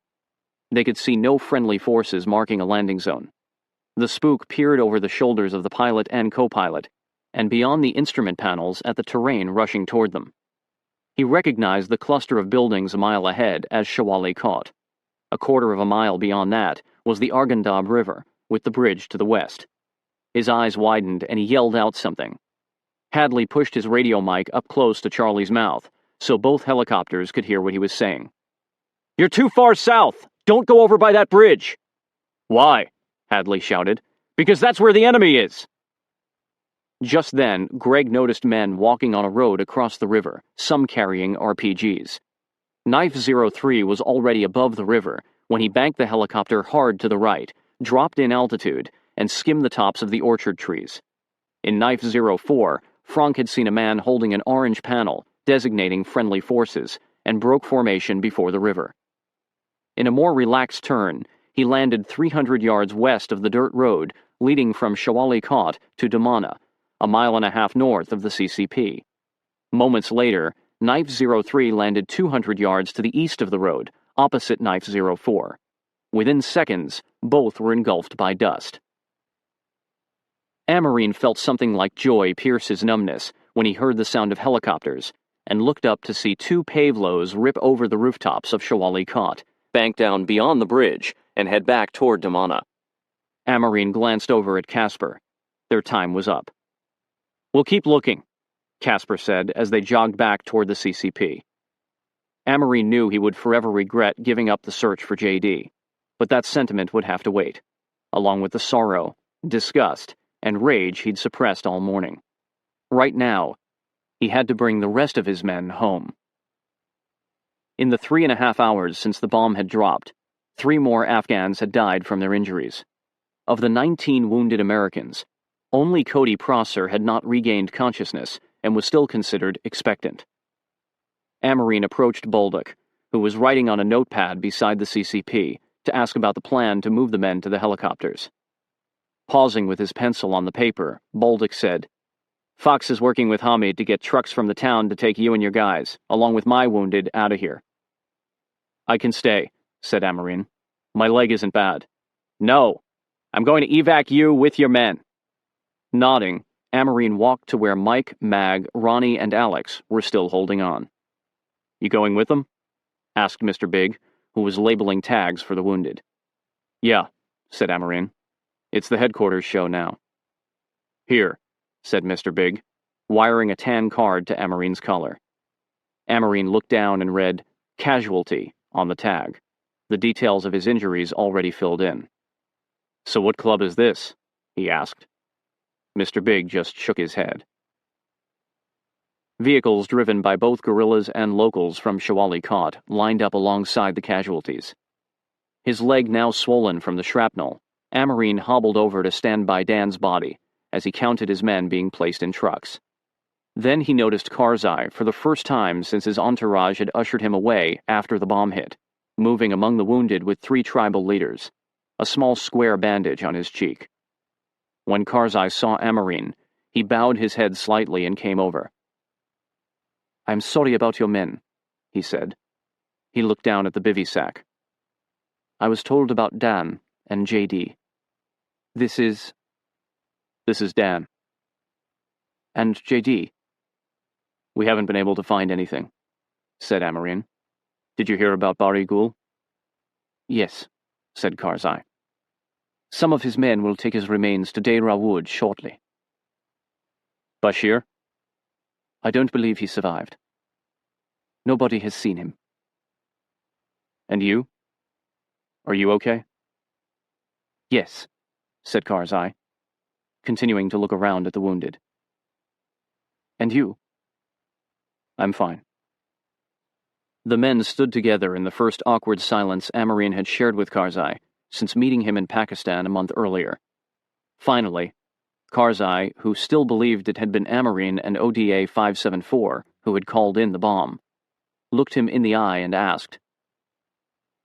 They could see no friendly forces marking a landing zone. The spook peered over the shoulders of the pilot and co-pilot, and beyond the instrument panels at the terrain rushing toward them. He recognized the cluster of buildings a mile ahead as Shawali Kot. A quarter of a mile beyond that was the Arghandab River, with the bridge to the west. His eyes widened and he yelled out something. Hadley pushed his radio mic up close to Charlie's mouth, so both helicopters could hear what he was saying. "You're too far south! Don't go over by that bridge!" "Why?" Hadley shouted. "Because that's where the enemy is!" Just then, Greg noticed men walking on a road across the river, some carrying RPGs. Knife 03 was already above the river when he banked the helicopter hard to the right, dropped in altitude, and skimmed the tops of the orchard trees. In Knife 04, Franck had seen a man holding an orange panel designating friendly forces and broke formation before the river. In a more relaxed turn, he landed 300 yards west of the dirt road leading from Shawali Kot to Damana, a mile and a half north of the CCP. Moments later, Knife 03 landed 200 yards to the east of the road, opposite Knife 04. Within seconds, both were engulfed by dust. Amarine felt something like joy pierce his numbness when he heard the sound of helicopters and looked up to see two Pavlos rip over the rooftops of Shawali Kot, bank down beyond the bridge, and head back toward Damana. Amarine glanced over at Casper. Their time was up. "We'll keep looking," Casper said as they jogged back toward the CCP. Amarine knew he would forever regret giving up the search for JD, but that sentiment would have to wait, along with the sorrow, disgust, and rage he'd suppressed all morning. Right now, he had to bring the rest of his men home. In the 3.5 hours since the bomb had dropped, 3 more Afghans had died from their injuries. Of the 19 wounded Americans, only Cody Prosser had not regained consciousness and was still considered expectant. Amarine approached Bolduc, who was writing on a notepad beside the CCP, to ask about the plan to move the men to the helicopters. Pausing with his pencil on the paper, Bolduc said, "Fox is working with Hamid to get trucks from the town to take you and your guys, along with my wounded, out of here." "I can stay," said Amarine. "My leg isn't bad." "No, I'm going to evac you with your men." Nodding, Amarine walked to where Mike, Mag, Ronnie, and Alex were still holding on. "You going with them?" asked Mr. Big, who was labeling tags for the wounded. "Yeah," said Amarine. "It's the headquarters show now." "Here," said Mr. Big, wiring a tan card to Amarine's collar. Amarine looked down and read, "Casualty," on the tag, the details of his injuries already filled in. "So what club is this?" he asked. Mr. Big just shook his head. Vehicles driven by both guerrillas and locals from Shawali Kot lined up alongside the casualties. His leg now swollen from the shrapnel, Amarine hobbled over to stand by Dan's body as he counted his men being placed in trucks. Then he noticed Karzai for the first time since his entourage had ushered him away after the bomb hit, moving among the wounded with 3 tribal leaders, a small square bandage on his cheek. When Karzai saw Amarine, he bowed his head slightly and came over. "I'm sorry about your men," he said. He looked down at the bivy sack. "I was told about Dan and JD. This is Dan. And JD. We haven't been able to find anything," said Amarine. "Did you hear about Bari Ghul?" "Yes," said Karzai. "Some of his men will take his remains to Deira Wood shortly." "Bashir?" "I don't believe he survived. Nobody has seen him." "And you? Are you okay?" "Yes," said Karzai, continuing to look around at the wounded. "And you?" "I'm fine." The men stood together in the first awkward silence Amarine had shared with Karzai since meeting him in Pakistan a month earlier. Finally, Karzai, who still believed it had been Amarine and ODA 574 who had called in the bomb, looked him in the eye and asked,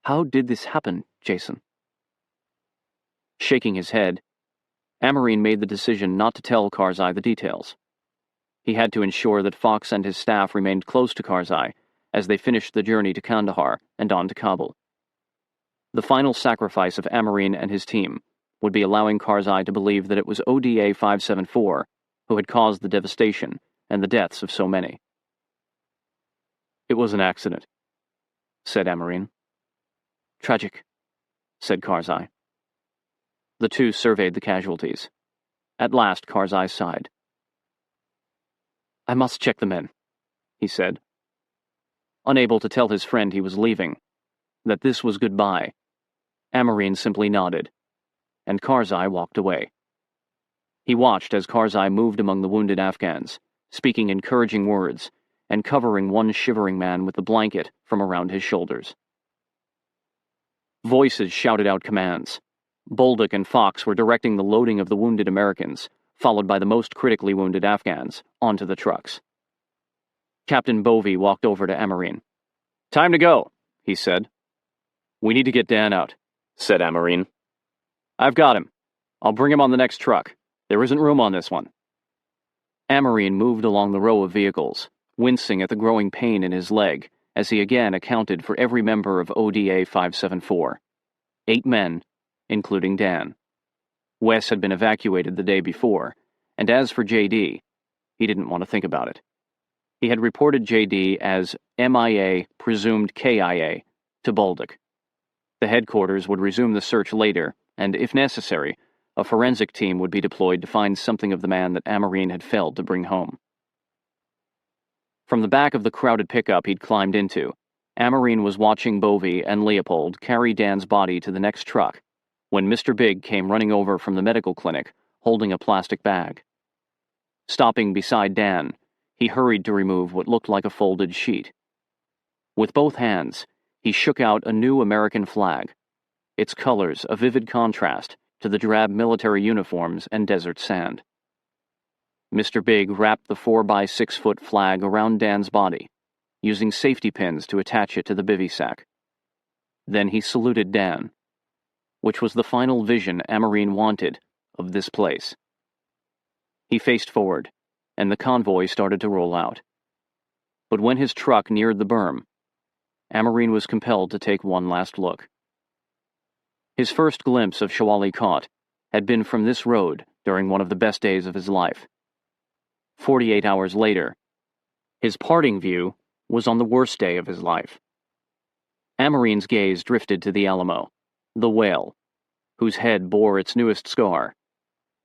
"How did this happen, Jason?" Shaking his head, Amarine made the decision not to tell Karzai the details. He had to ensure that Fox and his staff remained close to Karzai as they finished the journey to Kandahar and on to Kabul. The final sacrifice of Amarine and his team would be allowing Karzai to believe that it was ODA 574 who had caused the devastation and the deaths of so many. "It was an accident," said Amarine. "Tragic," said Karzai. The two surveyed the casualties. At last, Karzai sighed. "I must check the men," he said. Unable to tell his friend he was leaving, that this was goodbye, Amarine simply nodded, and Karzai walked away. He watched as Karzai moved among the wounded Afghans, speaking encouraging words, and covering one shivering man with the blanket from around his shoulders. Voices shouted out commands. Bolduc and Fox were directing the loading of the wounded Americans, followed by the most critically wounded Afghans, onto the trucks. Captain Bovey walked over to Amarine. "Time to go," he said. "We need to get Dan out," said Amarine. "I've got him. I'll bring him on the next truck. There isn't room on this one." Amarine moved along the row of vehicles, wincing at the growing pain in his leg, as he again accounted for every member of ODA 574. 8 men, including Dan. Wes had been evacuated the day before, and as for JD, he didn't want to think about it. He had reported JD as MIA, presumed KIA, to Bolduc. The headquarters would resume the search later, and if necessary, a forensic team would be deployed to find something of the man that Amarine had failed to bring home. From the back of the crowded pickup he'd climbed into, Amarine was watching Bovey and Leopold carry Dan's body to the next truck when Mr. Big came running over from the medical clinic, holding a plastic bag. Stopping beside Dan, he hurried to remove what looked like a folded sheet. With both hands, he shook out a new American flag, its colors a vivid contrast to the drab military uniforms and desert sand. Mr. Big wrapped the 4x6-foot flag around Dan's body, using safety pins to attach it to the bivy sack. Then he saluted Dan, which was the final vision Amarine wanted of this place. He faced forward, and the convoy started to roll out. But when his truck neared the berm, Amarine was compelled to take one last look. His first glimpse of Shawali Kot had been from this road during one of the best days of his life. 48 hours later, his parting view was on the worst day of his life. Amarine's gaze drifted to the Alamo, the whale, whose head bore its newest scar,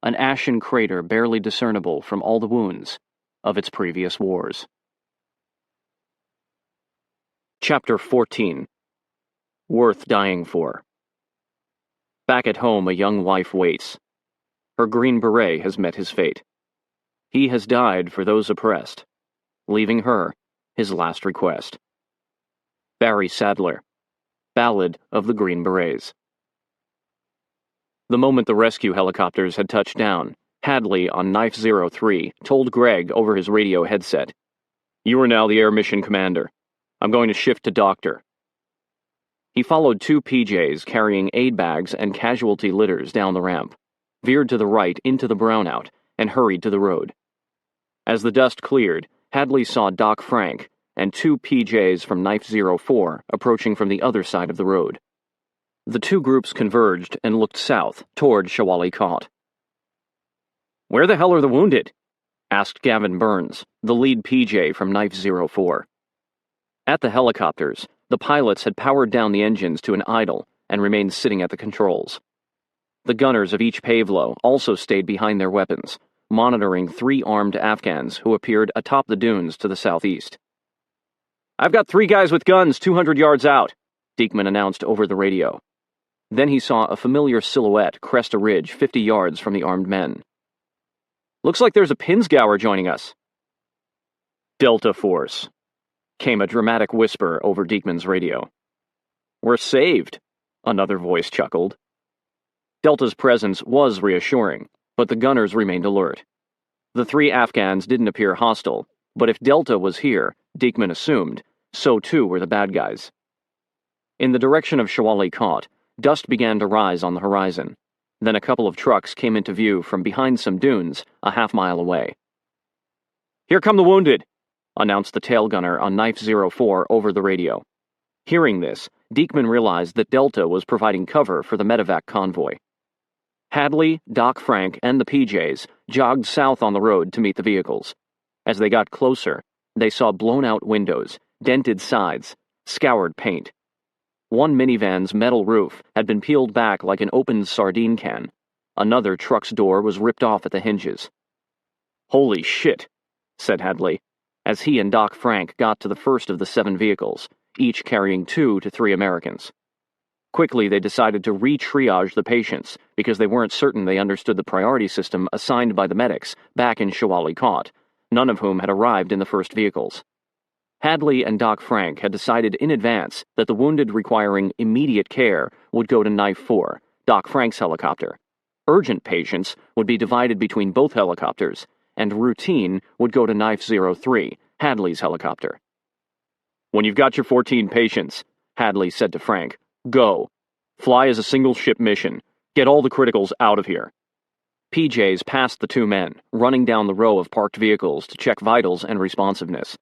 an ashen crater barely discernible from all the wounds of its previous wars. Chapter 14. Worth Dying For. Back at home, a young wife waits. Her green beret has met his fate. He has died for those oppressed, leaving her his last request. Barry Sadler, Ballad of the Green Berets. The moment the rescue helicopters had touched down, Hadley on Knife 03 told Greg over his radio headset, "You are now the air mission commander. I'm going to shift to doctor." He followed 2 PJs carrying aid bags and casualty litters down the ramp, veered to the right into the brownout, and hurried to the road. As the dust cleared, Hadley saw Doc Frank and 2 PJs from Knife 04 approaching from the other side of the road. The 2 groups converged and looked south toward Shawali Kot. "Where the hell are the wounded?" asked Gavin Burns, the lead PJ from Knife 04. At the helicopters, the pilots had powered down the engines to an idle and remained sitting at the controls. The gunners of each Pavlo also stayed behind their weapons, monitoring 3 armed Afghans who appeared atop the dunes to the southeast. "I've got 3 guys with guns 200 yards out," Diekman announced over the radio. Then he saw a familiar silhouette crest a ridge 50 yards from the armed men. "Looks like there's a Pinsgauer joining us." "Delta Force," came a dramatic whisper over Diekman's radio. "We're saved," another voice chuckled. Delta's presence was reassuring, but the gunners remained alert. The 3 Afghans didn't appear hostile, but if Delta was here, Diekman assumed, so too were the bad guys. In the direction of Shawali Kot, dust began to rise on the horizon. Then a couple of trucks came into view from behind some dunes a half-mile away. "Here come the wounded," announced the tail gunner on Knife 04 over the radio. Hearing this, Diekman realized that Delta was providing cover for the medevac convoy. Hadley, Doc Frank, and the PJs jogged south on the road to meet the vehicles. As they got closer, they saw blown-out windows, dented sides, scoured paint. One minivan's metal roof had been peeled back like an opened sardine can. Another truck's door was ripped off at the hinges. "Holy shit," said Hadley, as he and Doc Frank got to the first of the 7 vehicles, each carrying 2 to 3 Americans. Quickly, they decided to re-triage the patients because they weren't certain they understood the priority system assigned by the medics back in Shawali Kot, none of whom had arrived in the first vehicles. Hadley and Doc Frank had decided in advance that the wounded requiring immediate care would go to Knife 4, Doc Frank's helicopter. Urgent patients would be divided between both helicopters, and routine would go to Knife 03, Hadley's helicopter. "When you've got your 14 patients," Hadley said to Frank, "go. Fly as a single-ship mission. Get all the criticals out of here." PJs passed the two men, running down the row of parked vehicles to check vitals and responsiveness.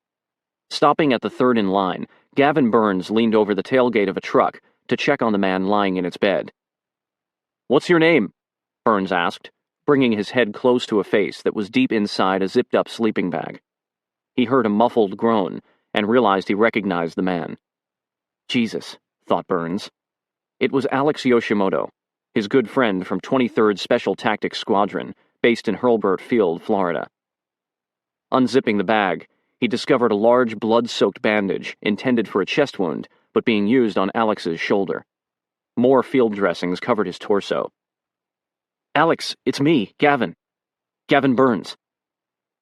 Stopping at the third in line, Gavin Burns leaned over the tailgate of a truck to check on the man lying in its bed. "What's your name?" Burns asked, bringing his head close to a face that was deep inside a zipped-up sleeping bag. He heard a muffled groan and realized he recognized the man. Jesus, thought Burns. It was Alex Yoshimoto, his good friend from 23rd Special Tactics Squadron, based in Hurlburt Field, Florida. Unzipping the bag, he discovered a large blood-soaked bandage intended for a chest wound, but being used on Alex's shoulder. More field dressings covered his torso. "Alex, it's me, Gavin. Gavin Burns.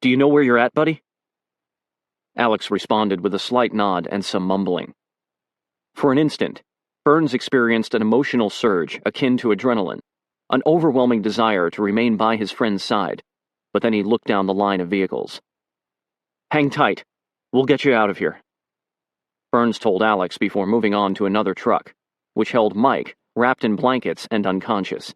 Do you know where you're at, buddy?" Alex responded with a slight nod and some mumbling. For an instant, Burns experienced an emotional surge akin to adrenaline, an overwhelming desire to remain by his friend's side, but then he looked down the line of vehicles. "Hang tight. We'll get you out of here," Burns told Alex before moving on to another truck, which held Mike, wrapped in blankets and unconscious.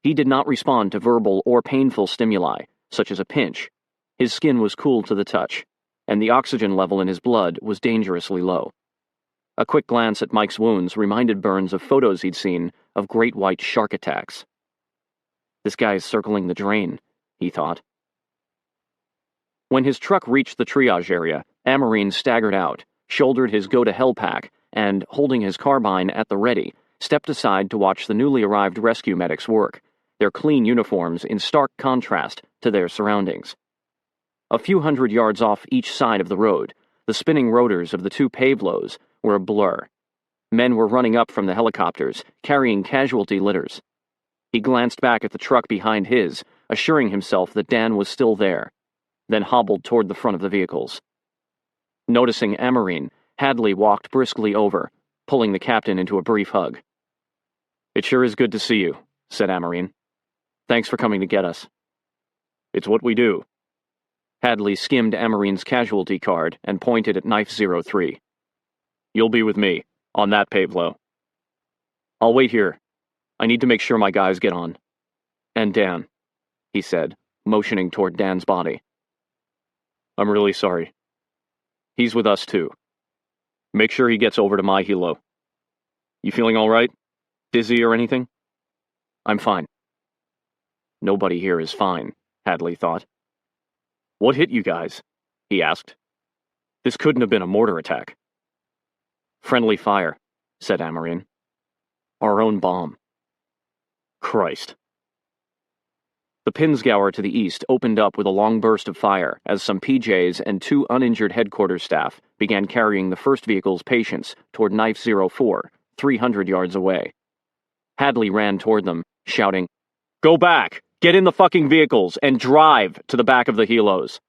He did not respond to verbal or painful stimuli, such as a pinch. His skin was cool to the touch, and the oxygen level in his blood was dangerously low. A quick glance at Mike's wounds reminded Burns of photos he'd seen of great white shark attacks. This guy is circling the drain, he thought. When his truck reached the triage area, Amarine staggered out, shouldered his go-to-hell pack, and, holding his carbine at the ready, stepped aside to watch the newly arrived rescue medics work, their clean uniforms in stark contrast to their surroundings. A few hundred yards off each side of the road, the spinning rotors of the two pave-lows were a blur. Men were running up from the helicopters, carrying casualty litters. He glanced back at the truck behind his, assuring himself that Dan was still there, then hobbled toward the front of the vehicles. Noticing Amarine, Hadley walked briskly over, pulling the captain into a brief hug. "It sure is good to see you," said Amarine. "Thanks for coming to get us." "It's what we do." Hadley skimmed Amarine's casualty card and pointed at Knife 03. "You'll be with me, on that pave-low." "I'll wait here. I need to make sure my guys get on. And Dan," he said, motioning toward Dan's body. "I'm really sorry. He's with us, too. Make sure he gets over to my helo. You feeling all right? Dizzy or anything?" "I'm fine." Nobody here is fine, Hadley thought. "What hit you guys?" he asked. "This couldn't have been a mortar attack." "Friendly fire," said Amarine. "Our own bomb." Christ. The Pinsgauer to the east opened up with a long burst of fire as some PJs and two uninjured headquarters staff began carrying the first vehicle's patients toward Knife 04, 300 yards away. Hadley ran toward them, shouting, "Go back! Get in the fucking vehicles and drive to the back of the helos."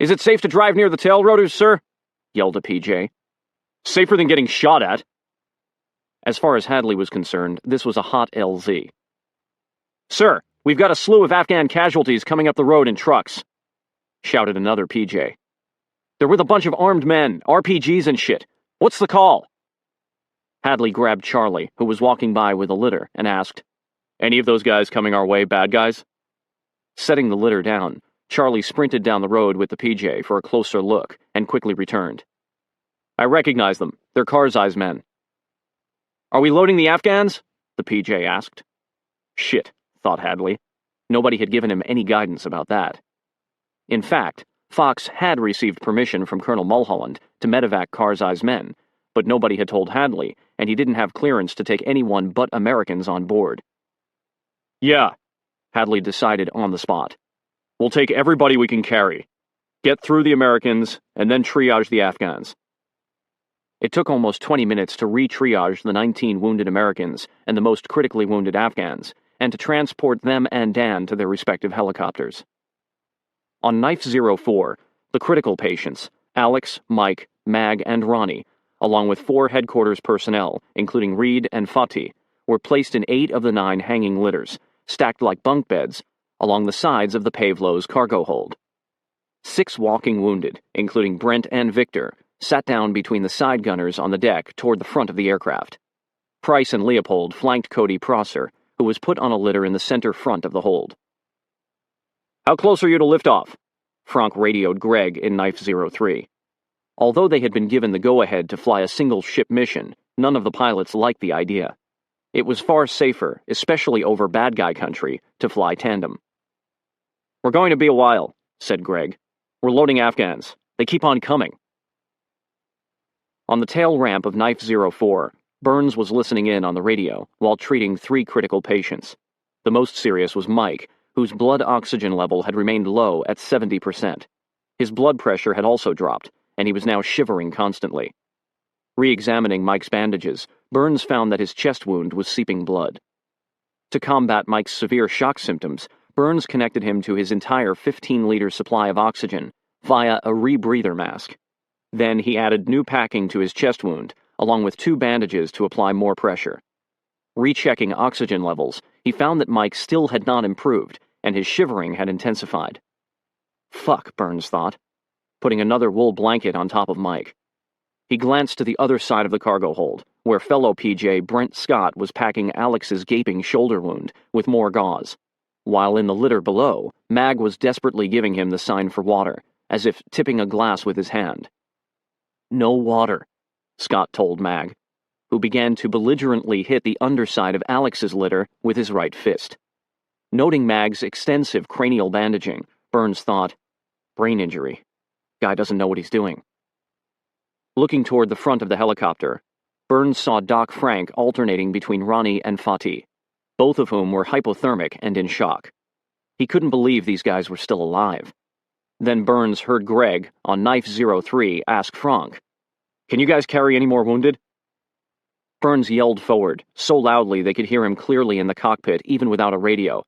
"Is it safe to drive near the tail rotors, sir?" yelled a PJ. "Safer than getting shot at." As far as Hadley was concerned, this was a hot LZ. "Sir, we've got a slew of Afghan casualties coming up the road in trucks," shouted another PJ. "They're with a bunch of armed men, RPGs and shit. What's the call?" Hadley grabbed Charlie, who was walking by with a litter, and asked, "Any of those guys coming our way bad guys?" Setting the litter down, Charlie sprinted down the road with the PJ for a closer look and quickly returned. "I recognize them. They're Karzai's men." "Are we loading the Afghans?" the PJ asked. Shit, thought Hadley. Nobody had given him any guidance about that. In fact, Fox had received permission from Colonel Mulholland to medevac Karzai's men, but nobody had told Hadley, and he didn't have clearance to take anyone but Americans on board. "Yeah," Hadley decided on the spot. "We'll take everybody we can carry. Get through the Americans, and then triage the Afghans." It took almost 20 minutes to re-triage the 19 wounded Americans and the most critically wounded Afghans, and to transport them and Dan to their respective helicopters. On Knife 04, the critical patients, Alex, Mike, Mag, and Ronnie, along with 4 headquarters personnel, including Reed and Fatih, were placed in 8 of the 9 hanging litters, stacked like bunk beds, along the sides of the Pavlow's cargo hold. 6 walking wounded, including Brent and Victor, sat down between the side gunners on the deck toward the front of the aircraft. Price and Leopold flanked Cody Prosser, who was put on a litter in the center front of the hold. "How close are you to liftoff?" Frank radioed Greg in Knife 03. Although they had been given the go-ahead to fly a single-ship mission, none of the pilots liked the idea. It was far safer, especially over bad guy country, to fly tandem. "We're going to be a while," said Greg. "We're loading Afghans. They keep on coming." On the tail ramp of Knife 04, Burns was listening in on the radio while treating 3 critical patients. The most serious was Mike, whose blood oxygen level had remained low at 70%. His blood pressure had also dropped, and he was now shivering constantly. Re-examining Mike's bandages, Burns found that his chest wound was seeping blood. To combat Mike's severe shock symptoms, Burns connected him to his entire 15-liter supply of oxygen via a rebreather mask. Then he added new packing to his chest wound, along with 2 bandages to apply more pressure. Rechecking oxygen levels, he found that Mike still had not improved, and his shivering had intensified. Fuck, Burns thought, putting another wool blanket on top of Mike. He glanced to the other side of the cargo hold, where fellow PJ Brent Scott was packing Alex's gaping shoulder wound with more gauze, while in the litter below, Mag was desperately giving him the sign for water, as if tipping a glass with his hand. "No water," Scott told Mag, who began to belligerently hit the underside of Alex's litter with his right fist. Noting Mag's extensive cranial bandaging, Burns thought, brain injury. Guy doesn't know what he's doing. Looking toward the front of the helicopter, Burns saw Doc Frank alternating between Ronnie and Fatih, both of whom were hypothermic and in shock. He couldn't believe these guys were still alive. Then Burns heard Greg, on Knife 03, ask Frank, "Can you guys carry any more wounded?" Burns yelled forward, so loudly they could hear him clearly in the cockpit even without a radio.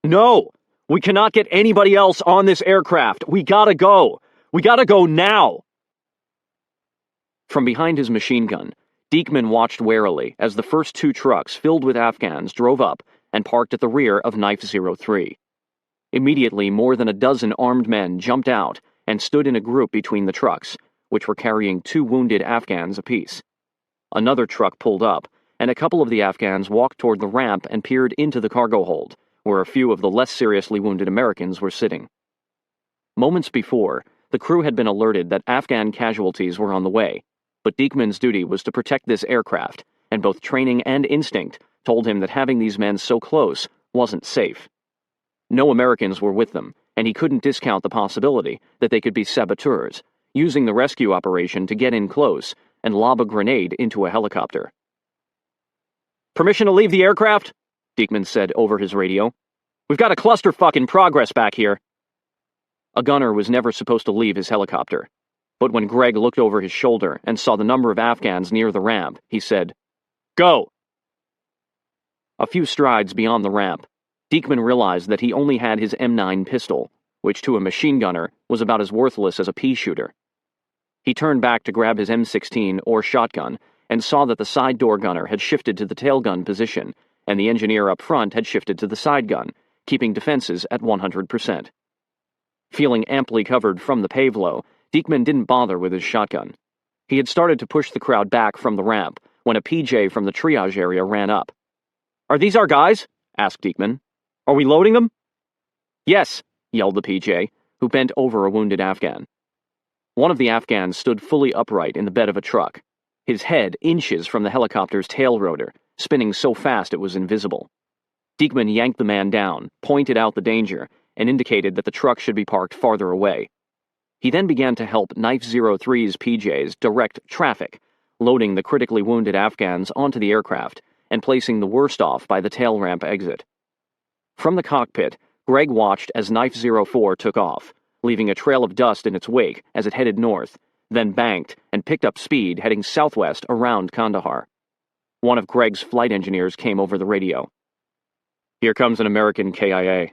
"No! We cannot get anybody else on this aircraft! We gotta go! We gotta go now!" From behind his machine gun, Diekman watched warily as the first 2 trucks filled with Afghans drove up and parked at the rear of Knife 03. Immediately, more than a dozen armed men jumped out and stood in a group between the trucks, which were carrying 2 wounded Afghans apiece. Another truck pulled up, and a couple of the Afghans walked toward the ramp and peered into the cargo hold, where a few of the less seriously wounded Americans were sitting. Moments before, the crew had been alerted that Afghan casualties were on the way, but Diekman's duty was to protect this aircraft, and both training and instinct told him that having these men so close wasn't safe. No Americans were with them, and he couldn't discount the possibility that they could be saboteurs, using the rescue operation to get in close and lob a grenade into a helicopter. "Permission to leave the aircraft?" Diekman said over his radio. "We've got a clusterfuck in progress back here." A gunner was never supposed to leave his helicopter, but when Greg looked over his shoulder and saw the number of Afghans near the ramp, he said, "Go!" A few strides beyond the ramp, Diekman realized that he only had his M9 pistol, which to a machine gunner was about as worthless as a pea shooter. He turned back to grab his M16 or shotgun and saw that the side door gunner had shifted to the tail gun position and the engineer up front had shifted to the side gun, keeping defenses at 100%. Feeling amply covered from the Pavlow, Diekman didn't bother with his shotgun. He had started to push the crowd back from the ramp when a PJ from the triage area ran up. "Are these our guys?" asked Diekman. "Are we loading them?" "Yes," yelled the PJ, who bent over a wounded Afghan. One of the Afghans stood fully upright in the bed of a truck, his head inches from the helicopter's tail rotor, spinning so fast it was invisible. Diekman yanked the man down, pointed out the danger, and indicated that the truck should be parked farther away. He then began to help Knife 03's PJs direct traffic, loading the critically wounded Afghans onto the aircraft and placing the worst off by the tail ramp exit. From the cockpit, Greg watched as Knife 04 took off, leaving a trail of dust in its wake as it headed north, then banked and picked up speed heading southwest around Kandahar. One of Greg's flight engineers came over the radio. "Here comes an American KIA."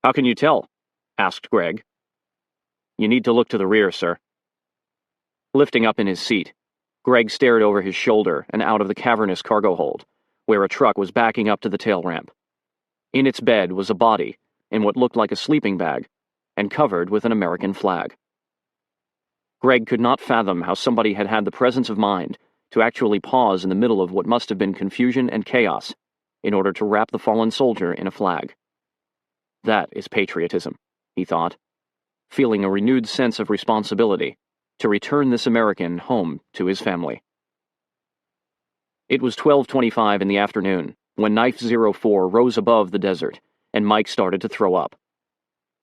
"How can you tell?" asked Greg. "You need to look to the rear, sir," Lifting up in his seat, Greg stared over his shoulder and out of the cavernous cargo hold, where a truck was backing up to the tail ramp. In its bed was a body, in what looked like a sleeping bag, and covered with an American flag. Greg could not fathom how somebody had had the presence of mind to actually pause in the middle of what must have been confusion and chaos in order to wrap the fallen soldier in a flag. That is patriotism, he thought, feeling a renewed sense of responsibility to return this American home to his family. It was 12:25 in the afternoon when Knife 04 rose above the desert and Mike started to throw up.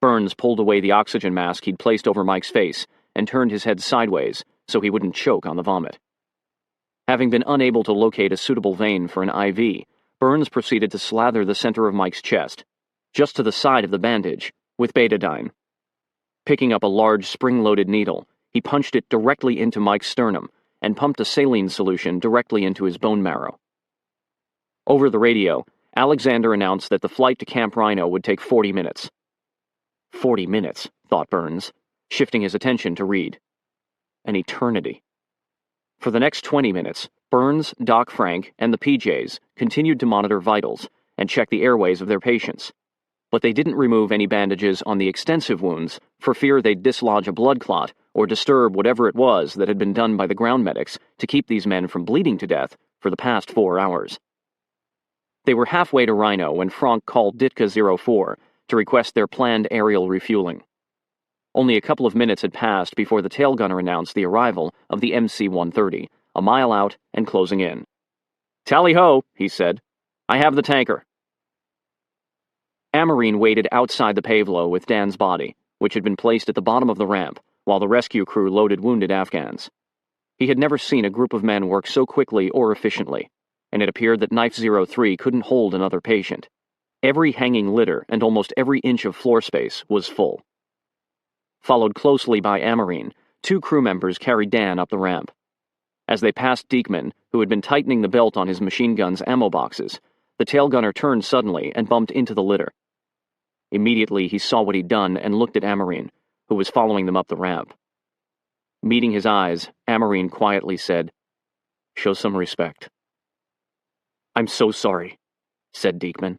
Burns pulled away the oxygen mask he'd placed over Mike's face and turned his head sideways so he wouldn't choke on the vomit. Having been unable to locate a suitable vein for an IV, Burns proceeded to slather the center of Mike's chest, just to the side of the bandage, with betadine. Picking up a large spring-loaded needle, he punched it directly into Mike's sternum and pumped a saline solution directly into his bone marrow. Over the radio, Alexander announced that the flight to Camp Rhino would take 40 minutes. 40 minutes, thought Burns, shifting his attention to Reed. An eternity. For the next 20 minutes, Burns, Doc Frank, and the PJs continued to monitor vitals and check the airways of their patients. But they didn't remove any bandages on the extensive wounds for fear they'd dislodge a blood clot or disturb whatever it was that had been done by the ground medics to keep these men from bleeding to death for the past 4 hours. They were halfway to Rhino when Frank called Ditka 04 to request their planned aerial refueling. Only a couple of minutes had passed before the tail gunner announced the arrival of the MC-130, a mile out and closing in. "Tally-ho," he said. "I have the tanker." Amarine waited outside the Pavlo with Dan's body, which had been placed at the bottom of the ramp, while the rescue crew loaded wounded Afghans. He had never seen a group of men work so quickly or efficiently, and it appeared that Knife 03 couldn't hold another patient. Every hanging litter and almost every inch of floor space was full. Followed closely by Amarine, 2 crew members carried Dan up the ramp. As they passed Diekman, who had been tightening the belt on his machine gun's ammo boxes, the tail gunner turned suddenly and bumped into the litter. Immediately he saw what he'd done and looked at Amarine, who was following them up the ramp. Meeting his eyes, Amarine quietly said, "Show some respect." "I'm so sorry," said Diekman.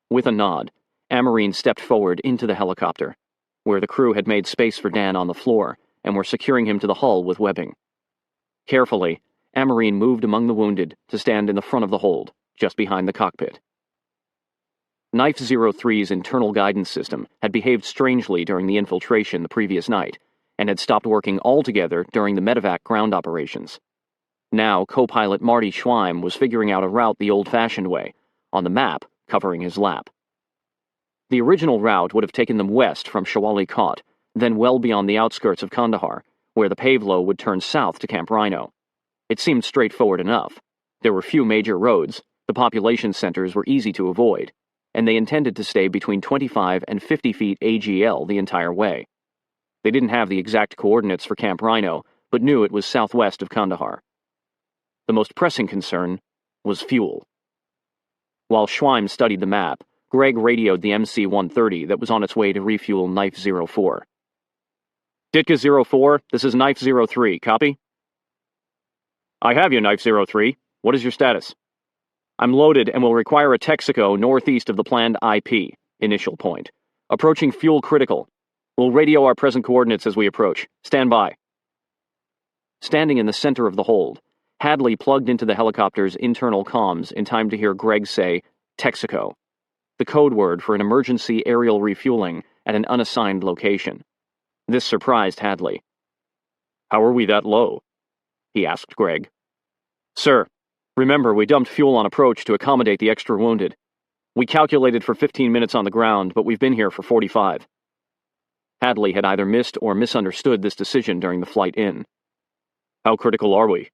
With a nod, Amarine stepped forward into the helicopter, where the crew had made space for Dan on the floor and were securing him to the hull with webbing. Carefully, Amarine moved among the wounded to stand in the front of the hold, just behind the cockpit. Knife 03's internal guidance system had behaved strangely during the infiltration the previous night, and had stopped working altogether during the medevac ground operations. Now, co-pilot Marty Schweim was figuring out a route the old-fashioned way, on the map covering his lap. The original route would have taken them west from Shawali Kot, then well beyond the outskirts of Kandahar, where the Pavlo would turn south to Camp Rhino. It seemed straightforward enough. There were few major roads, the population centers were easy to avoid, and they intended to stay between 25 and 50 feet AGL the entire way. They didn't have the exact coordinates for Camp Rhino, but knew it was southwest of Kandahar. The most pressing concern was fuel. While Schweim studied the map, Greg radioed the MC-130 that was on its way to refuel Knife 04. "Ditka 04, this is Knife 03, copy?" "I have you, Knife 03. What is your status?" "I'm loaded and will require a Texaco northeast of the planned IP, initial point. Approaching fuel critical. We'll radio our present coordinates as we approach. Stand by." Standing in the center of the hold, Hadley plugged into the helicopter's internal comms in time to hear Greg say, Texaco, the code word for an emergency aerial refueling at an unassigned location. This surprised Hadley. "How are we that low?" he asked Greg. "Sir, remember we dumped fuel on approach to accommodate the extra wounded. We calculated for 15 minutes on the ground, but we've been here for 45. Hadley had either missed or misunderstood this decision during the flight in. "How critical are we?"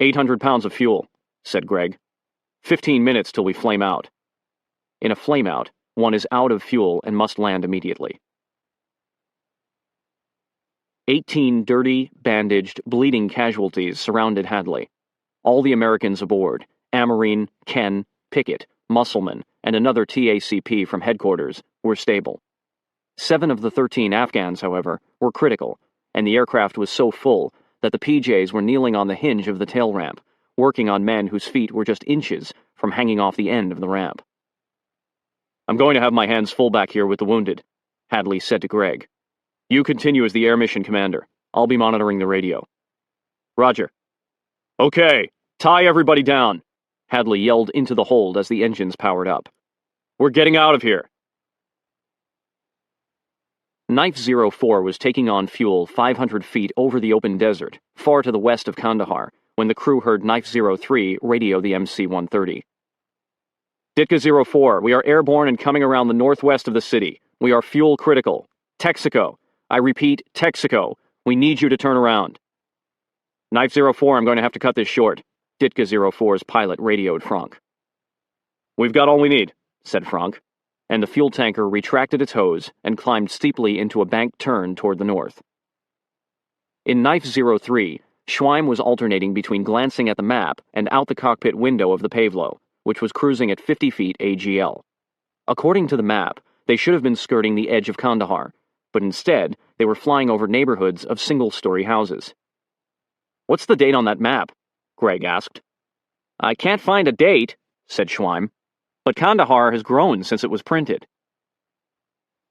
800 pounds of fuel, said Greg. 15 minutes till we flame out. In a flameout, one is out of fuel and must land immediately. 18 dirty, bandaged, bleeding casualties surrounded Hadley. All the Americans aboard, Amarine, Ken, Pickett, Musselman, and another TACP from headquarters, were stable. 7 of the 13 Afghans, however, were critical, and the aircraft was so full that the PJs were kneeling on the hinge of the tail ramp, working on men whose feet were just inches from hanging off the end of the ramp. "I'm going to have my hands full back here with the wounded," Hadley said to Greg. "You continue as the air mission commander. I'll be monitoring the radio." "Roger." "Okay, tie everybody down," Hadley yelled into the hold as the engines powered up. "We're getting out of here." Knife 04 was taking on fuel 500 feet over the open desert, far to the west of Kandahar, when the crew heard Knife 03 radio the MC-130. "Ditka 04, we are airborne and coming around the northwest of the city. We are fuel critical. Texaco. I repeat, Texaco. We need you to turn around." "Knife 04, I'm going to have to cut this short," Ditka 04's pilot radioed Frank. "We've got all we need," said Frank, and the fuel tanker retracted its hose and climbed steeply into a banked turn toward the north. In Knife 03, Schweim was alternating between glancing at the map and out the cockpit window of the Pavlo, which was cruising at 50 feet AGL. According to the map, they should have been skirting the edge of Kandahar, but instead they were flying over neighborhoods of single-story houses. "What's the date on that map?" Greg asked. "I can't find a date," said Schweim, "but Kandahar has grown since it was printed."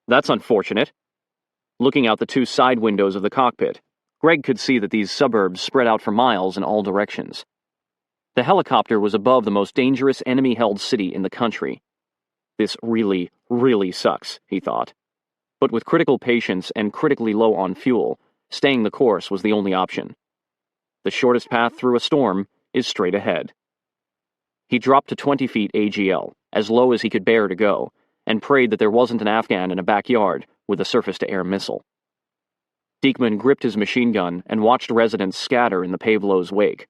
"That's unfortunate." Looking out the two side windows of the cockpit, Greg could see that these suburbs spread out for miles in all directions. The helicopter was above the most dangerous enemy-held city in the country. This really, really sucks, he thought. But with critical patience and critically low on fuel, staying the course was the only option. The shortest path through a storm is straight ahead. He dropped to 20 feet AGL, as low as he could bear to go, and prayed that there wasn't an Afghan in a backyard with a surface-to-air missile. Diekman gripped his machine gun and watched residents scatter in the Pavlo's wake.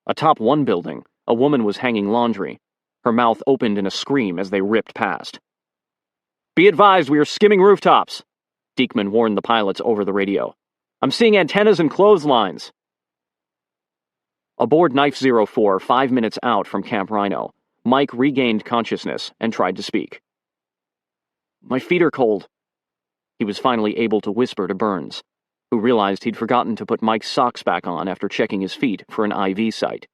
Atop one building, a woman was hanging laundry. Her mouth opened in a scream as they ripped past. "Be advised, we are skimming rooftops," Diekman warned the pilots over the radio. "I'm seeing antennas and clotheslines." Aboard Knife 04, 5 minutes out from Camp Rhino, Mike regained consciousness and tried to speak. "My feet are cold." He was finally able to whisper to Burns, who realized he'd forgotten to put Mike's socks back on after checking his feet for an IV site.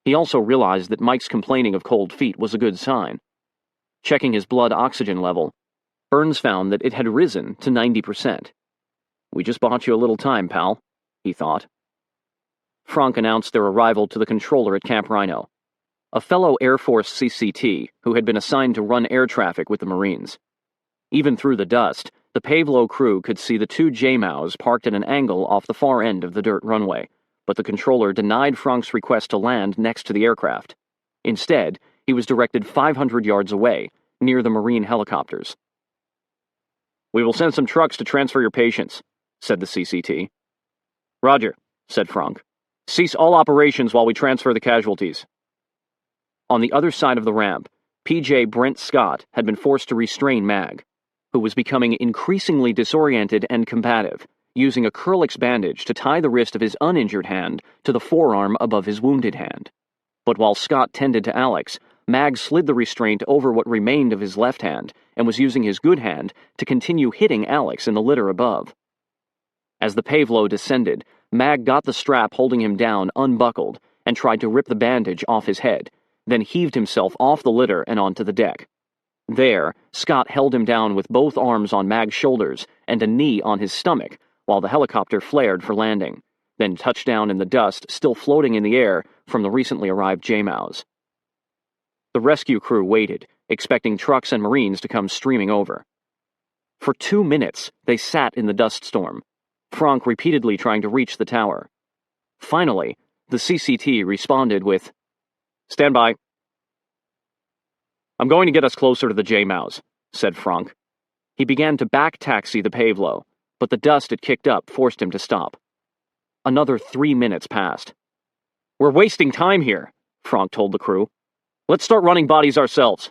He also realized that Mike's complaining of cold feet was a good sign. Checking his blood oxygen level, Burns found that it had risen to 90%. "We just bought you a little time, pal," he thought. Frank announced their arrival to the controller at Camp Rhino, a fellow Air Force CCT who had been assigned to run air traffic with the Marines. Even through the dust, the Pavlo crew could see the two JMOWs parked at an angle off the far end of the dirt runway, but the controller denied Frank's request to land next to the aircraft. Instead, he was directed 500 yards away, near the Marine helicopters. "We will send some trucks to transfer your patients," said the CCT. "Roger," said Frank. "Cease all operations while we transfer the casualties." On the other side of the ramp, PJ Brent Scott had been forced to restrain Mag, who was becoming increasingly disoriented and combative, using a Curlix bandage to tie the wrist of his uninjured hand to the forearm above his wounded hand. But while Scott tended to Alex, Mag slid the restraint over what remained of his left hand and was using his good hand to continue hitting Alex in the litter above. As the Pavlo descended, Mag got the strap holding him down unbuckled and tried to rip the bandage off his head, then heaved himself off the litter and onto the deck. There, Scott held him down with both arms on Mag's shoulders and a knee on his stomach while the helicopter flared for landing, then touched down in the dust still floating in the air from the recently arrived JMOWs. The rescue crew waited, expecting trucks and Marines to come streaming over. For 2 minutes, they sat in the dust storm, Frank repeatedly trying to reach the tower. Finally, the CCT responded with, "Stand by." "I'm going to get us closer to the JMOWs," said Frank. He began to back-taxi the Pavlo, but the dust it kicked up forced him to stop. Another 3 minutes passed. "We're wasting time here," Frank told the crew. "Let's start running bodies ourselves."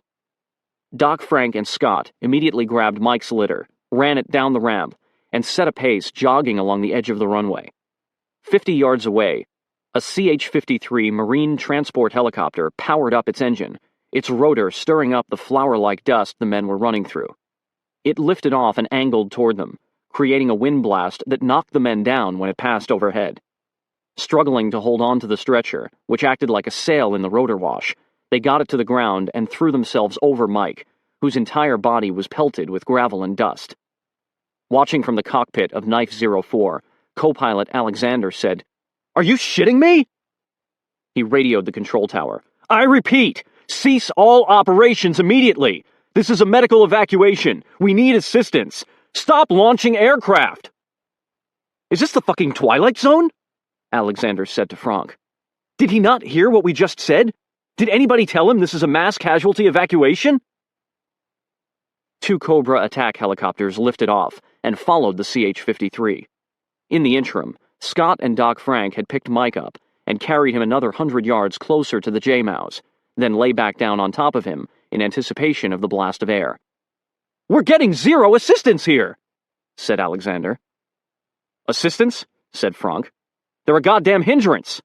Doc, Frank, and Scott immediately grabbed Mike's litter, ran it down the ramp, and set a pace jogging along the edge of the runway. 50 yards away, a CH-53 Marine transport helicopter powered up its engine, its rotor stirring up the flour-like dust the men were running through. It lifted off and angled toward them, creating a wind blast that knocked the men down when it passed overhead. Struggling to hold on to the stretcher, which acted like a sail in the rotor wash, they got it to the ground and threw themselves over Mike, whose entire body was pelted with gravel and dust. Watching from the cockpit of Knife 04, co-pilot Alexander said, "Are you shitting me?" He radioed the control tower. "I repeat, cease all operations immediately. This is a medical evacuation. We need assistance. Stop launching aircraft." "Is this the fucking Twilight Zone?" Alexander said to Franck. "Did he not hear what we just said? Did anybody tell him this is a mass casualty evacuation?" 2 Cobra attack helicopters lifted off and followed the CH-53. In the interim, Scott and Doc Frank had picked Mike up and carried him another 100 yards closer to the J-Mouse, then lay back down on top of him in anticipation of the blast of air. "We're getting zero assistance here," said Alexander. "Assistance?" said Franck. "They're a goddamn hindrance."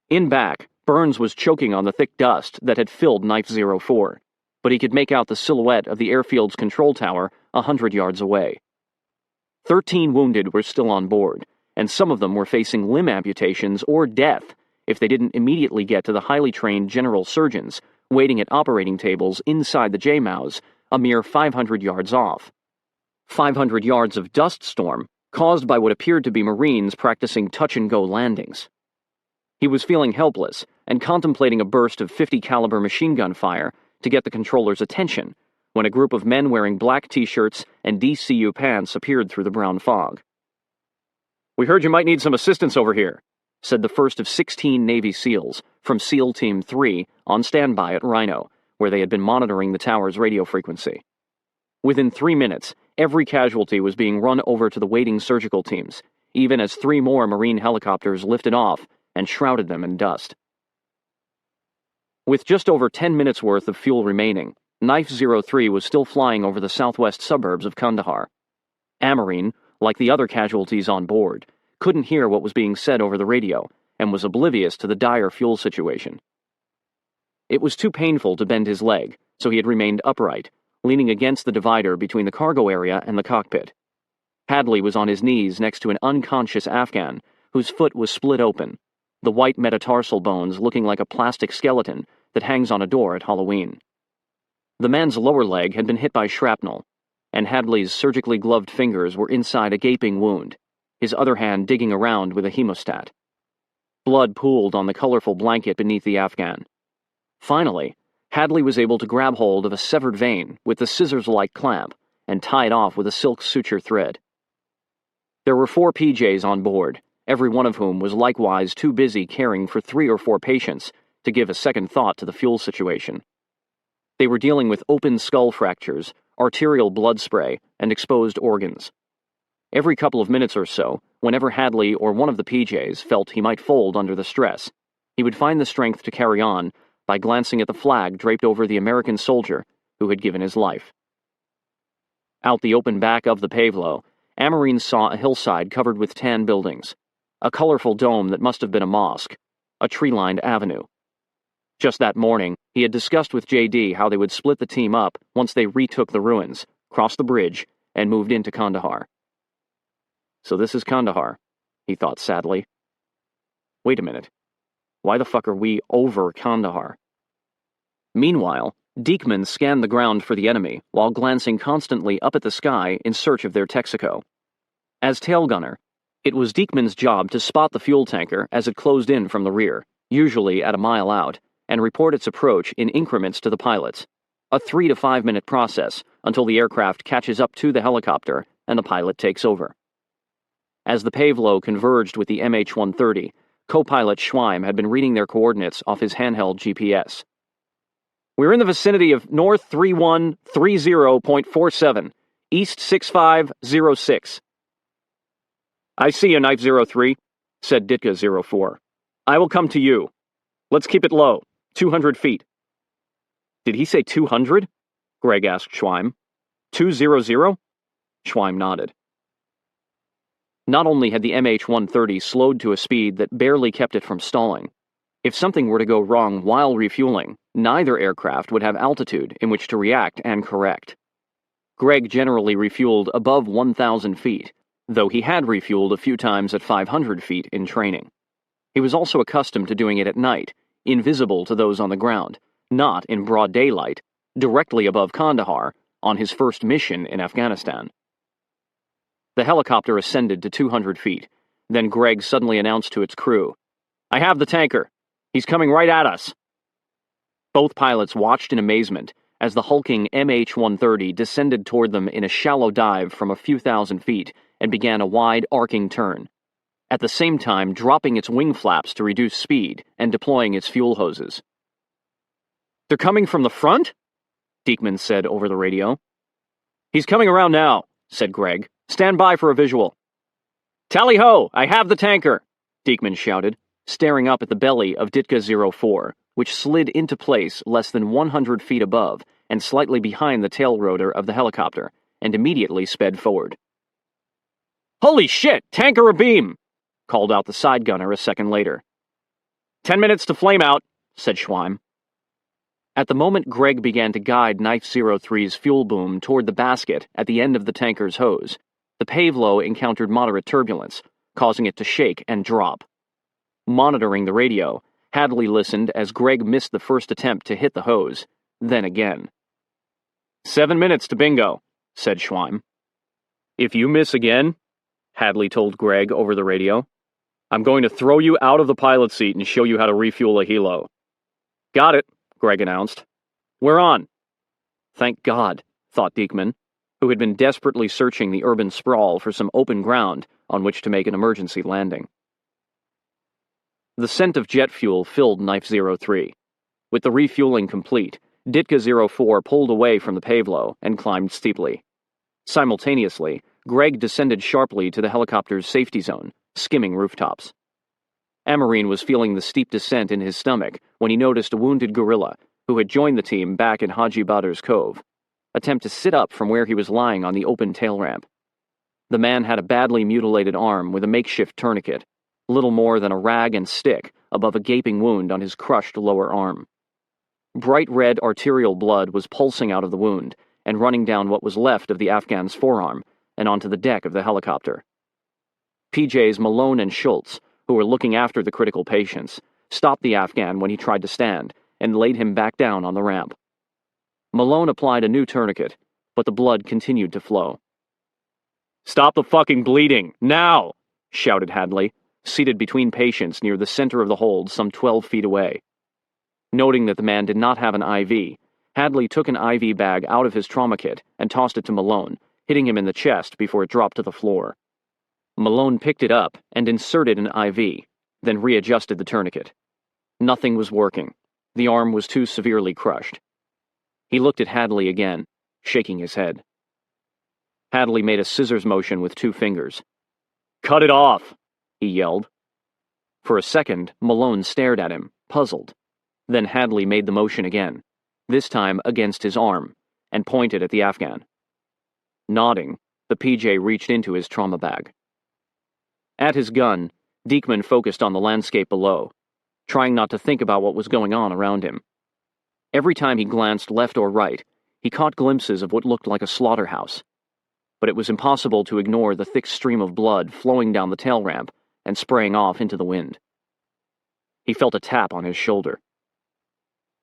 In back, Burns was choking on the thick dust that had filled Knife 04, but he could make out the silhouette of the airfield's control tower 100 yards away. 13 wounded were still on board, and some of them were facing limb amputations or death if they didn't immediately get to the highly trained general surgeons waiting at operating tables inside the J-Mouse, a mere 500 yards off. 500 yards of dust storm caused by what appeared to be Marines practicing touch-and-go landings. He was feeling helpless and contemplating a burst of .50 caliber machine gun fire to get the controller's attention when a group of men wearing black t-shirts and DCU pants appeared through the brown fog. "We heard you might need some assistance over here," said the first of 16 Navy SEALs from SEAL Team 3 on standby at Rhino, where they had been monitoring the tower's radio frequency. Within 3 minutes, every casualty was being run over to the waiting surgical teams, even as 3 more Marine helicopters lifted off and shrouded them in dust. With just over 10 minutes' worth of fuel remaining, Knife 03 was still flying over the southwest suburbs of Kandahar. Amarine, like the other casualties on board, couldn't hear what was being said over the radio and was oblivious to the dire fuel situation. It was too painful to bend his leg, so he had remained upright, leaning against the divider between the cargo area and the cockpit. Hadley was on his knees next to an unconscious Afghan whose foot was split open, the white metatarsal bones looking like a plastic skeleton that hangs on a door at Halloween. The man's lower leg had been hit by shrapnel, and Hadley's surgically gloved fingers were inside a gaping wound, his other hand digging around with a hemostat. Blood pooled on the colorful blanket beneath the Afghan. Finally, Hadley was able to grab hold of a severed vein with the scissors-like clamp and tie it off with a silk suture thread. There were 4 PJs on board, every one of whom was likewise too busy caring for 3 or 4 patients to give a second thought to the fuel situation. They were dealing with open skull fractures, arterial blood spray, and exposed organs. Every couple of minutes or so, whenever Hadley or one of the PJs felt he might fold under the stress, he would find the strength to carry on by glancing at the flag draped over the American soldier who had given his life. Out the open back of the Pavlo, Amarine saw a hillside covered with tan buildings, a colorful dome that must have been a mosque, a tree-lined avenue. Just that morning, he had discussed with JD how they would split the team up once they retook the ruins, crossed the bridge, and moved into Kandahar. So this is Kandahar, he thought sadly. Wait a minute. Why the fuck are we over Kandahar? Meanwhile, Diekman scanned the ground for the enemy while glancing constantly up at the sky in search of their Texaco. As tail gunner, it was Diekman's job to spot the fuel tanker as it closed in from the rear, usually at a mile out, and report its approach in increments to the pilots, a 3 to 5 minute process until the aircraft catches up to the helicopter and the pilot takes over. As the Pavlo converged with the MH-130, co-pilot Schweim had been reading their coordinates off his handheld GPS. "We're in the vicinity of North 3130.47, East 6506. "I see you, Knife 03, said Ditka 04. "I will come to you. Let's keep it low, 200 feet. "Did he say 200? Greg asked Schweim. 200? Schweim nodded. Not only had the MH-130 slowed to a speed that barely kept it from stalling, if something were to go wrong while refueling, neither aircraft would have altitude in which to react and correct. Greg generally refueled above 1,000 feet, though he had refueled a few times at 500 feet in training. He was also accustomed to doing it at night, invisible to those on the ground, not in broad daylight, directly above Kandahar, on his first mission in Afghanistan. The helicopter ascended to 200 feet. Then Greg suddenly announced to its crew, "I have the tanker. He's coming right at us." Both pilots watched in amazement as the hulking MH-130 descended toward them in a shallow dive from a few thousand feet and began a wide, arcing turn, at the same time dropping its wing flaps to reduce speed and deploying its fuel hoses. "They're coming from the front?" Diekman said over the radio. "He's coming around now," said Greg. "Stand by for a visual." "Tally-ho! I have the tanker!" Diekman shouted, staring up at the belly of Ditka 04, which slid into place less than 100 feet above and slightly behind the tail rotor of the helicopter, and immediately sped forward. "Holy shit! Tanker abeam!" called out the side gunner a second later. 10 minutes to flame out," said Schweim. At the moment Greg began to guide Knife 03's fuel boom toward the basket at the end of the tanker's hose, the Pavlo encountered moderate turbulence, causing it to shake and drop. Monitoring the radio, Hadley listened as Greg missed the first attempt to hit the hose, then again. 7 minutes to bingo," said Schweim. "If you miss again," Hadley told Greg over the radio, "I'm going to throw you out of the pilot seat and show you how to refuel a helo." "Got it," Greg announced. "We're on." Thank God, thought Diekman, who had been desperately searching the urban sprawl for some open ground on which to make an emergency landing. The scent of jet fuel filled Knife 03. With the refueling complete, Ditka 04 pulled away from the Pavlo and climbed steeply. Simultaneously, Greg descended sharply to the helicopter's safety zone, skimming rooftops. Amarine was feeling the steep descent in his stomach when he noticed a wounded guerrilla who had joined the team back in Haji Badr's Cove, attempt to sit up from where he was lying on the open tail ramp. The man had a badly mutilated arm with a makeshift tourniquet, little more than a rag and stick above a gaping wound on his crushed lower arm. Bright red arterial blood was pulsing out of the wound and running down what was left of the Afghan's forearm and onto the deck of the helicopter. PJs Malone and Schultz, who were looking after the critical patients, stopped the Afghan when he tried to stand and laid him back down on the ramp. Malone applied a new tourniquet, but the blood continued to flow. "Stop the fucking bleeding, now!" shouted Hadley, seated between patients near the center of the hold some 12 feet away. Noting that the man did not have an IV, Hadley took an IV bag out of his trauma kit and tossed it to Malone, hitting him in the chest before it dropped to the floor. Malone picked it up and inserted an IV, then readjusted the tourniquet. Nothing was working. The arm was too severely crushed. He looked at Hadley again, shaking his head. Hadley made a scissors motion with 2 fingers. "Cut it off!" he yelled. For a second, Malone stared at him, puzzled. Then Hadley made the motion again, this time against his arm, and pointed at the Afghan. Nodding, the PJ reached into his trauma bag. At his gun, Diekman focused on the landscape below, trying not to think about what was going on around him. Every time he glanced left or right, he caught glimpses of what looked like a slaughterhouse. But it was impossible to ignore the thick stream of blood flowing down the tail ramp and spraying off into the wind. He felt a tap on his shoulder.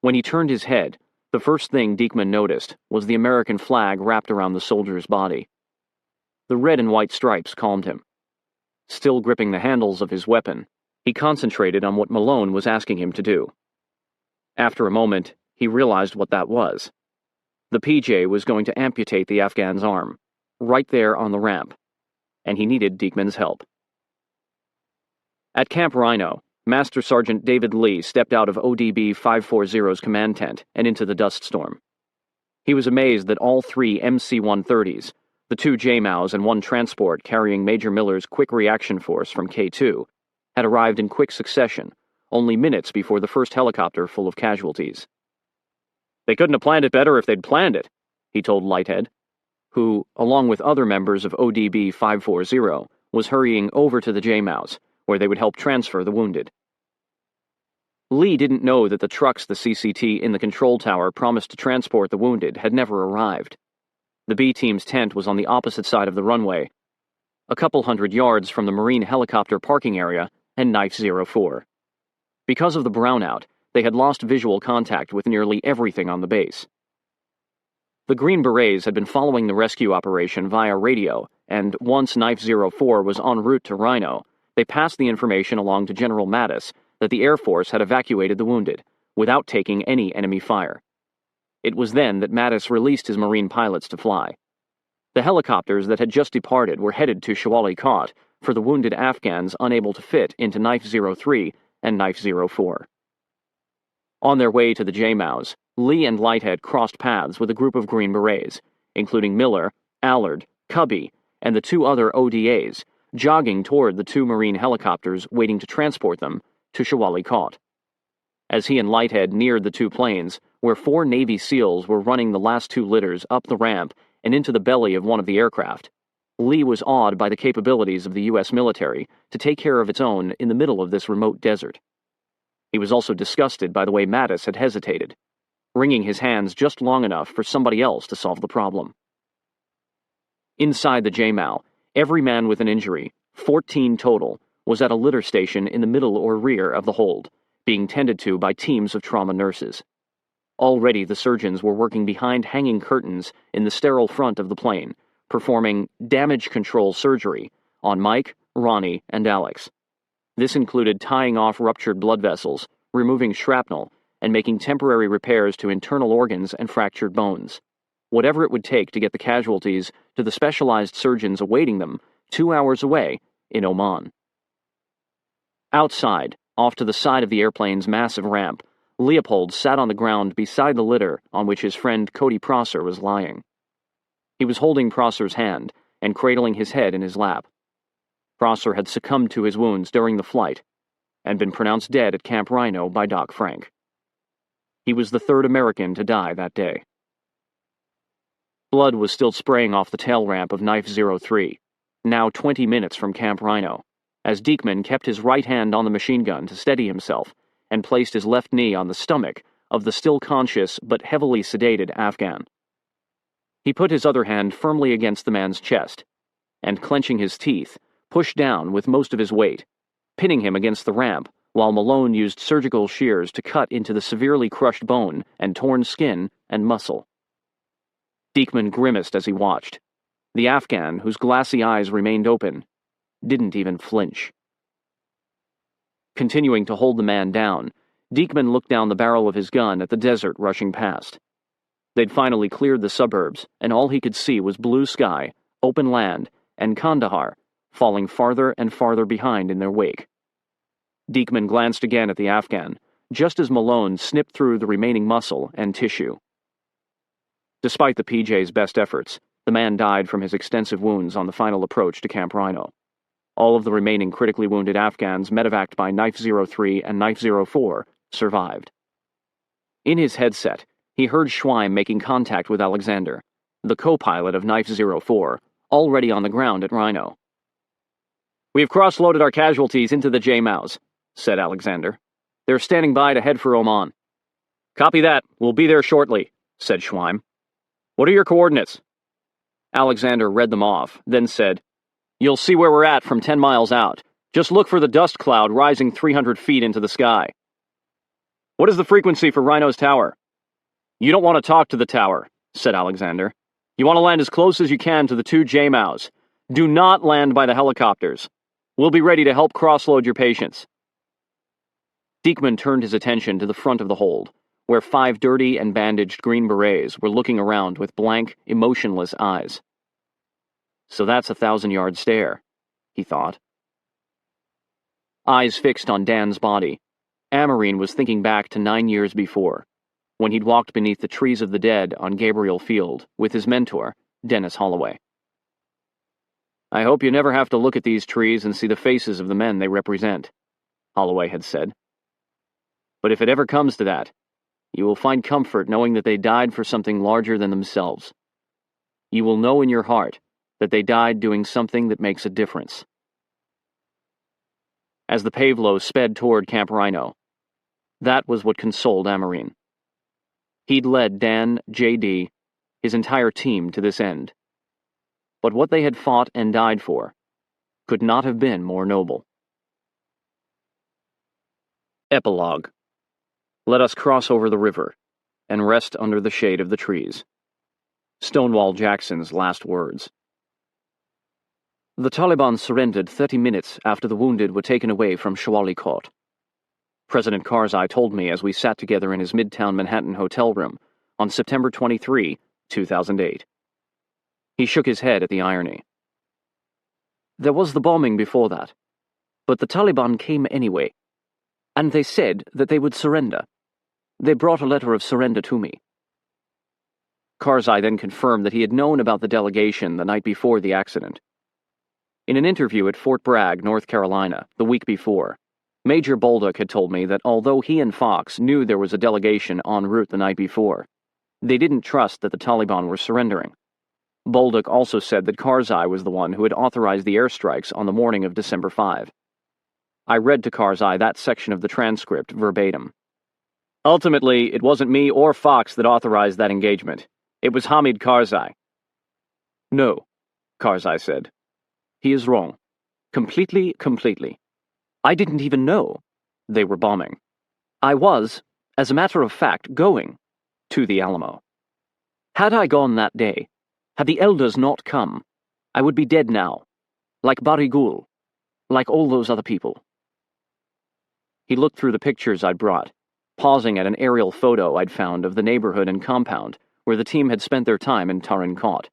When he turned his head, the first thing Diekman noticed was the American flag wrapped around the soldier's body. The red and white stripes calmed him. Still gripping the handles of his weapon, he concentrated on what Malone was asking him to do. After a moment, he realized what that was. The PJ was going to amputate the Afghan's arm, right there on the ramp, and he needed Diekman's help. At Camp Rhino, Master Sergeant David Lee stepped out of ODB 540's command tent and into the dust storm. He was amazed that all 3 MC-130s, the 2 JMOWs and 1 transport carrying Major Miller's quick reaction force from K2, had arrived in quick succession, only minutes before the first helicopter full of casualties. "They couldn't have planned it better if they'd planned it," he told Lighthead, who, along with other members of ODB 540, was hurrying over to the JMOWs, where they would help transfer the wounded. Lee didn't know that the trucks the CCT in the control tower promised to transport the wounded had never arrived. The B-team's tent was on the opposite side of the runway, a couple hundred yards from the Marine helicopter parking area and Knife 04. Because of the brownout, they had lost visual contact with nearly everything on the base. The Green Berets had been following the rescue operation via radio, and once Knife 04 was en route to Rhino, they passed the information along to General Mattis that the Air Force had evacuated the wounded, without taking any enemy fire. It was then that Mattis released his Marine pilots to fly. The helicopters that had just departed were headed to Shawali Kot for the wounded Afghans unable to fit into Knife 03 and Knife 04. On their way to the JMOUs, Lee and Lighthead crossed paths with a group of Green Berets, including Miller, Allard, Cubby, and the two other ODAs, jogging toward the two Marine helicopters waiting to transport them to Shawali Kot. As he and Lighthead neared the two planes, where 4 Navy SEALs were running the last 2 litters up the ramp and into the belly of one of the aircraft, Lee was awed by the capabilities of the U.S. military to take care of its own in the middle of this remote desert. He was also disgusted by the way Mattis had hesitated, wringing his hands just long enough for somebody else to solve the problem. Inside the JMOU, every man with an injury, 14 total, was at a litter station in the middle or rear of the hold, being tended to by teams of trauma nurses. Already the surgeons were working behind hanging curtains in the sterile front of the plane, performing damage control surgery on Mike, Ronnie, and Alex. This included tying off ruptured blood vessels, removing shrapnel, and making temporary repairs to internal organs and fractured bones. Whatever it would take to get the casualties to the specialized surgeons awaiting them 2 hours away in Oman. Outside, off to the side of the airplane's massive ramp, Leopold sat on the ground beside the litter on which his friend Cody Prosser was lying. He was holding Prosser's hand and cradling his head in his lap. Prosser had succumbed to his wounds during the flight and been pronounced dead at Camp Rhino by Doc Frank. He was the 3rd American to die that day. Blood was still spraying off the tail ramp of Knife 03, now 20 minutes from Camp Rhino, as Diekman kept his right hand on the machine gun to steady himself and placed his left knee on the stomach of the still conscious but heavily sedated Afghan. He put his other hand firmly against the man's chest, and clenching his teeth, pushed down with most of his weight, pinning him against the ramp while Malone used surgical shears to cut into the severely crushed bone and torn skin and muscle. Diekman grimaced as he watched. The Afghan, whose glassy eyes remained open, didn't even flinch. Continuing to hold the man down, Diekman looked down the barrel of his gun at the desert rushing past. They'd finally cleared the suburbs, and all he could see was blue sky, open land, and Kandahar falling farther and farther behind in their wake. Diekman glanced again at the Afghan, just as Malone snipped through the remaining muscle and tissue. Despite the PJ's best efforts, the man died from his extensive wounds on the final approach to Camp Rhino. All of the remaining critically wounded Afghans medevaced by Knife 03 and Knife 04 survived. In his headset, he heard Schweim making contact with Alexander, the co-pilot of Knife 04, already on the ground at Rhino. "We have cross-loaded our casualties into the JMOUs," said Alexander. "They're standing by to head for Oman." "Copy that. We'll be there shortly," said Schweim. "What are your coordinates?" Alexander read them off, then said, "You'll see where we're at from 10 miles out. Just look for the dust cloud rising 300 feet into the sky." "What is the frequency for Rhino's tower?" "You don't want to talk to the tower," said Alexander. "You want to land as close as you can to the 2 JMOUs. Do not land by the helicopters. We'll be ready to help cross-load your patients." Diekman turned his attention to the front of the hold, where 5 dirty and bandaged Green Berets were looking around with blank, emotionless eyes. So that's a 1,000-yard stare, he thought. Eyes fixed on Dan's body, Amarine was thinking back to 9 years before, when he'd walked beneath the trees of the dead on Gabriel Field with his mentor, Dennis Holloway. "I hope you never have to look at these trees and see the faces of the men they represent," Holloway had said. "But if it ever comes to that, you will find comfort knowing that they died for something larger than themselves. You will know in your heart that they died doing something that makes a difference." As the Pavlo sped toward Camp Rhino, that was what consoled Amarine. He'd led Dan, J.D., his entire team to this end. But what they had fought and died for could not have been more noble. Epilogue. Let us cross over the river and rest under the shade of the trees. Stonewall Jackson's last words. The Taliban surrendered 30 minutes after the wounded were taken away from Shawali Court. President Karzai told me as we sat together in his Midtown Manhattan hotel room on September 23, 2008. He shook his head at the irony. There was the bombing before that, but the Taliban came anyway, and they said that they would surrender. They brought a letter of surrender to me. Karzai then confirmed that he had known about the delegation the night before the accident. In an interview at Fort Bragg, North Carolina, the week before, Major Bolduc had told me that although he and Fox knew there was a delegation en route the night before, they didn't trust that the Taliban were surrendering. Bolduc also said that Karzai was the one who had authorized the airstrikes on the morning of December 5. I read to Karzai that section of the transcript verbatim. Ultimately, it wasn't me or Fox that authorized that engagement. It was Hamid Karzai. No, Karzai said. He is wrong. Completely. I didn't even know they were bombing. I was, as a matter of fact, going to the Alamo. Had I gone that day, had the elders not come, I would be dead now, like Bari Ghul, like all those other people. He looked through the pictures I'd brought, pausing at an aerial photo I'd found of the neighborhood and compound where the team had spent their time in Tarin Kot.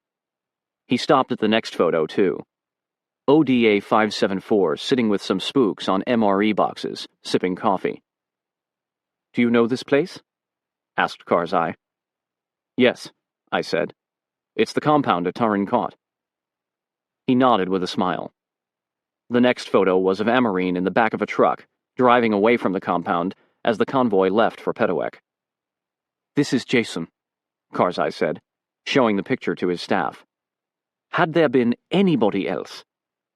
He stopped at the next photo, too. ODA 574 sitting with some spooks on MRE boxes, sipping coffee. Do you know this place? Asked Karzai. Yes, I said. It's the compound at Tarin Kot. He nodded with a smile. The next photo was of Amarine in the back of a truck, driving away from the compound as the convoy left for Petowek. This is Jason, Karzai said, showing the picture to his staff. Had there been anybody else,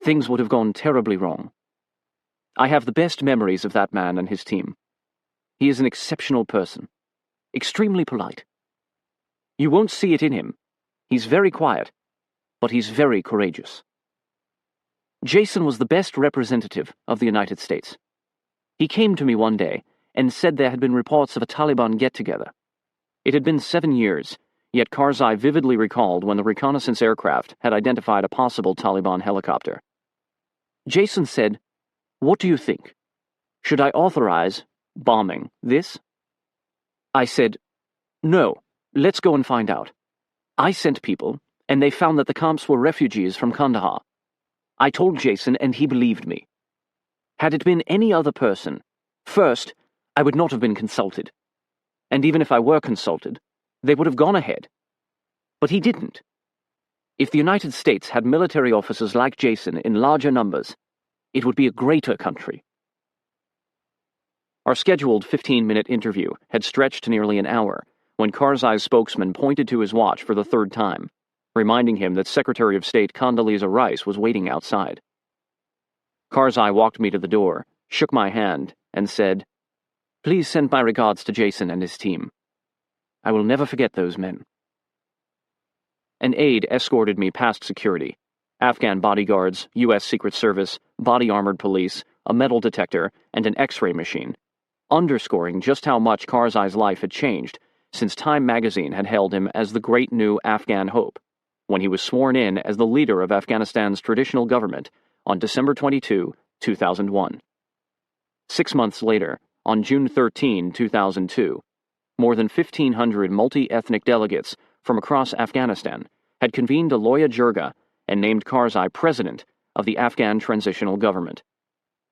things would have gone terribly wrong. I have the best memories of that man and his team. He is an exceptional person, extremely polite. You won't see it in him. He's very quiet, but he's very courageous. Jason was the best representative of the United States. He came to me one day and said there had been reports of a Taliban get-together. It had been 7 years, yet Karzai vividly recalled when the reconnaissance aircraft had identified a possible Taliban helicopter. Jason said, "What do you think? Should I authorize bombing this?" I said, "No, let's go and find out." I sent people, and they found that the camps were refugees from Kandahar. I told Jason, and he believed me. Had it been any other person, first, I would not have been consulted. And even if I were consulted, they would have gone ahead. But he didn't. If the United States had military officers like Jason in larger numbers, it would be a greater country. Our scheduled 15-minute interview had stretched to nearly an hour when Karzai's spokesman pointed to his watch for the third time, reminding him that Secretary of State Condoleezza Rice was waiting outside. Karzai walked me to the door, shook my hand, and said, "Please send my regards to Jason and his team. I will never forget those men." An aide escorted me past security, Afghan bodyguards, U.S. Secret Service, body-armored police, a metal detector, and an X-ray machine, underscoring just how much Karzai's life had changed since Time magazine had hailed him as the great new Afghan hope, when he was sworn in as the leader of Afghanistan's traditional government on December 22, 2001. 6 months later, on June 13, 2002, more than 1,500 multi-ethnic delegates from across Afghanistan had convened a Loya Jirga and named Karzai president of the Afghan Transitional Government.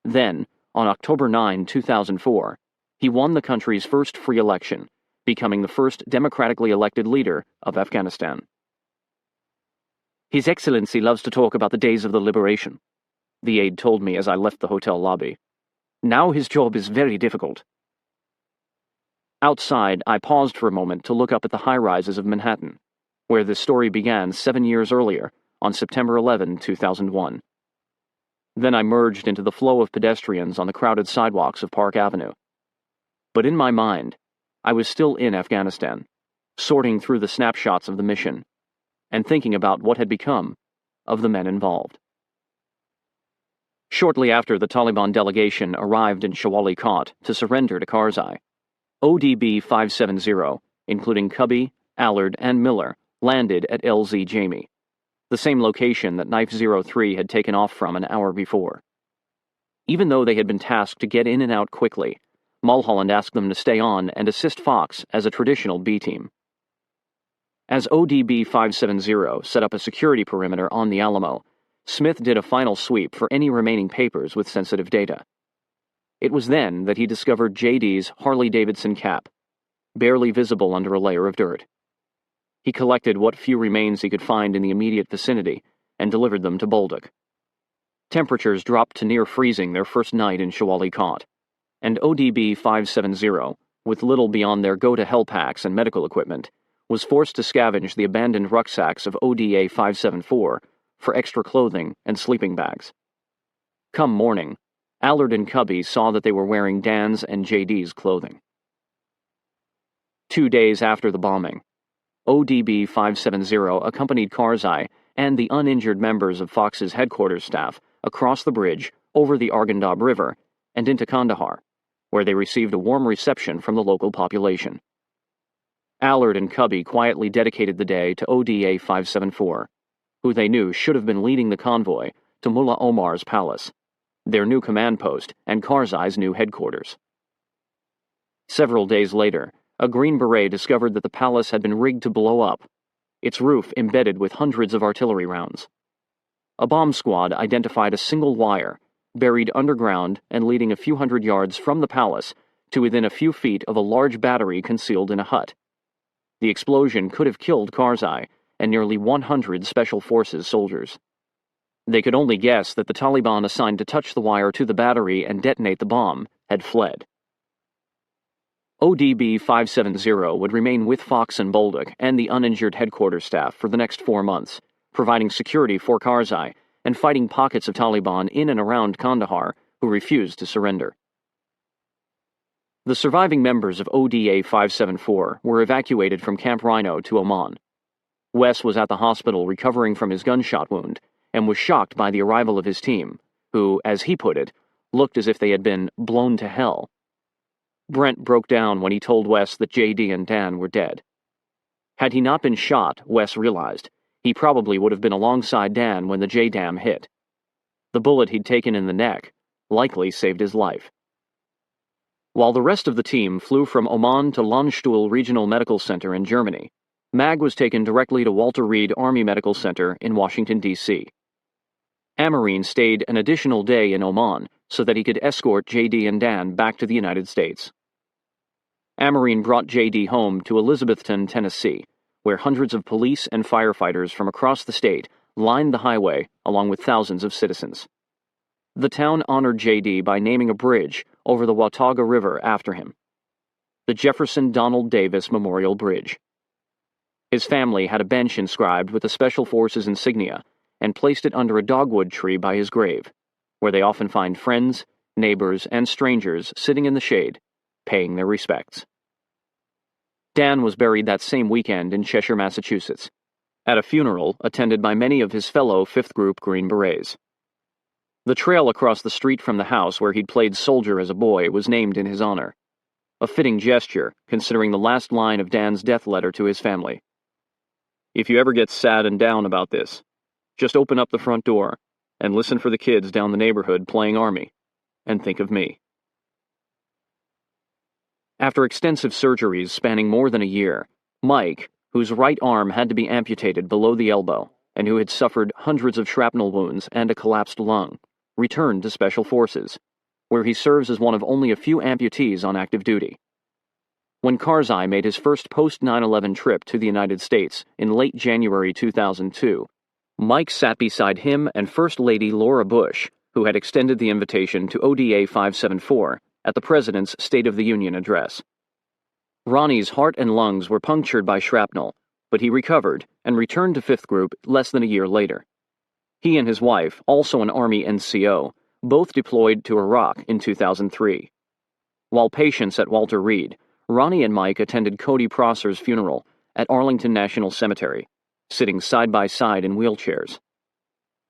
Then, on October 9, 2004, he won the country's first free election, becoming the first democratically elected leader of Afghanistan. His Excellency loves to talk about the days of the liberation, the aide told me as I left the hotel lobby. Now his job is very difficult. Outside, I paused for a moment to look up at the high-rises of Manhattan, where this story began 7 years earlier, on September 11, 2001. Then I merged into the flow of pedestrians on the crowded sidewalks of Park Avenue. But in my mind, I was still in Afghanistan, sorting through the snapshots of the mission, and thinking about what had become of the men involved. Shortly after the Taliban delegation arrived in Shawali Kot to surrender to Karzai, ODB 570, including Cubby, Allard, and Miller, landed at LZ Jamie, the same location that Knife 03 had taken off from an hour before. Even though they had been tasked to get in and out quickly, Mulholland asked them to stay on and assist Fox as a traditional B team. As ODB 570 set up a security perimeter on the Alamo, Smith did a final sweep for any remaining papers with sensitive data. It was then that he discovered JD's Harley-Davidson cap, barely visible under a layer of dirt. He collected what few remains he could find in the immediate vicinity and delivered them to Bolduc. Temperatures dropped to near freezing their first night in Shawali Kot, and ODB 570, with little beyond their go-to-hell packs and medical equipment, was forced to scavenge the abandoned rucksacks of ODA 574 for extra clothing and sleeping bags. Come morning, Allard and Cubby saw that they were wearing Dan's and JD's clothing. 2 days after the bombing, ODB 570 accompanied Karzai and the uninjured members of Fox's headquarters staff across the bridge over the Arghandab River and into Kandahar, where they received a warm reception from the local population. Allard and Cubby quietly dedicated the day to ODA 574, who they knew should have been leading the convoy to Mullah Omar's palace, their new command post and Karzai's new headquarters. Several days later, a Green Beret discovered that the palace had been rigged to blow up, its roof embedded with hundreds of artillery rounds. A bomb squad identified a single wire, buried underground and leading a few hundred yards from the palace to within a few feet of a large battery concealed in a hut. The explosion could have killed Karzai and nearly 100 Special Forces soldiers. They could only guess that the Taliban assigned to touch the wire to the battery and detonate the bomb had fled. ODB 570 would remain with Fox and Bolduc and the uninjured headquarters staff for the next 4 months, providing security for Karzai and fighting pockets of Taliban in and around Kandahar who refused to surrender. The surviving members of ODA 574 were evacuated from Camp Rhino to Oman. Wes was at the hospital recovering from his gunshot wound and was shocked by the arrival of his team, who, as he put it, looked as if they had been blown to hell. Brent broke down when he told Wes that JD and Dan were dead. Had he not been shot, Wes realized, he probably would have been alongside Dan when the J-Dam hit. The bullet he'd taken in the neck likely saved his life. While the rest of the team flew from Oman to Landstuhl Regional Medical Center in Germany, Mag was taken directly to Walter Reed Army Medical Center in Washington, D.C. Amarine stayed an additional day in Oman so that he could escort JD and Dan back to the United States. Amarine brought JD home to Elizabethton, Tennessee, where hundreds of police and firefighters from across the state lined the highway along with thousands of citizens. The town honored JD by naming a bridge over the Watauga River after him, the Jefferson Donald Davis Memorial Bridge. His family had a bench inscribed with the Special Forces insignia and placed it under a dogwood tree by his grave, where they often find friends, neighbors, and strangers sitting in the shade, paying their respects. Dan was buried that same weekend in Cheshire, Massachusetts, at a funeral attended by many of his fellow 5th Group Green Berets. The trail across the street from the house where he'd played soldier as a boy was named in his honor, a fitting gesture considering the last line of Dan's death letter to his family. If you ever get sad and down about this, just open up the front door and listen for the kids down the neighborhood playing Army, and think of me. After extensive surgeries spanning more than a year, Mike, whose right arm had to be amputated below the elbow and who had suffered hundreds of shrapnel wounds and a collapsed lung, returned to Special Forces, where he serves as one of only a few amputees on active duty. When Karzai made his first post-9/11 trip to the United States in late January 2002, Mike sat beside him and First Lady Laura Bush, who had extended the invitation to ODA 574 at the President's State of the Union address. Ronnie's heart and lungs were punctured by shrapnel, but he recovered and returned to 5th Group less than a year later. He and his wife, also an Army NCO, both deployed to Iraq in 2003. While patients at Walter Reed, Ronnie and Mike attended Cody Prosser's funeral at Arlington National Cemetery, sitting side by side in wheelchairs.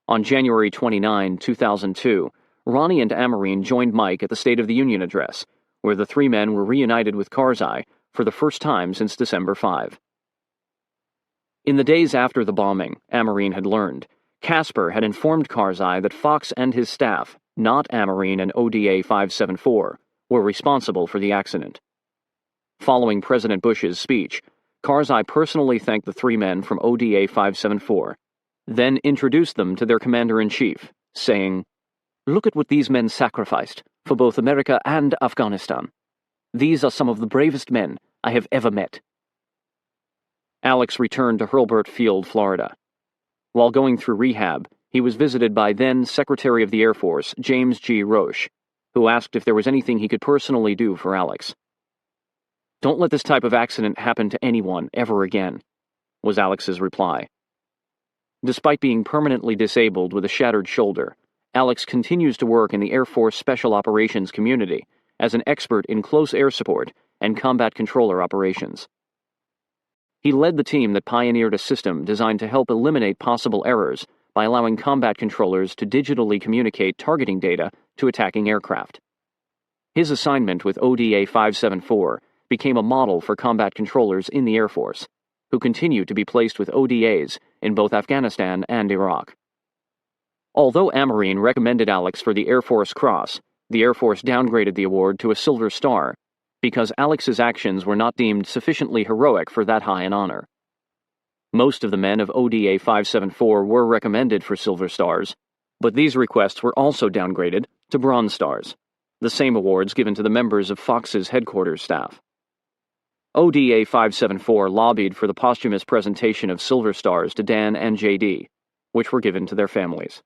On January 29, 2002, Ronnie and Amarine joined Mike at the State of the Union address, where the three men were reunited with Karzai for the first time since December 5. In the days after the bombing, Amarine had learned, Casper had informed Karzai that Fox and his staff, not Amarine and ODA 574, were responsible for the accident. Following President Bush's speech, Karzai personally thanked the three men from ODA 574, then introduced them to their commander-in-chief, saying, "Look at what these men sacrificed for both America and Afghanistan. These are some of the bravest men I have ever met." Alex returned to Hurlburt Field, Florida. While going through rehab, he was visited by then Secretary of the Air Force, James G. Roche, who asked if there was anything he could personally do for Alex. "Don't let this type of accident happen to anyone ever again," was Alex's reply. Despite being permanently disabled with a shattered shoulder, Alex continues to work in the Air Force Special Operations community as an expert in close air support and combat controller operations. He led the team that pioneered a system designed to help eliminate possible errors by allowing combat controllers to digitally communicate targeting data to attacking aircraft. His assignment with ODA 574 became a model for combat controllers in the Air Force, who continue to be placed with ODAs in both Afghanistan and Iraq. Although Amarine recommended Alex for the Air Force Cross, the Air Force downgraded the award to a Silver Star because Alex's actions were not deemed sufficiently heroic for that high an honor. Most of the men of ODA 574 were recommended for Silver Stars, but these requests were also downgraded to Bronze Stars, the same awards given to the members of Fox's headquarters staff. ODA 574 lobbied for the posthumous presentation of Silver Stars to Dan and JD, which were given to their families.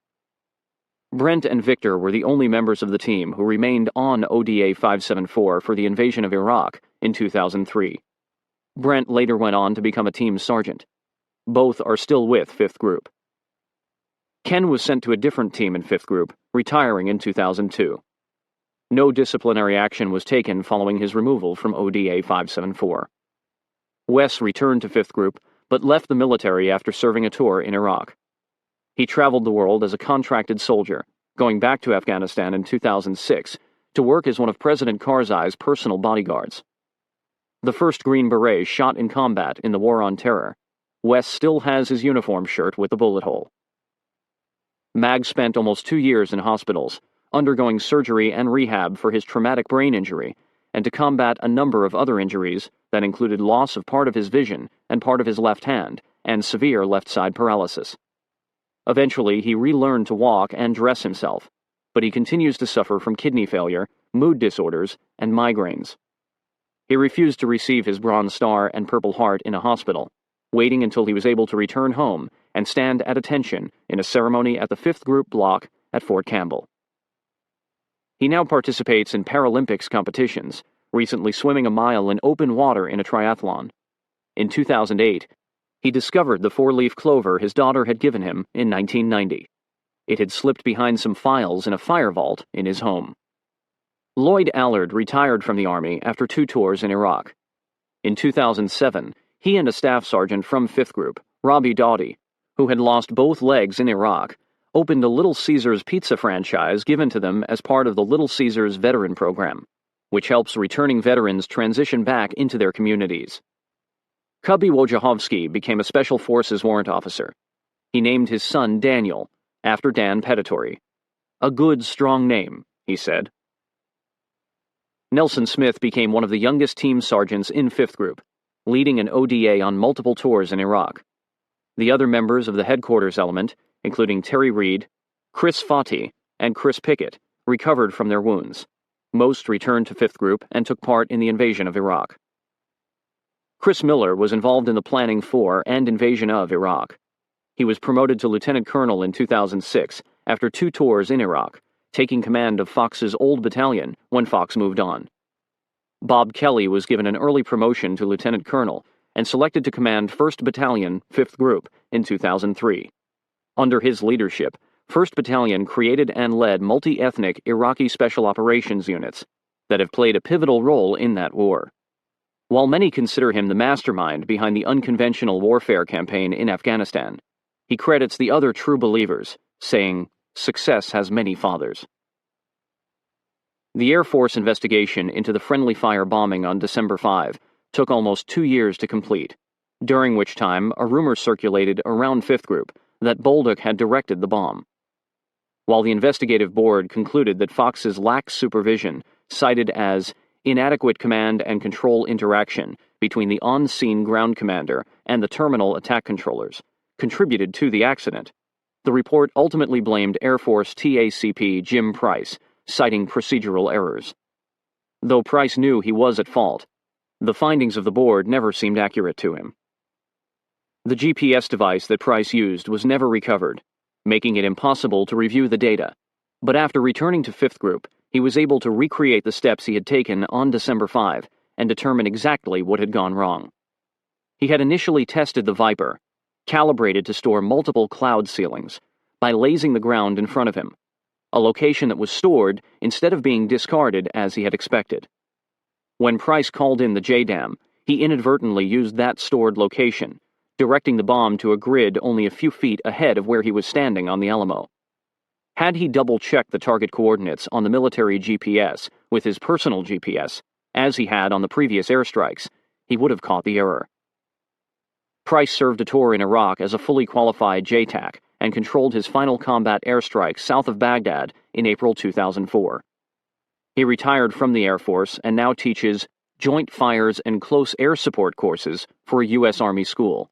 Brent and Victor were the only members of the team who remained on ODA 574 for the invasion of Iraq in 2003. Brent later went on to become a team sergeant. Both are still with 5th Group. Ken was sent to a different team in 5th Group, retiring in 2002. No disciplinary action was taken following his removal from ODA 574. Wes returned to 5th Group, but left the military after serving a tour in Iraq. He traveled the world as a contracted soldier, going back to Afghanistan in 2006 to work as one of President Karzai's personal bodyguards. The 1st Green Beret shot in combat in the War on Terror, Wes still has his uniform shirt with the bullet hole. Mag spent almost 2 years in hospitals, undergoing surgery and rehab for his traumatic brain injury, and to combat a number of other injuries that included loss of part of his vision and part of his left hand, and severe left-side paralysis. Eventually, he relearned to walk and dress himself, but he continues to suffer from kidney failure, mood disorders, and migraines. He refused to receive his Bronze Star and Purple Heart in a hospital, waiting until he was able to return home and stand at attention in a ceremony at the 5th Group block at Fort Campbell. He now participates in Paralympics competitions, recently swimming a mile in open water in a triathlon. In 2008, he discovered the 4-leaf clover his daughter had given him in 1990. It had slipped behind some files in a fire vault in his home. Lloyd Allard retired from the Army after 2 tours in Iraq. In 2007, he and a staff sergeant from 5th Group, Robbie Doughty, who had lost both legs in Iraq, opened a Little Caesars pizza franchise given to them as part of the Little Caesars Veteran Program, which helps returning veterans transition back into their communities. Cubby Wojciechowski became a Special Forces warrant officer. He named his son Daniel, after Dan Petitory. "A good, strong name," he said. Nelson Smith became one of the youngest team sergeants in 5th Group, leading an ODA on multiple tours in Iraq. The other members of the headquarters element, including Terry Reed, Chris Fati, and Chris Pickett, recovered from their wounds. Most returned to 5th Group and took part in the invasion of Iraq. Chris Miller was involved in the planning for and invasion of Iraq. He was promoted to lieutenant colonel in 2006 after 2 tours in Iraq, taking command of Fox's old battalion when Fox moved on. Bob Kelly was given an early promotion to lieutenant colonel and selected to command 1st Battalion, 5th Group in 2003. Under his leadership, 1st Battalion created and led multi-ethnic Iraqi Special Operations units that have played a pivotal role in that war. While many consider him the mastermind behind the unconventional warfare campaign in Afghanistan, he credits the other true believers, saying, "Success has many fathers." The Air Force investigation into the friendly fire bombing on December 5 took almost 2 years to complete, during which time a rumor circulated around Fifth Group that Bolduc had directed the bomb. While the investigative board concluded that Fox's lax supervision, cited as inadequate command and control interaction between the on-scene ground commander and the terminal attack controllers, contributed to the accident, the report ultimately blamed Air Force TACP Jim Price, citing procedural errors. Though Price knew he was at fault, the findings of the board never seemed accurate to him. The GPS device that Price used was never recovered, making it impossible to review the data, but after returning to Fifth Group, he was able to recreate the steps he had taken on December 5 and determine exactly what had gone wrong. He had initially tested the Viper, calibrated to store multiple cloud ceilings, by lasing the ground in front of him, a location that was stored instead of being discarded as he had expected. When Price called in the JDAM, he inadvertently used that stored location, directing the bomb to a grid only a few feet ahead of where he was standing on the Alamo. Had he double-checked the target coordinates on the military GPS with his personal GPS, as he had on the previous airstrikes, he would have caught the error. Price served a tour in Iraq as a fully qualified JTAC and controlled his final combat airstrike south of Baghdad in April 2004. He retired from the Air Force and now teaches Joint Fires and Close Air Support courses for a U.S. Army school,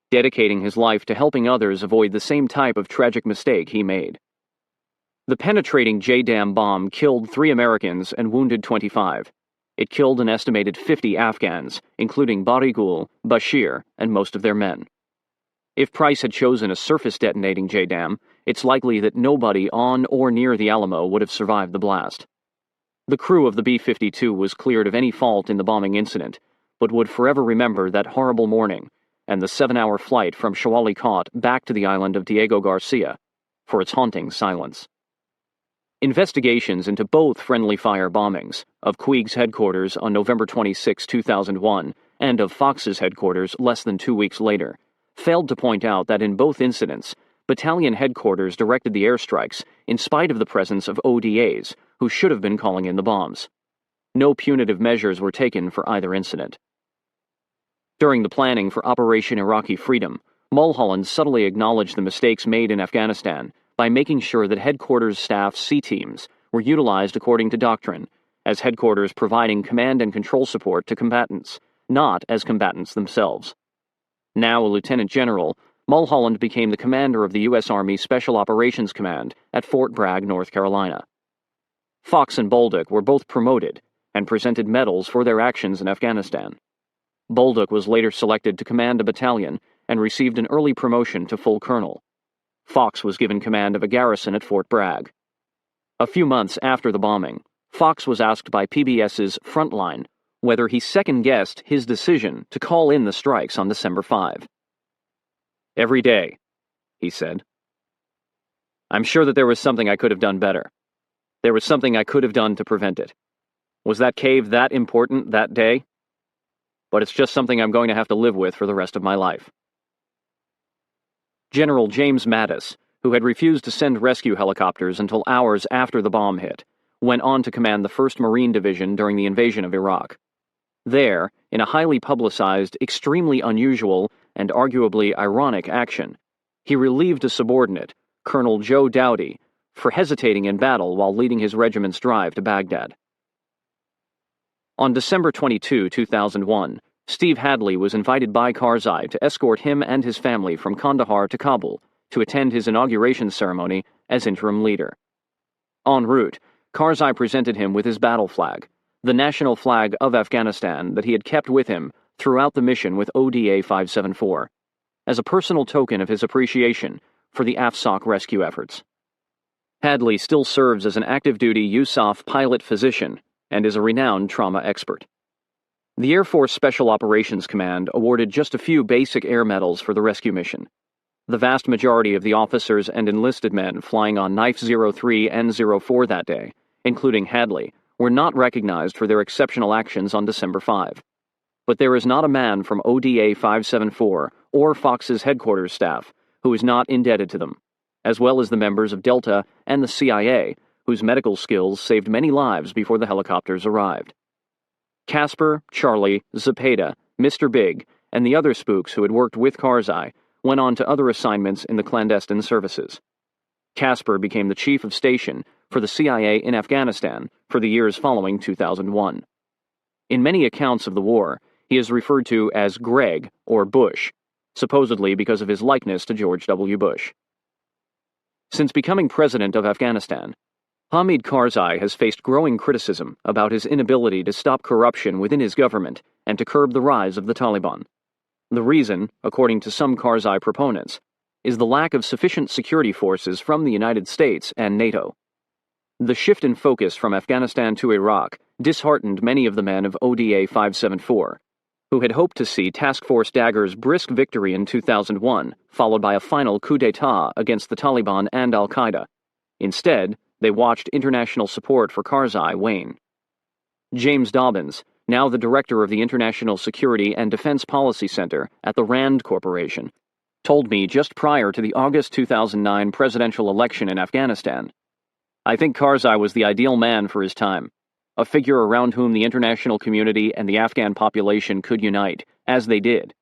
dedicating his life to helping others avoid the same type of tragic mistake he made. The penetrating JDAM bomb killed 3 Americans and wounded 25. It killed an estimated 50 Afghans, including Barigul, Bashir, and most of their men. If Price had chosen a surface-detonating JDAM, it's likely that nobody on or near the Alamo would have survived the blast. The crew of the B-52 was cleared of any fault in the bombing incident, but would forever remember that horrible morning and the 7-hour flight from Chawalikot back to the island of Diego Garcia for its haunting silence. Investigations into both friendly fire bombings, of Queeg's headquarters on November 26, 2001, and of Fox's headquarters less than 2 weeks later, failed to point out that in both incidents, battalion headquarters directed the airstrikes in spite of the presence of ODAs, who should have been calling in the bombs. No punitive measures were taken for either incident. During the planning for Operation Iraqi Freedom, Mulholland subtly acknowledged the mistakes made in Afghanistan by making sure that headquarters staff C-teams were utilized according to doctrine, as headquarters providing command and control support to combatants, not as combatants themselves. Now a lieutenant general, Mulholland became the commander of the U.S. Army Special Operations Command at Fort Bragg, North Carolina. Fox and Bolduc were both promoted and presented medals for their actions in Afghanistan. Bolduc was later selected to command a battalion and received an early promotion to full colonel. Fox was given command of a garrison at Fort Bragg. A few months after the bombing, Fox was asked by PBS's Frontline whether he second-guessed his decision to call in the strikes on December 5. "Every day," he said. "I'm sure that there was something I could have done better. There was something I could have done to prevent it. Was that cave that important that day? But it's just something I'm going to have to live with for the rest of my life." General James Mattis, who had refused to send rescue helicopters until hours after the bomb hit, went on to command the 1st Marine Division during the invasion of Iraq. There, in a highly publicized, extremely unusual, and arguably ironic action, he relieved a subordinate, Colonel Joe Dowdy, for hesitating in battle while leading his regiment's drive to Baghdad. On December 22, 2001, Steve Hadley was invited by Karzai to escort him and his family from Kandahar to Kabul to attend his inauguration ceremony as interim leader. En route, Karzai presented him with his battle flag, the national flag of Afghanistan that he had kept with him throughout the mission with ODA 574, as a personal token of his appreciation for the AFSOC rescue efforts. Hadley still serves as an active-duty USAF pilot physician and is a renowned trauma expert. The Air Force Special Operations Command awarded just a few basic air medals for the rescue mission. The vast majority of the officers and enlisted men flying on Knife 03 and 04 that day, including Hadley, were not recognized for their exceptional actions on December 5. but there is not a man from ODA 574 or Fox's headquarters staff who is not indebted to them, as well as the members of Delta and the CIA, whose medical skills saved many lives before the helicopters arrived. Casper, Charlie, Zepeda, Mr. Big, and the other spooks who had worked with Karzai went on to other assignments in the clandestine services. Casper became the chief of station for the CIA in Afghanistan for the years following 2001. In many accounts of the war, he is referred to as Greg or Bush, supposedly because of his likeness to George W. Bush. Since becoming president of Afghanistan, Hamid Karzai has faced growing criticism about his inability to stop corruption within his government and to curb the rise of the Taliban. The reason, according to some Karzai proponents, is the lack of sufficient security forces from the United States and NATO. The shift in focus from Afghanistan to Iraq disheartened many of the men of ODA 574, who had hoped to see Task Force Dagger's brisk victory in 2001, followed by a final coup d'etat against the Taliban and al-Qaeda. Instead, they watched international support for Karzai wane. James Dobbins, now the director of the International Security and Defense Policy Center at the RAND Corporation, told me just prior to the August 2009 presidential election in Afghanistan, "I think Karzai was the ideal man for his time, a figure around whom the international community and the Afghan population could unite, as they did.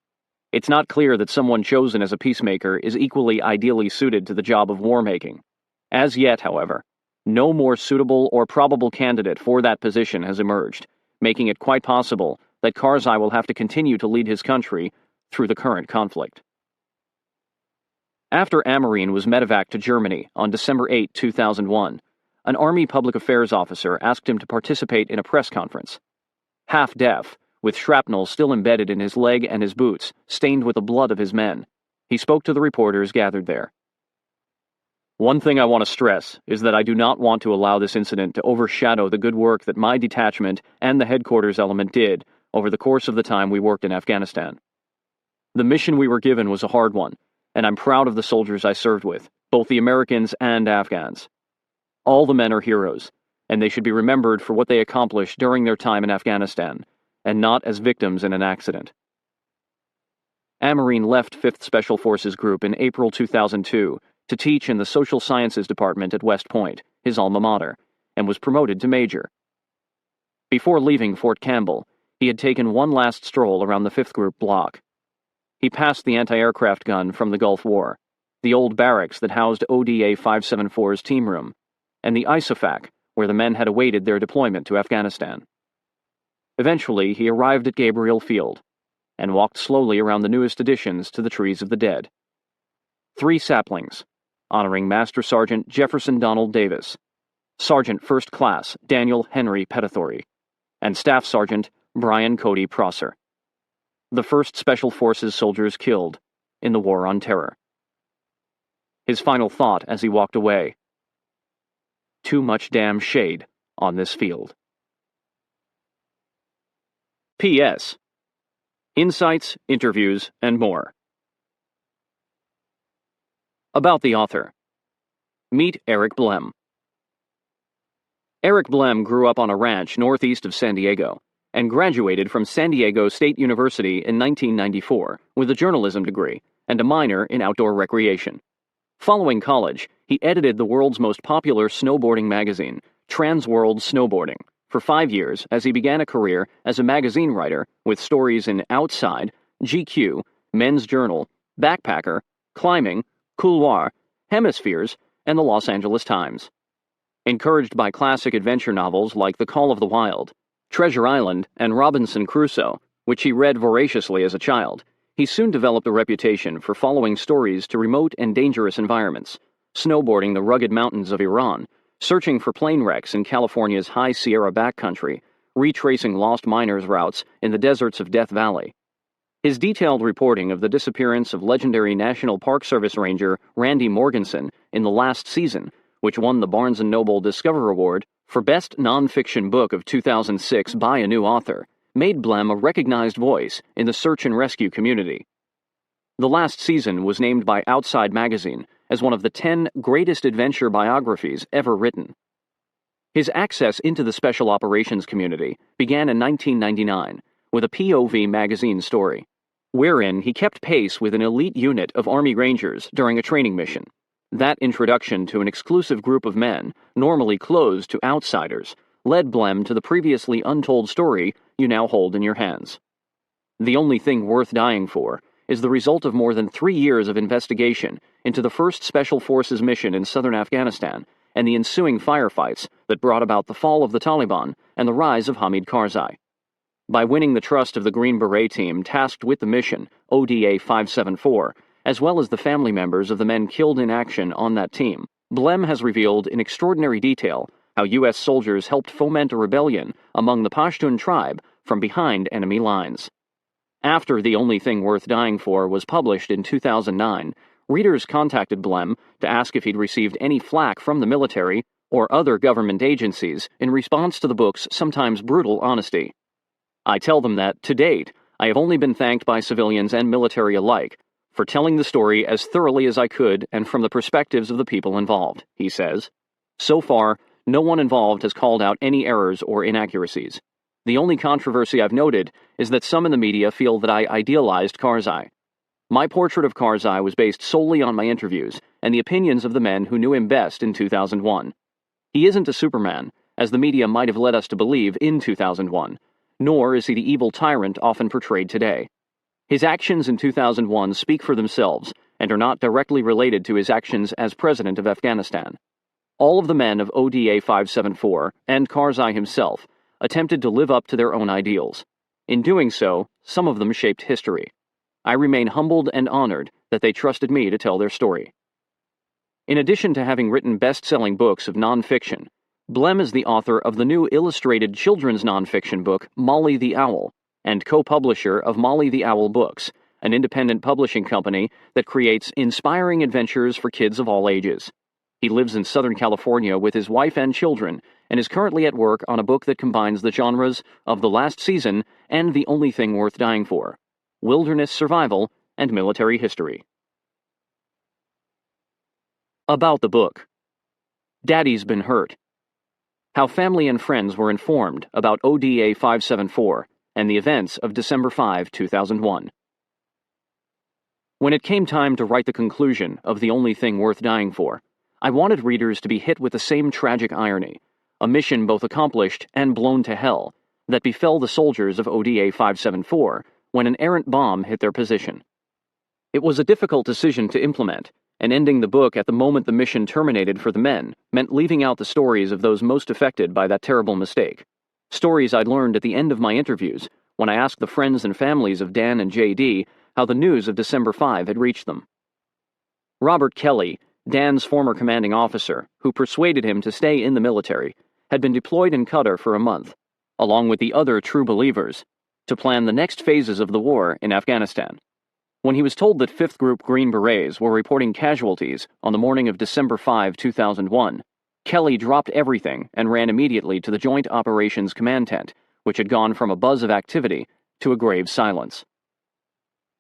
It's not clear that someone chosen as a peacemaker is equally ideally suited to the job of war-making. As yet, however, no more suitable or probable candidate for that position has emerged, making it quite possible that Karzai will have to continue to lead his country through the current conflict." After Amarine was medevaced to Germany on December 8, 2001, an Army public affairs officer asked him to participate in a press conference. Half-deaf, with shrapnel still embedded in his leg and his boots, stained with the blood of his men, he spoke to the reporters gathered there. "One thing I want to stress is that I do not want to allow this incident to overshadow the good work that my detachment and the headquarters element did over the course of the time we worked in Afghanistan. The mission we were given was a hard one, and I'm proud of the soldiers I served with, both the Americans and Afghans. All the men are heroes, and they should be remembered for what they accomplished during their time in Afghanistan, and not as victims in an accident." Amarine left 5th Special Forces Group in April 2002 to teach in the Social Sciences Department at West Point, his alma mater, and was promoted to major. Before leaving Fort Campbell, he had taken one last stroll around the 5th Group block. He passed the anti-aircraft gun from the Gulf War, the old barracks that housed ODA 574's team room, and the ISAFAC, where the men had awaited their deployment to Afghanistan. Eventually, he arrived at Gabriel Field, and walked slowly around the newest additions to the Trees of the Dead. 3 saplings, honoring Master Sergeant Jefferson Donald Davis, Sergeant First Class Daniel Henry Petithory, and Staff Sergeant Brian Cody Prosser, the first Special Forces soldiers killed in the War on Terror. His final thought as he walked away: "Too much damn shade on this field." P.S. Insights, interviews, and more. About the author. Meet Eric Blehm. Eric Blehm grew up on a ranch northeast of San Diego and graduated from San Diego State University in 1994 with a journalism degree and a minor in outdoor recreation. Following college, he edited the world's most popular snowboarding magazine, Trans World Snowboarding, for 5 years as he began a career as a magazine writer with stories in Outside, GQ, Men's Journal, Backpacker, Climbing, Couloir, Hemispheres, and the Los Angeles Times. Encouraged by classic adventure novels like The Call of the Wild, Treasure Island, and Robinson Crusoe, which he read voraciously as a child, he soon developed a reputation for following stories to remote and dangerous environments, snowboarding the rugged mountains of Iran, searching for plane wrecks in California's high Sierra backcountry, retracing lost miners' routes in the deserts of Death Valley. His detailed reporting of the disappearance of legendary National Park Service Ranger Randy Morganson in the last season, which won the Barnes & Noble Discover Award for Best Nonfiction Book of 2006 by a new author, made Blehm a recognized voice in the search and rescue community. The last season was named by Outside Magazine as one of the 10 greatest adventure biographies ever written. His access into the special operations community began in 1999, with a POV magazine story, wherein he kept pace with an elite unit of Army Rangers during a training mission. That introduction to an exclusive group of men, normally closed to outsiders, led Blehm to the previously untold story you now hold in your hands. The Only Thing Worth Dying For is the result of more than 3 years of investigation into the first Special Forces mission in southern Afghanistan and the ensuing firefights that brought about the fall of the Taliban and the rise of Hamid Karzai. By winning the trust of the Green Beret team tasked with the mission, ODA 574, as well as the family members of the men killed in action on that team, Blehm has revealed in extraordinary detail how U.S. soldiers helped foment a rebellion among the Pashtun tribe from behind enemy lines. After The Only Thing Worth Dying For was published in 2009, readers contacted Blehm to ask if he'd received any flack from the military or other government agencies in response to the book's sometimes brutal honesty. I tell them that, to date, I have only been thanked by civilians and military alike for telling the story as thoroughly as I could and from the perspectives of the people involved, he says. So far, no one involved has called out any errors or inaccuracies. The only controversy I've noted is that some in the media feel that I idealized Karzai. My portrait of Karzai was based solely on my interviews and the opinions of the men who knew him best in 2001. He isn't a Superman, as the media might have led us to believe in 2001, nor is he the evil tyrant often portrayed today. His actions in 2001 speak for themselves and are not directly related to his actions as president of Afghanistan. All of the men of ODA 574 and Karzai himself attempted to live up to their own ideals. In doing so, some of them shaped history. I remain humbled and honored that they trusted me to tell their story. In addition to having written best-selling books of nonfiction, Blehm is the author of the new illustrated children's nonfiction book Molly the Owl, and co-publisher of Molly the Owl Books, an independent publishing company that creates inspiring adventures for kids of all ages. He lives in Southern California with his wife and children, and is currently at work on a book that combines the genres of The Last Season and The Only Thing Worth Dying For: wilderness survival and military history. About the book. Daddy's Been Hurt. How family and friends were informed about ODA 574 and the events of December 5, 2001. When it came time to write the conclusion of The Only Thing Worth Dying For, I wanted readers to be hit with the same tragic irony, a mission both accomplished and blown to hell, that befell the soldiers of ODA 574 when an errant bomb hit their position. It was a difficult decision to implement, and ending the book at the moment the mission terminated for the men meant leaving out the stories of those most affected by that terrible mistake. Stories I'd learned at the end of my interviews when I asked the friends and families of Dan and J.D. how the news of December 5 had reached them. Robert Kelly, Dan's former commanding officer, who persuaded him to stay in the military, had been deployed in Qatar for a month, along with the other true believers, to plan the next phases of the war in Afghanistan. When he was told that 5th Group Green Berets were reporting casualties on the morning of December 5, 2001, Kelly dropped everything and ran immediately to the Joint Operations Command tent, which had gone from a buzz of activity to a grave silence.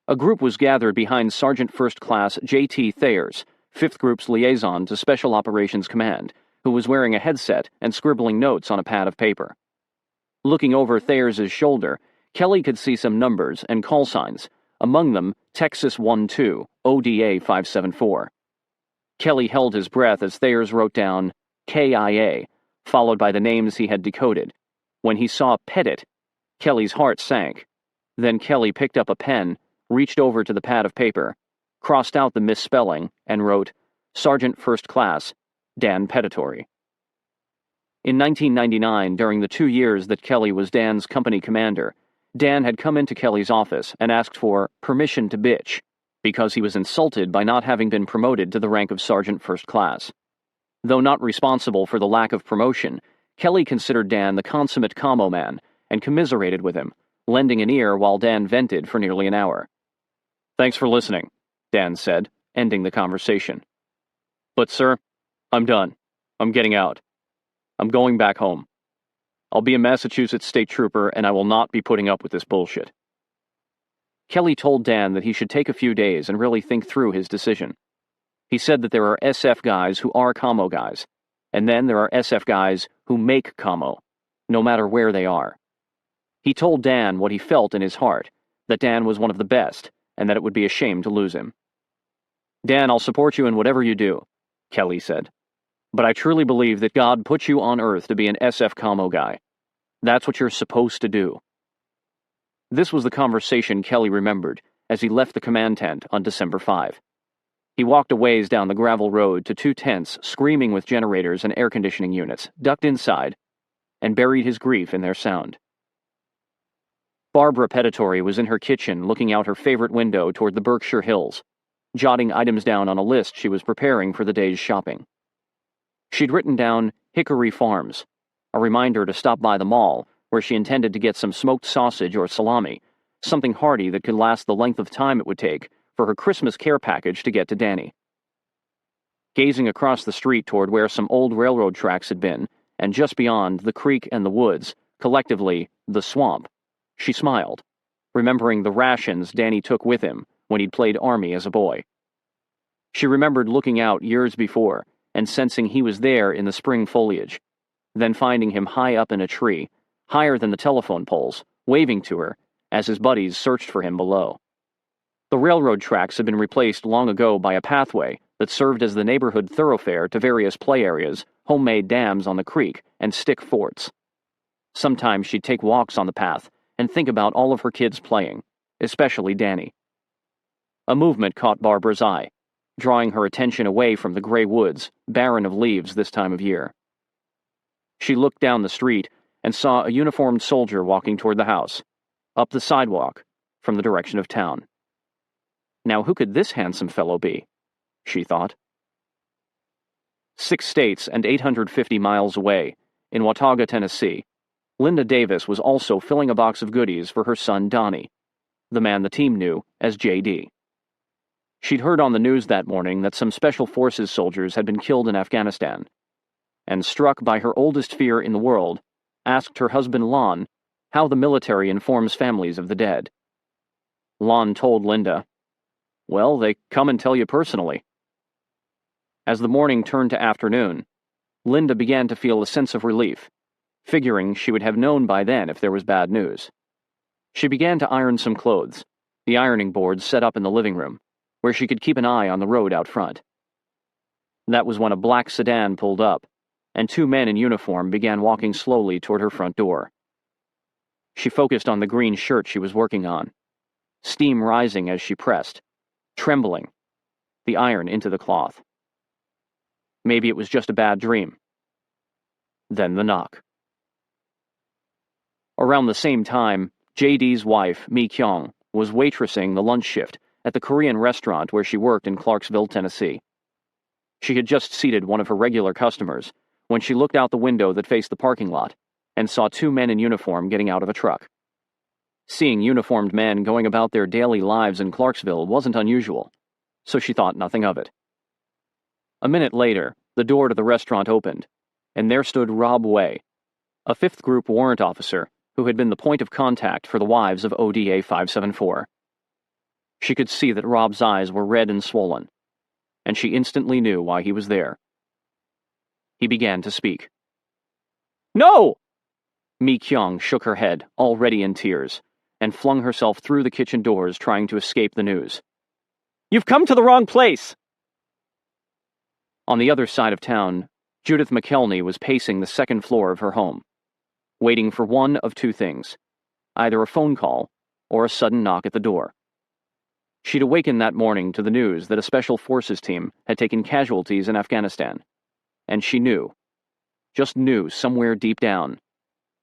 A group was gathered behind Sergeant First Class J.T. Thayers, 5th Group's liaison to Special Operations Command, who was wearing a headset and scribbling notes on a pad of paper. Looking over Thayers' shoulder, Kelly could see some numbers and call signs, among them Texas 1-2, ODA 574. Kelly held his breath as Thayers wrote down KIA, followed by the names he had decoded. When he saw Pettit, Kelly's heart sank. Then Kelly picked up a pen, reached over to the pad of paper, crossed out the misspelling, and wrote, Sergeant First Class, Dan Pettitory. In 1999, during the 2 years that Kelly was Dan's company commander, Dan had come into Kelly's office and asked for permission to bitch, because he was insulted by not having been promoted to the rank of Sergeant First Class. Though not responsible for the lack of promotion, Kelly considered Dan the consummate commo man and commiserated with him, lending an ear while Dan vented for nearly an hour. Thanks for listening, Dan said, ending the conversation. But sir, I'm done. I'm getting out. I'm going back home. I'll be a Massachusetts state trooper and I will not be putting up with this bullshit. Kelly told Dan that he should take a few days and really think through his decision. He said that there are SF guys who are commo guys, and then there are SF guys who make commo, no matter where they are. He told Dan what he felt in his heart, that Dan was one of the best, and that it would be a shame to lose him. "Dan, I'll support you in whatever you do," Kelly said. "But I truly believe that God put you on Earth to be an SF commo guy. That's what you're supposed to do." This was the conversation Kelly remembered as he left the command tent on December 5. He walked a ways down the gravel road to two tents screaming with generators and air conditioning units, ducked inside, and buried his grief in their sound. Barbara Pedatory was in her kitchen looking out her favorite window toward the Berkshire Hills, jotting items down on a list she was preparing for the day's shopping. She'd written down Hickory Farms, a reminder to stop by the mall, where she intended to get some smoked sausage or salami, something hearty that could last the length of time it would take for her Christmas care package to get to Danny. Gazing across the street toward where some old railroad tracks had been, and just beyond the creek and the woods, collectively the swamp, she smiled, remembering the rations Danny took with him when he'd played Army as a boy. She remembered looking out years before and sensing he was there in the spring foliage, then finding him high up in a tree, higher than the telephone poles, waving to her as his buddies searched for him below. The railroad tracks had been replaced long ago by a pathway that served as the neighborhood thoroughfare to various play areas, homemade dams on the creek, and stick forts. Sometimes she'd take walks on the path and think about all of her kids playing, especially Danny. A movement caught Barbara's eye, drawing her attention away from the gray woods, barren of leaves this time of year. She looked down the street and saw a uniformed soldier walking toward the house, up the sidewalk, from the direction of town. Now who could this handsome fellow be? She thought. 6 states and 850 miles away, in Watauga, Tennessee, Linda Davis was also filling a box of goodies for her son Donnie, the man the team knew as J.D. She'd heard on the news that morning that some Special Forces soldiers had been killed in Afghanistan, and struck by her oldest fear in the world, asked her husband Lon how the military informs families of the dead. Lon told Linda, "Well, they come and tell you personally." As the morning turned to afternoon, Linda began to feel a sense of relief, figuring she would have known by then if there was bad news. She began to iron some clothes, the ironing board set up in the living room, where she could keep an eye on the road out front. That was when a black sedan pulled up, and 2 men in uniform began walking slowly toward her front door. She focused on the green shirt she was working on, steam rising as she pressed, trembling, the iron into the cloth. Maybe it was just a bad dream. Then the knock. Around the same time, J.D.'s wife, Mi Kyung, was waitressing the lunch shift at the Korean restaurant where she worked in Clarksville, Tennessee. She had just seated one of her regular customers when she looked out the window that faced the parking lot and saw 2 men in uniform getting out of a truck. Seeing uniformed men going about their daily lives in Clarksville wasn't unusual, so she thought nothing of it. A minute later, the door to the restaurant opened, and there stood Rob Way, a 5th Group warrant officer who had been the point of contact for the wives of ODA 574. She could see that Rob's eyes were red and swollen, and she instantly knew why he was there. He began to speak. "No!" Mi Kyung shook her head, already in tears, and flung herself through the kitchen doors trying to escape the news. "You've come to the wrong place!" On the other side of town, Judith McKelney was pacing the 2nd floor of her home, waiting for one of 2 things, either a phone call or a sudden knock at the door. She'd awakened that morning to the news that a Special Forces team had taken casualties in Afghanistan, and she knew, just knew somewhere deep down,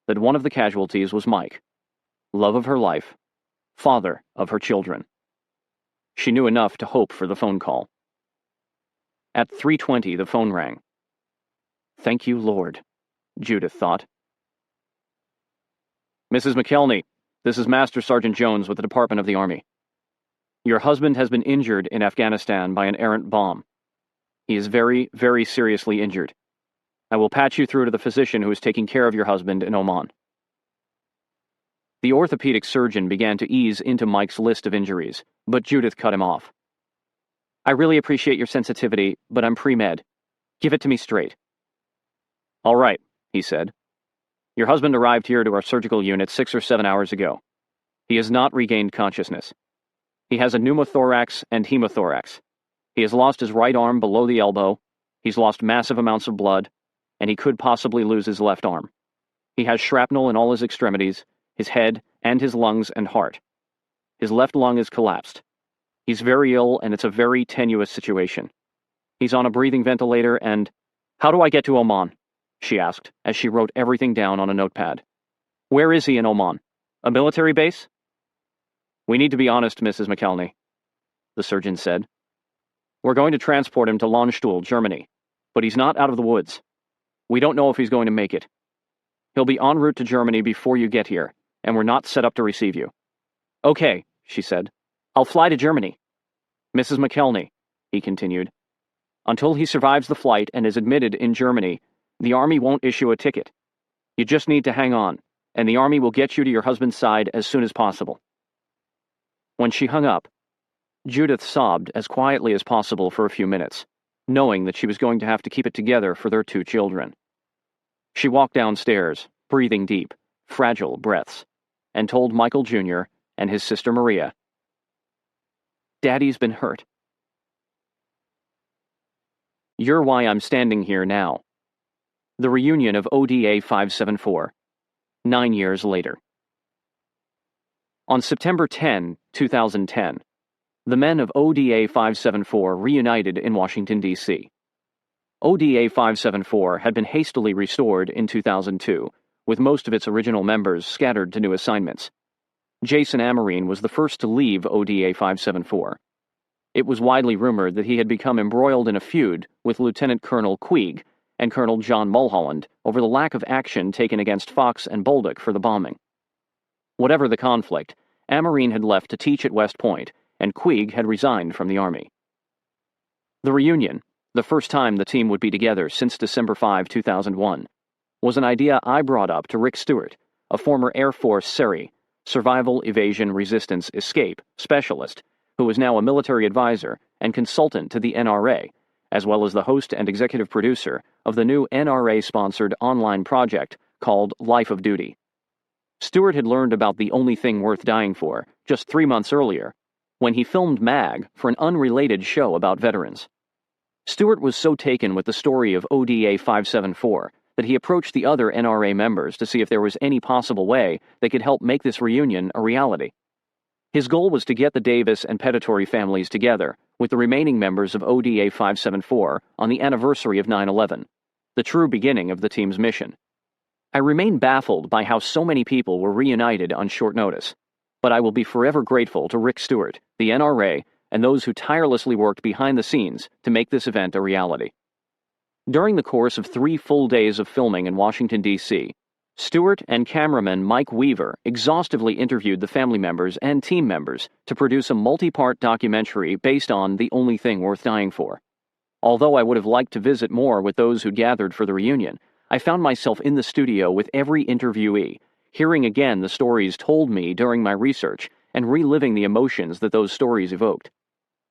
that one of the casualties was Mike, love of her life, father of her children. She knew enough to hope for the phone call. At 3:20, the phone rang. Thank you, Lord, Judith thought. "Mrs. McKelney, this is Master Sergeant Jones with the Department of the Army. Your husband has been injured in Afghanistan by an errant bomb. He is very, very seriously injured. I will patch you through to the physician who is taking care of your husband in Oman." The orthopedic surgeon began to ease into Mike's list of injuries, but Judith cut him off. "I really appreciate your sensitivity, but I'm pre-med. Give it to me straight." "All right," he said. Your husband arrived here to our surgical unit 6 or 7 hours ago. He has not regained consciousness. He has a pneumothorax and hemothorax. He has lost his right arm below the elbow, he's lost massive amounts of blood, and he could possibly lose his left arm. He has shrapnel in all his extremities, his head, and his lungs and heart. His left lung is collapsed. He's very ill, and it's a very tenuous situation. He's on a breathing ventilator, and... How do I get to Oman? She asked, as she wrote everything down on a notepad. Where is he in Oman? A military base? We need to be honest, Mrs. McKelney, the surgeon said. We're going to transport him to Landstuhl, Germany, but he's not out of the woods. We don't know if he's going to make it. He'll be en route to Germany before you get here, and we're not set up to receive you. Okay, she said. I'll fly to Germany. Mrs. McKelney, he continued. Until he survives the flight and is admitted in Germany, the Army won't issue a ticket. You just need to hang on, and the Army will get you to your husband's side as soon as possible. When she hung up, Judith sobbed as quietly as possible for a few minutes, knowing that she was going to have to keep it together for their 2 children. She walked downstairs, breathing deep, fragile breaths, and told Michael Jr. and his sister Maria, Daddy's been hurt. You're why I'm standing here now. The reunion of ODA 574, 9 years later. On September 10, 2010, the men of ODA 574 reunited in Washington, D.C. ODA 574 had been hastily restored in 2002, with most of its original members scattered to new assignments. Jason Amarine was the first to leave ODA 574. It was widely rumored that he had become embroiled in a feud with Lieutenant Colonel Queeg and Colonel John Mulholland over the lack of action taken against Fox and Bolduc for the bombing. Whatever the conflict, Amarine had left to teach at West Point, and Queeg had resigned from the Army. The reunion, the first time the team would be together since December 5, 2001, was an idea I brought up to Rick Stewart, a former Air Force SERI, Survival, Evasion, Resistance, Escape specialist, who is now a military advisor and consultant to the NRA, as well as the host and executive producer of the new NRA-sponsored online project called Life of Duty. Stewart had learned about The Only Thing Worth Dying For just 3 months earlier, when he filmed MAG for an unrelated show about veterans. Stewart was so taken with the story of ODA 574 that he approached the other NRA members to see if there was any possible way they could help make this reunion a reality. His goal was to get the Davis and Pedatory families together with the remaining members of ODA 574 on the anniversary of 9/11, the true beginning of the team's mission. I remain baffled by how so many people were reunited on short notice, but I will be forever grateful to Rick Stewart, the NRA, and those who tirelessly worked behind the scenes to make this event a reality. During the course of 3 full days of filming in Washington, D.C., Stewart and cameraman Mike Weaver exhaustively interviewed the family members and team members to produce a multi-part documentary based on The Only Thing Worth Dying For. Although I would have liked to visit more with those who gathered for the reunion, I found myself in the studio with every interviewee, hearing again the stories told me during my research and reliving the emotions that those stories evoked.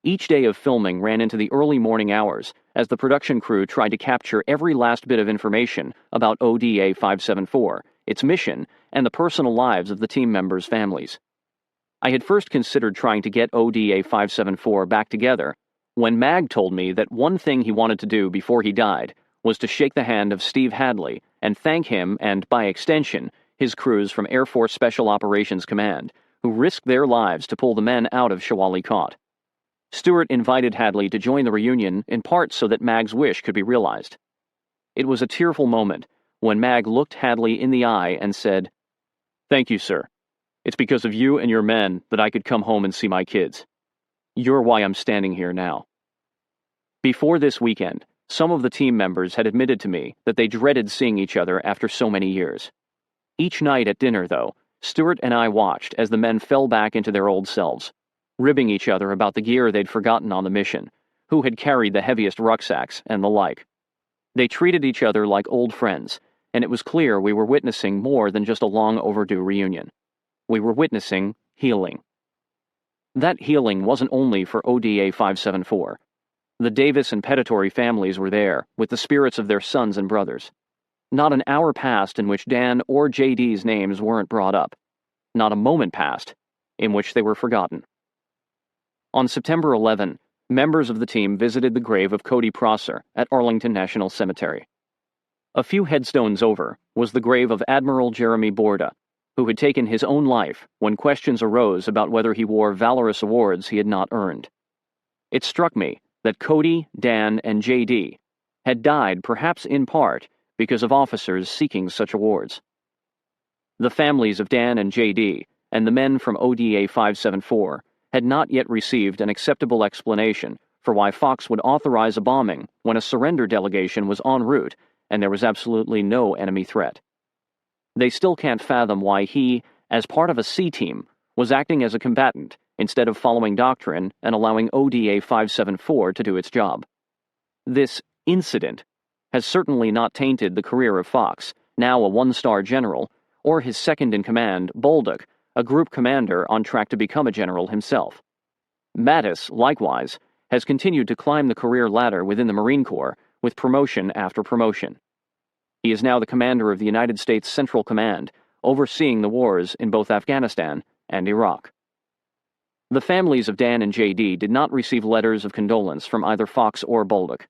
Each day of filming ran into the early morning hours as the production crew tried to capture every last bit of information about ODA 574, its mission, and the personal lives of the team members' families. I had first considered trying to get ODA 574 back together when Mag told me that one thing he wanted to do before he died was to shake the hand of Steve Hadley and thank him and, by extension, his crews from Air Force Special Operations Command, who risked their lives to pull the men out of Shawali Kot. Stewart invited Hadley to join the reunion in part so that Mag's wish could be realized. It was a tearful moment when Mag looked Hadley in the eye and said, "Thank you, sir. It's because of you and your men that I could come home and see my kids. You're why I'm standing here now." Before this weekend, some of the team members had admitted to me that they dreaded seeing each other after so many years. Each night at dinner, though, Stewart and I watched as the men fell back into their old selves, ribbing each other about the gear they'd forgotten on the mission, who had carried the heaviest rucksacks, and the like. They treated each other like old friends, and it was clear we were witnessing more than just a long overdue reunion. We were witnessing healing. That healing wasn't only for ODA 574. The Davis and Pedatory families were there, with the spirits of their sons and brothers. Not an hour passed in which Dan or JD's names weren't brought up. Not a moment passed in which they were forgotten. On September 11, members of the team visited the grave of Cody Prosser at Arlington National Cemetery. A few headstones over was the grave of Admiral Jeremy Borda, who had taken his own life when questions arose about whether he wore valorous awards he had not earned. It struck me that Cody, Dan, and JD had died perhaps in part because of officers seeking such awards. The families of Dan and JD and the men from ODA 574 had not yet received an acceptable explanation for why Fox would authorize a bombing when a surrender delegation was en route and there was absolutely no enemy threat. They still can't fathom why he, as part of a C team, was acting as a combatant instead of following doctrine and allowing ODA 574 to do its job. This incident has certainly not tainted the career of Fox, now a one-star general, or his second-in-command, Bolduc, a group commander on track to become a general himself. Mattis, likewise, has continued to climb the career ladder within the Marine Corps with promotion after promotion. He is now the commander of the United States Central Command, overseeing the wars in both Afghanistan and Iraq. The families of Dan and JD did not receive letters of condolence from either Fox or Bolduc.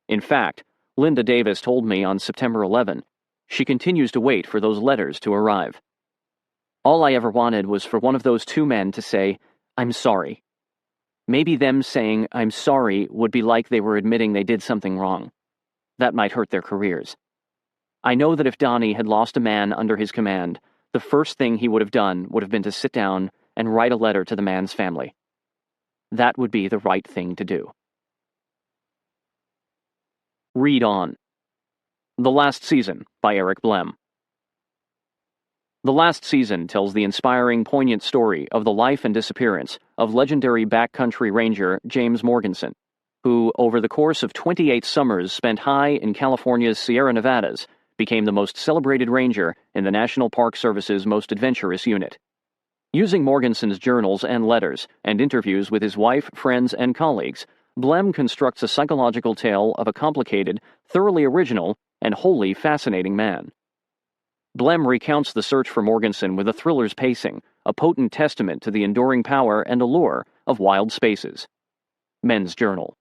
In fact, Linda Davis told me on September 11 she continues to wait for those letters to arrive. All I ever wanted was for one of those two men to say, "I'm sorry." Maybe them saying, "I'm sorry," would be like they were admitting they did something wrong. That might hurt their careers. I know that if Donnie had lost a man under his command, the first thing he would have done would have been to sit down and write a letter to the man's family. That would be the right thing to do. Read on. The Last Season by Eric Blehm. The Last Season tells the inspiring, poignant story of the life and disappearance of legendary backcountry ranger James Morganson, who, over the course of 28 summers spent high in California's Sierra Nevadas, became the most celebrated ranger in the National Park Service's most adventurous unit. Using Morganson's journals and letters and interviews with his wife, friends, and colleagues, Blehm constructs a psychological tale of a complicated, thoroughly original, and wholly fascinating man. Blehm recounts the search for Morganson with a thriller's pacing, a potent testament to the enduring power and allure of wild spaces. Men's Journal.